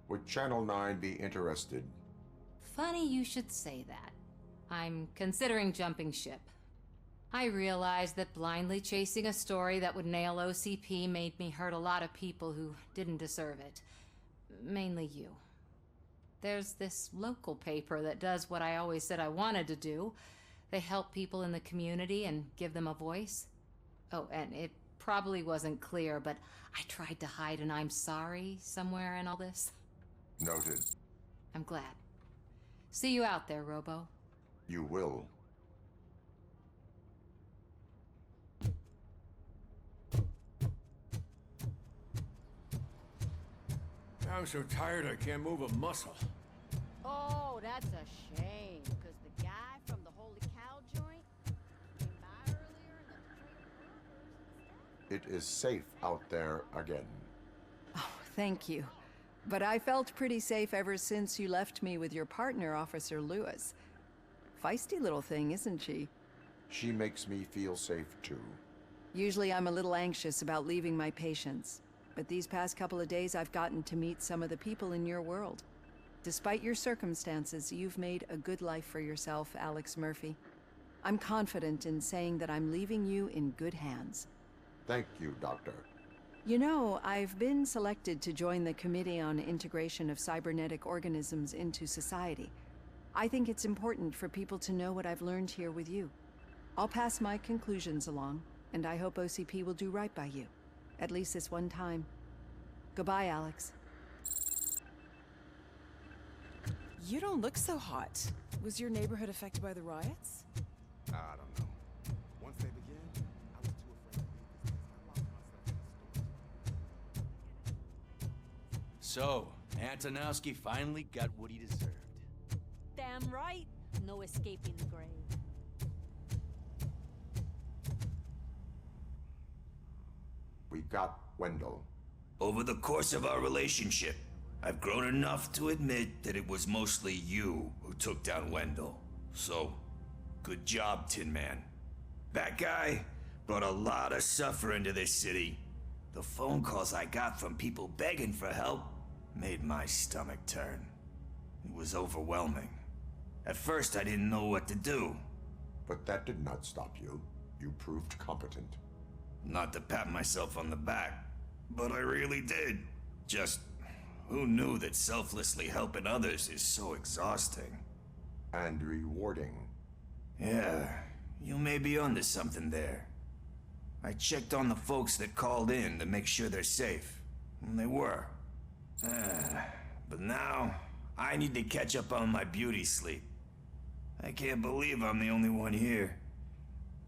Would Channel 9 be interested? Funny you should say that. I'm considering jumping ship. I realized that blindly chasing a story that would nail OCP made me hurt a lot of people who didn't deserve it. Mainly you. There's this local paper that does what I always said I wanted to do. They help people in the community and give them a voice. Oh, and it probably wasn't clear, but I tried to hide an I'm sorry somewhere in all this. Noted. I'm glad. See you out there, Robo. You will. I'm so tired I can't move a muscle. Oh, that's a shame, because the guy from the Holy Cow joint came by earlier and It is safe out there again. Oh, thank you. But I felt pretty safe ever since you left me with your partner, Officer Lewis. Feisty little thing, isn't she? She makes me feel safe too. Usually I'm a little anxious about leaving my patients, but these past couple of days I've gotten to meet some of the people in your world. Despite your circumstances, you've made a good life for yourself, Alex Murphy. I'm confident in saying that I'm leaving you in good hands. Thank you, Doctor. You know, I've been selected to join the Committee on Integration of Cybernetic Organisms into Society. I think it's important for people to know what I've learned here with you. I'll pass my conclusions along, and I hope OCP will do right by you. At least this one time. Goodbye, Alex. You don't look so hot. Was your neighborhood affected by the riots? I don't know. Once they begin, I was too afraid to leave this place. I locked myself in the store. So, Antonowski finally got what he deserved. Damn right. No escaping the grave. We got Wendell. Over the course of our relationship, I've grown enough to admit that it was mostly you who took down Wendell. So, good job, Tin Man. That guy brought a lot of suffering to this city. The phone calls I got from people begging for help made my stomach turn. It was overwhelming. At first, I didn't know what to do. But that did not stop you. You proved competent. Not to pat myself on the back, but I really did. Just, who knew that selflessly helping others is so exhausting? And rewarding. Yeah, you may be onto something there. I checked on the folks that called in to make sure they're safe. And they were. But now, I need to catch up on my beauty sleep. I can't believe I'm the only one here.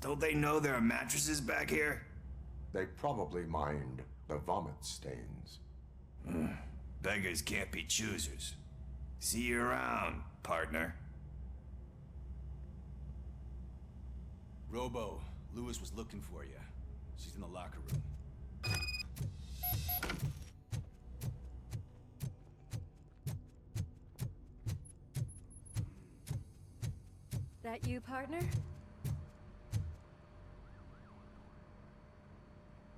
Don't they know there are mattresses back here? They probably mind the vomit stains. Beggars can't be choosers. See you around, partner. Robo, Lewis was looking for you. She's in the locker room. That you, partner?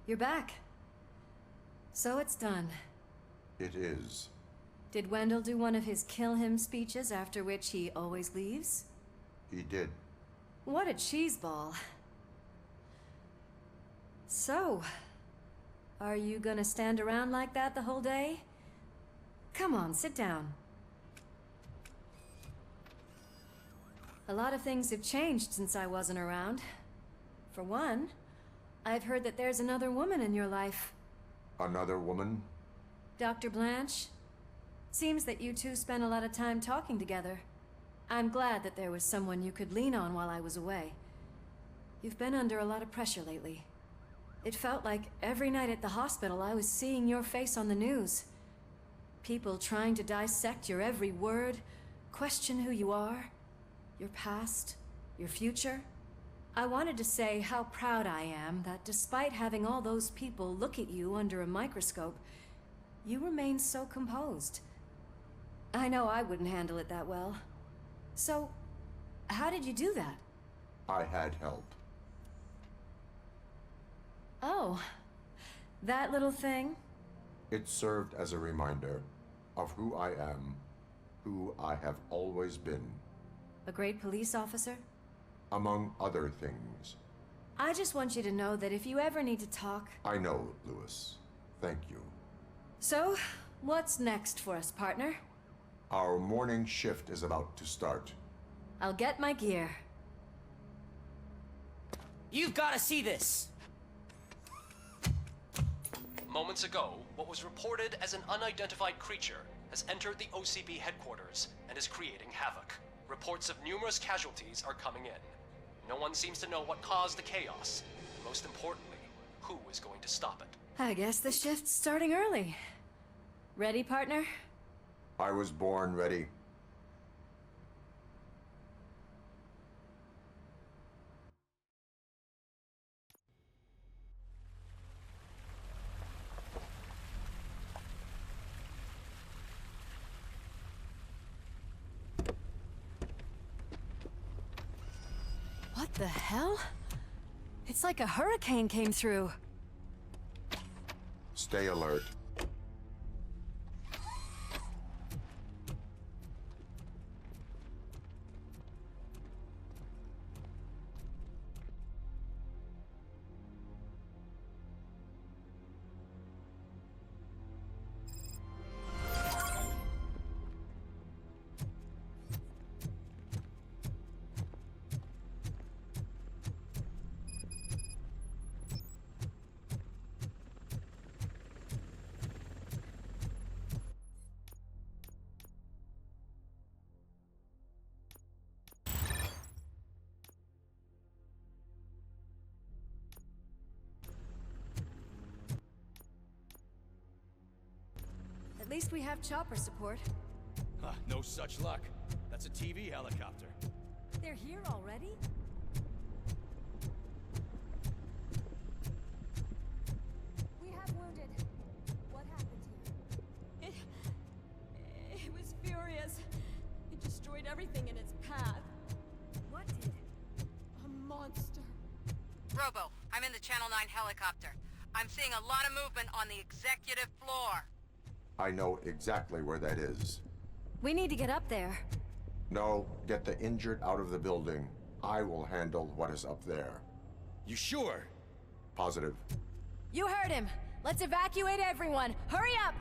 You're back. So it's done. It is. Did Wendell do one of his kill him speeches after which he always leaves? He did. What a cheeseball. So, are you gonna stand around like that the whole day? Come on, sit down. A lot of things have changed since I wasn't around. For one, I've heard that there's another woman in your life. Another woman? Dr. Blanche? Seems that you two spent a lot of time talking together. I'm glad that there was someone you could lean on while I was away. You've been under a lot of pressure lately. It felt like every night at the hospital I was seeing your face on the news. People trying to dissect your every word, question who you are, your past, your future. I wanted to say how proud I am that despite having all those people look at you under a microscope, you remain so composed. I know I wouldn't handle it that well. So, how did you do that? I had help. Oh, that little thing? It served as a reminder of who I am, who I have always been. A great police officer? Among other things. I just want you to know that if you ever need to talk... I know, Lewis. Thank you. So, what's next for us, partner? Our morning shift is about to start. I'll get my gear. You've got to see this! Moments ago, what was reported as an unidentified creature has entered the OCP headquarters and is creating havoc. Reports of numerous casualties are coming in. No one seems to know what caused the chaos. Most importantly, who is going to stop it? I guess the shift's starting early. Ready, partner? I was born ready. What the hell? It's like a hurricane came through. Stay alert. least we have chopper support. Huh, no such luck. That's a TV helicopter. They're here already? We have wounded. What happened here? It was furious. It destroyed everything in its path. What did? A monster. Robo, I'm in the Channel 9 helicopter. I'm seeing a lot of movement on the executive floor. I know exactly where that is. We need to get up there. No, get the injured out of the building. I will handle what is up there. You sure? Positive. You heard him. Let's evacuate everyone. Hurry up!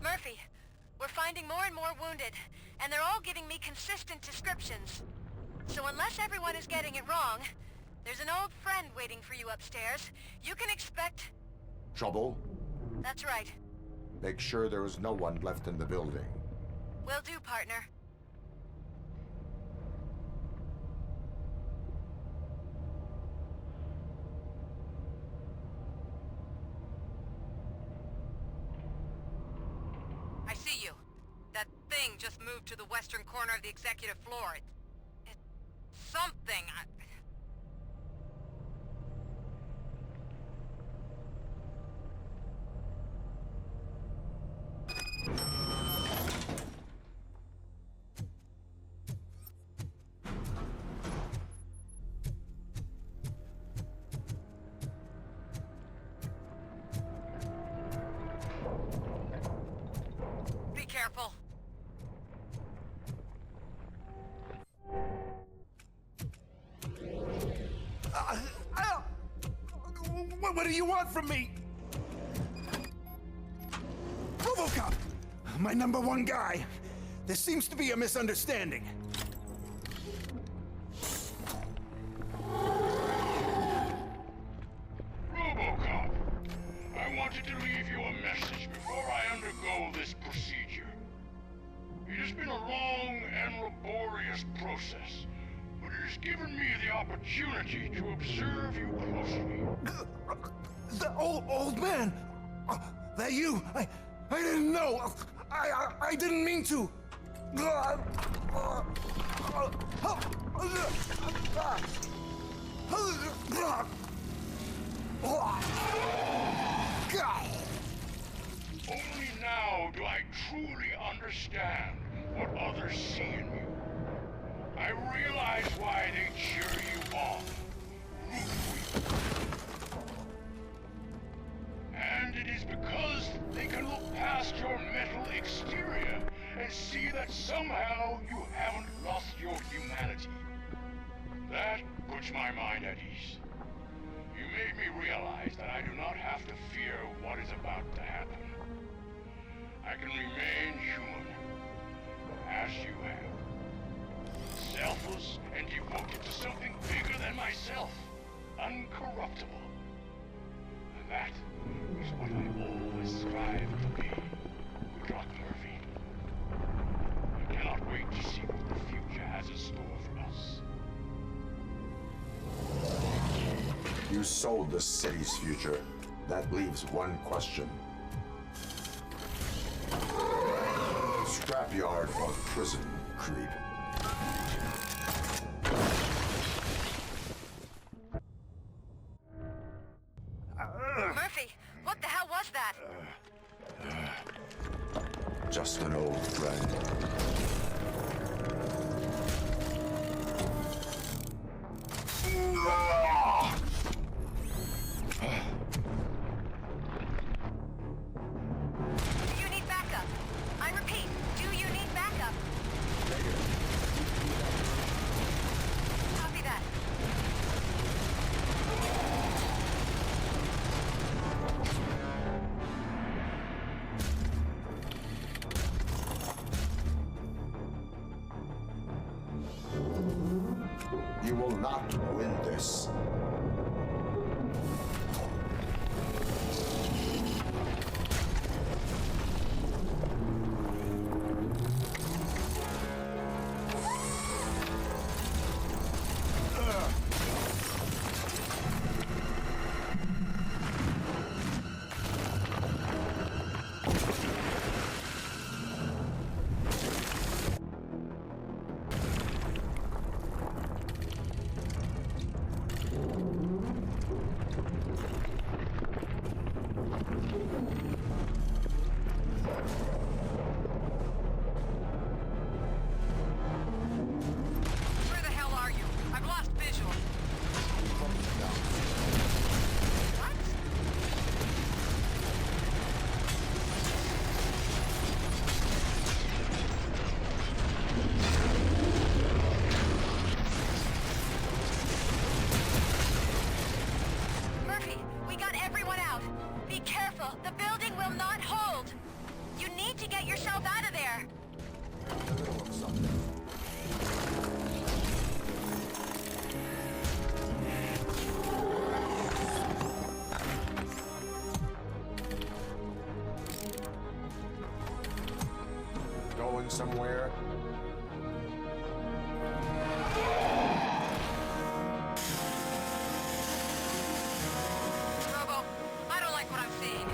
Murphy, we're finding more and more wounded, and they're all giving me consistent descriptions. So unless everyone is getting it wrong, there's an old friend waiting for you upstairs. You can expect... Trouble? That's right. Make sure there is no one left in the building. Will do, partner. I see you. That thing just moved to the western corner of the executive floor. It's something. Be careful. What do you want from me? RoboCop! My #1 guy. There seems to be a misunderstanding. RoboCop, I wanted to leave you a message before I undergo this procedure. It has been a long and laborious process, but it has given me the opportunity to observe you closely. The old man! That you? I didn't know! I didn't mean to! Only now do I truly understand what others see in you. I realize why they cheer you on, root for you. And it is because they can look past your metal exterior and see that somehow you haven't lost your humanity. That puts my mind at ease. You made me realize that I do not have to fear what is about to happen. I can remain human, as you have. Selfless and devoted to something bigger than myself. Uncorruptible. And that is what I always strive to be. Good luck, Murphy. I cannot wait to see what the future has in store for us. You sold the city's future. That leaves one question. Scrapyard or prison, Creed? Murphy, what the hell was that? Just an old friend. Do you need backup? I repeat, do you need backup? Copy that. You will not win this. Where the hell are you? I've lost visual. What? Murphy, we got everyone out. Be careful. The building will not hold. You need to get yourself out of there. Going somewhere? Robo, I don't like what I'm seeing.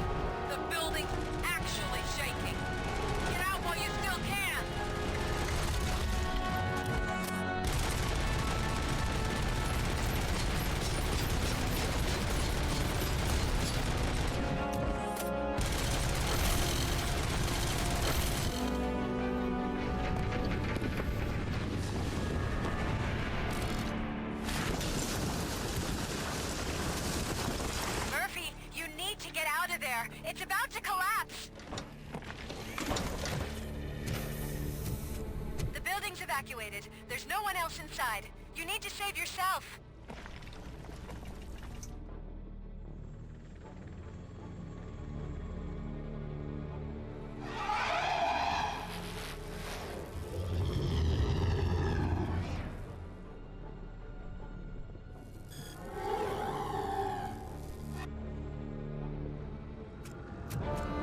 The building's actually shaking. Get out while you still can. Murphy, you need to get out of there. It's about to collapse. The building's evacuated. There's no one else inside. You need to save yourself.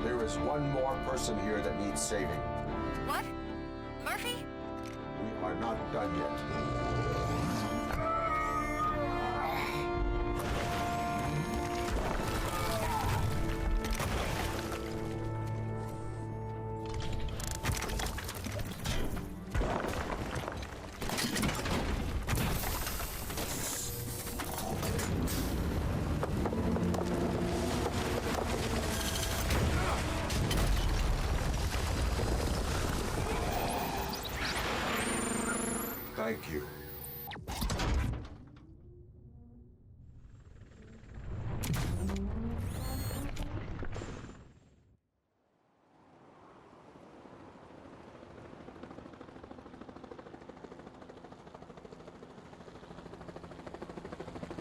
There is one more person here that needs saving. What? Murphy? We are not done yet. Thank you.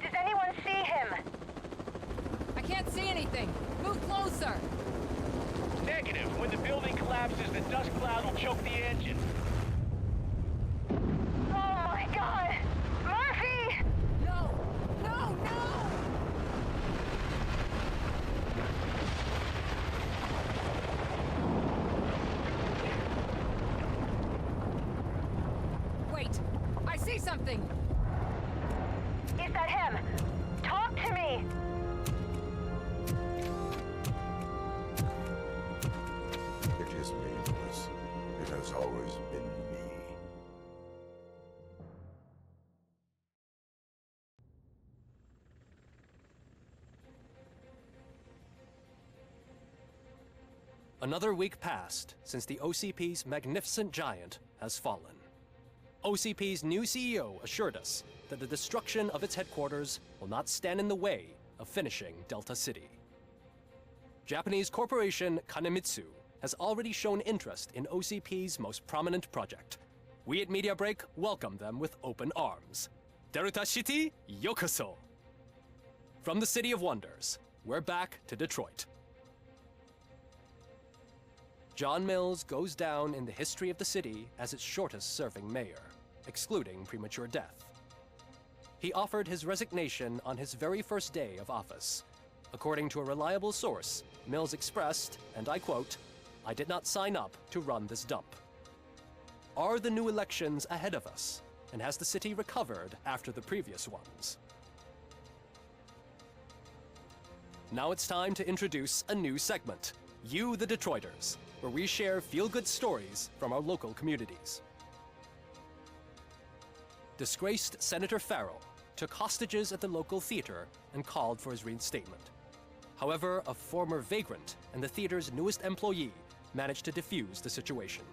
Does anyone see him? I can't see anything. Move closer. Negative. When the building collapses, the dust cloud will choke the engine. Oh my god! Murphy! No! No! No! Wait! I see something! Is that him? Talk to me! It is me, Louis. It has always been me. Another week passed since the OCP's magnificent giant has fallen. OCP's new CEO assured us that the destruction of its headquarters will not stand in the way of finishing Delta City. Japanese corporation Kanemitsu has already shown interest in OCP's most prominent project. We at Media Break welcome them with open arms. Delta City, yokoso! From the City of Wonders, we're back to Detroit. John Mills goes down in the history of the city as its shortest-serving mayor, excluding premature death. He offered his resignation on his very first day of office. According to a reliable source, Mills expressed, and I quote, "I did not sign up to run this dump." Are the new elections ahead of us? And has the city recovered after the previous ones? Now it's time to introduce a new segment, You the Detroiters, where we share feel-good stories from our local communities. Disgraced Senator Farrell took hostages at the local theater and called for his reinstatement. However, a former vagrant and the theater's newest employee managed to defuse the situation.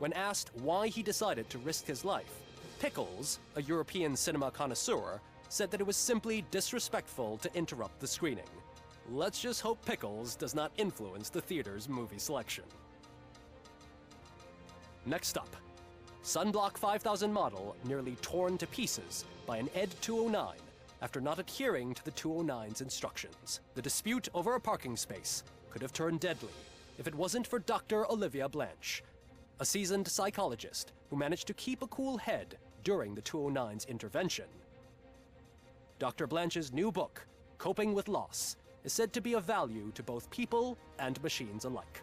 When asked why he decided to risk his life, Pickles, a European cinema connoisseur, said that it was simply disrespectful to interrupt the screening. Let's just hope Pickles does not influence the theater's movie selection. Next up, Sunblock 5000 model nearly torn to pieces by an Ed 209 after not adhering to the 209's instructions. The dispute over a parking space could have turned deadly if it wasn't for Dr. Olivia Blanche, a seasoned psychologist who managed to keep a cool head during the 209's intervention. Dr. Blanche's new book, Coping with Loss, is said to be of value to both people and machines alike.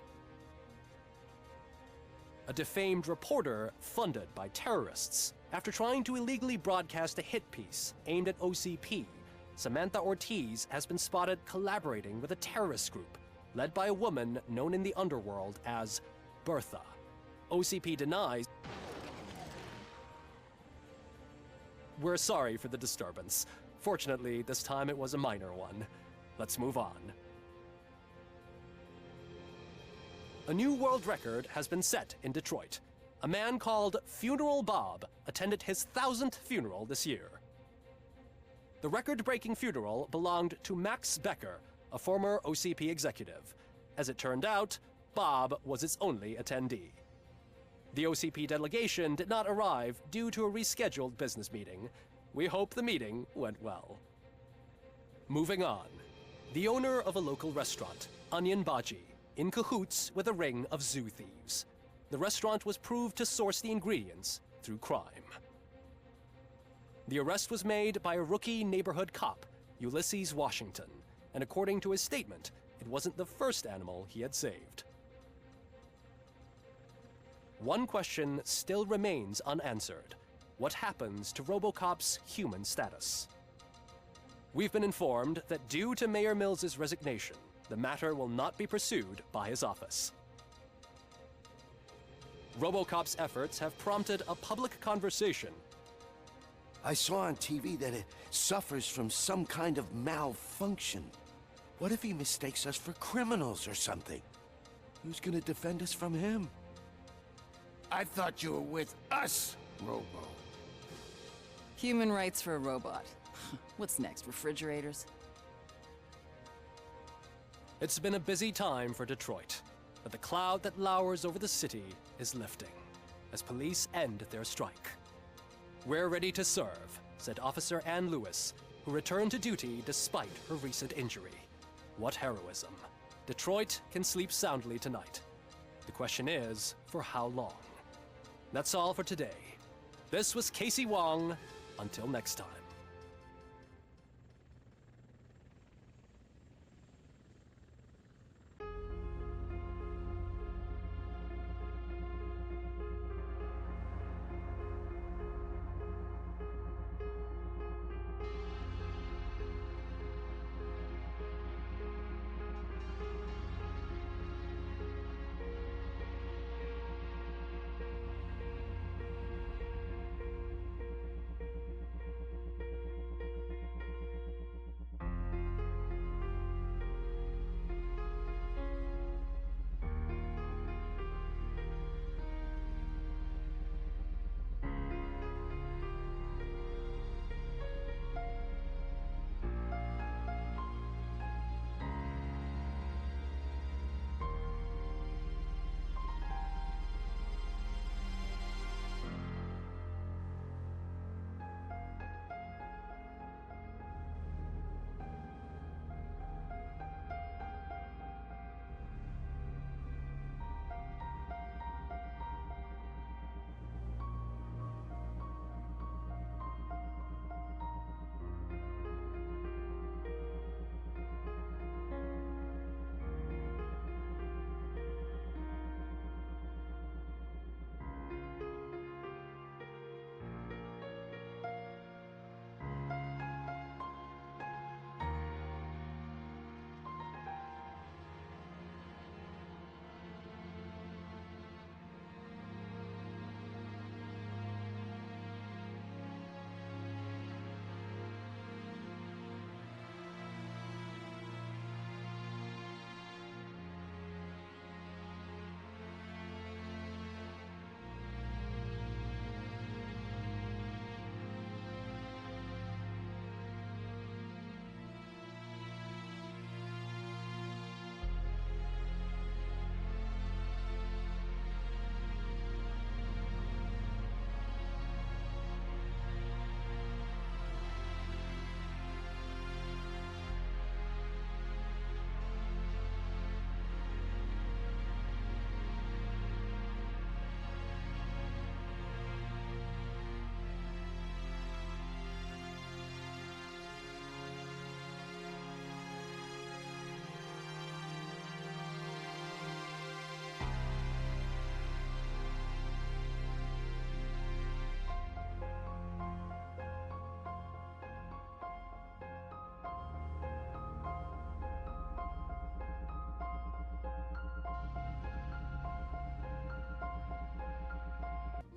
A defamed reporter funded by terrorists after trying to illegally broadcast a hit piece aimed at OCP, Samantha Ortiz has been spotted collaborating with a terrorist group led by a woman known in the underworld as Bertha. OCP denies. We're sorry for the disturbance. Fortunately, this time it was a minor one. Let's move on. A new world record has been set in Detroit. A man called Funeral Bob attended his 1000th funeral this year. The record-breaking funeral belonged to Max Becker, a former OCP executive. As it turned out, Bob was its only attendee. The OCP delegation did not arrive due to a rescheduled business meeting. We hope the meeting went well. Moving on. The owner of a local restaurant, Onion Baji, in cahoots with a ring of zoo thieves. The restaurant was proved to source the ingredients through crime. The arrest was made by a rookie neighborhood cop, Ulysses Washington, and according to his statement, it wasn't the first animal he had saved. One question still remains unanswered. What happens to RoboCop's human status? We've been informed that due to Mayor Mills's resignation, the matter will not be pursued by his office. RoboCop's efforts have prompted a public conversation. I saw on TV that it suffers from some kind of malfunction. What if he mistakes us for criminals or something? Who's gonna defend us from him? I thought you were with us, Robo. Human rights for a robot. What's next, refrigerators? It's been a busy time for Detroit, but the cloud that lowers over the city is lifting as police end their strike. "We're ready to serve," said Officer Ann Lewis, who returned to duty despite her recent injury. What heroism. Detroit can sleep soundly tonight. The question is, for how long? That's all for today. This was Casey Wong. Until next time.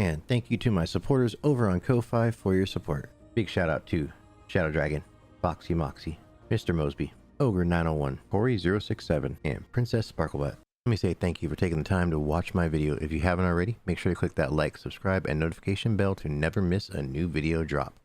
And thank you to my supporters over on Ko-Fi for your support. Big shout out to Shadow Dragon, Foxy Moxie, Mr. Mosby, Ogre 901, Corey 067, and Princess Sparklebutt. Let me say thank you for taking the time to watch my video. If you haven't already, make sure to click that like, subscribe, and notification bell to never miss a new video drop.